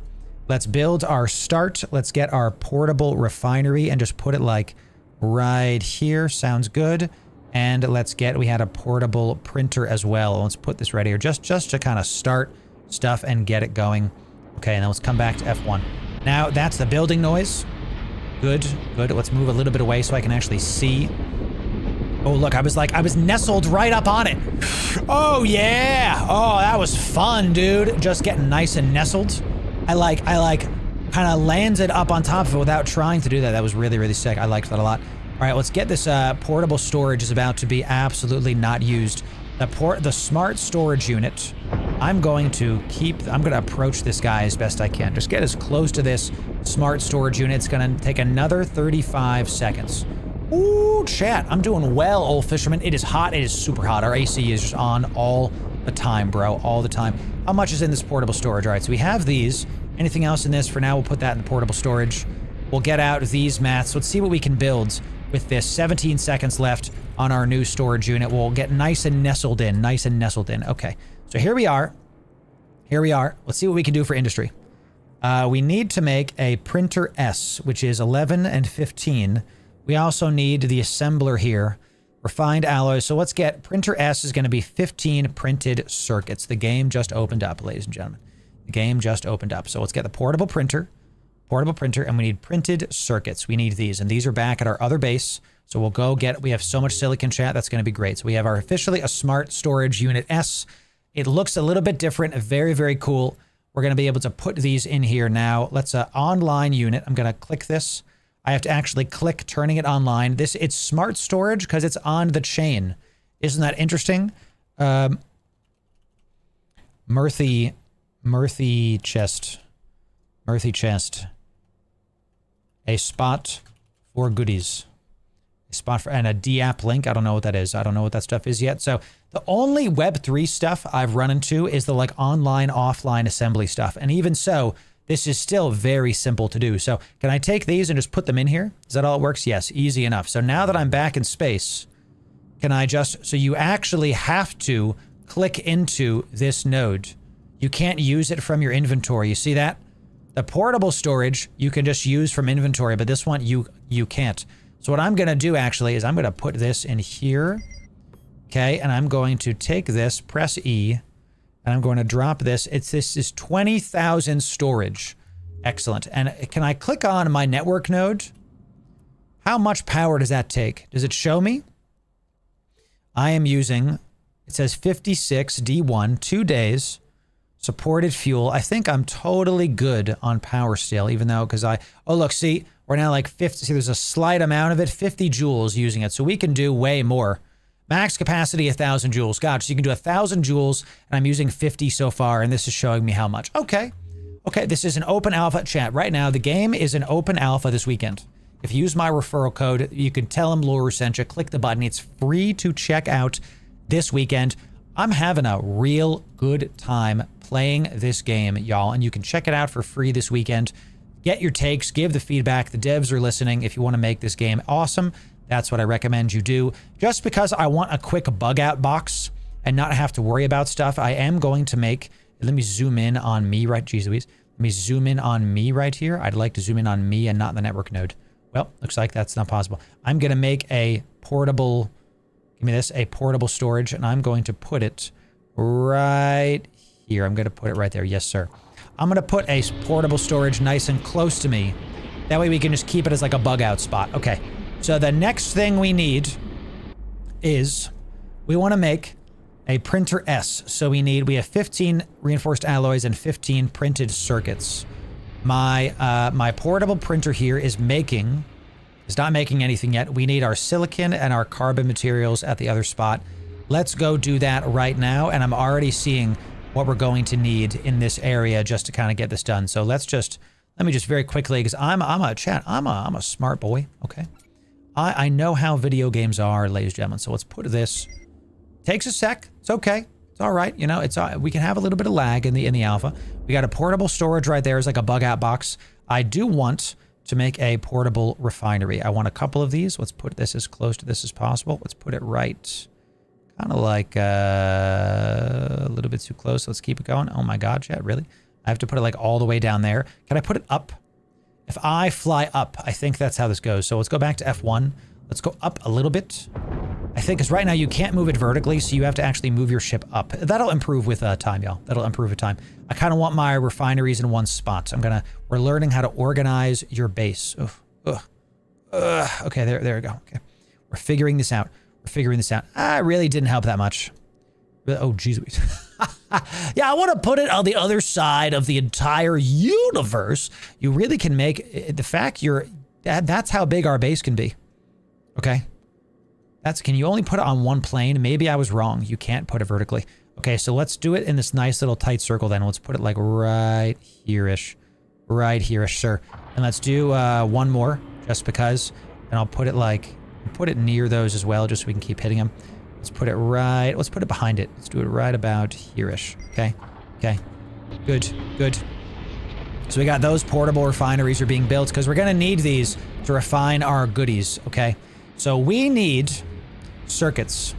let's build our start. Let's get our portable refinery and just put it like right here. Sounds good. And we had a portable printer as well. Let's put this right here just to kind of start stuff and get it going. Okay, and then let's come back to F1. Now that's the building noise. Good, good. Let's move a little bit away so I can actually see. Oh, look, I was nestled right up on it. Oh, yeah. Oh, that was fun, dude. Just getting nice and nestled. I like kind of landed up on top of it without trying to do that. That was really, really sick. I liked that a lot. All right, let's get this portable storage is about to be absolutely not used. The smart storage unit, I'm going to approach this guy as best I can. Just get as close to this smart storage unit. It's going to take another 35 seconds. Ooh, chat, I'm doing well, old fisherman. It is hot. It is super hot. Our AC is just on all the time, bro, all the time. How much is in this portable storage? All right, so we have these. Anything else in this? For now, we'll put that in the portable storage. We'll get out these mats. Let's see what we can build with this. 17 seconds left on our new storage unit. We'll get nice and nestled in, Okay, so here we are. here we are. Let's see what we can do for industry. We need to make a printer S, which is 11 and 15. We also need the assembler here. Refined alloys. So let's get printer S is going to be 15 printed circuits. The game just opened up, ladies and gentlemen. The game just opened up. So let's get the portable printer, and we need printed circuits. We need these, and these are back at our other base. So we'll go get, we have so much silicon, chat, that's going to be great. So we have our officially a smart storage unit S. It looks a little bit different, very, very cool. We're going to be able to put these in here now. Let's online unit. I'm going to click this. I have to actually click turning it online. It's smart storage because it's on the chain. Isn't that interesting? Murthy chest. A spot for goodies. A spot for, and a DApp link. I don't know what that is. I don't know what that stuff is yet. So the only Web3 stuff I've run into is the like online, offline assembly stuff. And even so, this is still very simple to do. So can I take these and just put them in here? Is that all it works? Yes, easy enough. So now that I'm back in space, can I just, so you actually have to click into this node. You can't use it from your inventory. You see that? The portable storage you can just use from inventory, but this one you can't. So what I'm going to do actually is I'm going to put this in here. Okay, and I'm going to take this, press E, and I'm going to drop this. This is 20,000 storage. Excellent. And can I click on my network node? How much power does that take? Does it show me? I am using, it says 56 D1, 2 days, supported fuel. I think I'm totally good on power still, even though, because oh look, see, we're now like 50, see there's a slight amount of it, 50 joules using it. So we can do way more. Max capacity, 1,000 joules. Gotcha. So you can do 1,000 joules, and I'm using 50 so far, and this is showing me how much. Okay. Okay, this is an open alpha chat. Right now, the game is an open alpha this weekend. If you use my referral code, you can tell them Loru sent you. Click the button. It's free to check out this weekend. I'm having a real good time playing this game, y'all, and you can check it out for free this weekend. Get your takes, give the feedback. The devs are listening. If you want to make this game awesome, that's what I recommend you do. Just because I want a quick bug out box and not have to worry about stuff, I am going to make, let me zoom in on me, right? Jeez Louise. Let me zoom in on me right here. I'd like to zoom in on me and not the network node. Well, looks like that's not possible. I'm going to make a portable, give me this, a portable storage, and I'm going to put it right here. I'm going to put it right there. Yes, sir. I'm going to put a portable storage nice and close to me. That way we can just keep it as like a bug out spot. Okay. So the next thing we need is we want to make a printer S. So we have 15 reinforced alloys and 15 printed circuits. My portable printer here is not making anything yet. We need our silicon and our carbon materials at the other spot. Let's go do that right now. And I'm already seeing what we're going to need in this area just to kind of get this done. So let me just very quickly, because I'm a smart boy. Okay. I know how video games are, ladies and gentlemen. So let's put this. Takes a sec. It's okay. It's all right. You know, we can have a little bit of lag in the alpha. We got a portable storage right there. It's like a bug out box. I do want to make a portable refinery. I want a couple of these. Let's put this as close to this as possible. Let's put it right, kind of like a little bit too close. Let's keep it going. Oh my God, chat, really? I have to put it like all the way down there. Can I put it up? If I fly up, I think that's how this goes. So let's go back to F1. Let's go up a little bit. I think, because right now you can't move it vertically, so you have to actually move your ship up. That'll improve with time, y'all. That'll improve with time. I kind of want my refineries in one spot. We're learning how to organize your base. Okay, there we go. Okay. We're figuring this out. I really didn't help that much. Oh, geez. Yeah, I want to put it on the other side of the entire universe. You really can make the fact that's how big our base can be. Okay. Can you only put it on one plane? Maybe I was wrong. You can't put it vertically. Okay, so let's do it in this nice little tight circle then. Let's put it like right here-ish. Right here-ish, sir. And let's do one more, just because. And I'll put it near those as well, just so we can keep hitting them. Let's put it behind it. Let's do it right about here-ish. Okay. Okay. Good. So we got those portable refineries are being built because we're going to need these to refine our goodies. Okay. So we need circuits.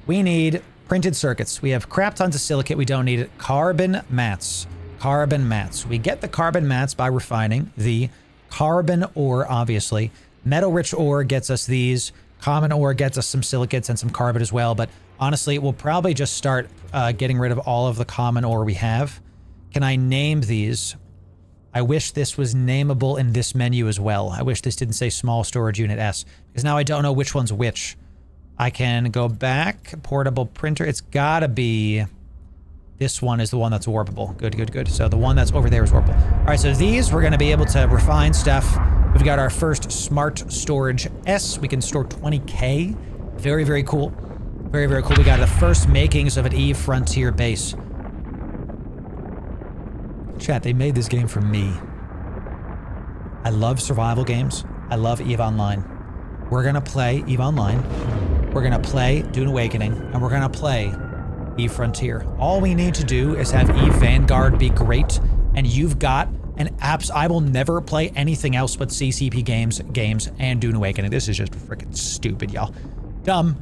We need Printed circuits. We have crap tons of silicate. We don't need it. Carbon mats. Carbon mats. We get the carbon mats by refining the carbon ore, obviously. Metal-rich ore gets us these. Common ore gets us some silicates and some carbon as well. But honestly, we'll probably just start getting rid of all of the common ore we have. Can I name these? I wish this was nameable in this menu as well. I wish this didn't say small storage unit S, because now I don't know which one's which. I can go back. Portable printer. It's gotta be... This one is the one that's warpable. Good, good, good. So the one that's over there is warpable. All right, so these, we're gonna be able to refine stuff. We've got our first smart storage S. We can store 20K. Very, very cool. Very, very cool. We got the first makings of an EVE Frontier base. Chat, they made this game for me. I love survival games. I love EVE Online. We're gonna play EVE Online. We're gonna play Dune Awakening, and we're gonna play EVE Frontier. All we need to do is have EVE Vanguard be great, and you've got an apps. I will never play anything else but CCP games, and Dune Awakening. This is just freaking stupid, y'all. Dumb.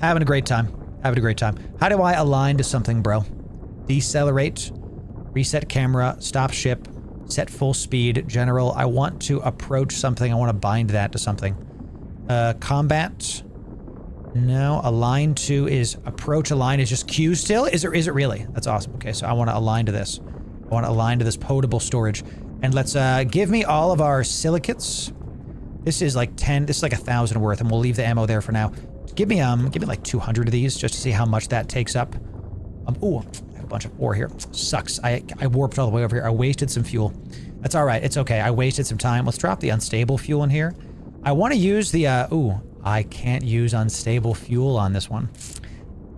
Having a great time. Having a great time. How do I align to something, bro? Decelerate. Reset camera, stop ship, set full speed, general. I want to approach something. I want to bind that to something. Combat. No, align to is approach align is just Q still? Is it really? That's awesome. Okay, so I want to align to this. I want to align to this potable storage. And let's give me all of our silicates. This is like 10, this is like 1,000 worth, and we'll leave the ammo there for now. Give me like 200 of these just to see how much that takes up. Ooh. Bunch of ore here. Sucks. I warped all the way over here. I wasted some fuel. That's all right. It's okay. I wasted some time. Let's drop the unstable fuel in here. I want to use the, ooh, I can't use unstable fuel on this one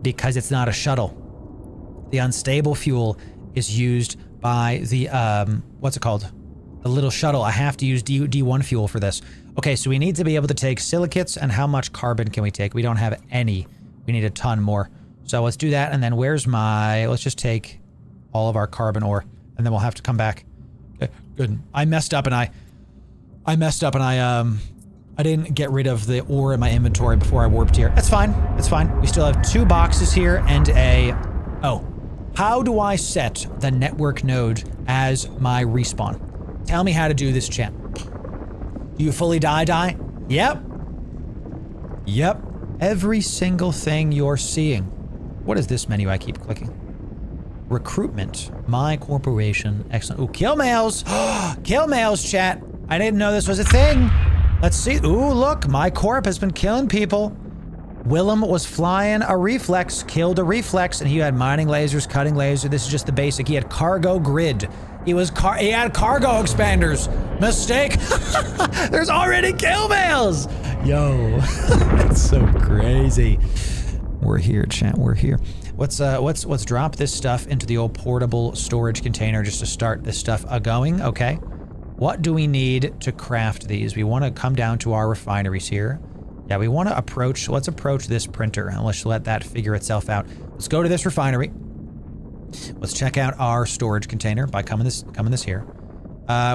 because it's not a shuttle. The unstable fuel is used by the, what's it called? The little shuttle. I have to use D1 fuel for this. Okay, so we need to be able to take silicates, and how much carbon can we take? We don't have any. We need a ton more. So let's do that, and then where's my... Let's just take all of our carbon ore, and then we'll have to come back. Okay, good. I messed up, and I didn't get rid of the ore in my inventory before I warped here. That's fine. That's fine. We still have 2 boxes here and a... Oh. How do I set the network node as my respawn? Tell me how to do this, chat. Do you fully die? Yep. Yep. Every single thing you're seeing. What is this menu I keep clicking? Recruitment. My corporation. Excellent. Ooh, kill mails. Kill mails, chat. I didn't know this was a thing. Let's see. Ooh, look. My corp has been killing people. Willem was flying a reflex, killed a reflex, and he had mining lasers, cutting laser. This is just the basic. He had cargo grid. He had cargo expanders. Mistake. There's already kill mails. Yo, that's so crazy. We're here, chat. We're here. Let's drop this stuff into the old portable storage container just to start this stuff going. Okay. What do we need to craft these? We want to come down to our refineries here. Yeah, we want to approach. Let's approach this printer and let's let that figure itself out. Let's go to this refinery. Let's check out our storage container by coming this here.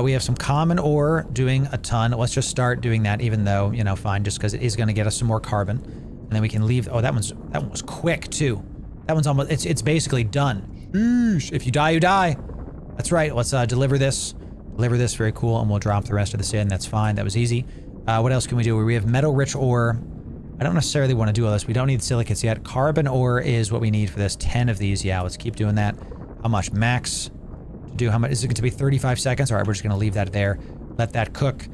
We have some common ore doing a ton. Let's just start doing that, even though, you know, fine, just because it is going to get us some more carbon. And then we can leave. Oh, that one was quick too. That one's almost, it's basically done. Eesh. If you die, you die. That's right. Let's deliver this. Deliver this, very cool, and we'll drop the rest of this in. That's fine. That was easy. What else can we do? We have metal-rich ore. I don't necessarily want to do all this. We don't need silicates yet. Carbon ore is what we need for this. 10 of these. Yeah, let's keep doing that. How much? Max to do how much? Is it going to be 35 seconds? All right, we're just going to leave that there. Let that cook.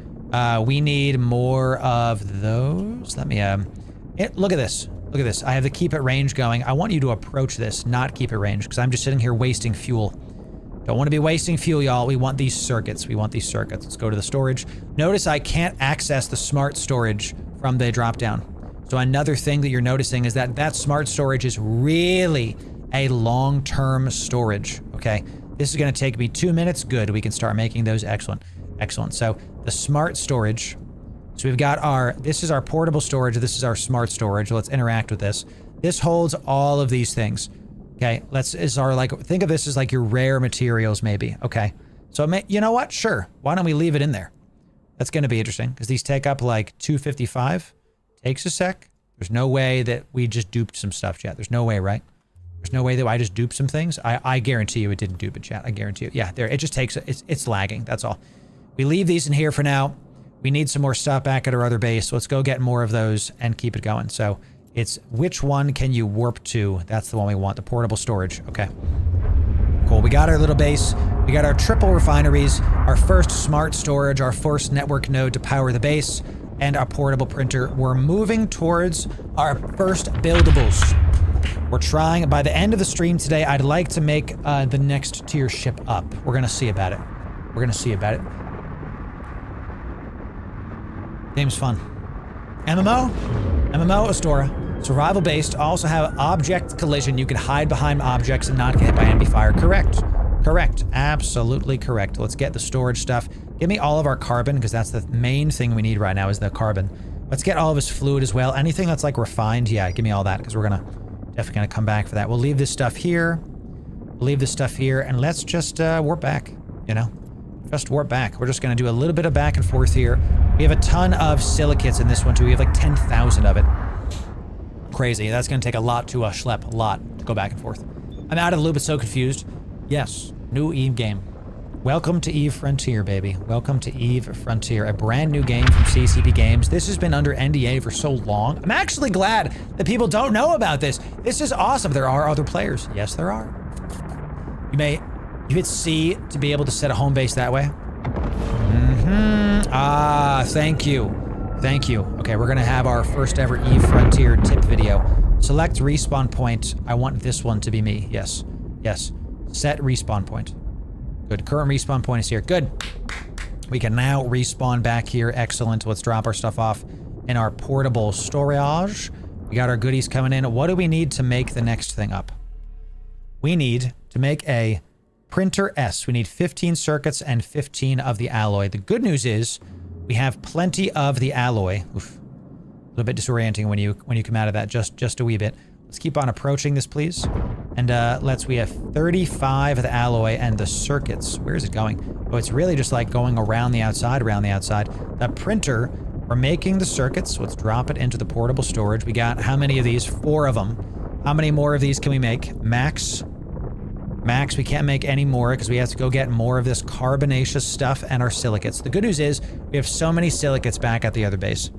We need more of those. Let me, look at this. Look at this. I have the keep it range going. I want you to approach this, not keep it range, because I'm just sitting here wasting fuel. Don't want to be wasting fuel, y'all. We want these circuits. We want these circuits. Let's go to the storage. Notice I can't access the smart storage from the drop down. So another thing that you're noticing is that that smart storage is really a long-term storage, okay? This is going to take me 2 minutes. Good. We can start making those. Excellent. Excellent. So the smart storage. So we've got our, this is our portable storage. This is our smart storage. Let's interact with this. This holds all of these things. Okay, think of this as like your rare materials maybe, okay? So, you know what? Sure. Why don't we leave it in there? That's going to be interesting because these take up like 255. Takes a sec. There's no way that we just duped some stuff, chat. There's no way, right? There's no way that I just duped some things. I guarantee you it didn't dupe it, chat. I guarantee you. Yeah, there. It just takes, it's lagging. That's all. We leave these in here for now. We need some more stuff back at our other base. So let's go get more of those and keep it going. So it's which one can you warp to? That's the one we want, the portable storage. Okay. Cool. We got our little base. We got our triple refineries, our first smart storage, our first network node to power the base, and our portable printer. We're moving towards our first buildables. We're trying, by the end of the stream today, I'd like to make the next tier ship up. We're going to see about it. We're going to see about it. Game's fun. MMO Astora. Survival based. Also have object collision. You can hide behind objects and not get hit by enemy fire. Correct. Correct. Absolutely correct. Let's get the storage stuff. Give me all of our carbon, because that's the main thing we need right now is the carbon. Let's get all of his fluid as well. Anything that's like refined, yeah, give me all that, because we're definitely gonna come back for that. We'll leave this stuff here. We'll leave this stuff here, and let's just warp back, you know? Just warp back. We're just gonna do a little bit of back and forth here. We have a ton of silicates in this one too. We have like 10,000 of it. Crazy. That's gonna take a lot to schlep, a lot to go back and forth. I'm out of the loop, it's so confused. Yes, new EVE game. Welcome to EVE Frontier, baby. Welcome to EVE Frontier, a brand new game from CCP Games. This has been under NDA for so long. I'm actually glad that people don't know about this. This is awesome. There are other players. Yes, there are. You hit C to be able to set a home base that way. Ah, thank you. Thank you. Okay, we're gonna have our first ever EVE Frontier tip video. Select respawn point. I want this one to be me. Yes. Yes. Set respawn point. Good. Current respawn point is here. Good. We can now respawn back here. Excellent. Let's drop our stuff off in our portable storage. We got our goodies coming in. What do we need to make the next thing up? We need to make a printer S. We need 15 circuits and 15 of the alloy. The good news is we have plenty of the alloy. Oof. A little bit disorienting when you come out of that just a wee bit. Let's keep on approaching this, please. And we have 35 of the alloy and the circuits. Where is it going? Oh, it's really just like going around the outside. The printer, we're making the circuits. So let's drop it into the portable storage. We got how many of these? 4 of them. How many more of these can we make? Max, we can't make any more because we have to go get more of this carbonaceous stuff and our silicates. The good news is we have so many silicates back at the other base.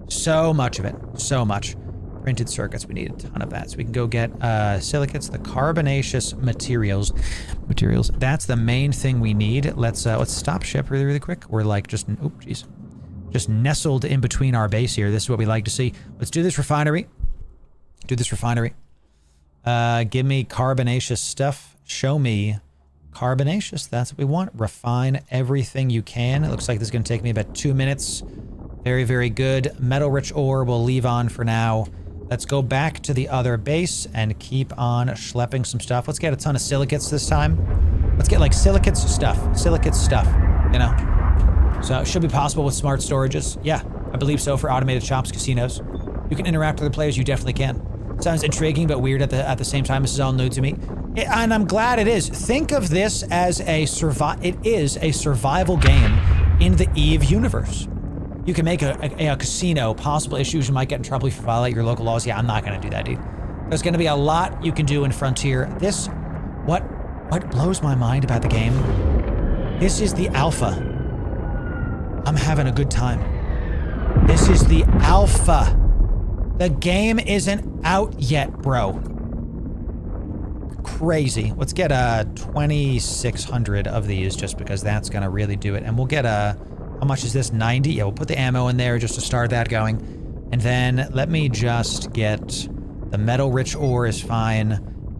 So much of it. So much. Printed circuits, we need a ton of that. So we can go get silicates, the carbonaceous materials. That's the main thing we need. Let's stop ship really quick. We're like just nestled in between our base here. This is what we like to see. Let's do this refinery. Give me carbonaceous stuff. Show me carbonaceous. That's what we want. Refine everything you can. It looks like this is going to take me about 2 minutes. Very, very good. Metal rich ore we'll leave on for now. Let's go back to the other base and keep on schlepping some stuff. Let's get a ton of silicates this time. Let's get like silicates stuff, you know? So it should be possible with smart storages. Yeah, I believe so for automated shops, casinos. You can interact with the players, you definitely can. Sounds intriguing, but weird at the same time. This is all new to me. And I'm glad it is. Think of this as it is a survival game in the EVE universe. You can make a casino. Possible issues, you might get in trouble if you violate your local laws. Yeah, I'm not gonna do that, dude. There's gonna be a lot you can do in Frontier. What blows my mind about the game, this is the alpha. I'm having a good time. This is the alpha. The game isn't out yet, bro. Crazy. Let's get 2,600 of these just because that's gonna really do it. And we'll get how much is this? 90? Yeah, we'll put the ammo in there just to start that going. And then let me just get the metal rich ore is fine.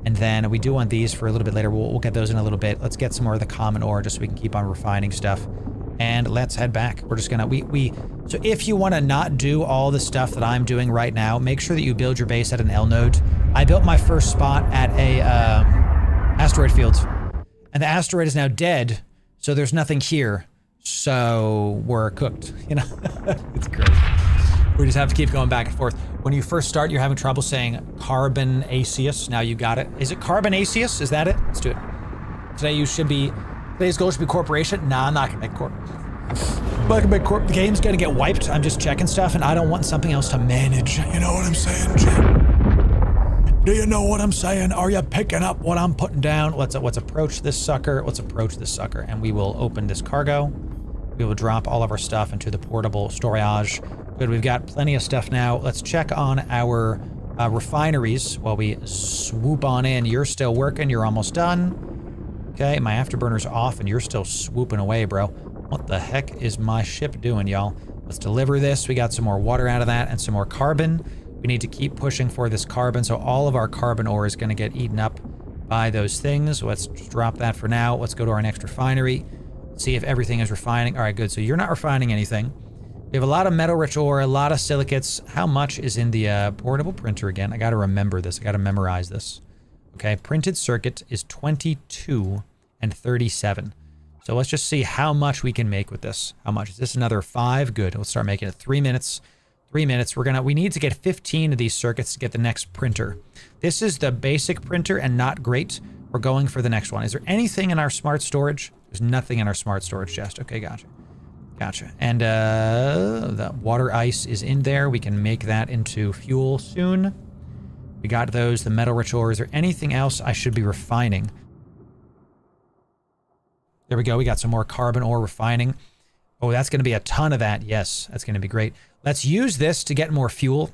And then we do want these for a little bit later. We'll get those in a little bit. Let's get some more of the common ore just so we can keep on refining stuff. And let's head back. We're just gonna, so if you wanna not do all the stuff that I'm doing right now, make sure that you build your base at an L node. I built my first spot at a asteroid field. And the asteroid is now dead, so there's nothing here. So we're cooked, you know? It's crazy. We just have to keep going back and forth. When you first start, you're having trouble saying carbonaceous. Now you got it. Is it carbonaceous? Is that it? Let's do it. Today's goal should be corporation. Nah, I'm not gonna make corp. Welcome back, Corp. The game's gonna get wiped. I'm just checking stuff, and I don't want something else to manage. You know what I'm saying, Jim? Do you know what I'm saying? Are you picking up what I'm putting down? Let's approach this sucker. Let's approach this sucker, and we will open this cargo. We will drop all of our stuff into the portable storage. Good, we've got plenty of stuff now. Let's check on our refineries while we swoop on in. You're still working. You're almost done. Okay, my afterburner's off, and you're still swooping away, bro. What the heck is my ship doing, y'all? Let's deliver this. We got some more water out of that and some more carbon. We need to keep pushing for this carbon, so all of our carbon ore is going to get eaten up by those things. Let's just drop that for now. Let's go to our next refinery. See if everything is refining. All right, good. So you're not refining anything. We have a lot of metal-rich ore, a lot of silicates. How much is in the portable printer again? I got to remember this. I got to memorize this. Okay, printed circuit is 22 and 37. So let's just see how much we can make with this. How much? Is this another 5? Good. Let's start making it 3 minutes. 3 minutes. We need to get 15 of these circuits to get the next printer. This is the basic printer and not great. We're going for the next one. Is there anything in our smart storage? There's nothing in our smart storage chest. Okay, gotcha. Gotcha. And the water ice is in there. We can make that into fuel soon. We got those, the metal-rich ore. Is there anything else I should be refining? There we go. We got some more carbon ore refining. Oh, that's going to be a ton of that. Yes, that's going to be great. Let's use this to get more fuel.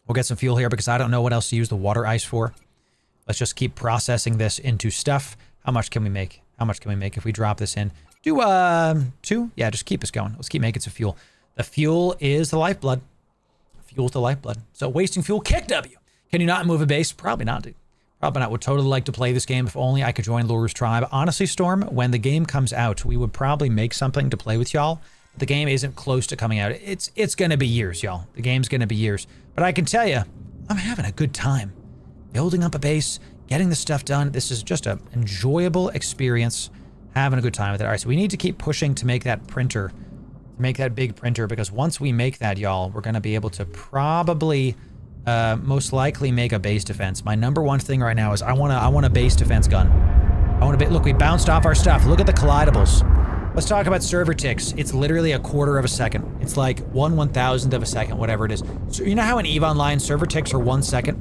We'll get some fuel here because I don't know what else to use the water ice for. Let's just keep processing this into stuff. How much can we make? How much can we make if we drop this in? Do 2? Yeah, just keep us going. Let's keep making some fuel. The fuel is the lifeblood. Fuel's the lifeblood. So wasting fuel, kick W. Can you not move a base? Probably not, dude. Probably not. Would totally like to play this game. If only I could join Loru's tribe. Honestly, Storm, when the game comes out, we would probably make something to play with y'all. The game isn't close to coming out. It's going to be years, y'all. The game's going to be years. But I can tell you, I'm having a good time. Building up a base, getting the stuff done. This is just an enjoyable experience. Having a good time with it. All right, so we need to keep pushing to make that printer, to make that big printer, because once we make that, y'all, we're going to be able to probably, most likely make a base defense. My number one thing right now is I want a base defense gun. Look, we bounced off our stuff. Look at the collidables. Let's talk about server ticks. It's literally 1/4 of a second. It's like 1/1000th of a second, whatever it is. So you know how in EVE Online server ticks are 1 second?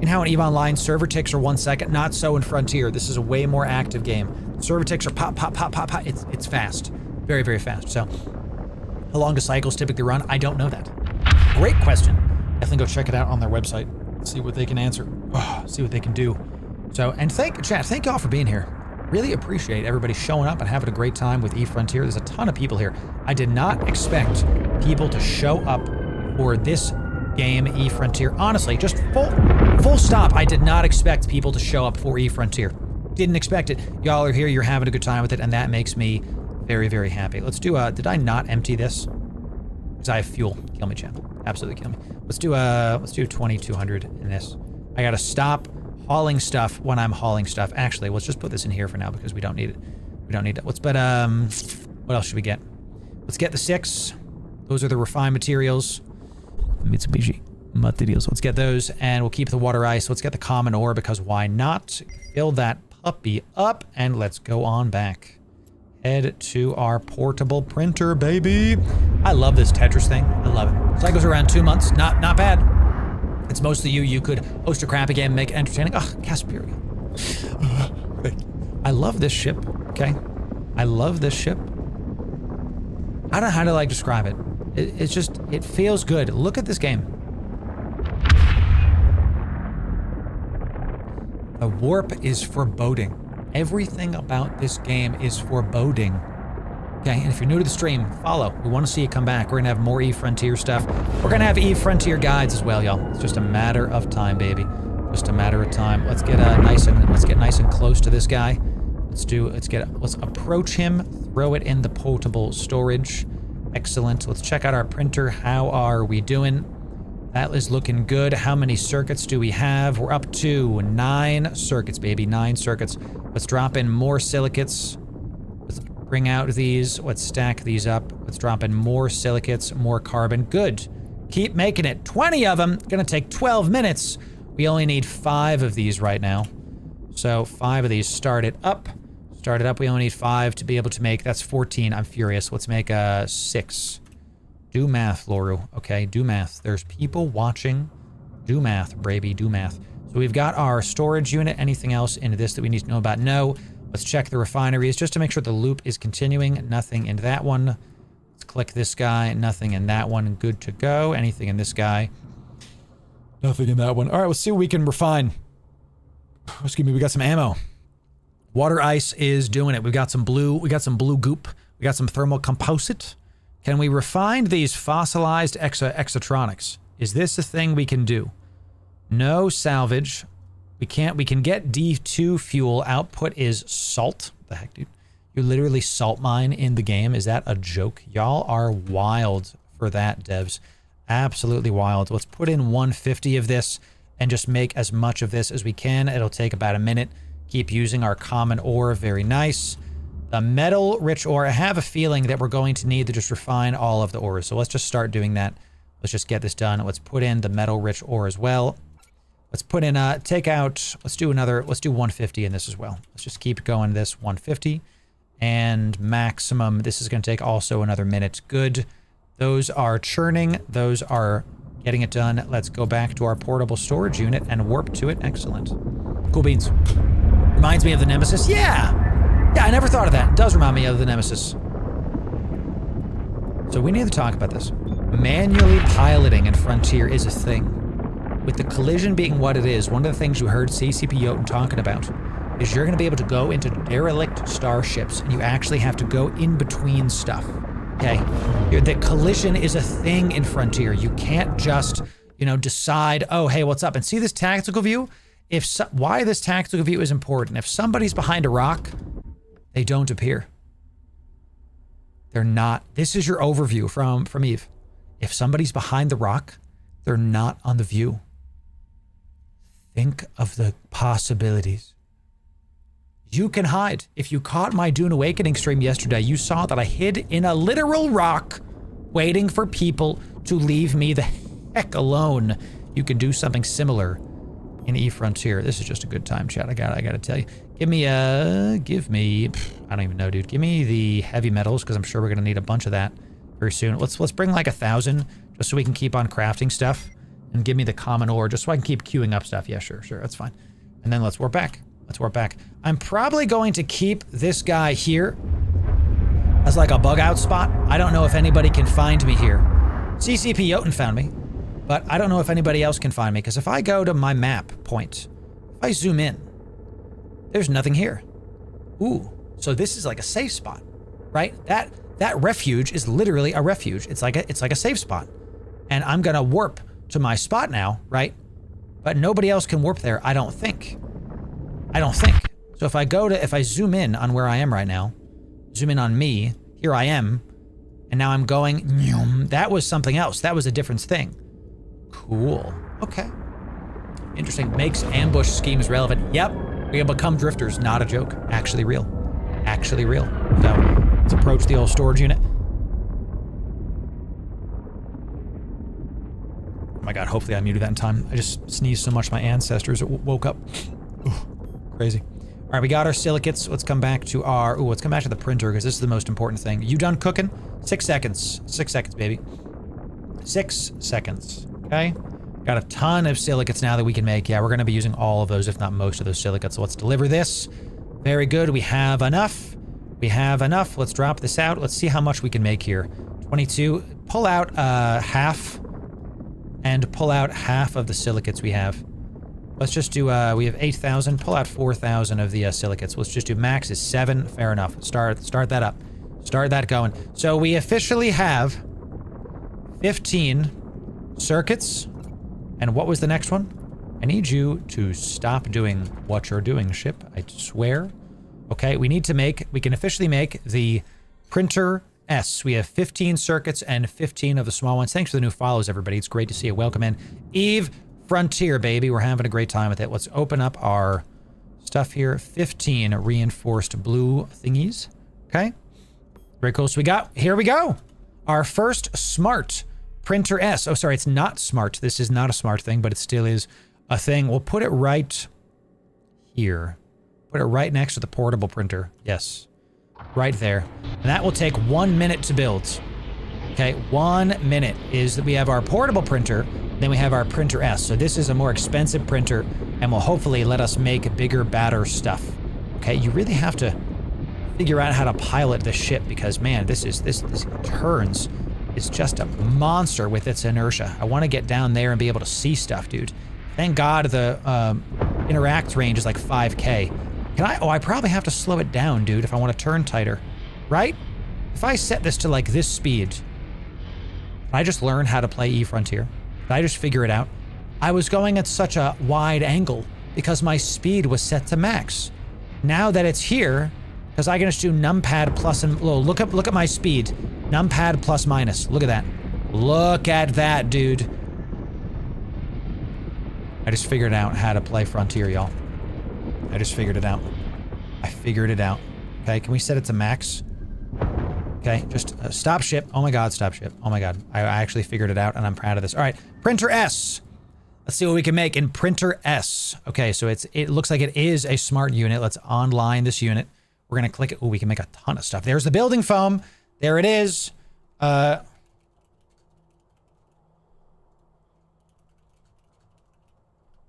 You know how in EVE Online server ticks are 1 second? Not so in Frontier. This is a way more active game. Server ticks are pop, pop, pop, pop, pop. It's fast. Very, very fast. So how long do cycles typically run? I don't know that. Great question. Definitely go check it out on their website. See what they can answer. See what they can do. So, and thank y'all for being here. Really appreciate everybody showing up and having a great time with eFrontier. There's a ton of people here. I did not expect people to show up for this game, eFrontier. Honestly, just full stop. I did not expect people to show up for eFrontier. Didn't expect it. Y'all are here. You're having a good time with it, and that makes me very, very happy. Let's do did I not empty this? Because I have fuel. Kill me, champ. Absolutely kill me. Let's do 2200 in this. I gotta stop hauling stuff when I'm hauling stuff. Actually, let's just put this in here for now because we don't need it. We don't need it. What else should we get? Let's get the 6. Those are the refined materials. Mitsubishi materials. Let's get those, and we'll keep the water ice. Let's get the common ore because why not? Fill that puppy up, and let's go on back. Head to our portable printer, baby. I love this Tetris thing. I love it. Cycles around 2 months. Not bad. It's mostly you. You could host a crappy game and make it entertaining. Ugh, Casperia. I love this ship, okay? I love this ship. I don't know how to describe it. It's just, it feels good. Look at this game. The warp is foreboding. Everything about this game is foreboding. Okay, and if you're new to the stream, follow. We want to see you come back. We're gonna have more eFrontier stuff. We're gonna have eFrontier guides as well, y'all. It's just a matter of time, baby. Just a matter of time. Let's get nice and close to this guy. Let's approach him. Throw it in the portable storage. Excellent. Let's check out our printer. How are we doing? That is looking good. How many circuits do we have? We're up to 9 circuits, baby. 9 circuits. Let's drop in more silicates. Let's bring out these. Let's stack these up. Let's drop in more silicates, more carbon. Good. Keep making it. 20 of them. Gonna take 12 minutes. We only need 5 of these right now. So 5 of these. Start it up. Start it up. We only need 5 to be able to make, that's 14. I'm furious. Let's make 6. Do math, Loru. Okay, do math. There's people watching. Do math, baby, do math. So we've got our storage unit. Anything else into this that we need to know about? No. Let's check the refineries just to make sure the loop is continuing. Nothing in that one. Let's click this guy. Nothing in that one. Good to go. Anything in this guy? Nothing in that one. All right, let's see what we can refine. Excuse me, we got some ammo. Water ice is doing it. We got some blue goop. We got some thermal composite. Can we refine these fossilized exotronics? Is this a thing we can do? No salvage. We can't. We can get D2 fuel. Output is salt. What the heck, dude? You literally salt mine in the game. Is that a joke? Y'all are wild for that, devs. Absolutely wild. Let's put in 150 of this and just make as much of this as we can. It'll take about a minute. Keep using our common ore. Very nice. The metal rich ore. I have a feeling that we're going to need to just refine all of the ores. So let's just start doing that. Let's just get this done. Let's put in the metal rich ore as well. Let's put in, take out, let's do 150 in this as well. Let's just keep going this 150 and maximum. This is going to take also another minute. Good. Those are churning. Those are getting it done. Let's go back to our portable storage unit and warp to it. Excellent. Cool beans. Reminds me of the Nemesis. Yeah. Yeah, I never thought of that. It does remind me of the Nemesis. So we need to talk about this. Manually piloting in Frontier is a thing. With the collision being what it is, one of the things you heard CCP Jotun talking about is you're going to be able to go into derelict starships and you actually have to go in between stuff. Okay? The collision is a thing in Frontier. You can't just, you know, decide, oh, hey, what's up? And see this tactical view? Why this tactical view is important. If somebody's behind a rock, they don't appear. They're not. This is your overview from Eve. If somebody's behind the rock, they're not on the view. Think of the possibilities. You can hide. If you caught my Dune Awakening stream yesterday, you saw that I hid in a literal rock waiting for people to leave me the heck alone. You can do something similar in E-Frontier. This is just a good time, chat. I gotta tell you. Give me, I don't even know, dude. Give me the heavy metals, because I'm sure we're gonna need a bunch of that very soon. Let's bring like 1,000, just so we can keep on crafting stuff. And give me the common ore, just so I can keep queuing up stuff. Yeah, sure, that's fine. And then let's warp back. I'm probably going to keep this guy here as like a bug out spot. I don't know if anybody can find me here. CCP Jotun found me, but I don't know if anybody else can find me, because if I go to my map point, if I zoom in, there's nothing here. Ooh, so this is like a safe spot, right? That refuge is literally a refuge. It's like a safe spot. And I'm gonna warp to my spot now, right? But nobody else can warp there, I don't think. So if I zoom in on where I am right now, zoom in on me, here I am, and now I'm going, that was something else. That was a different thing. Cool. Okay. Interesting. Makes ambush schemes relevant. Yep. We have become drifters. Not a joke. Actually real. So let's approach the old storage unit. Oh my god, hopefully I muted that in time. I just sneezed so much my ancestors woke up. Crazy. All right, we got our silicates. Let's come back to the printer, because this is the most important thing. You done cooking? 6 seconds. 6 seconds, baby. 6 seconds. Okay? Got a ton of silicates now that we can make. Yeah, we're going to be using all of those, if not most of those silicates. So let's deliver this. Very good. We have enough. Let's drop this out. Let's see how much we can make here. 22. Pull out half. And pull out half of the silicates we have. Let's just do, we have 8,000. Pull out 4,000 of the silicates. Let's just do max is 7. Fair enough. Start that up. Start that going. So we officially have 15 circuits. And what was the next one? I need you to stop doing what you're doing, ship. I swear. Okay, we can officially make the printer S. We have 15 circuits and 15 of the small ones. Thanks for the new follows, everybody. It's great to see you. Welcome in. Eve Frontier, baby. We're having a great time with it. Let's open up our stuff here. 15 reinforced blue thingies. Okay. Very cool. So here we go. Our first smart printer S. Oh, sorry. It's not smart. This is not a smart thing, but it still is a thing. We'll put it right here. Put it right next to the portable printer. Yes. Right there. And that will take 1 minute to build. Okay, 1 minute is that we have our portable printer, then we have our printer S. So this is a more expensive printer and will hopefully let us make bigger, badder stuff. Okay, you really have to figure out how to pilot this ship because, man, this turns. It's just a monster with its inertia. I want to get down there and be able to see stuff, dude. Thank God the interact range is like 5K. I probably have to slow it down, dude, if I want to turn tighter. Right? If I set this to like this speed, did I just learn how to play E-Frontier? Did I just figure it out? I was going at such a wide angle because my speed was set to max. Now that it's here, because I can just do numpad plus and look at my speed. Numpad plus minus. Look at that. Look at that, dude. I just figured out how to play Frontier, y'all. I just figured it out. I figured it out. Okay, can we set it to max? Okay, just stop ship. Oh my God, stop ship. Oh my God, I actually figured it out and I'm proud of this. All right, Printer S. Let's see what we can make in Printer S. Okay, so it looks like it is a smart unit. Let's online this unit. We're gonna click it. Oh, we can make a ton of stuff. There's the building foam. There it is.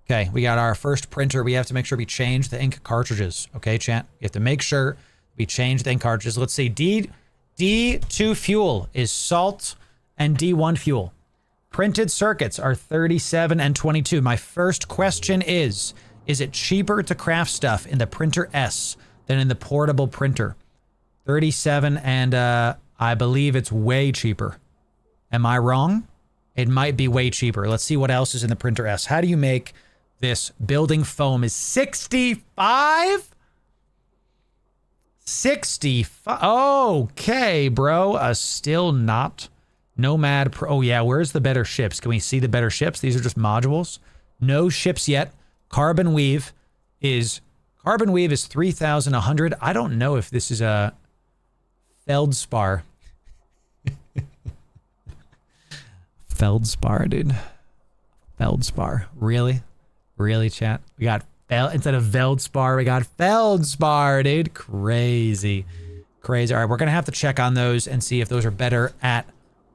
Okay, we got our first printer. We have to make sure we change the ink cartridges. Okay, chat? We have to make sure we change the ink cartridges. Let's see. D2 fuel is salt and D1 fuel. Printed circuits are 37 and 22. My first question is it cheaper to craft stuff in the Printer S than in the portable printer? 37 and I believe it's way cheaper. Am I wrong? It might be way cheaper. Let's see what else is in the Printer S. How do you make this? Building foam is 65? 65. Okay, bro. Still not Nomad Pro. Oh, yeah. Where's the better ships? Can we see the better ships? These are just modules. No ships yet. Carbon weave is 3,100. I don't know if this is a feldspar. Feldspar, dude. Feldspar. Really? Really, chat? We got instead of Veldspar, we got Feldspar, dude. Crazy. Crazy. All right, we're going to have to check on those and see if those are better at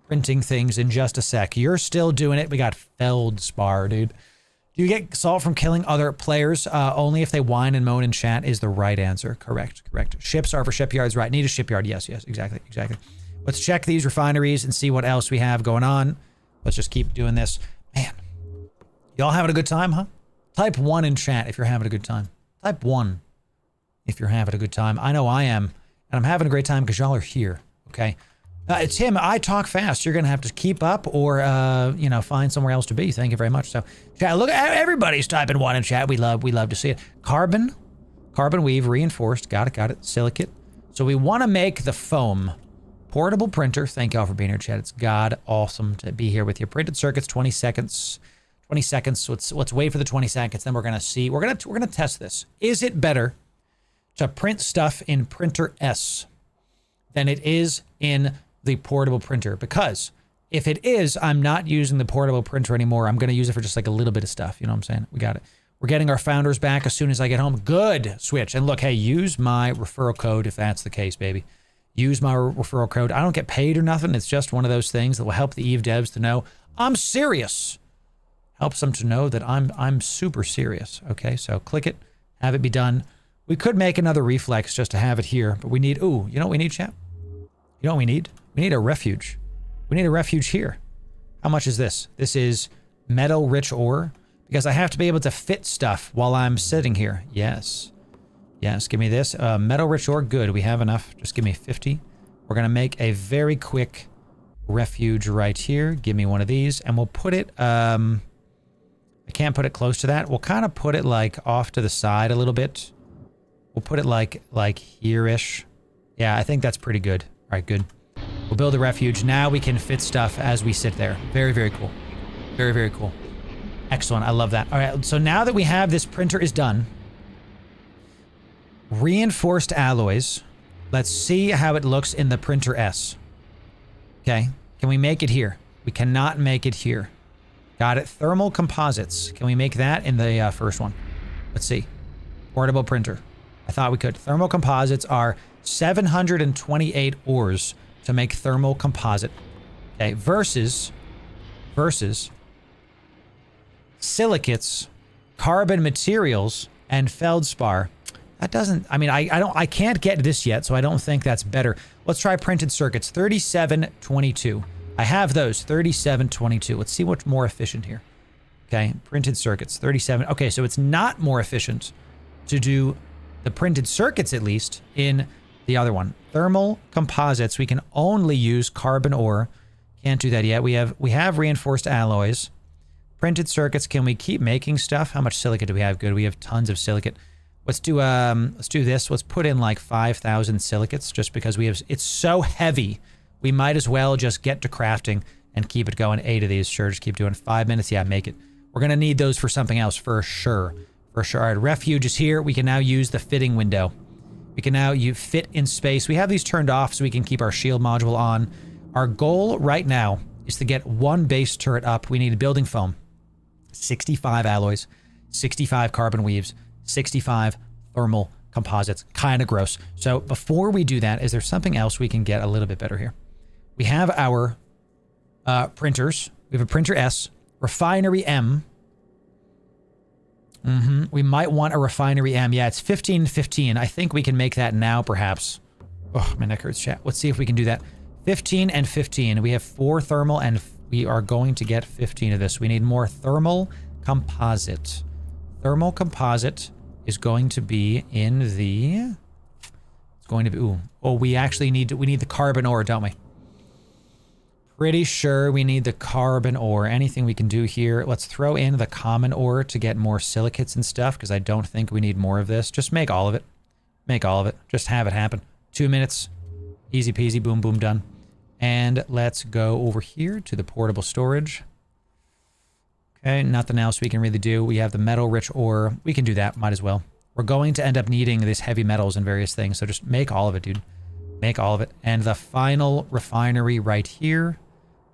printing things in just a sec. You're still doing it. We got Feldspar, dude. Do you get salt from killing other players? Only if they whine and moan in chat is the right answer. Correct. Ships are for shipyards, right? Need a shipyard. Yes, exactly. Let's check these refineries and see what else we have going on. Let's just keep doing this. Man, y'all having a good time, huh? Type 1 in chat if you're having a good time. Type 1 if you're having a good time. I know I am, and I'm having a great time because y'all are here, okay? It's him. I talk fast. You're going to have to keep up or, find somewhere else to be. Thank you very much. So, chat, look, everybody's typing 1 in chat. We love to see it. Carbon weave, reinforced. Got it. Silicate. So we want to make the foam. Portable printer. Thank y'all for being here, chat. It's god awesome to be here with you. Printed circuits, 20 seconds. 20 seconds. So let's wait for the 20 seconds. Then we're going to see. We're going to test this. Is it better to print stuff in Printer S than it is in the portable printer? Because if it is, I'm not using the portable printer anymore. I'm going to use it for just like a little bit of stuff. You know what I'm saying? We got it. We're getting our founders back as soon as I get home. Good. Switch. And look, hey, use my referral code if that's the case, baby. Use my referral code. I don't get paid or nothing. It's just one of those things that will help the Eve devs to know I'm serious. Helps them to know that I'm super serious. Okay, so click it, have it be done. We could make another reflex just to have it here, but we need, you know what we need, chat? You know what we need? We need a refuge. We need a refuge here. How much is this? This is metal rich ore because I have to be able to fit stuff while I'm sitting here. Yes, give me this. Metal rich ore, good. We have enough. Just give me 50. We're gonna make a very quick refuge right here. Give me one of these and we'll put it, I can't put it close to that. We'll kind of put it like off to the side a little bit. We'll put it like here-ish. Yeah, I think that's pretty good. All right, good. We'll build a refuge. Now we can fit stuff as we sit there. Very, very cool. Very, very cool. Excellent. I love that. All right, so now that we have this printer is done, reinforced alloys. Let's see how it looks in the Printer S. Okay, can we make it here? We cannot make it here. Got it. Thermal composites. Can we make that in the first one? Let's see. Portable printer. I thought we could. Thermal composites are 728 ores to make thermal composite. Okay, versus silicates, carbon materials, and feldspar. That doesn't, I mean, I can't get this yet, so I don't think that's better. Let's try printed circuits, 3722. I have those, 3722. Let's see what's more efficient here. Okay, printed circuits, 37. Okay, so it's not more efficient to do the printed circuits, at least, in the other one. Thermal composites, we can only use carbon ore. Can't do that yet. We have reinforced alloys. Printed circuits, can we keep making stuff? How much silicate do we have? Good, we have tons of silicate. Let's do this. Let's put in like 5,000 silicates just because it's so heavy. We might as well just get to crafting and keep it going. 8 of these, sure, just keep doing 5 minutes. Yeah, make it. We're going to need those for something else for sure. For sure. All right, refuge is here. We can now use the fitting window. We can now fit in space. We have these turned off so we can keep our shield module on. Our goal right now is to get 1 base turret up. We need building foam. 65 alloys, 65 carbon weaves, 65 thermal composites. Kind of gross. So before we do that, is there something else we can get a little bit better here? We have our printers. We have a printer S, refinery M. We might want a refinery M. Yeah, it's 1515. I think we can make that now, perhaps. Oh, my neck hurts, chat. Let's see if we can do that. 15 and 15. We have 4 thermal, and we are going to get 15 of this. We need more thermal composite. Thermal composite is going to be in the... It's going to be... Ooh. Oh, we actually need the carbon ore, don't we? Pretty sure we need the carbon ore. Anything we can do here. Let's throw in the common ore to get more silicates and stuff, because I don't think we need more of this. Just make all of it. Make all of it. Just have it happen. 2 minutes. Easy peasy, boom, boom, done. And let's go over here to the portable storage. Okay, nothing else we can really do. We have the metal-rich ore. We can do that, might as well. We're going to end up needing these heavy metals and various things, so just make all of it, dude. Make all of it. And the final refinery right here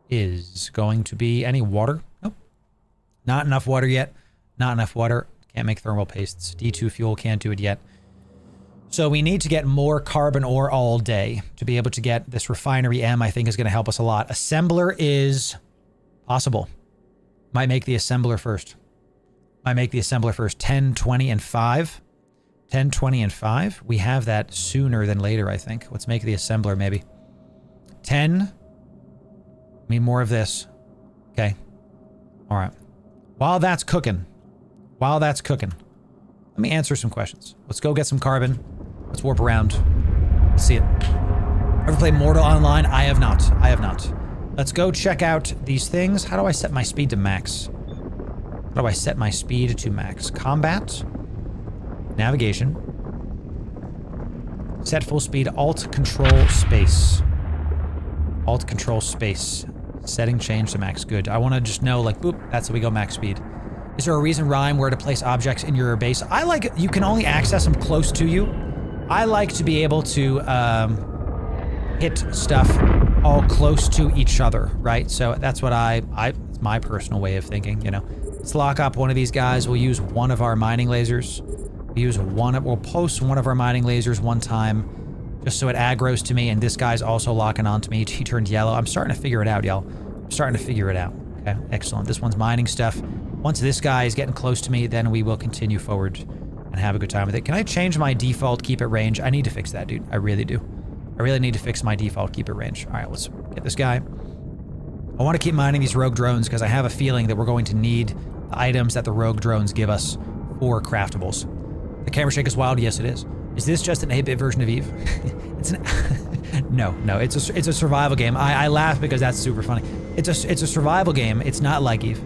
is going to be any water. Nope. Not enough water yet. Not enough water. Can't make thermal pastes. D2 fuel, can't do it yet. So we need to get more carbon ore all day to be able to get this refinery M. I think is going to help us a lot. Assembler is possible. Might make the assembler first. Might make the assembler first. 10, 20, and 5. 10, 20, and 5. We have that sooner than later, I think. Let's make the assembler, maybe. 10. Need more of this. Okay. All right. While that's cooking, let me answer some questions. Let's go get some carbon. Let's warp around. Let's see it. Ever played Mortal Online? I have not. I have not. Let's go check out these things. How do I set my speed to max? How do I set my speed to max? Combat. Navigation. Set full speed. Alt control space. Alt control space. Setting change to max. Good. I want to just know, like, boop, that's how we go max speed. Is there a reason, Rhyme, where to place objects in your base? I like, you can only access them close to you. I like to be able to hit stuff all close to each other, right? So that's what it's my personal way of thinking, you know. Let's lock up one of these guys. We'll use one of our mining lasers. We'll post one of our mining lasers one time, just so it aggroes to me, and this guy's also locking onto me. He turned yellow. I'm starting to figure it out, y'all. I'm starting to figure it out. Okay, excellent. This one's mining stuff. Once this guy is getting close to me, then we will continue forward and have a good time with it. Can I change my default keep it range? I need to fix that, dude. I really do. I really need to fix my default keep it range. All right, let's get this guy. I want to keep mining these rogue drones because I have a feeling that we're going to need the items that the rogue drones give us for craftables. The camera shake is wild. Yes, it is. Is this just an 8-bit version of Eve? It's an... No, it's a survival game. I laugh because that's super funny. It's a survival game. It's not like Eve.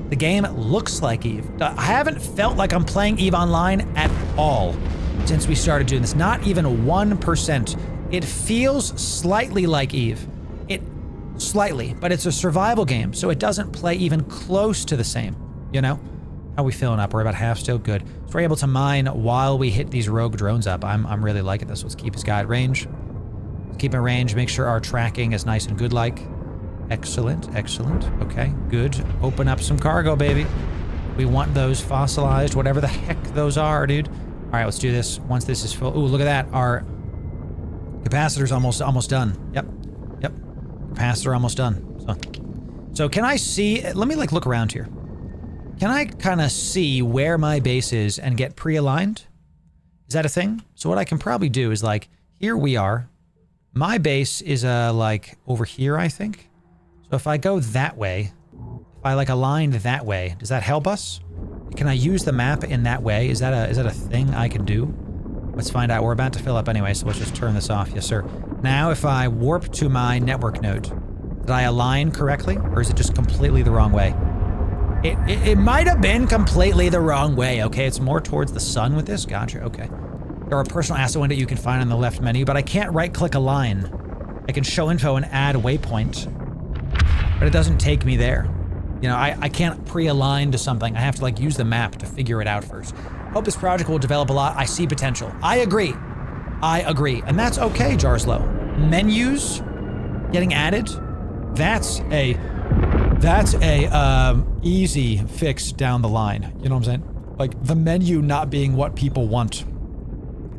The game looks like Eve. I haven't felt like I'm playing Eve Online at all since we started doing this. Not even 1%. It feels slightly like Eve. Slightly, but it's a survival game, so it doesn't play even close to the same, you know? How are we filling up? We're about half still. Good. So we're able to mine while we hit these rogue drones up. I'm really liking this. Let's keep this guy at range. Keep in range. Make sure our tracking is nice and good like. Excellent. Excellent. Okay. Good. Open up some cargo, baby. We want those fossilized, whatever the heck those are, dude. All right, let's do this. Once this is full. Ooh, look at that. Our capacitor's almost done. Yep. Capacitor almost done. So can I see? Let me like look around here. Can I kind of see where my base is and get pre-aligned? Is that a thing? So what I can probably do is like, here we are. My base is like over here, I think. So if I go that way, if I like align that way, does that help us? Can I use the map in that way? Is that a thing I can do? Let's find out. We're about to fill up anyway, so let's just turn this off. Yes, sir. Now, if I warp to my network node, did I align correctly, or is it just completely the wrong way? It might have been completely the wrong way. Okay, it's more towards the sun with this. Gotcha. Okay. There are a personal asset window you can find on the left menu, but I can't right-click align. I can show info and add a waypoint, but it doesn't take me there. You know, I can't pre-align to something. I have to like use the map to figure it out first. Hope this project will develop a lot. I see potential. I agree. And that's okay, Jarslow. Menus getting added. That's a easy fix down the line. You know what I'm saying? Like the menu not being what people want.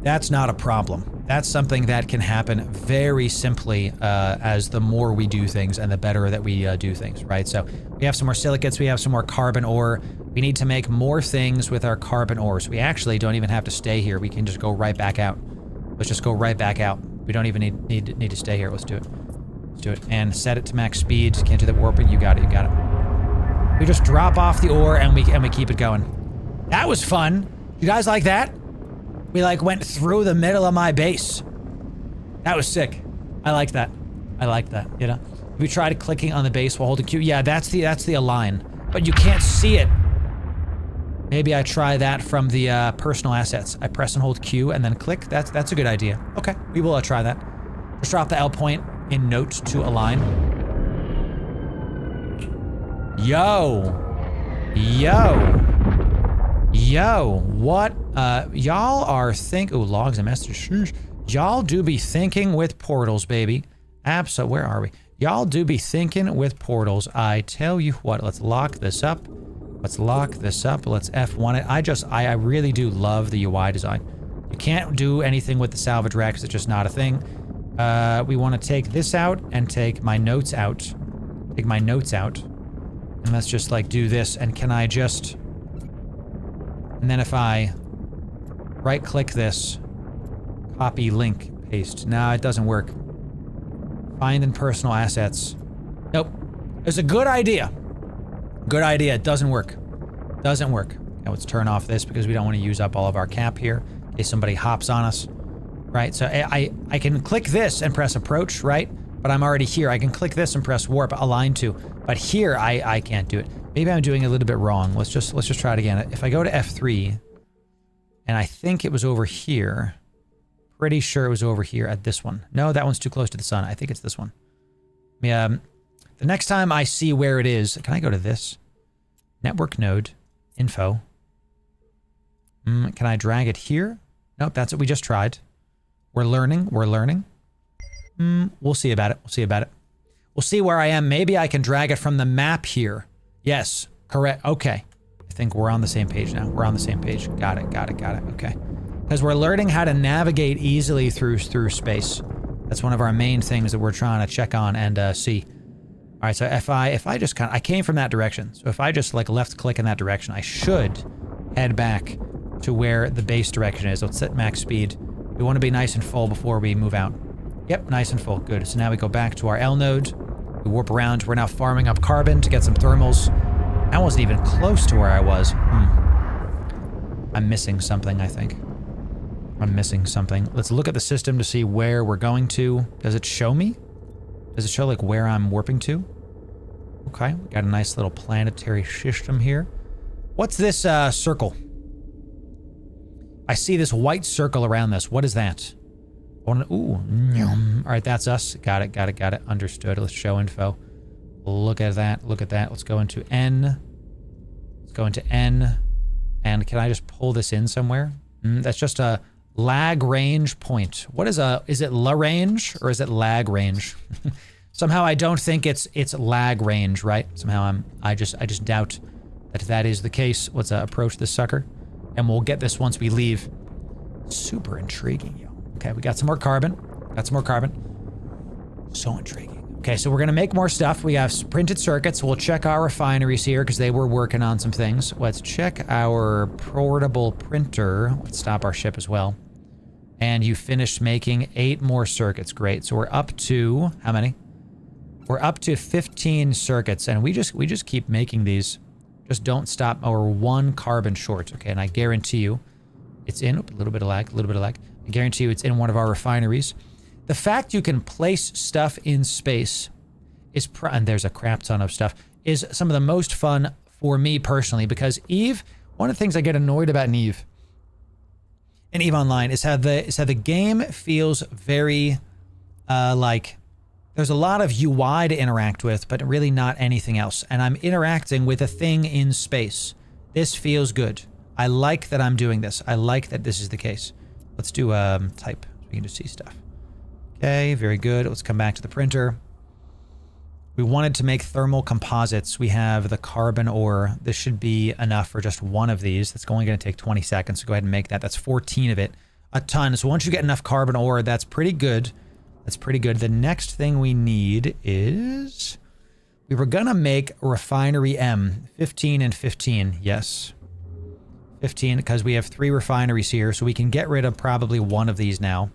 That's not a problem. That's something that can happen very simply as the more we do things and the better that we do things, right? So we have some more silicates, we have some more carbon ore. We need to make more things with our carbon ores. We actually don't even have to stay here. We can just go right back out. Let's just go right back out. We don't even need to stay here. Let's do it. Let's do it. And set it to max speed. Can't do that warping. You got it. You got it. We just drop off the ore and we keep it going. That was fun. You guys like that? We like went through the middle of my base. That was sick. I like that. I like that, you know? If we tried clicking on the base while holding Q, yeah, that's the align. But you can't see it. Maybe I try that from the personal assets. I press and hold Q and then click. That's a good idea. Okay, we will try that. Just drop the L point in note to align. Yo, what? Y'all are ooh, logs and messages. Y'all do be thinking with portals, baby. Absolutely. Where are we? Y'all do be thinking with portals. I tell you what, let's lock this up. Let's lock this up. Let's F1 it. I really do love the UI design. You can't do anything with the salvage rack because it's just not a thing. We want to take this out and take my notes out. Take my notes out. And let's just like do this. And can I just... And then if I right click this, copy link, paste. No, it doesn't work. Find in personal assets. Nope. It's a good idea. Good idea. It doesn't work. Doesn't work. Now let's turn off this because we don't want to use up all of our cap here in case somebody hops on us. Right, so I can click this and press approach, right? But I'm already here. I can click this and press warp, align to. But here, I can't do it. Maybe I'm doing it a little bit wrong. Let's just try it again. If I go to F3, and I think it was over here. Pretty sure it was over here at this one. No, that one's too close to the sun. I think it's this one. Yeah. The next time I see where it is, can I go to this? Network node, info. Can I drag it here? Nope, that's what we just tried. We're learning. We'll see about it. We'll see where I am. Maybe I can drag it from the map here. Yes, correct. Okay. I think we're on the same page now. We're on the same page. Got it. Okay. Because we're learning how to navigate easily through space. That's one of our main things that we're trying to check on and see. All right, so if I just I came from that direction. So if I just like left click in that direction, I should head back to where the base direction is. Let's set max speed. We want to be nice and full before we move out. Yep, nice and full. Good. So now we go back to our L node. We warp around. We're now farming up carbon to get some thermals. I wasn't even close to where I was. I'm missing something, I think. I'm missing something. Let's look at the system to see where we're going to. Does it show me? Does it show like where I'm warping to? Okay, we got a nice little planetary system here. What's this circle? I see this white circle around this. What is that? Ooh. All right, that's us. Got it. Understood. Let's show info. Look at that. Let's go into N. And can I just pull this in somewhere? That's just a lag range point. What is it la range or is it lag range? Somehow I don't think it's lag range, right? Somehow I just doubt that is the case. Let's approach this sucker. And we'll get this once we leave. Super intriguing, yo. Okay, we got some more carbon. So intriguing. Okay, so we're gonna make more stuff. We have printed circuits. We'll check our refineries here because they were working on some things. Let's check our portable printer. Let's stop our ship as well. And you finished making 8 more circuits. Great. So we're up to how many? We're up to 15 circuits, and we just keep making these. Just don't stop. Oh, we're 1 carbon short. Okay, and I guarantee you, it's in a little bit of lag. I guarantee you, it's in one of our refineries. The fact you can place stuff in space is, and there's a crap ton of stuff, is some of the most fun for me personally, because Eve, one of the things I get annoyed about in Eve Online is how the game feels very like there's a lot of UI to interact with, but really not anything else. And I'm interacting with a thing in space. This feels good. I like that I'm doing this. I like that this is the case. Let's do type so we can just see stuff. Okay, very good. Let's come back to the printer. We wanted to make thermal composites. We have the carbon ore. This should be enough for just one of these. That's only going to take 20 seconds, so go ahead and make that. That's 14 of it. A ton. So once you get enough carbon ore, that's pretty good. That's pretty good. The next thing we need is... We were going to make refinery M. 15 and 15. Yes. 15, because we have 3 refineries here, so we can get rid of probably one of these now.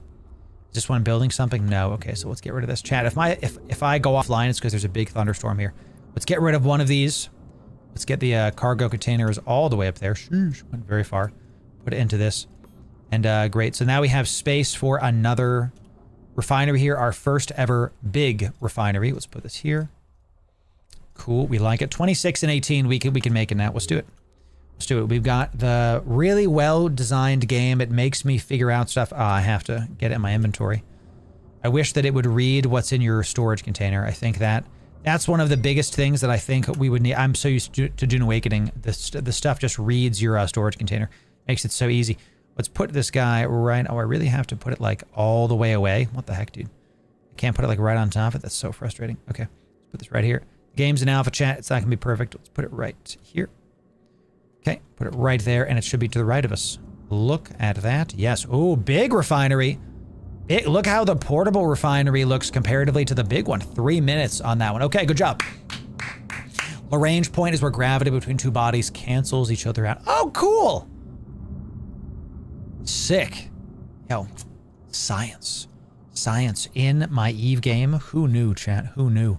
Is this one building something? No. Okay, so let's get rid of this. Chat, if I go offline, it's because there's a big thunderstorm here. Let's get rid of one of these. Let's get the cargo containers all the way up there. Sheesh, went very far. Put it into this. And great. So now we have space for another refinery here. Our first ever big refinery. Let's put this here. Cool. We like it. 26 and 18. We can make it now. Let's do it. Let's do it. We've got the really well-designed game. It makes me figure out stuff. I have to get it in my inventory. I wish that it would read what's in your storage container. I think that's one of the biggest things that I think we would need. I'm so used to Dune Awakening. The stuff just reads your storage container. Makes it so easy. Let's put this guy right... Oh, I really have to put it like all the way away. What the heck, dude? I can't put it like right on top of it. That's so frustrating. Okay, let's put this right here. The game's in alpha, chat. It's not going to be perfect. Let's put it right here. Okay, put it right there, and it should be to the right of us. Look at that. Yes. Oh, big refinery. Look how the portable refinery looks comparatively to the big one. 3 minutes on that one. Okay, good job. Lagrange point is where gravity between 2 bodies cancels each other out. Oh, cool. Sick. Yo, science. Science in my Eve game. Who knew, chat? Who knew?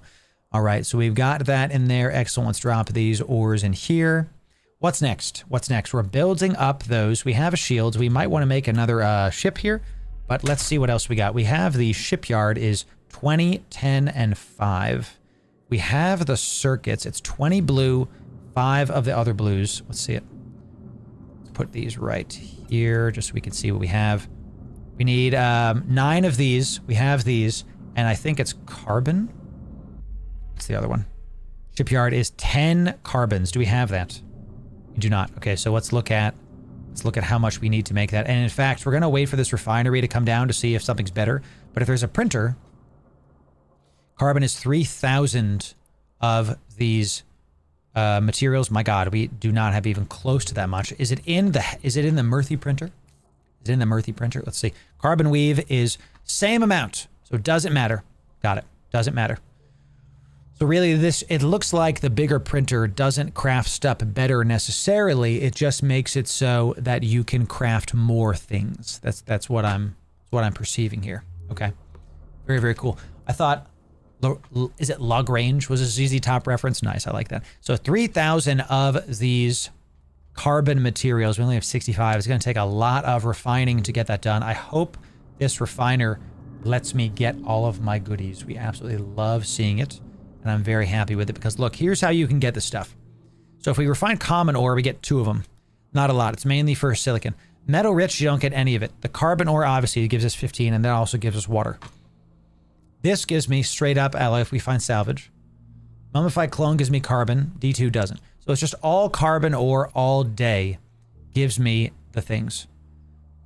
All right, so we've got that in there. Excellent. Let's drop these ores in here. What's next? What's next? We're building up those. We have a shield. We might want to make another ship here, but let's see what else we got. We have the shipyard is 20, 10, and 5. We have the circuits. It's 20 blue, 5 of the other blues. Let's see it. Let's put these right here just so we can see what we have. We need 9 of these. We have these, and I think it's carbon. What's the other one? Shipyard is 10 carbons. Do we have that? We do not. Okay, so let's look at how much we need to make that. And in fact, we're going to wait for this refinery to come down to see if something's better. But if there's a printer, carbon is 3,000 of these materials. My God, we do not have even close to that much. Is it in the Murthy printer? Is it in the Murthy printer? Let's see. Carbon weave is same amount, so it doesn't matter. Got it. Doesn't matter. So really it looks like the bigger printer doesn't craft stuff better necessarily. It just makes it so that you can craft more things. That's what I'm perceiving here. Okay. Very, very cool. I thought, is it Lagrange? Was a ZZ Top reference? Nice. I like that. So 3,000 of these carbon materials. We only have 65. It's going to take a lot of refining to get that done. I hope this refiner lets me get all of my goodies. We absolutely love seeing it. And I'm very happy with it because look, here's how you can get this stuff. So if we refine common ore, we get 2 of them. Not a lot. It's mainly for silicon. Metal rich, you don't get any of it. The carbon ore obviously gives us 15, and that also gives us water. This gives me straight up alloy if we find salvage. Mummified clone gives me carbon. D2 doesn't. So it's just all carbon ore all day gives me the things.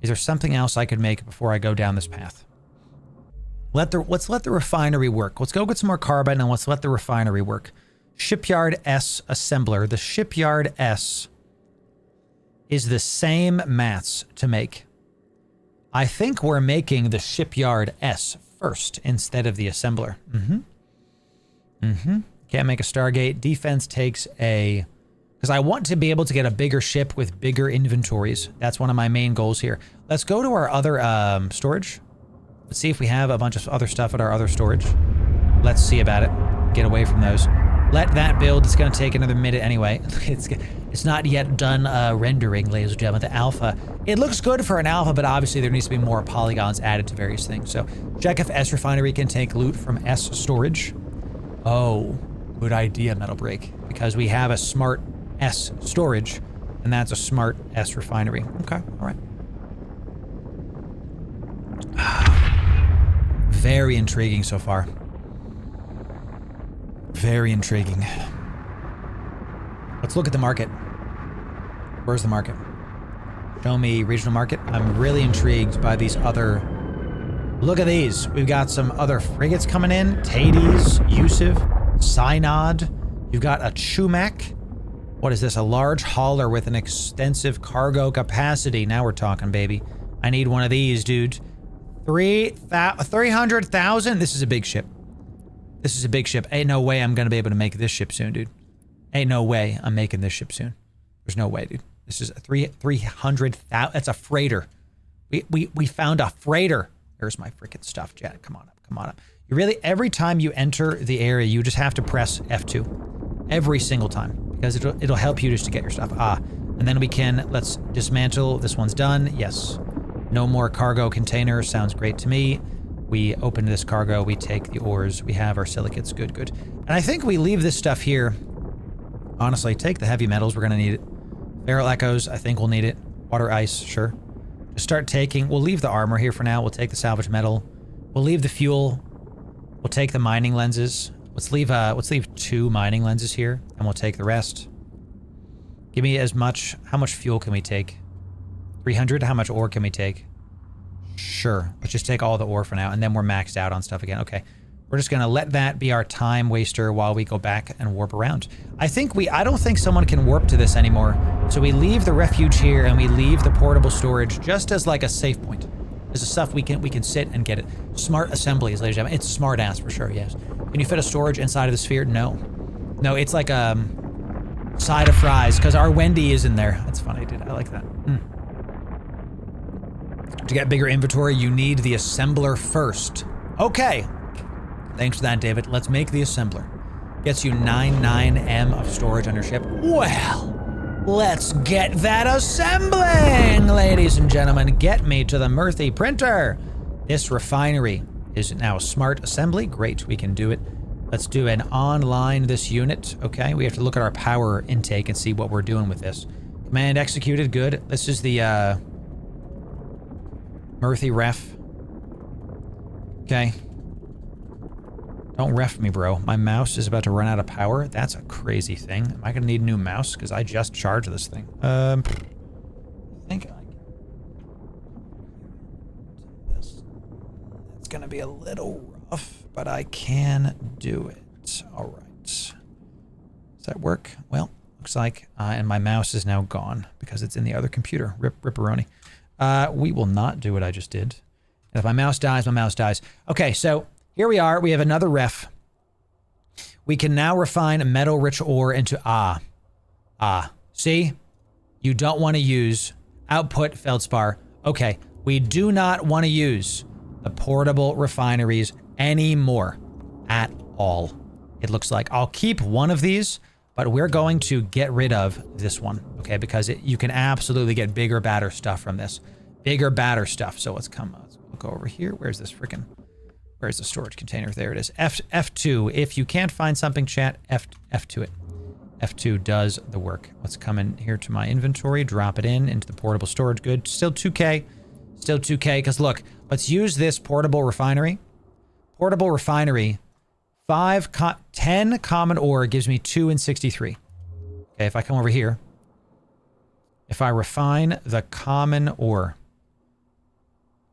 Is there something else I could make before I go down this path? Let's let the refinery work. Let's go get some more carbon and let's let the refinery work. Shipyard S assembler. The Shipyard S is the same mats to make. I think we're making the shipyard S first instead of the assembler. Can't make a Stargate. Defense takes a... Because I want to be able to get a bigger ship with bigger inventories. That's one of my main goals here. Let's go to our other storage. Let's see if we have a bunch of other stuff at our other storage. Let's see about it. Get away from those. Let that build. It's going to take another minute anyway. It's not yet done rendering, ladies and gentlemen. The alpha. It looks good for an alpha, but obviously there needs to be more polygons added to various things. So check if S refinery can take loot from S storage. Oh, good idea, Metal Break. Because we have a smart S storage, and that's a smart S refinery. Okay, all right. Very intriguing so far. Very intriguing. Let's look at the market. Where's the market? Show me regional market. I'm really intrigued by these other... Look at these. We've got some other frigates coming in. Tades, Yusuf, Synod. You've got a Chumak. What is this? A large hauler with an extensive cargo capacity. Now we're talking, baby. I need one of these, dude. 300,000? This is a big ship. This is a big ship. Ain't no way I'm going to be able to make this ship soon, dude. Ain't no way I'm making this ship soon. There's no way, dude. This is a 300,000. That's a freighter. We found a freighter. There's my freaking stuff, Jet. Come on up. Come on up. You really, every time you enter the area, you just have to press F2. Every single time. Because it'll help you just to get your stuff. And then we can, let's dismantle. This one's done. Yes. No more cargo containers. Sounds great to me. We open this cargo. We take the ores. We have our silicates. Good, good. And I think we leave this stuff here. Honestly, take the heavy metals. We're going to need it. Feral echoes. I think we'll need it. Water ice. Sure. Just start taking. We'll leave the armor here for now. We'll take the salvage metal. We'll leave the fuel. We'll take the mining lenses. Let's leave 2 mining lenses here, and we'll take the rest. Give me as much... How much fuel can we take? 300? How much ore can we take? Sure. Let's just take all the ore for now, and then we're maxed out on stuff again. Okay. We're just going to let that be our time waster while we go back and warp around. I don't think someone can warp to this anymore, so we leave the refuge here, and we leave the portable storage just as like a safe point. This is stuff we can sit and get it. Smart assemblies, ladies and gentlemen. It's smart ass for sure, yes. Can you fit a storage inside of the sphere? No. No, it's like a side of fries, because our Wendy is in there. That's funny, dude. I like that. To get bigger inventory, you need the assembler first. Okay. Thanks for that, David. Let's make the assembler. Gets you 99M of storage on your ship. Well, let's get that assembling, ladies and gentlemen. Get me to the Murthy printer. This refinery is now a smart assembly. Great, we can do it. Let's do an online this unit. Okay, we have to look at our power intake and see what we're doing with this. Command executed, good. This is the Murthy ref. Okay. Don't ref me, bro. My mouse is about to run out of power. That's a crazy thing. Am I gonna need a new mouse? Because I just charged this thing. I think I can do this. It's gonna be a little rough, but I can do it. All right. Does that work? Well, looks like, and my mouse is now gone because it's in the other computer. Ripperoni. We will not do what I just did. And if my mouse dies, my mouse dies. Okay, so here we are. We have another ref. We can now refine metal-rich ore into See? You don't want to use output feldspar. Okay, we do not want to use the portable refineries anymore at all. It looks like I'll keep one of these, but we're going to get rid of this one, okay? Because you can absolutely get bigger, badder stuff from this. Bigger, badder stuff. So let's go over here. Where's this freaking... Where's the storage container? There it is. F2. If you can't find something, chat, F2 it. F2 does the work. Let's come in here to my inventory, drop it into the portable storage. Good. Still 2K. Still 2K, because look, let's use this portable refinery. Portable refinery, 10 common ore gives me 2 and 63. Okay, if I come over here, if I refine the common ore,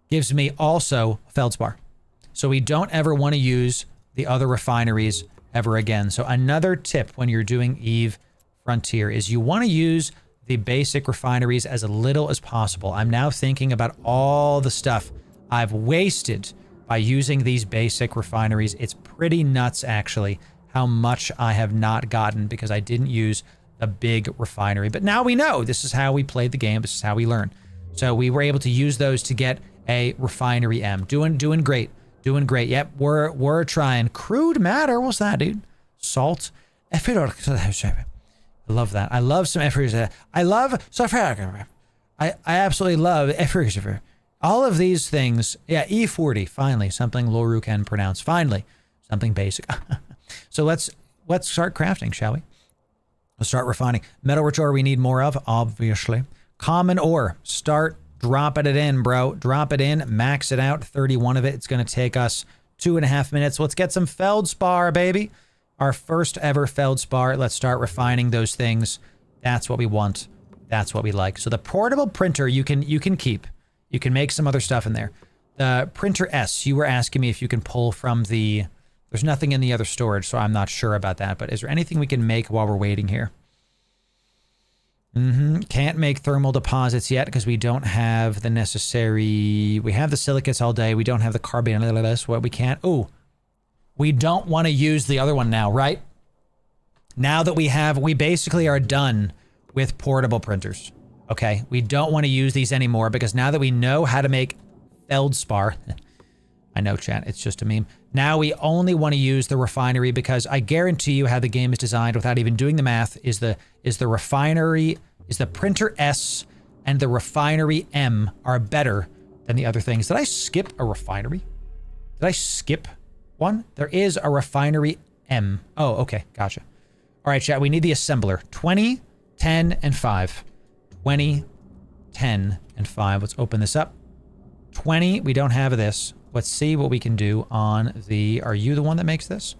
gives me also feldspar. So we don't ever want to use the other refineries ever again. So another tip when you're doing Eve Frontier is you want to use the basic refineries as little as possible. I'm now thinking about all the stuff I've wasted by using these basic refineries. It's pretty nuts, actually, how much I have not gotten because I didn't use a big refinery. But now we know this is how we played the game. This is how we learn. So we were able to use those to get a refinery M. Doing great. Doing great. Yep, we're trying. Crude matter. What's that, dude? Salt. I love that. I love some efforts. I love I absolutely love efforts. All of these things. Yeah, E40. Finally, something Loru can pronounce. Finally, something basic. So let's start crafting, shall we? Let's start refining. Metal rich ore we need more of, obviously. Common ore. Start dropping it in, bro. Drop it in. Max it out. 31 of it. It's going to take us 2.5 minutes. Let's get some feldspar, baby. Our first ever feldspar. Let's start refining those things. That's what we want. That's what we like. So the portable printer you can keep. You can make some other stuff in there. The printer S, you were asking me if you can pull from the... There's nothing in the other storage, so I'm not sure about that. But is there anything we can make while we're waiting here? Can't make thermal deposits yet because we don't have the necessary... We have the silicates all day. We don't have the carbon. What we can't... Ooh. We don't want to use the other one now, right? Now that we basically are done with portable printers. Okay? We don't want to use these anymore because now that we know how to make feldspar... I know, chat, it's just a meme. Now we only want to use the refinery because I guarantee you how the game is designed without even doing the math is the refinery, is the printer S and the refinery M are better than the other things. Did I skip a refinery? Did I skip one? There is a refinery M. Oh, okay, gotcha. All right, chat, we need the assembler. 20, 10, and 5. 20, 10, and 5. Let's open this up. 20, we don't have this. Let's see what we can do on the... Are you the one that makes this?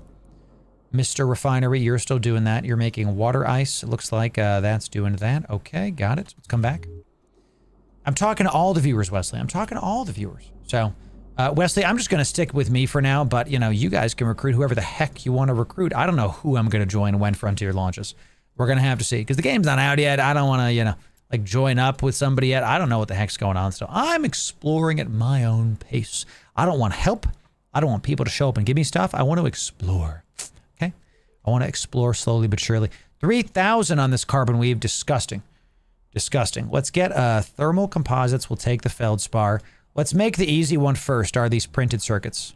Mr. Refinery, you're still doing that. You're making water ice. It looks like that's doing that. Okay, got it. Let's come back. I'm talking to all the viewers, Wesley. I'm talking to all the viewers. So, Wesley, I'm just going to stick with me for now, but, you know, you guys can recruit whoever the heck you want to recruit. I don't know who I'm going to join when Frontier launches. We're going to have to see, because the game's not out yet. I don't want to, you know, like join up with somebody yet. I don't know what the heck's going on still. I'm exploring at my own pace. I don't want help. I don't want people to show up and give me stuff. I want to explore. Okay? I want to explore slowly but surely. 3,000 on this carbon weave. Disgusting. Disgusting. Let's get thermal composites. We'll take the feldspar. Let's make the easy one first, are these printed circuits.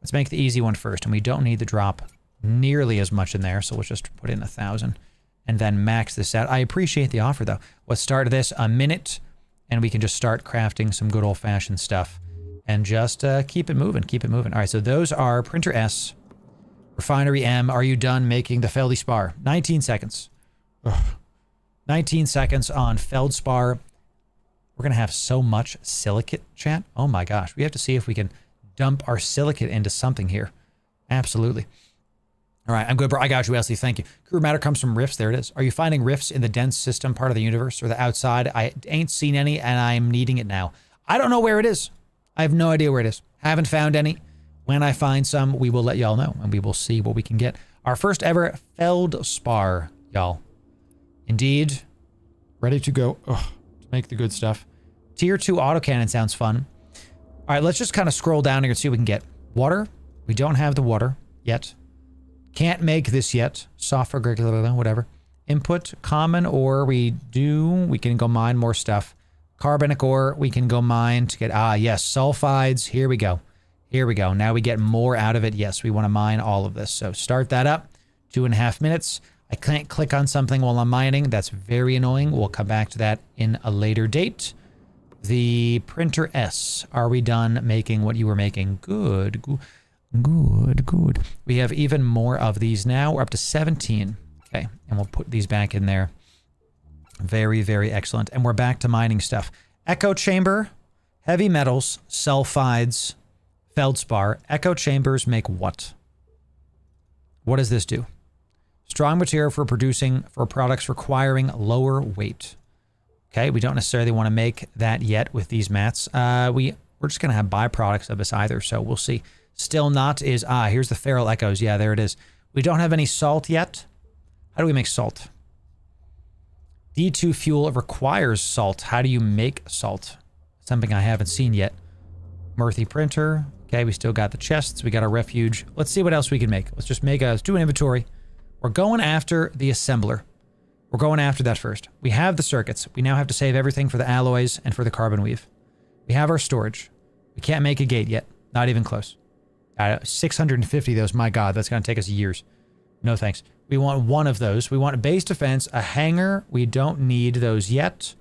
Let's make the easy one first, and we don't need to drop nearly as much in there, so let's just put in 1,000 and then max this out. I appreciate the offer, though. Let's start this a minute, and we can just start crafting some good old-fashioned stuff. And just keep it moving, keep it moving. All right, so those are printer S, refinery M. Are you done making the feldspar? 19 seconds. Ugh. 19 seconds on feldspar. We're going to have so much silicate, chat. Oh my gosh. We have to see if we can dump our silicate into something here. Absolutely. All right, I'm good, bro. I got you, Wesley. Thank you. Crude matter comes from rifts. There it is. Are you finding rifts in the dense system part of the universe or the outside? I ain't seen any, and I'm needing it now. I don't know where it is. I have no idea where it is. Haven't found any. When I find some, we will let y'all know, and we will see what we can get. Our first ever feldspar, y'all. Indeed. Ready to go. Ugh, to make the good stuff. Tier 2 autocannon sounds fun. All right, let's just kind of scroll down here and see what we can get. Water. We don't have the water yet. Can't make this yet. Software, whatever. Input, common ore, we do. We can go mine more stuff. Carbonic ore, we can go mine to get, yes, sulfides. Here we go. Here we go. Now we get more out of it. Yes, we want to mine all of this. So start that up. 2.5 minutes. I can't click on something while I'm mining. That's very annoying. We'll come back to that in a later date. The printer S. Are we done making what you were making? Good. Good. We have even more of these now. We're up to 17. Okay, and we'll put these back in there. Very, very excellent. And we're back to mining stuff. Echo chamber, heavy metals, sulfides, feldspar. Echo chambers make what? What does this do? Strong material for producing for products requiring lower weight. Okay, we don't necessarily want to make that yet with these mats. We're just going to have byproducts of this either, so we'll see. Still not is, here's the feral echoes. Yeah, there it is. We don't have any salt yet. How do we make salt? D2 fuel requires salt. How do you make salt? Something I haven't seen yet. Murthy printer. Okay, we still got the chests. We got our refuge. Let's see what else we can make. Let's just let's do an inventory. We're going after the assembler. We're going after that first. We have the circuits. We now have to save everything for the alloys and for the carbon weave. We have our storage. We can't make a gate yet. Not even close. 650 of those. My God, that's going to take us years. No thanks. We want one of those. We want a base defense, a hangar. We don't need those yet.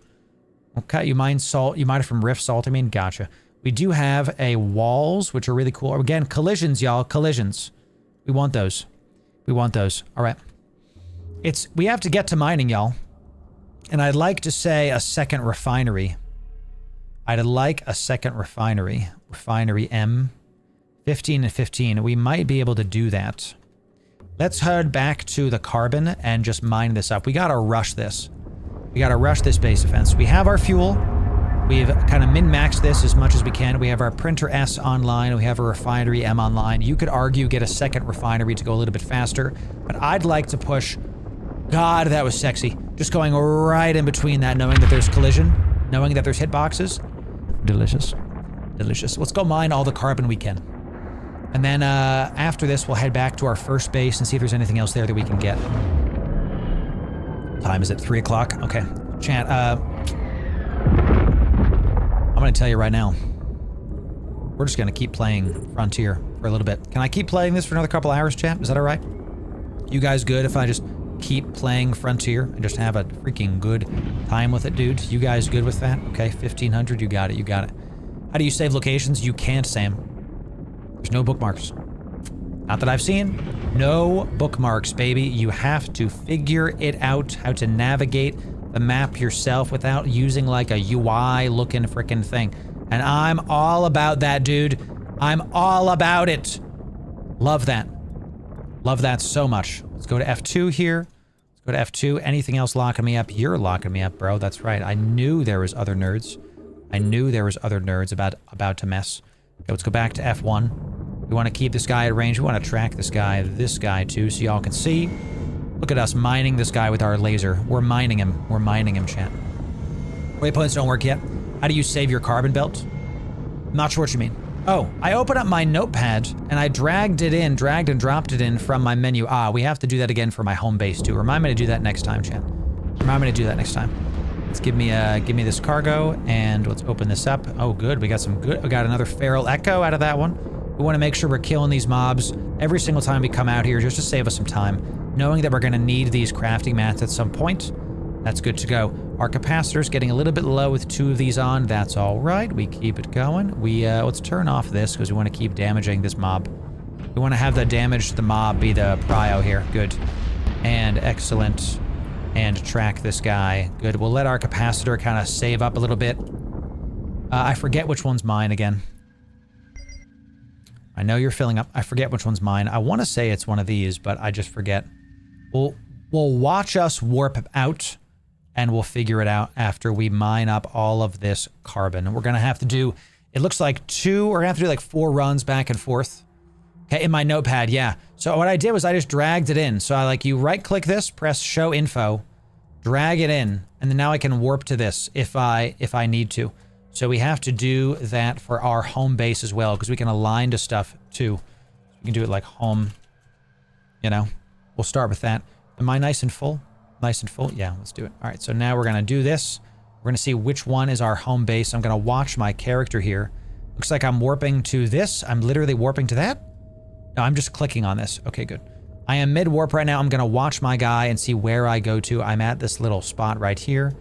Okay, you mine salt. You mine it from rift salt. I mean, gotcha. We do have a walls, which are really cool. Again, collisions, y'all. Collisions. We want those. We want those. All right. We have to get to mining, y'all. And I'd like to say a second refinery. I'd like a second refinery. Refinery M. 15 and 15. We might be able to do that. Let's head back to the carbon and just mine this up. We gotta rush this. We gotta rush this base defense. We have our fuel. We've kind of min-maxed this as much as we can. We have our printer S online. We have a refinery M online. You could argue get a second refinery to go a little bit faster, but I'd like to push. God, that was sexy. Just going right in between that, knowing that there's collision, knowing that there's hitboxes. Delicious. Delicious. Let's go mine all the carbon we can. And then after this, we'll head back to our first base and see if there's anything else there that we can get. Time is it? 3 o'clock? Okay. Chat, I'm going to tell you right now. We're just going to keep playing Frontier for a little bit. Can I keep playing this for another couple hours, chat? Is that all right? You guys good if I just keep playing Frontier and just have a freaking good time with it, dude? You guys good with that? Okay, 1500, you got it, you got it. How do you save locations? You can't, Sam. There's no bookmarks. Not that I've seen. No bookmarks, baby. You have to figure it out, how to navigate the map yourself without using like a UI looking frickin' thing. And I'm all about that, dude. I'm all about it. Love that. Love that so much. Let's go to F2 here. Let's go to F2. Anything else locking me up? You're locking me up, bro. That's right. I knew there was other nerds. I knew there was other nerds about to mess. Okay, let's go back to F1. We want to keep this guy at range. We want to track this guy too, so y'all can see. Look at us mining this guy with our laser. We're mining him. We're mining him, chat. Waypoints don't work yet. How do you save your carbon belt? I'm not sure what you mean. Oh, I opened up my notepad and I dragged and dropped it in from my menu. We have to do that again for my home base too. Remind me to do that next time, chat. Remind me to do that next time. Let's give me this cargo and let's open this up. Oh, good. We got another feral echo out of that one. We want to make sure we're killing these mobs every single time we come out here just to save us some time, knowing that we're going to need these crafting mats at some point. That's good to go. Our capacitor's getting a little bit low with 2 of these on. That's all right. We keep it going. Let's turn off this because we want to keep damaging this mob. We want to have the damage to the mob be the prio here. Good. And excellent. And track this guy. Good. We'll let our capacitor kind of save up a little bit. I forget which one's mine again. I know you're filling up. I forget which one's mine. I want to say it's one of these, but I just forget. We'll watch us warp out, and we'll figure it out after we mine up all of this carbon. We're going to have to do, it looks like we're going to have to do like 4 runs back and forth. Okay, in my notepad, yeah. So what I did was I just dragged it in. So you right-click this, press show info, drag it in, and then now I can warp to this if I need to. So we have to do that for our home base as well, because we can align to stuff too. We can do it like home, We'll start with that. Am I nice and full? Nice and full? Yeah, let's do it. All right, so now we're going to do this. We're going to see which one is our home base. I'm going to watch my character here. Looks like I'm warping to this. I'm literally warping to that. No, I'm just clicking on this. Okay, good. I am mid-warp right now. I'm going to watch my guy and see where I go to. I'm at this little spot right here.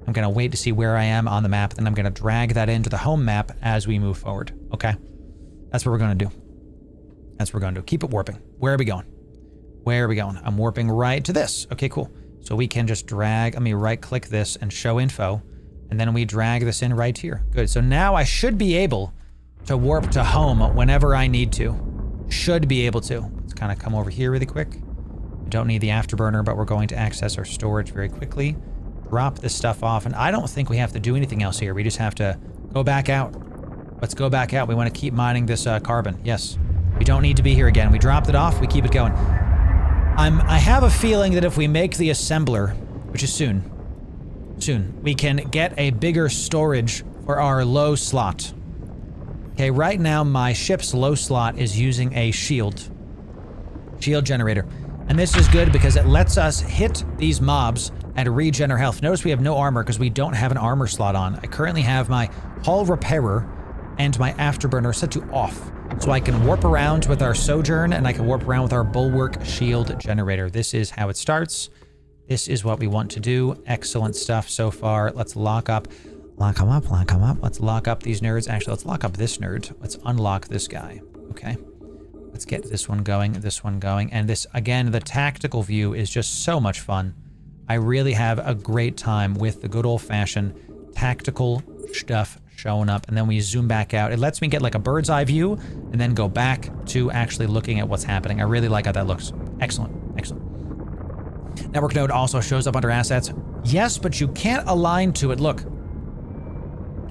I'm going to wait to see where I am on the map, then I'm going to drag that into the home map as we move forward. Okay? That's what we're going to do. That's what we're going to do. Keep it warping. Where are we going? Where are we going? I'm warping right to this. Okay, cool. So we can just let me right-click this and show info, and then we drag this in right here. Good. So now I should be able to warp to home whenever I need to. Should be able to. Let's kind of come over here really quick. We don't need the afterburner, but we're going to access our storage very quickly. Drop this stuff off, and I don't think we have to do anything else here. We just have to go back out. Let's go back out. We want to keep mining this carbon. Yes. We don't need to be here again. We dropped it off. We keep it going. I have a feeling that if we make the assembler, which is soon, soon, we can get a bigger storage for our low slot. Okay, right now my ship's low slot is using a shield generator. And this is good because it lets us hit these mobs and regen our health. Notice we have no armor because we don't have an armor slot on. I currently have my hull repairer and my afterburner set to off. So I can warp around with our sojourn and I can warp around with our bulwark shield generator. This is how it starts. This is what we want to do. Excellent stuff so far. Let's lock up. Lock them up, lock them up. Let's lock up these nerds. Actually, let's lock up this nerd. Let's unlock this guy. Okay. Let's get this one going, and this, again, the tactical view is just so much fun. I really have a great time with the good old-fashioned tactical stuff showing up, and then we zoom back out. It lets me get like a bird's eye view, and then go back to actually looking at what's happening. I really like how that looks. Excellent, excellent. Network node also shows up under assets. Yes, but you can't align to it. Look.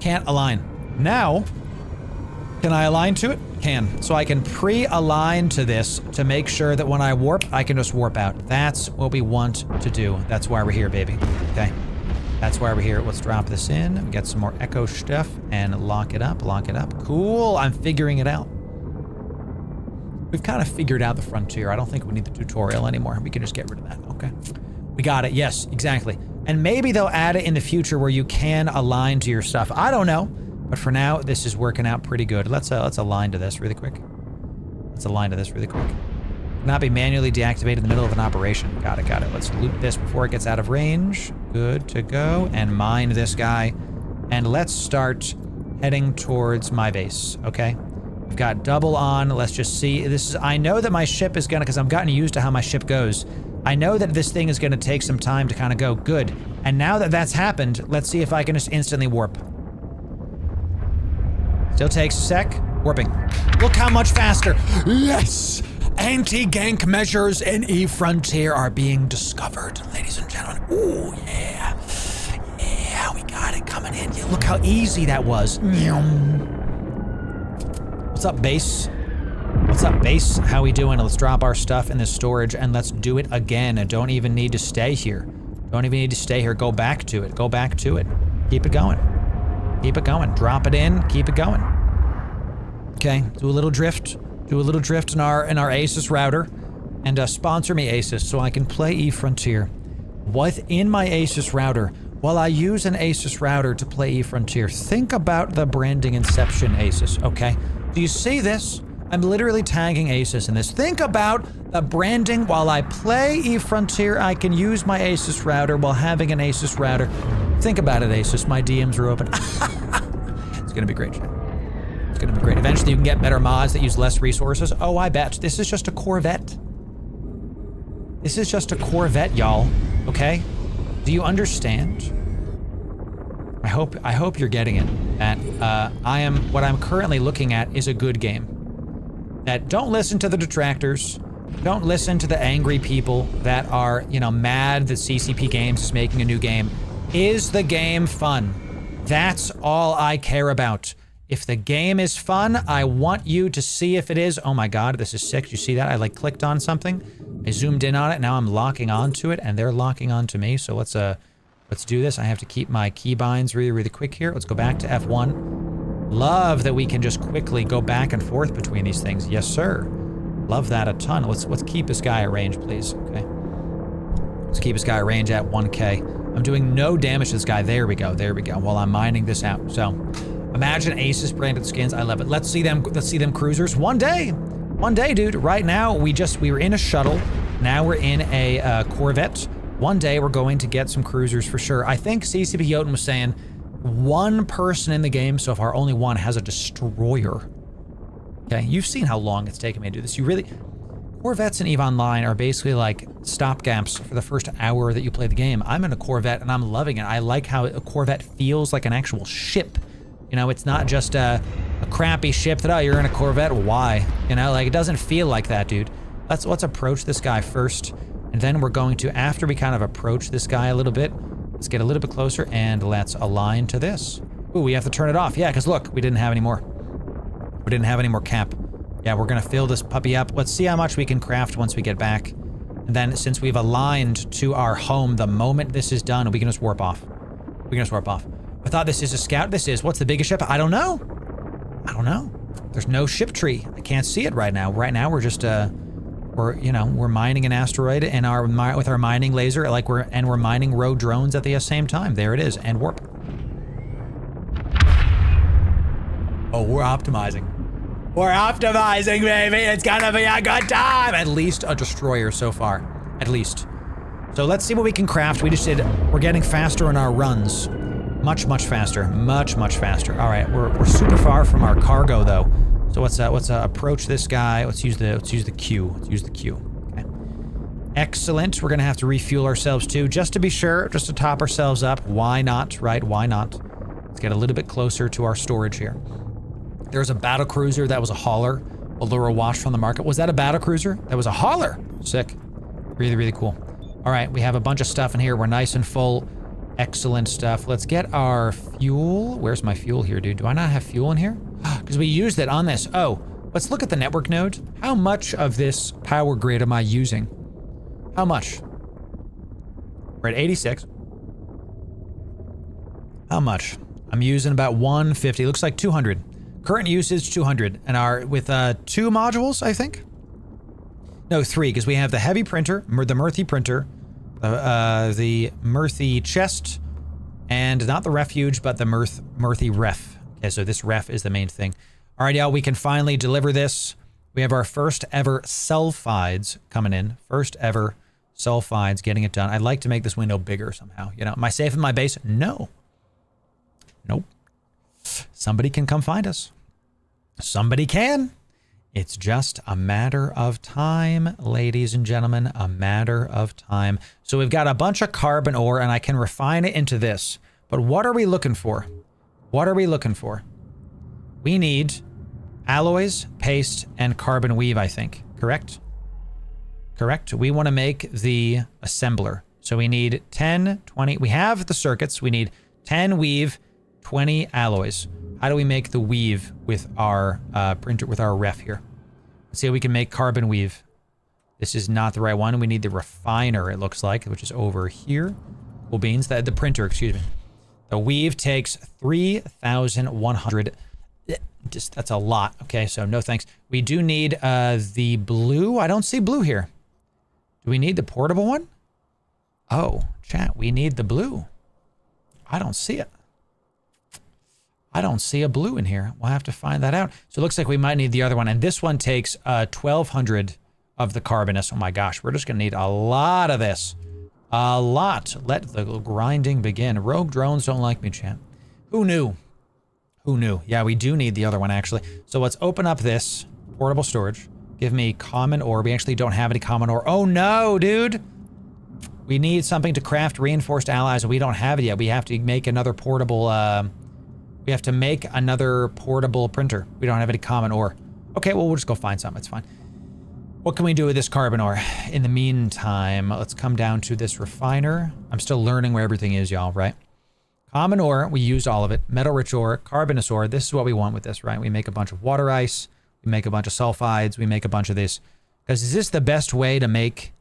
Can't align. Now, can I align to it? Can. So I can pre-align to this to make sure that when I warp, I can just warp out. That's what we want to do. That's why we're here, baby. Okay. That's why we're here. Let's drop this in, get some more echo stuff, and lock it up, lock it up. Cool, I'm figuring it out. We've kind of figured out the frontier. I don't think we need the tutorial anymore. We can just get rid of that, okay. We got it, yes, exactly. And maybe they'll add it in the future where you can align to your stuff. I don't know. But for now, this is working out pretty good. Let's align to this really quick. Let's align to this really quick. Not be manually deactivated in the middle of an operation. Got it, got it. Let's loot this before it gets out of range. Good to go. And mine this guy. And let's start heading towards my base, okay? We've got double on. Let's just see. This is, I know that my ship is gonna, because I've gotten used to how my ship goes. I know that this thing is gonna take some time to kind of go. Good. And now that that's happened, let's see if I can just instantly warp. Still takes a sec. Warping. Look how much faster. Yes! Anti-gank measures in E-Frontier are being discovered, ladies and gentlemen. Ooh, yeah. Yeah, we got it coming in. Yeah, look how easy that was. What's up, base? What's up, base? How we doing? Let's drop our stuff in the storage and let's do it again. Don't even need to stay here. Don't even need to stay here. Go back to it. Go back to it. Keep it going. Keep it going. Drop it in. Keep it going. Okay. Do a little drift. Do a little drift in our Asus router. And sponsor me, Asus, so I can play E-Frontier. Within my Asus router, while I use an Asus router to play E-Frontier, think about the branding inception, Asus, okay? Do you see this? I'm literally tagging Asus in this. Think about the branding while I play E-Frontier. I can use my Asus router while having an Asus router. Think about it, Asus. My DMs are open. It's gonna be great, chat. It's gonna be great. Eventually you can get better mods that use less resources. Oh, I bet. This is just a Corvette. This is just a Corvette, y'all. Okay? Do you understand? I hope you're getting it. That what I'm currently looking at is a good game. That don't listen to the detractors. Don't listen to the angry people that are, you know, mad that CCP Games is making a new game. Is the game fun? That's all I care about. If the game is fun, I want you to see if it is. Oh my god, this is sick. You see that? I like clicked on something. I zoomed in on it. Now I'm locking onto it and they're locking onto me. So let's do this. I have to keep my keybinds really, really quick here. Let's go back to F1. Love that we can just quickly go back and forth between these things. Yes, sir. Love that a ton. Let's keep this guy at range, please. Okay. Let's keep this guy at range at 1K. I'm doing no damage to this guy. There we go. There we go. While I'm mining this out. So imagine Asus branded skins. I love it. Let's see them cruisers one day. One day, dude. Right now, we were in a shuttle. Now we're in a Corvette. One day we're going to get some cruisers for sure. I think CCP Jotun was saying one person in the game so far, only one, has a destroyer. Okay, you've seen how long it's taken me to do this. Corvettes in EVE Online are basically like stopgaps for the first hour that you play the game. I'm in a Corvette and I'm loving it. I like how a Corvette feels like an actual ship. You know, it's not just a crappy ship that, oh, you're in a Corvette, why? You know, like, it doesn't feel like that, dude. Let's approach this guy first. And then we're going to, after we kind of approach this guy a little bit, let's get a little bit closer and let's align to this. Ooh, we have to turn it off. Yeah, because look, we didn't have any more. We didn't have any more cap. Yeah, we're gonna fill this puppy up. Let's see how much we can craft once we get back. And then since we've aligned to our home, the moment this is done, we can just warp off. We're gonna warp off. I thought this is a scout. This is, what's the biggest ship? I don't know. I don't know. There's no ship tree. I can't see it right now. Right now we're just, we're mining an asteroid and with our mining laser, like we're mining rogue drones at the same time. There it is, and warp. Oh, we're optimizing. We're optimizing, baby. It's gonna be a good time. At least a destroyer so far. At least. So let's see what we can craft. We're getting faster in our runs. Much faster. Much faster. All right, we're super far from our cargo though. So let's approach this guy. Let's use the Q. Let's use the Q. Okay. Excellent. We're gonna have to refuel ourselves too, just to be sure, just to top ourselves up. Why not, right? Why not? Let's get a little bit closer to our storage here. There's a battle cruiser that was a hauler. A Loru watch from the market. Was that a battle cruiser? That was a hauler. Sick. Really cool. All right, we have a bunch of stuff in here. We're nice and full. Excellent stuff. Let's get our fuel. Where's my fuel here, dude? Do I not have fuel in here? Because we used it on this. Oh, let's look at the network node. How much of this power grid am I using? How much? We're at 86. How much? I'm using about 150. Looks like 200. Current usage 200, and with 2 modules, I think. No, 3, because we have the heavy printer, the Murthy printer, the Murthy chest, and not the refuge, but the Murthy ref. Okay, so this ref is the main thing. All right, y'all, we can finally deliver this. We have our first ever sulfides coming in. First ever sulfides getting it done. I'd like to make this window bigger somehow. You know, am I safe in my base? No. Nope. Somebody can come find us. Somebody can. It's just a matter of time, ladies and gentlemen, a matter of time. So we've got a bunch of carbon ore and I can refine it into this. But what are we looking for? What are we looking for? We need alloys, paste, and carbon weave, I think. Correct? Correct. We want to make the assembler. So we need 10, 20. We have the circuits. We need 10 weave, 20 alloys. How do we make the weave with our printer, with our ref here? Let's see how we can make carbon weave. This is not the right one. We need the refiner, it looks like, which is over here. Cool beans. The printer, excuse me. The weave takes 3,100. That's a lot. Okay, so no thanks. We do need the blue. I don't see blue here. Do we need the portable one? Oh, chat, we need the blue. I don't see it. I don't see a blue in here. We'll have to find that out. So it looks like we might need the other one. And this one takes 1,200 of the carbonus. Oh my gosh, we're just going to need a lot of this. A lot. Let the grinding begin. Rogue drones don't like me, chat. Who knew? Who knew? Yeah, we do need the other one, actually. So let's open up this portable storage. Give me common ore. We actually don't have any common ore. Oh no, dude. We need something to craft reinforced allies, and we don't have it yet. We have to make another portable... We have to make another portable printer. We don't have any common ore. Okay, well, we'll just go find some. It's fine. What can we do with this carbon ore? In the meantime, let's come down to this refiner. I'm still learning where everything is, y'all, right? Common ore, we used all of it. Metal-rich ore, carbonous ore. This is what we want with this, right? We make a bunch of water ice. We make a bunch of sulfides. We make a bunch of this. Because is this the best way to make...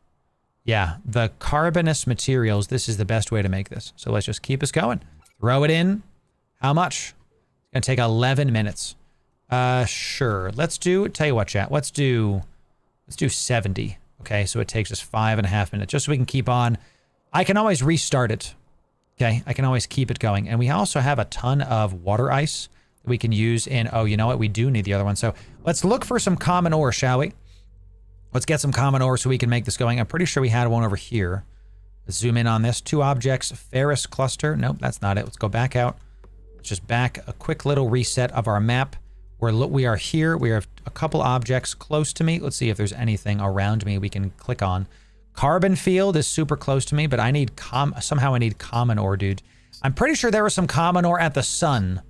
Yeah, the carbonous materials, this is the best way to make this. So let's just keep us going. Throw it in. How much? It's gonna take 11 minutes. Sure. Let's do, tell you what, chat, let's do 70. Okay, so it takes us 5.5 minutes, just so we can keep on. I can always restart it. Okay, I can always keep it going. And we also have a ton of water ice that we can use in, oh, you know what? We do need the other one. So let's look for some common ore, shall we? Let's get some common ore so we can make this going. I'm pretty sure we had one over here. Let's zoom in on this. 2 objects, ferrous cluster. Nope, that's not it. Let's go back out. Let's just back a quick little reset of our map. We are here. We have a couple objects close to me. Let's see if there's anything around me we can click on. Carbon field is super close to me, but I need somehow I need common ore, dude. I'm pretty sure there was some common ore at the sun.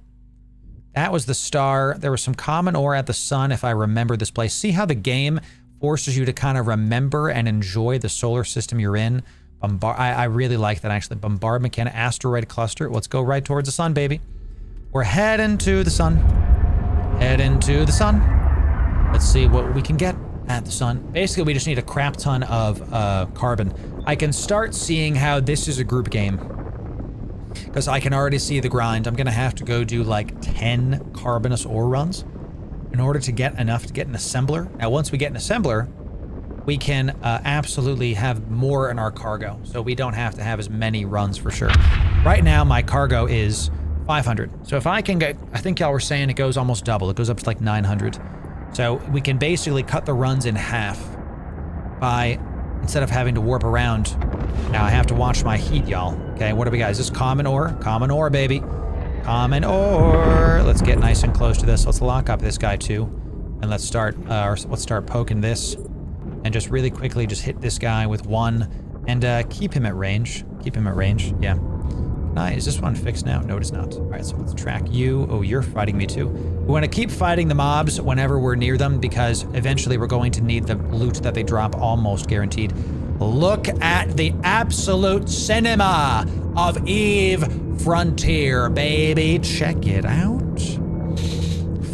That was the star. There was some common ore at the sun, if I remember this place. See how the game forces you to kind of remember and enjoy the solar system you're in? I really like that, actually. Bombardment cannon, asteroid cluster. Let's go right towards the sun, baby. We're heading to the sun. Heading to the sun. Let's see what we can get at the sun. Basically, we just need a crap ton of carbon. I can start seeing how this is a group game. Because because I can already see the grind. I'm going to have to go do like 10 carbonous ore runs in order to get enough to get an assembler. Now, once we get an assembler, we can absolutely have more in our cargo, so we don't have to have as many runs for sure. Right now, my cargo is 500. So if I can get, I think y'all were saying it goes almost double. It goes up to like 900. So we can basically cut the runs in half by, instead of having to warp around. Now I have to watch my heat, y'all. Okay, what do we got? Is this common ore? Common ore, baby. Common ore. Let's get nice and close to this. Let's lock up this guy too. And let's start poking this. And just really quickly just hit this guy with one and keep him at range. Keep him at range, yeah. Is this one fixed now? No, it is not. All right, so let's track you. Oh, you're fighting me too. We want to keep fighting the mobs whenever we're near them because eventually we're going to need the loot that they drop, almost guaranteed. Look at the absolute cinema of Eve Frontier, baby. Check it out.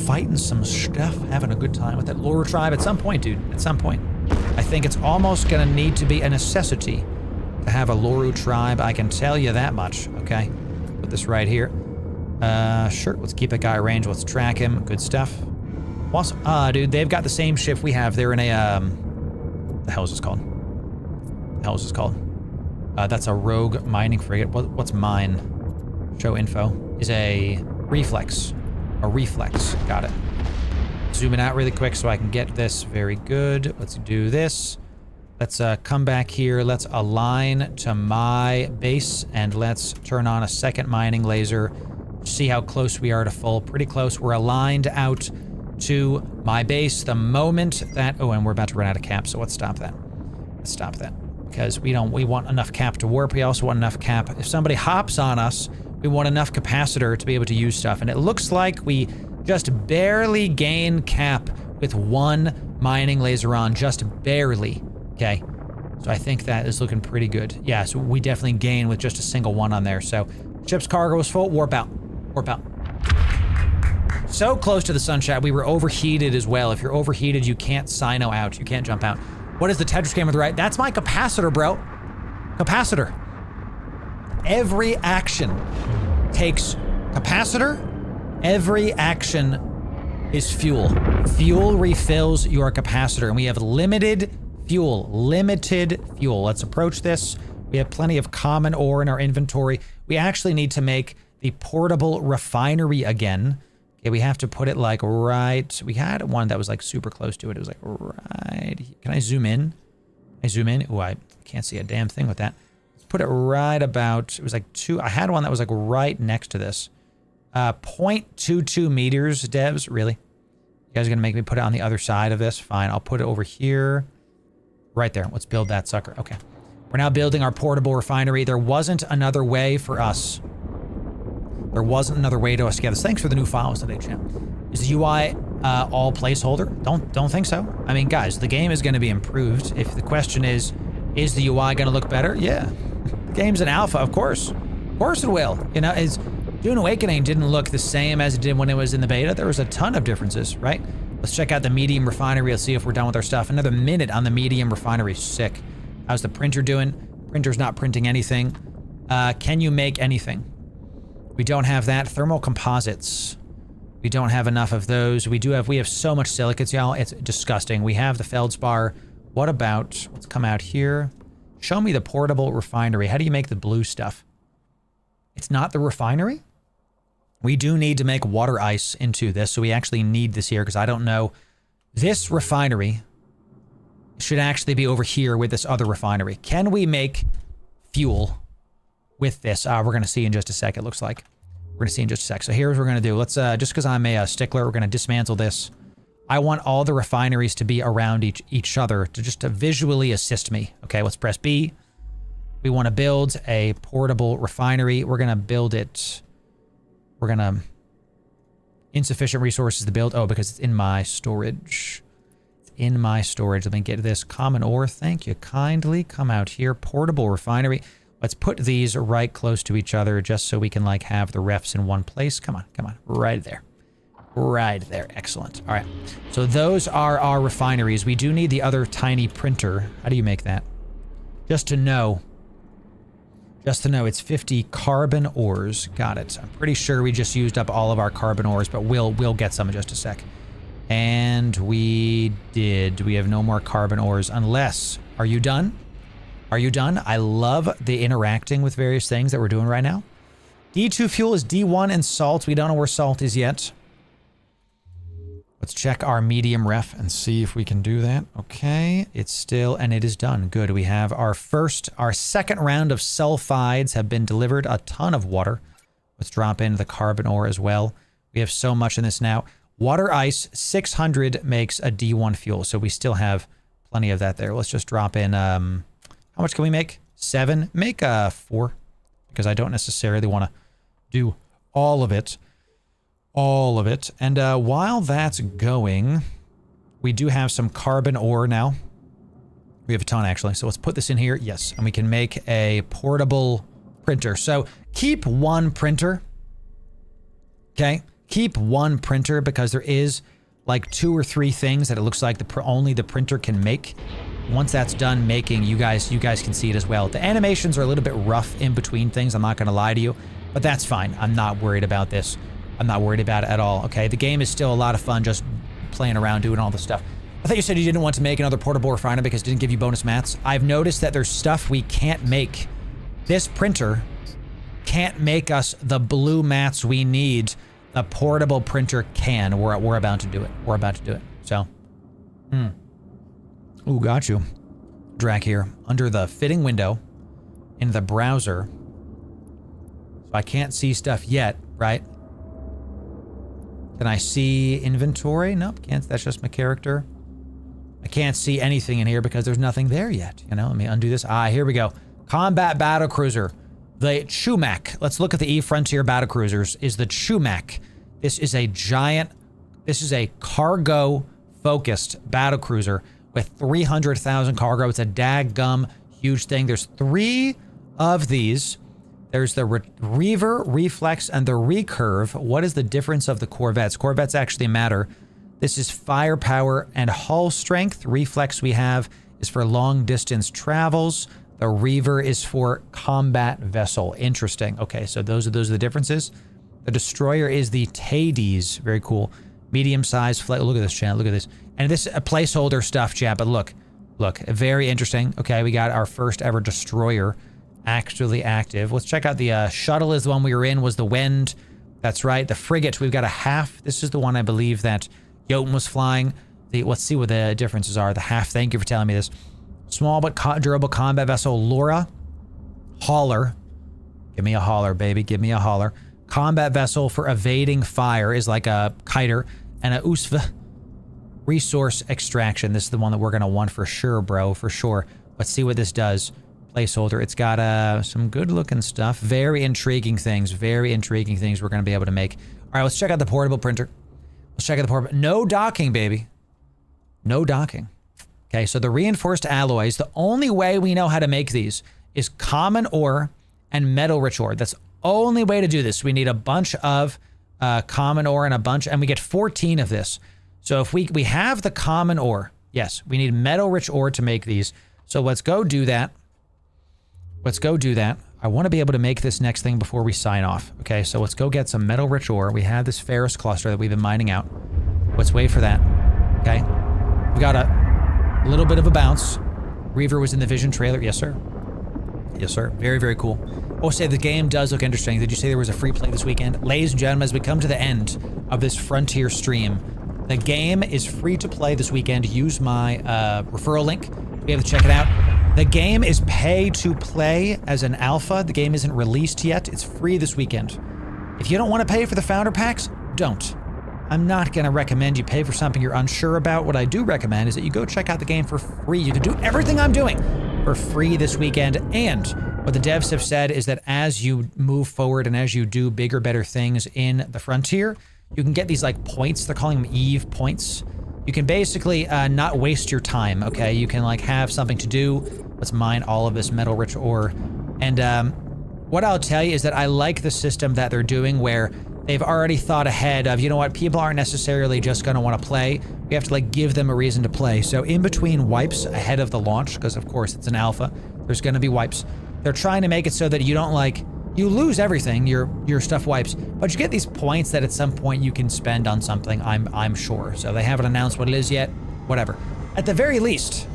Fighting some stuff, having a good time with that Loru tribe at some point, dude. At some point. I think it's almost gonna need to be a necessity to have a Loru tribe. I can tell you that much, okay? Put this right here. Sure, let's keep that guy at range. Let's track him. Good stuff. Awesome. Dude, they've got the same ship we have. They're in a, the hell is this called? The hell is this called? That's a rogue mining frigate. What's mine? Show info. Is a reflex. A reflex. Got it. Zoom it out really quick so I can get this. Very good. Let's do this. Let's come back here. Let's align to my base and let's turn on a second mining laser. See how close we are to full. Pretty close. We're aligned out to my base the moment that... Oh, and we're about to run out of cap, so let's stop that. Let's stop that. Because we want enough cap to warp. We also want enough cap. If somebody hops on us, we want enough capacitor to be able to use stuff. And it looks like we just barely gain cap with one mining laser on. Just barely. Okay. So I think that is looking pretty good. Yeah, so we definitely gain with just a single one on there. So ship's cargo is full. Warp out. Warp out. So close to the sunshine. We were overheated as well. If you're overheated, you can't sino out. You can't jump out. What is the Tetris game on the right? That's my capacitor, bro. Capacitor. Every action takes capacitor. Every action is fuel. Fuel refills your capacitor, and we have limited fuel. Limited fuel. Let's approach this. We have plenty of common ore in our inventory. We actually need to make the portable refinery again. Okay, we have to put it like right... We had one that was like super close to it. It was like right... Can I zoom in? I zoom in? Oh, I can't see a damn thing with that. Let's put it right about... It was like two... I had one that was like right next to this. 0.22 meters, devs. Really? You guys are going to make me put it on the other side of this? Fine, I'll put it over here. Right there. Let's build that sucker. Okay. We're now building our portable refinery. There wasn't another way for us. There wasn't another way to us to get this. Thanks for the new files today, champ. Is the UI all placeholder? Don't think so. I mean, guys, the game is going to be improved. If the question is the UI going to look better? Yeah. The game's an alpha, of course. Of course it will. You know, Dune Awakening didn't look the same as it did when it was in the beta. There was a ton of differences, right? Let's check out the medium refinery. Let's see if we're done with our stuff. Another minute on the medium refinery. Sick. How's the printer doing? Printer's not printing anything. Can you make anything? We don't have that. Thermal composites. We don't have enough of those. We have so much silicates, y'all. It's disgusting. We have the feldspar. What about, let's come out here. Show me the portable refinery. How do you make the blue stuff? It's not the refinery? We do need to make water ice into this, so we actually need this here because I don't know. This refinery should actually be over here with this other refinery. Can we make fuel with this? We're going to see in just a sec, it looks like. We're going to see in just a sec. So here's what we're going to do. Let's, just because I'm a stickler, we're going to dismantle this. I want all the refineries to be around each other to visually assist me. Okay, let's press B. We want to build a portable refinery. We're going to build it. We're going to... Insufficient resources to build. Oh, because it's in my storage. It's in my storage. Let me get this. Common ore. Thank you kindly. Come out here. Portable refinery. Let's put these right close to each other just so we can, like, have the refs in one place. Come on. Come on. Right there. Right there. Excellent. All right. So those are our refineries. We do need the other tiny printer. How do you make that? Just to know. Just to know, it's 50 carbon ores. Got it. I'm pretty sure we just used up all of our carbon ores, but we'll get some in just a sec. And we did. We have no more carbon ores unless... Are you done? Are you done? I love the interacting with various things that we're doing right now. D2 fuel is D1 and salt. We don't know where salt is yet. Let's check our medium ref and see if we can do that. Okay, it's still, and it is done. Good. We have our second round of sulfides have been delivered. A ton of water. Let's drop in the carbon ore as well. We have so much in this now. Water ice, 600 makes a D1 fuel. So we still have plenty of that there. Let's just drop in, how much can we make? 7? Make 4, because I don't necessarily want to do all of it. All of it. And while that's going, we do have some carbon ore now. We have a ton, actually. So let's put this in here. Yes. And we can make a portable printer. So keep one printer. Okay. Keep one printer because there is like 2 or 3 things that it looks like only the printer can make. Once that's done making, you guys can see it as well. The animations are a little bit rough in between things. I'm not going to lie to you, but that's fine. I'm not worried about this. I'm not worried about it at all, okay? The game is still a lot of fun just playing around, doing all this stuff. I thought you said you didn't want to make another portable refiner because it didn't give you bonus mats. I've noticed that there's stuff we can't make. This printer can't make us the blue mats we need. A portable printer can. We're about to do it. We're about to do it. So, Ooh, got you. Drag here. Under the fitting window in the browser. So I can't see stuff yet, right? Can I see inventory? Nope, can't. That's just my character. I can't see anything in here because there's nothing there yet. You know, let me undo this. Ah, here we go. Combat battlecruiser. The Chumak. Let's look at the E-Frontier battlecruisers. Is the Chumak. This is a giant, this is a cargo-focused battlecruiser with 300,000 cargo. It's a daggum huge thing. There's 3 of these. There's the Reaver, Reflex, and the Recurve. What is the difference of the Corvettes? Corvettes actually matter. This is firepower and hull strength. Reflex we have is for long distance travels. The Reaver is for combat vessel. Interesting. Okay, so those are the differences. The Destroyer is the Tades. Very cool. Medium size flight. Look at this, chat. Look at this. And this placeholder stuff, chat. But look, very interesting. Okay, we got our first ever Destroyer actually active. Let's check out the shuttle is the one we were in, was the Wind. That's right. The frigate, we've got a half. This is the one I believe that Jotun was flying. Let's see what the differences are. The half, thank you for telling me this. Small but durable combat vessel, Laura. Hauler. Give me a hauler, baby. Give me a hauler. Combat vessel for evading fire is like a kiter. And a USV. Resource extraction. This is the one that we're going to want for sure, bro. For sure. Let's see what this does. Placeholder. It's got some good looking stuff. Very intriguing things. Very intriguing things we're going to be able to make. All right, let's check out the portable printer. Let's check out the portable. No docking, baby. No docking. Okay, so the reinforced alloys, the only way we know how to make these is common ore and metal rich ore. That's the only way to do this. We need a bunch of common ore and we get 14 of this. So if we have the common ore, yes, we need metal rich ore to make these. So let's go do that. Let's go do that. I want to be able to make this next thing before we sign off. Okay, so let's go get some metal rich ore. We have this ferrous cluster that we've been mining out. Let's wait for that. Okay. We got a little bit of a bounce. Reaver was in the Vision trailer. Yes, sir. Yes, sir. Very, very cool. Oh, say the game does look interesting. Did you say there was a free play this weekend? Ladies and gentlemen, as we come to the end of this Frontier stream, the game is free to play this weekend. Use my referral link. Be able to check it out. The game is pay to play as an alpha. The game isn't released yet. It's free this weekend. If you don't want to pay for the founder packs, don't. I'm not going to recommend you pay for something you're unsure about. What I do recommend is that you go check out the game for free. You can do everything I'm doing for free this weekend. And what the devs have said is that as you move forward and as you do bigger, better things in the Frontier, you can get these like points. They're calling them Eve points. You can basically not waste your time, okay? You can like have something to do. Let's mine all of this metal rich ore. And what I'll tell you is that I like the system that they're doing where they've already thought ahead of, you know what, people aren't necessarily just going to want to play. We have to like give them a reason to play. So in between wipes ahead of the launch, because of course it's an alpha, there's going to be wipes. They're trying to make it so that you don't like, you lose everything, your stuff wipes, but you get these points that at some point you can spend on something, I'm sure. So they haven't announced what it is yet, whatever. At the very least,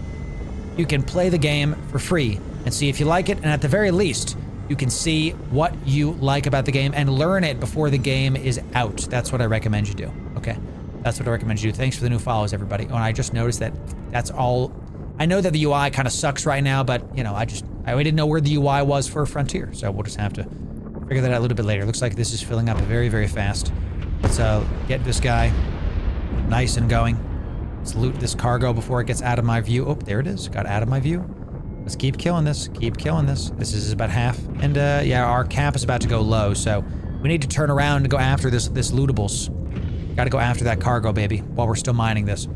you can play the game for free and see if you like it, and at the very least, you can see what you like about the game and learn it before the game is out. That's what I recommend you do, okay? That's what I recommend you do. Thanks for the new follows, everybody. Oh, and I just noticed that that's all. I know that the UI kind of sucks right now, but, you know, I didn't know where the UI was for Frontier, so we'll just have to figure that out a little bit later. Looks like this is filling up very, very fast. Let's get this guy nice and going. Let's loot this cargo before it gets out of my view. Oh, there it is. Got out of my view. Let's keep killing this. Keep killing this. This is about half. And, yeah, our cap is about to go low, so we need to turn around and go after this lootables. Gotta go after that cargo, baby, while we're still mining this.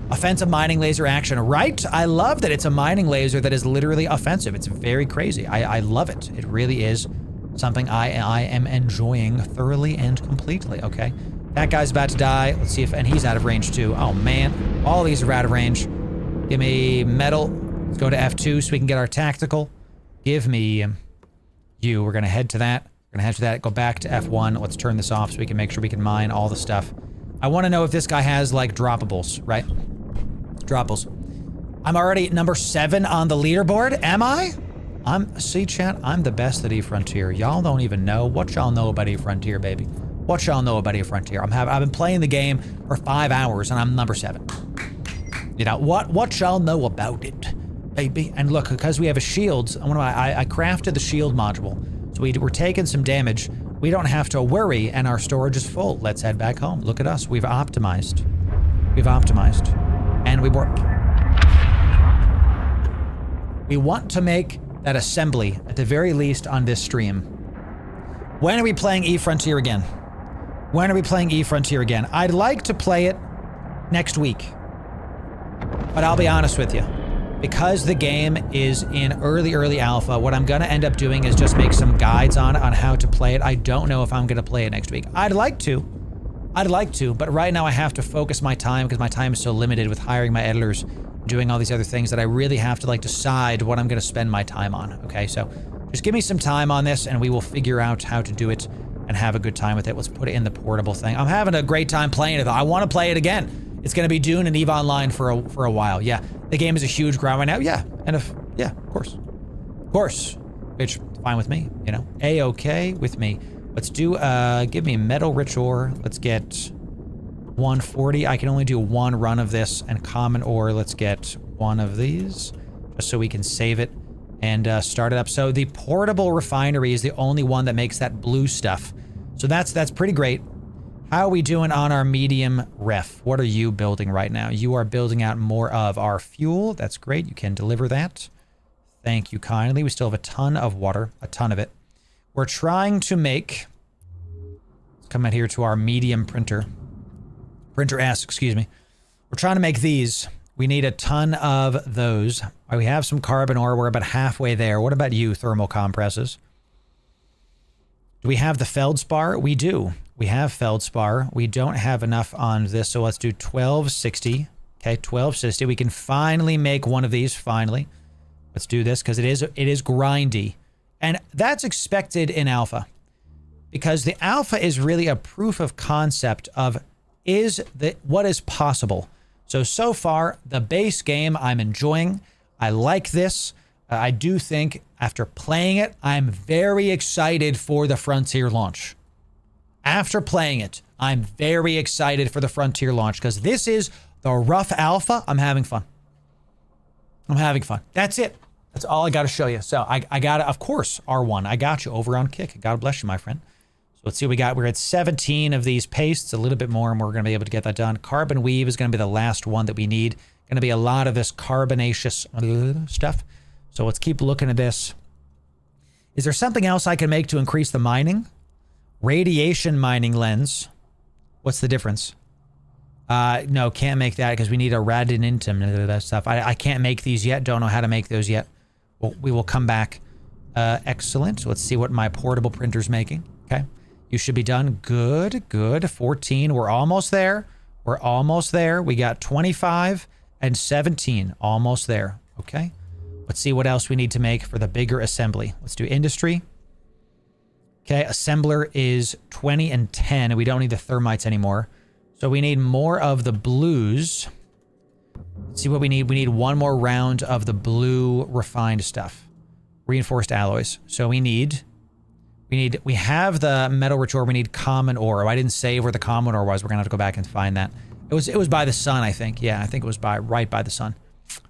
Offensive mining laser action, right? I love that it's a mining laser that is literally offensive. It's very crazy. I love it. It really is something I am enjoying thoroughly and completely, okay? That guy's about to die. Let's see if, and he's out of range too. Oh man, all these are out of range. Give me metal. Let's go to F2 so we can get our tactical. Give me you. We're gonna head to that. We're gonna head to that, go back to F1. Let's turn this off so we can make sure we can mine all the stuff. I wanna know if this guy has like droppables, right? Droppables. I'm already number 7 on the leaderboard, am I? See chat, I'm the best at E-Frontier. Y'all don't even know what y'all know about E-Frontier, baby. What y'all know about E-Frontier? I've been playing the game for 5 hours and I'm number 7. You know, what y'all know about it, baby? And look, because we have a shield, I crafted the shield module. So we're taking some damage. We don't have to worry and our storage is full. Let's head back home. Look at us, we've optimized. We've optimized. And we work. We want to make that assembly, at the very least, on this stream. When are we playing E-Frontier again? When are we playing E-Frontier again? I'd like to play it next week. But I'll be honest with you. Because the game is in early alpha, what I'm going to end up doing is just make some guides on how to play it. I don't know if I'm going to play it next week. I'd like to, but right now I have to focus my time because my time is so limited with hiring my editors, doing all these other things that I really have to like decide what I'm going to spend my time on. Okay, so just give me some time on this and we will figure out how to do it and have a good time with it. Let's put it in the portable thing. I'm having a great time playing it though. I want to play it again. It's going to be Dune and EVE Online for a while. Yeah, the game is a huge grind right now. Yeah, and yeah, of course, which fine with me. You know, A-okay with me. Let's do, give me metal rich ore. Let's get 140. I can only do 1 run of this, and common ore, let's get 1 of these, just so we can save it and start it up. So the portable refinery is the only one that makes that blue stuff. So that's pretty great. How are we doing on our medium ref? What are you building right now? You are building out more of our fuel. That's great. You can deliver that. Thank you kindly. We still have a ton of water, a ton of it. We're trying to make, let's come out here to our medium printer. Printer S, excuse me. We're trying to make these. We need a ton of those. We have some carbon ore. We're about halfway there. What about you, thermal compresses? Do we have the feldspar? We do. We have feldspar. We don't have enough on this, so let's do 1260. Okay, 1260. We can finally make one of these, finally. Let's do this, because it is grindy. And that's expected in alpha. Because the alpha is really a proof of concept of what is possible. So far, the base game I'm enjoying. I like this. I do think after playing it, I'm very excited for the Frontier launch. After playing it, I'm very excited for the Frontier launch because this is the rough alpha. I'm having fun. I'm having fun. That's it. That's all I got to show you. So I got to, of course, R1. I got you over on Kick. God bless you, my friend. So let's see what we got. We're at 17 of these pastes, a little bit more, and we're going to be able to get that done. Carbon weave is going to be the last one that we need. Going to be a lot of this carbonaceous stuff. So let's keep looking at this. Is there something else I can make to increase the mining? Radiation mining lens. What's the difference? No, can't make that because we need a radinium that stuff. I can't make these yet. Don't know how to make those yet. Well, we will come back. Excellent. Let's see what my portable printer's making. Okay. You should be done. Good. 14. We're almost there. We're almost there. We got 25 and 17. Almost there. Okay. Let's see what else we need to make for the bigger assembly. Let's do industry. Okay, assembler is 20 and 10, and we don't need the thermites anymore. So we need more of the blues. Let's see what we need. We need one more round of the blue refined stuff. Reinforced alloys. So we have the metal rich ore. We need common ore. Oh, I didn't save where the common ore was. We're gonna have to go back and find that. It was by the sun, I think. Yeah, I think it was right by the sun.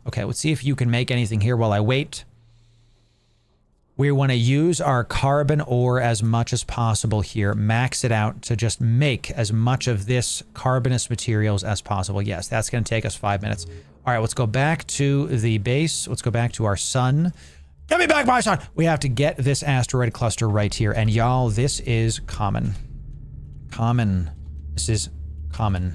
Okay, let's see if you can make anything here while I wait. We want to use our carbon ore as much as possible here. Max it out to just make as much of this carbonous materials as possible. Yes, that's going to take us 5 minutes. All right, let's go back to the base. Let's go back to our sun. Get me back, my sun! We have to get this asteroid cluster right here. And y'all, this is common. Common. This is common.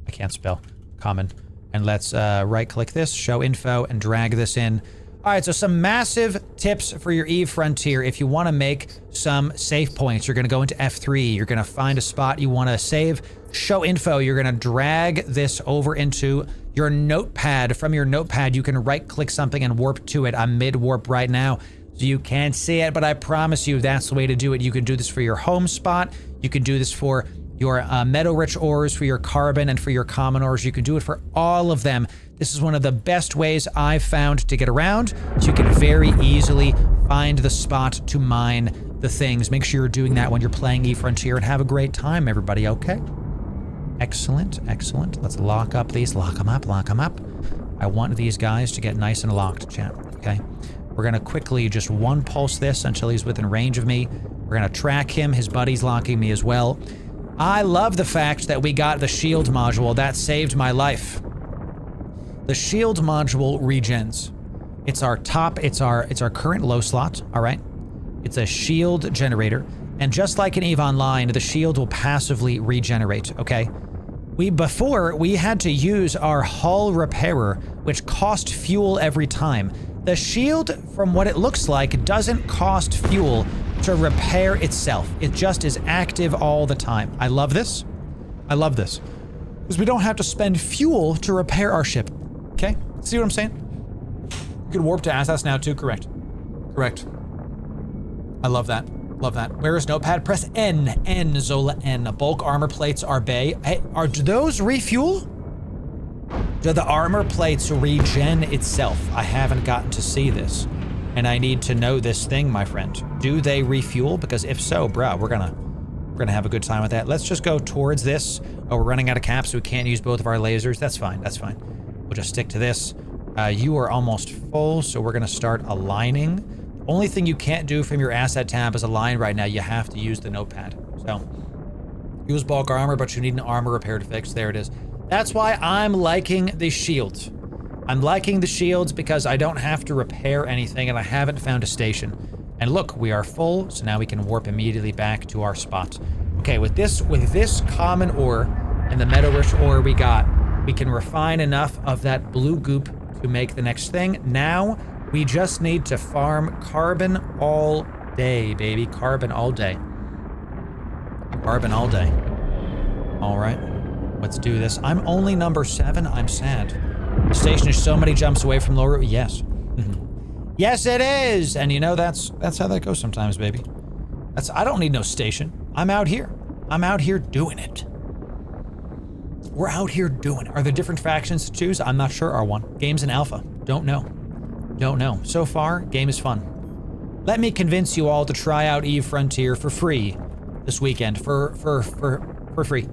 I can't spell. Common. And let's right-click this, show info, and drag this in. All right, so some massive tips for your Eve Frontier. If you want to make some save points, you're going to go into F3. You're going to find a spot you want to save. Show info. You're going to drag this over into your notepad. From your notepad, you can right-click something and warp to it. I'm mid-warp right now, so you can't see it, but I promise you that's the way to do it. You can do this for your home spot. You can do this for your metal-rich ores, for your carbon, and for your common ores. You can do it for all of them. This is one of the best ways I've found to get around, so you can very easily find the spot to mine the things. Make sure you're doing that when you're playing eFrontier, and have a great time, everybody, okay? Excellent, excellent. Let's lock up these. Lock them up, lock them up. I want these guys to get nice and locked, chat, okay? We're gonna quickly just one pulse this until he's within range of me. We're gonna track him. His buddy's locking me as well. I love the fact that we got the shield module. That saved my life. The shield module regens. It's our top, it's our current low slot, all right? It's a shield generator. And just like in EVE Online, the shield will passively regenerate, okay? Before, we had to use our hull repairer, which cost fuel every time. The shield, from what it looks like, doesn't cost fuel to repair itself. It just is active all the time. I love this. I love this. Because we don't have to spend fuel to repair our ship. Okay? See what I'm saying? You can warp to assets now too, correct. Correct. I love that. Love that. Where is notepad? Press N. N, Zola N. Bulk armor plates are bay. Hey, do those refuel? Do the armor plates regen itself? I haven't gotten to see this. And I need to know this thing, my friend. Do they refuel? Because if so, bro, we're gonna have a good time with that. Let's just go towards this. Oh, we're running out of caps, so we can't use both of our lasers. That's fine, that's fine. We'll just stick to this. You are almost full, so we're gonna start aligning. Only thing you can't do from your asset tab is align right now. You have to use the notepad. So, use bulk armor, but you need an armor repair to fix. There it is. That's why I'm liking the shields. I'm liking the shields because I don't have to repair anything and I haven't found a station. And look, we are full, so now we can warp immediately back to our spot. Okay, with this common ore and the metal-rich ore we got, we can refine enough of that blue goop to make the next thing. Now, we just need to farm carbon all day, baby. Carbon all day. Carbon all day. All right, let's do this. I'm only number 7. I'm sad. The station is so many jumps away from Loru. Yes. Yes, it is. And you know, that's how that goes sometimes, baby. I don't need no station. I'm out here. I'm out here doing it. We're out here doing it. Are there different factions to choose? I'm not sure, R1. Game's in alpha. Don't know. Don't know. So far, game is fun. Let me convince you all to try out EVE Frontier for free this weekend. For free.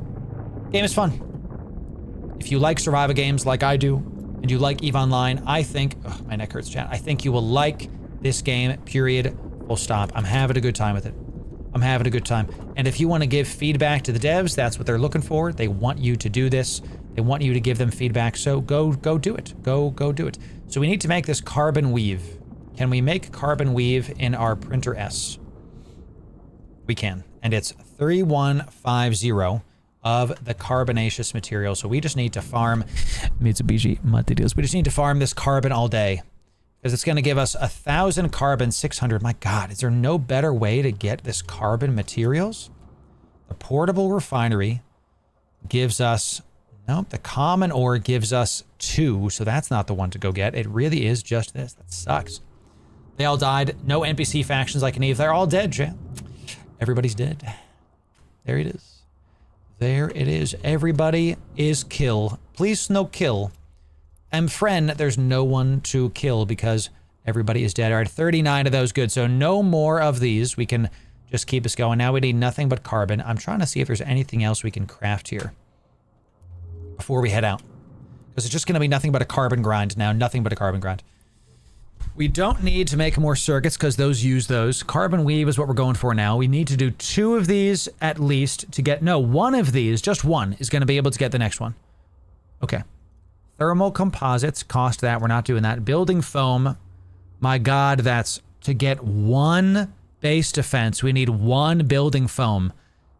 Game is fun. If you like survival games like I do, and you like EVE Online, I think... Oh, my neck hurts, chat. I think you will like this game, period, full stop. I'm having a good time with it. I'm having a good time. And if you want to give feedback to the devs, that's what they're looking for. They want you to do this. They want you to give them feedback, so go do it. Go do it. So we need to make this carbon weave. Can we make carbon weave in our printer S? We can. And it's 3150 of the carbonaceous material. So we just need to farm Mitsubishi materials. We just need to farm this carbon all day because it's going to give us 1,000 carbon, 600. My God, is there no better way to get this carbon materials? The portable refinery gives us Nope, the common ore gives us 2, so that's not the one to go get. It really is just this. That sucks. They all died. No NPC factions like an Eve. They're all dead, Jam. Everybody's dead. There it is. There it is. Everybody is kill. Please no kill. And friend, there's no one to kill because everybody is dead. All right, 39 of those. Good. So no more of these. We can just keep us going. Now we need nothing but carbon. I'm trying to see if there's anything else we can craft here before we head out. Because it's just going to be nothing but a carbon grind now. Nothing but a carbon grind. We don't need to make more circuits because those use those. Carbon weave is what we're going for now. We need to do 2 of these at least to get... No, 1 of these, just 1, is going to be able to get the next one. Okay. Thermal composites cost that. We're not doing that. Building foam. My God, that's to get 1 base defense. We need 1 building foam.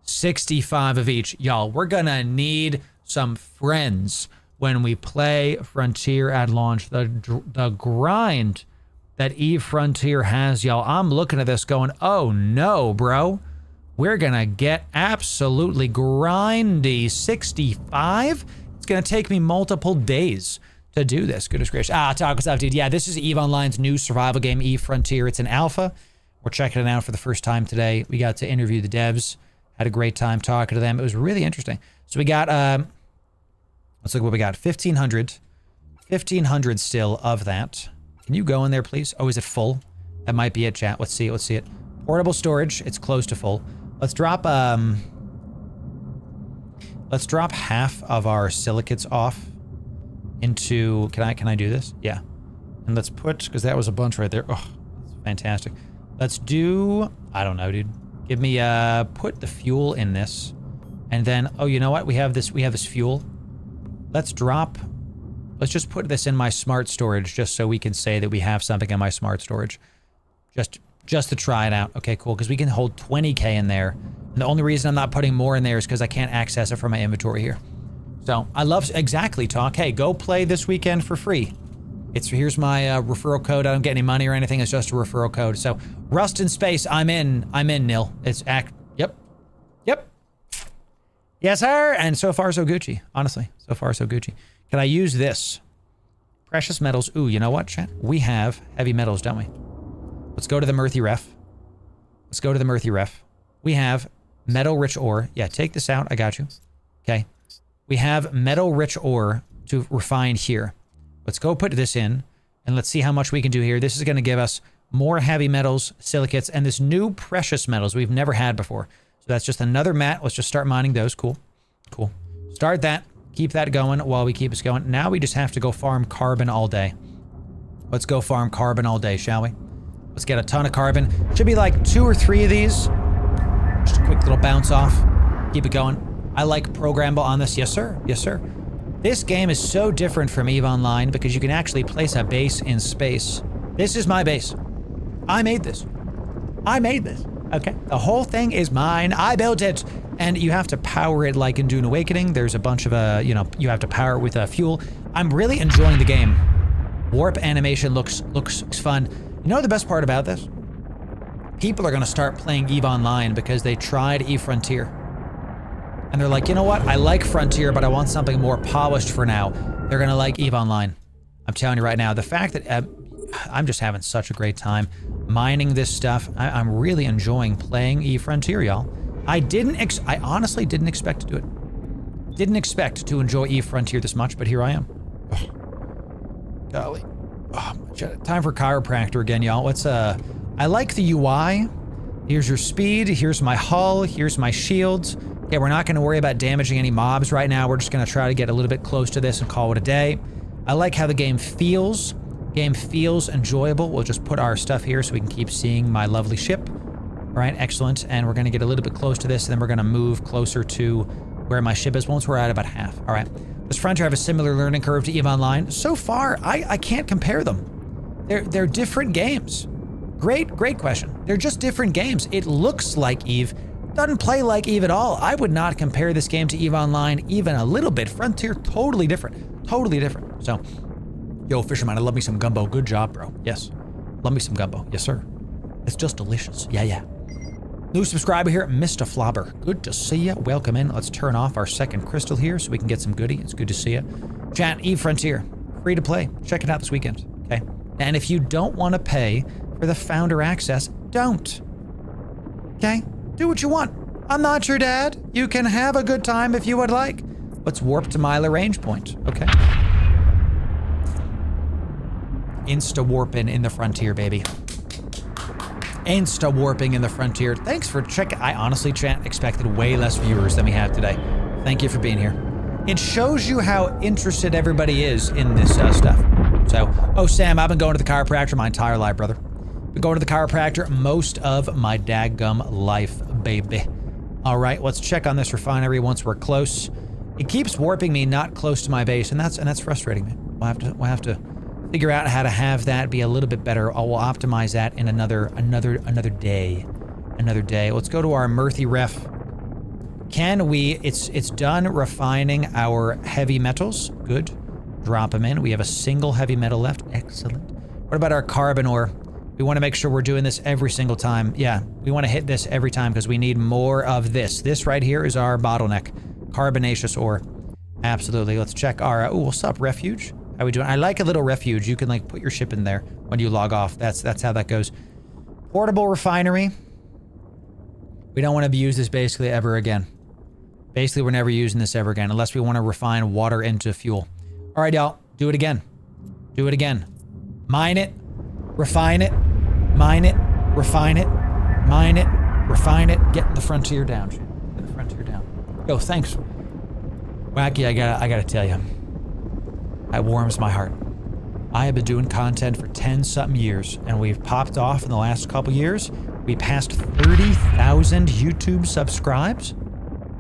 65 of each. Y'all, we're going to need some friends when we play Frontier at launch. The grind that Eve Frontier has, y'all. I'm looking at this going, oh no, bro. We're gonna get absolutely grindy. 65? It's gonna take me multiple days to do this. Goodness gracious. Talk us out, dude. Yeah, this is Eve Online's new survival game, Eve Frontier. It's an alpha. We're checking it out for the first time today. We got to interview the devs. Had a great time talking to them. It was really interesting. So we got, let's look what we got. 1,500. 1,500 still of that. Can you go in there, please? Oh, is it full? That might be it, chat. Let's see it. Let's see it. Portable storage. It's close to full. Let's drop half of our silicates off into... Can I do this? Yeah. And let's put... Because that was a bunch right there. Oh, that's fantastic. Let's do... I don't know, dude. Give me... Put the fuel in this. And then... Oh, you know what? We have this fuel. Let's drop... Let's just put this in my smart storage just so we can say that we have something in my smart storage. Just to try it out. Okay, cool. Because we can hold 20k in there. And the only reason I'm not putting more in there is because I can't access it from my inventory here. So, I love... Exactly, Talk. Hey, go play this weekend for free. Here's my referral code. I don't get any money or anything. It's just a referral code. So, Rust in Space. I'm in, Nil. Yep. Yes, sir. And so far, so Gucci. Honestly, so far, so Gucci. Can I use this? Precious metals. Ooh, you know what, chat? We have heavy metals, don't we? Let's go to the Murthy Ref. Let's go to the Murthy Ref. We have metal-rich ore. Yeah, take this out. I got you. Okay. We have metal-rich ore to refine here. Let's go put this in, and let's see how much we can do here. This is going to give us more heavy metals, silicates, and this new precious metals we've never had before. So that's just another mat. Let's just start mining those. Cool. Cool. Start that. Keep that going while we keep us going. Now we just have to go farm carbon all day. Let's go farm carbon all day, shall we? Let's get a ton of carbon. Should be like 2 or 3 of these. Just a quick little bounce off. Keep it going. I like programmable on this. Yes, sir. Yes, sir. This game is so different from EVE Online because you can actually place a base in space. This is my base. I made this. I made this. Okay. The whole thing is mine. I built it. And you have to power it like in Dune Awakening. There's a bunch of, you have to power it with fuel. I'm really enjoying the game. Warp animation looks fun. You know the best part about this? People are going to start playing EVE Online because they tried EVE Frontier. And they're like, you know what? I like Frontier, but I want something more polished for now. They're going to like EVE Online. I'm telling you right now, the fact that I'm just having such a great time mining this stuff. I'm really enjoying playing EVE Frontier, y'all. I honestly didn't expect to do it. Didn't expect to enjoy EVE Frontier this much, but here I am. Oh. Golly. Oh, time for chiropractor again, y'all. I like the UI. Here's your speed. Here's my hull. Here's my shields. Okay, we're not going to worry about damaging any mobs right now. We're just going to try to get a little bit close to this and call it a day. I like how the game feels. Game feels enjoyable. We'll just put our stuff here so we can keep seeing my lovely ship. All right, excellent. And we're going to get a little bit close to this, and then we're going to move closer to where my ship is once we're at about half. All right. Does Frontier have a similar learning curve to EVE Online? So far, I can't compare them. They're different games. Great question. They're just different games. It looks like EVE. Doesn't play like EVE at all. I would not compare this game to EVE Online even a little bit. Frontier, totally different. Totally different. So, yo, Fisherman, I love me some gumbo. Good job, bro. Yes. Love me some gumbo. Yes, sir. It's just delicious. Yeah. New subscriber here, Mr. Flobber. Good to see you. Welcome in. Let's turn off our second crystal here so we can get some goodie. It's good to see you. Chat, Eve Frontier. Free to play. Check it out this weekend. Okay. And if you don't want to pay for the founder access, don't. Okay? Do what you want. I'm not your dad. You can have a good time if you would like. Let's warp to my Lagrange point. Okay. Insta warping in the frontier, baby. Insta warping in the frontier. Thanks for checking. I honestly, chat, expected way less viewers than we have today. Thank you for being here. It shows you how interested everybody is in this stuff. So, oh Sam, I've been going to the chiropractor my entire life, brother. Been going to the chiropractor most of my daggum life, baby. All right, let's check on this refinery once we're close. It keeps warping me not close to my base, and that's frustrating me. We'll have to figure out how to have that be a little bit better. I will optimize that in another day. Another day. Let's go to our Murthy ref. Can we? It's done refining our heavy metals. Good. Drop them in. We have a single heavy metal left. Excellent. What about our carbon ore? We want to make sure we're doing this every single time. Yeah, we want to hit this every time because we need more of this. This right here is our bottleneck. Carbonaceous ore. Absolutely. Let's check our... oh, what's up, refuge? How we doing? I like a little refuge. You can like put your ship in there when you log off. That's how that goes. Portable refinery. We don't want to use this basically ever again. Basically, we're never using this ever again unless we want to refine water into fuel. All right, y'all. Do it again. Do it again. Mine it. Refine it. Mine it. Refine it. Mine it. Refine it. Get the frontier down. Get the frontier down. Yo, thanks. Wacky, I gotta tell you. That warms my heart. I have been doing content for 10-something years, and we've popped off in the last couple years. We passed 30,000 YouTube subscribes.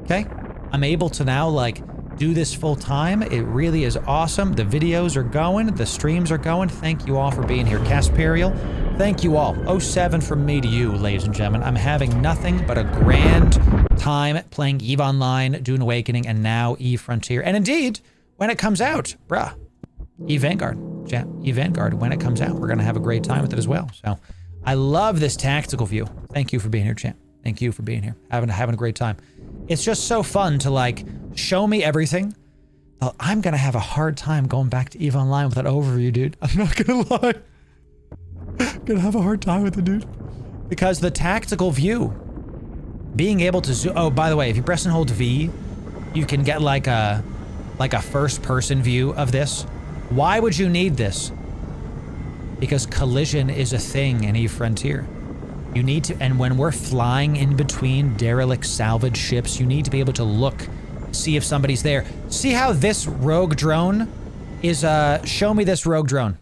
Okay? I'm able to now, like, do this full time. It really is awesome. The videos are going. The streams are going. Thank you all for being here. Caspariel, thank you all. 07 from me to you, ladies and gentlemen. I'm having nothing but a grand time playing EVE Online, Dune Awakening, and now EVE Frontier. And indeed, when it comes out, bruh, EVE Vanguard. Chat, EVE Vanguard, when it comes out, we're going to have a great time with it as well. So I love this tactical view. Thank you for being here, chat. Thank you for being here. Having a great time. It's just so fun to like show me everything. I'm going to have a hard time going back to EVE Online with that overview, dude. I'm not going to lie. I'm going to have a hard time with it, dude. Because the tactical view, being able to zoom. Oh, by the way, if you press and hold V, you can get like a first person view of this. Why would you need this? Because collision is a thing in EVE Frontier. You need to, and when we're flying in between derelict salvage ships, you need to be able to look, see if somebody's there. See how this rogue drone is, show me this rogue drone.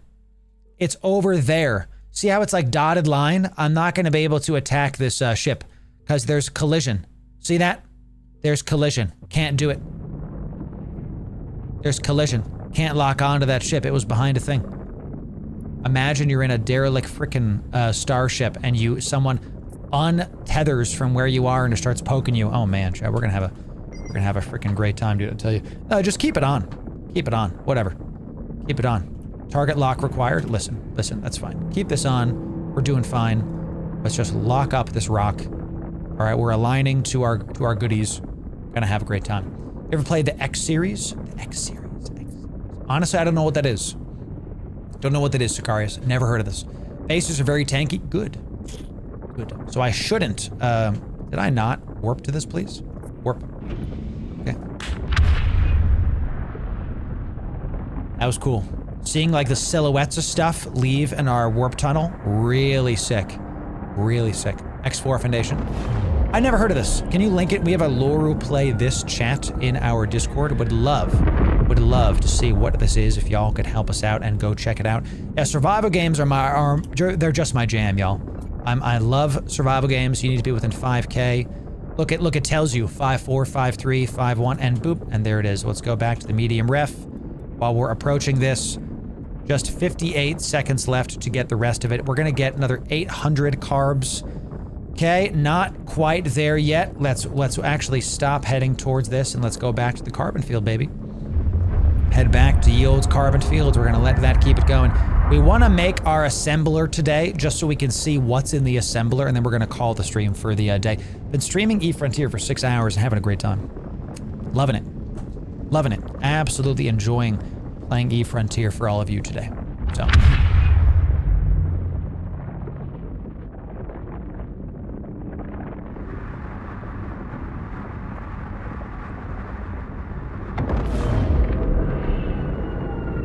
It's over there. See how it's like dotted line? I'm not going to be able to attack this ship because there's collision. See that? There's collision. Can't do it. There's collision. Can't lock onto that ship. It was behind a thing. Imagine you're in a derelict frickin' starship and someone untethers from where you are and it starts poking you. Oh man, Chad, we're gonna have a frickin' great time, dude, I tell you. No, just keep it on. Keep it on. Whatever. Keep it on. Target lock required. Listen, that's fine. Keep this on. We're doing fine. Let's just lock up this rock. All right, we're aligning to our goodies. Gonna have a great time. You ever played the X series? The X series. Honestly, I don't know what that is. Don't know what that is, Sicarius. Never heard of this. Faces are very tanky. Good. Good. So I shouldn't. Did I not warp to this, please? Warp. Okay. That was cool. Seeing like the silhouettes of stuff leave in our warp tunnel. Really sick. Really sick. X4 Foundation. I never heard of this. Can you link it? We have a Loru play this chat in our Discord. Would love to see what this is if y'all could help us out and go check it out. Yeah, survival games they're just my jam, y'all. I love survival games. You need to be within 5K. Look, it tells you 5-4, 5-3, 5-1, and boop, and there it is. Let's go back to the medium ref while we're approaching this. Just 58 seconds left to get the rest of it. We're gonna get another 800 carbs. Okay, not quite there yet. Let's actually stop heading towards this and let's go back to the carbon field, baby. Head back to Yield's carbon fields. We're gonna let that keep it going. We want to make our assembler today just so we can see what's in the assembler, and then we're going to call the stream for the day. Been streaming eFrontier for 6 hours and having a great time. Loving it. Loving it. Absolutely enjoying playing eFrontier for all of you today. So.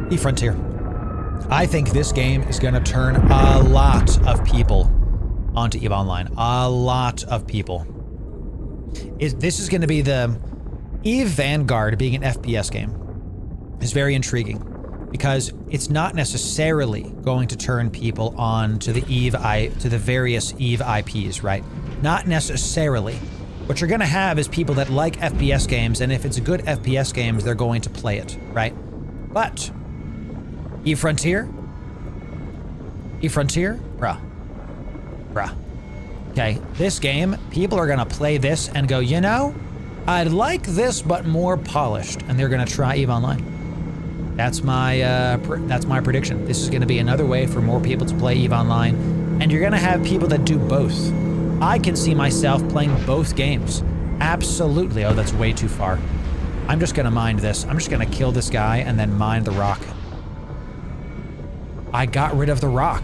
eFrontier. I think this game is going to turn a lot of people onto EVE Online. A lot of people. This is going to be the... EVE Vanguard being an FPS game is very intriguing because it's not necessarily going to turn people on to the to the various EVE IPs, right? Not necessarily. What you're going to have is people that like FPS games, and if it's a good FPS game, they're going to play it, right? But eFrontier, bruh. Okay, this game, people are going to play this and go, you know, I'd like this, but more polished, and they're gonna try EVE Online. That's my prediction. This is gonna be another way for more people to play EVE Online, and you're gonna have people that do both. I can see myself playing both games. Absolutely. Oh, that's way too far. I'm just gonna mine this. I'm just gonna kill this guy and then mine the rock. I got rid of the rock.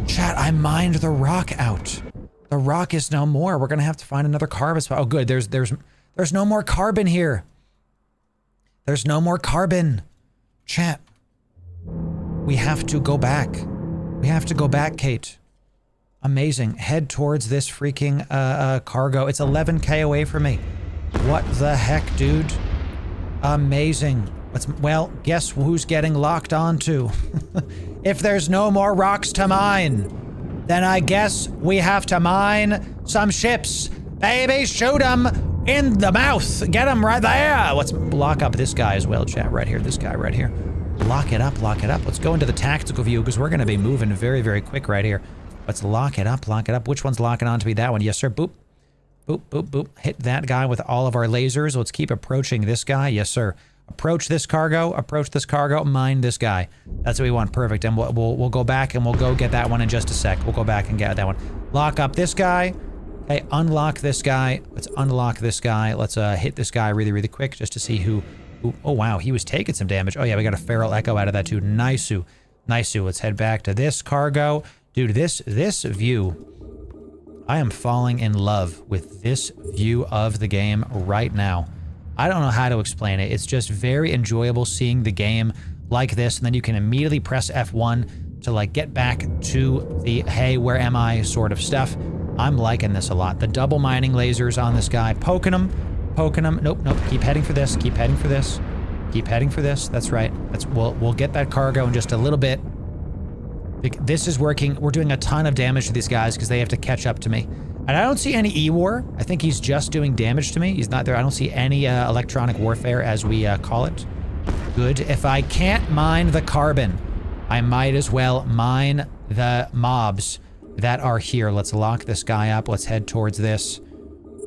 Chat, I mined the rock out. The rock is no more. We're gonna have to find another carbon spot. Oh, good. There's no more carbon here. There's no more carbon. Chat. We have to go back. We have to go back, Kate. Amazing. Head towards this freaking cargo. It's 11K away from me. What the heck, dude? Amazing. Well, guess who's getting locked onto? If there's no more rocks to mine, then I guess we have to mine some ships. Baby, shoot them in the mouth. Get them right there. Let's lock up this guy as well, chat. Right here, this guy right here. Lock it up, lock it up. Let's go into the tactical view because we're going to be moving very, very quick right here. Let's lock it up, lock it up. Which one's locking on to be that one? Yes, sir. Boop. Boop, boop, boop. Hit that guy with all of our lasers. Let's keep approaching this guy. Yes, sir. Approach this cargo, mine this guy. That's what we want. Perfect. And we'll go back and we'll go get that one in just a sec. We'll go back and get that one. Lock up this guy. Okay, unlock this guy. Let's unlock this guy. Let's hit this guy really, really quick just to see who... Oh, wow. He was taking some damage. Oh, yeah, we got a feral echo out of that, too. Nice-oo. Nice-oo. Let's head back to this cargo. Dude, this view... I am falling in love with this view of the game right now. I don't know how to explain it. It's just very enjoyable seeing the game like this, and then you can immediately press F1 to like get back to the hey, where am I sort of stuff. I'm liking this a lot. The double mining lasers on this guy, poking him. Nope, nope. Keep heading for this. Keep heading for this. Keep heading for this. That's right. We'll get that cargo in just a little bit. This is working. We're doing a ton of damage to these guys because they have to catch up to me. And I don't see any E-War. I think he's just doing damage to me. He's not there. I don't see any electronic warfare, as we call it. Good. If I can't mine the carbon, I might as well mine the mobs that are here. Let's lock this guy up. Let's head towards this.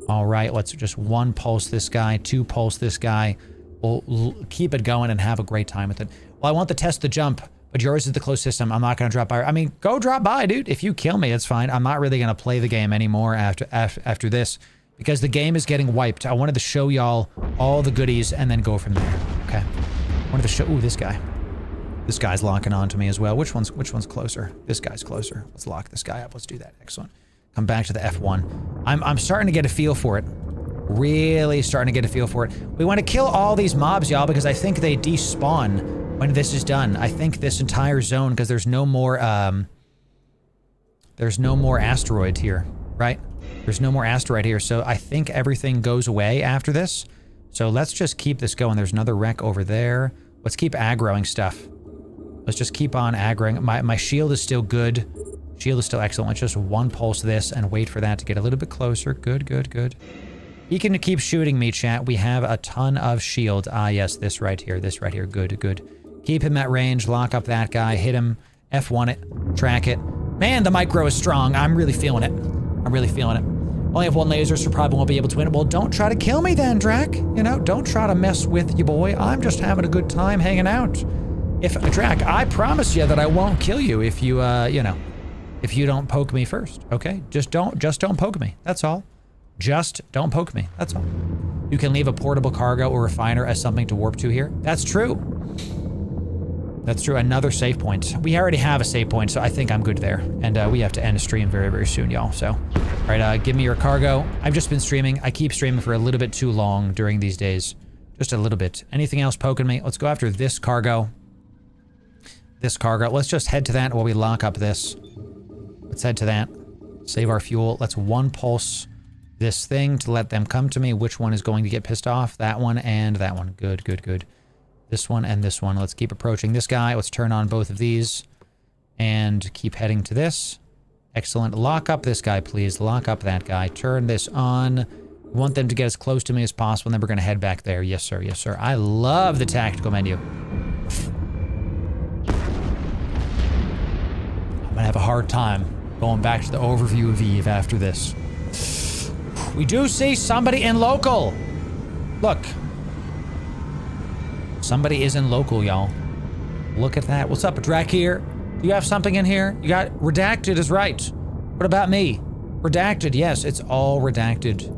All right, let's just 1 pulse this guy, 2 pulse this guy. We'll keep it going and have a great time with it. Well, I want to test the jump. But yours is the close system. I'm not going to drop by. I mean, go drop by, dude. If you kill me, it's fine. I'm not really going to play the game anymore after this because the game is getting wiped. I wanted to show y'all all the goodies and then go from there. Okay. I wanted to show... Ooh, this guy. This guy's locking on to me as well. Which one's closer? This guy's closer. Let's lock this guy up. Let's do that. Excellent. Come back to the F1. I'm starting to get a feel for it. Really starting to get a feel for it. We want to kill all these mobs, y'all, because I think they despawn when this is done. I think this entire zone, because there's no more asteroid here, right? There's no more asteroid here, so I think everything goes away after this. So let's just keep this going. There's another wreck over there. Let's keep aggroing stuff. Let's just keep on aggroing. My shield is still good. Shield is still excellent. Let's just 1 pulse this and wait for that to get a little bit closer. Good, good, good. He can keep shooting me, chat. We have a ton of shield. Ah, yes, this right here. This right here. Good, good. Keep him at range. Lock up that guy. Hit him. F1 it. Track it. Man, the micro is strong. I'm really feeling it. I'm really feeling it. Only have 1 laser, so probably won't be able to win it. Well, don't try to kill me then, Drac. You know, don't try to mess with you, boy. I'm just having a good time hanging out. If, Drac, I promise you that I won't kill you if you, you know, if you don't poke me first, okay? Just don't poke me, that's all. Just don't poke me, that's all. You can leave a portable cargo or refiner as something to warp to here. That's true. That's true, another save point. We already have a save point, so I think I'm good there. And we have to end the stream very, very soon, y'all, so. All right, give me your cargo. I've just been streaming. I keep streaming for a little bit too long during these days. Just a little bit. Anything else poking me? Let's go after this cargo. This cargo. Let's just head to that while we lock up this. Let's head to that. Save our fuel. Let's one pulse this thing to let them come to me. Which one is going to get pissed off? That one and that one. Good, good, good. This one and this one. Let's keep approaching this guy. Let's turn on both of these and keep heading to this. Excellent. Lock up this guy, please. Lock up that guy. Turn this on. We want them to get as close to me as possible, and then we're going to head back there. Yes, sir. Yes, sir. I love the tactical menu. I'm going to have a hard time going back to the overview of Eve after this. We do see somebody in local. Look. Somebody is in local, y'all. Look at that. What's up, Drac here? Do you have something in here? You got redacted is right. What about me? Redacted, yes, it's all redacted.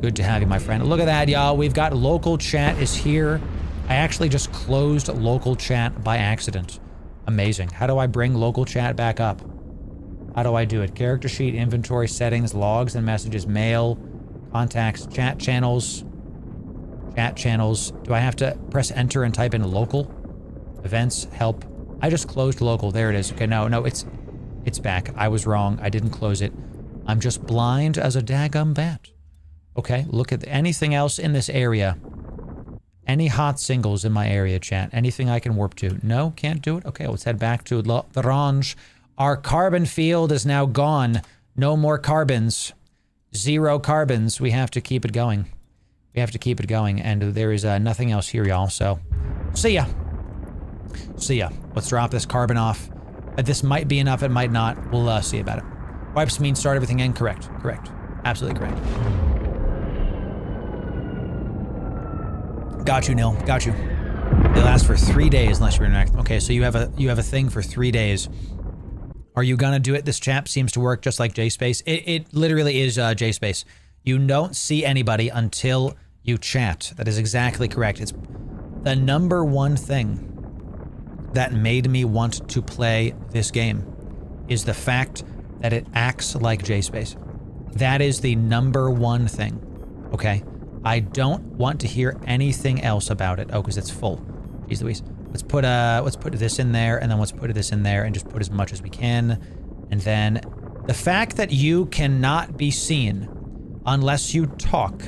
Good to have you, my friend. Look at that, y'all. We've got local chat is here. I actually just closed local chat by accident. Amazing. How do I bring local chat back up? How do I do it? Character sheet, inventory, settings, logs and messages, mail, contacts, chat channels. Chat channels. Do I have to press enter and type in local? Events, help. I just closed local. There it is. Okay, no, it's back. I was wrong. I didn't close it. I'm just blind as a daggum bat. Okay, look at anything else in this area. Any hot singles in my area, chat? Anything I can warp to? No, can't do it? Okay, let's head back to the range. Our carbon field is now gone. No more carbons. 0 carbons. We have to keep it going. We have to keep it going, and there is nothing else here, y'all, so see ya. See ya. Let's drop this carbon off. This might be enough, it might not. We'll see about it. Wipes mean start everything in. Correct. Correct. Absolutely correct. Got you, Nil. Got you. They last for 3 days unless you're inactive. Okay, so you have a thing for 3 days. Are you gonna do it? This chat seems to work just like JSpace. It literally is JSpace. You don't see anybody until you chat. That is exactly correct. It's the #1 thing that made me want to play this game is the fact that it acts like JSpace. That is the #1 thing, okay? I don't want to hear anything else about it. Oh, because it's full. Jeez Louise. Let's put this in there, and then let's put this in there, and just put as much as we can. And then the fact that you cannot be seen unless you talk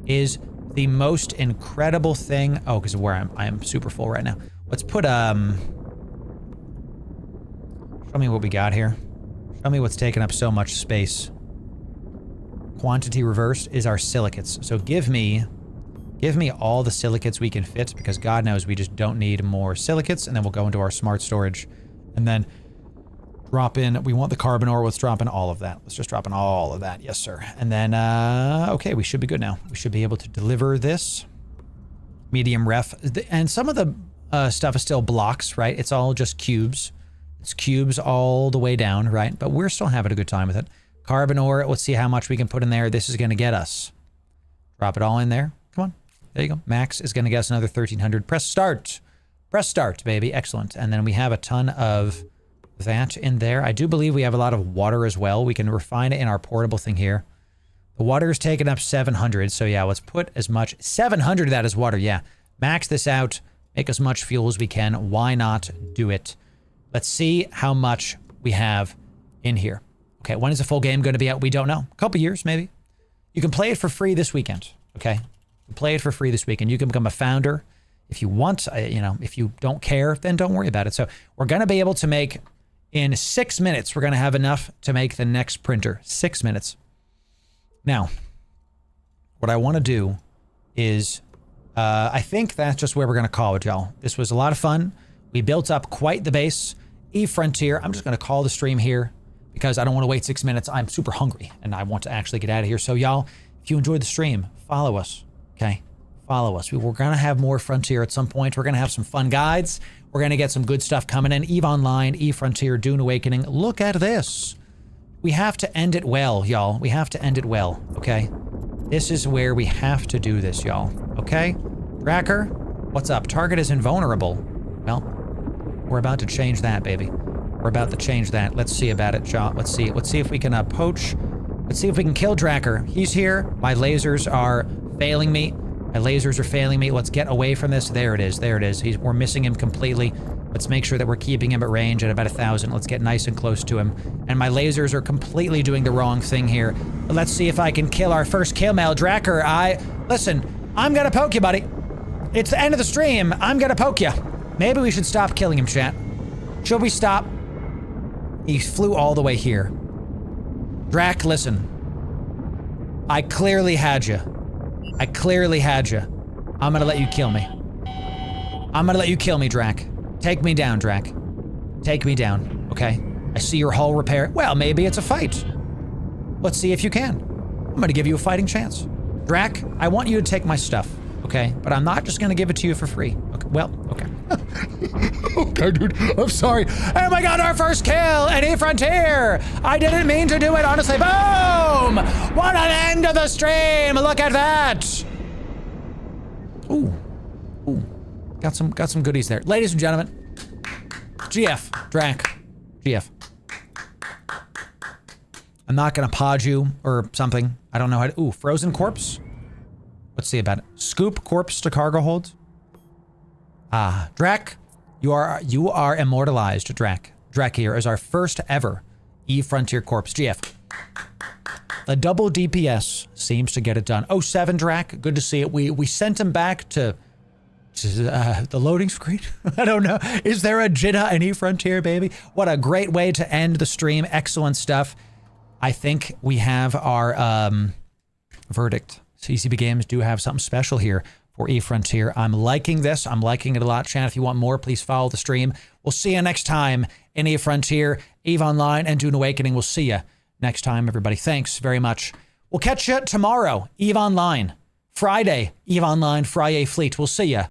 is the most incredible thing. Oh, because where I am super full right now. Let's put show me what we got here. Show me what's taking up so much space. Quantity reversed is our silicates. So give me all the silicates we can fit, because God knows we just don't need more silicates, and then we'll go into our smart storage and then drop in. We want the carbon ore. Let's drop in all of that. Let's just drop in all of that. Yes, sir. And then, okay, we should be good now. We should be able to deliver this. Medium ref. And some of the stuff is still blocks, right? It's all just cubes. It's cubes all the way down, right? But we're still having a good time with it. Carbon ore. Let's see how much we can put in there. This is going to get us. Drop it all in there. Come on. There you go. Max is going to get us another 1,300. Press start. Press start, baby. Excellent. And then we have a ton of that in there. I do believe we have a lot of water as well. We can refine it in our portable thing here. The water is taking up 700. So yeah, let's put as much. 700 of that is water. Yeah. Max this out. Make as much fuel as we can. Why not do it? Let's see how much we have in here. Okay. When is the full game going to be out? We don't know. A couple years, maybe. You can play it for free this weekend. Okay. Play it for free this weekend. You can become a founder if you want. You know, if you don't care, then don't worry about it. So we're going to be able to make, in 6 minutes, we're going to have enough to make the next printer. 6 minutes. Now, what I want to do is, I think that's just where we're going to call it, y'all. This was a lot of fun. We built up quite the base. E-Frontier. I'm just going to call the stream here because I don't want to wait 6 minutes. I'm super hungry and I want to actually get out of here. So y'all, if you enjoyed the stream, follow us. Okay, follow us. We're going to have more Frontier at some point. We're going to have some fun guides. We're going to get some good stuff coming in. EVE Online, EVE Frontier, Dune Awakening. Look at this. We have to end it well, y'all. We have to end it well, okay? This is where we have to do this, y'all. Okay? Dracker, what's up? Target is invulnerable. Well, we're about to change that, baby. We're about to change that. Let's see about it, y'all. Let's see if we can poach. Let's see if we can kill Dracker. He's here. My lasers are failing me. My lasers are failing me. Let's get away from this. There it is. There it is. We're missing him completely. Let's make sure that we're keeping him at range at about 1,000. Let's get nice and close to him. And my lasers are completely doing the wrong thing here. Let's see if I can kill our first kill, Mel Dracker. Listen, I'm gonna poke you, buddy. It's the end of the stream. I'm gonna poke you. Maybe we should stop killing him, chat. Should we stop? He flew all the way here. Drac, listen. I clearly had you. I clearly had you. I'm gonna let you kill me. I'm gonna let you kill me, Drac. Take me down, Drac. Take me down, okay? I see your hull repair. Well, maybe it's a fight. Let's see if you can. I'm gonna give you a fighting chance. Drac, I want you to take my stuff, okay? But I'm not just gonna give it to you for free. Okay, well, okay. Okay, dude, I'm sorry. Oh my god, our first kill at EVE Frontier! I didn't mean to do it, honestly. Boom! What an end of the stream! Look at that! Ooh. Ooh. Got some goodies there. Ladies and gentlemen, GF, Drac, GF. I'm not gonna pod you or something. I don't know how to, ooh, frozen corpse? Let's see about it. Scoop corpse to cargo hold. Ah, Drac, you are immortalized, Drac. Drac here is our first ever EVE Frontier corpse. GF. The double DPS seems to get it done. 07 Drac, good to see it. We sent him back to the loading screen. I don't know. Is there a Jitta in EVE Frontier, baby? What a great way to end the stream. Excellent stuff. I think we have our verdict. CCB Games do have something special here for EVE Frontier. I'm liking this. I'm liking it a lot, chat. If you want more, please follow the stream. We'll see you next time in EVE Frontier, EVE Online, and Dune Awakening. We'll see you next time, everybody. Thanks very much. We'll catch you tomorrow, EVE Online. Friday, EVE Online, Friday Fleet. We'll see you.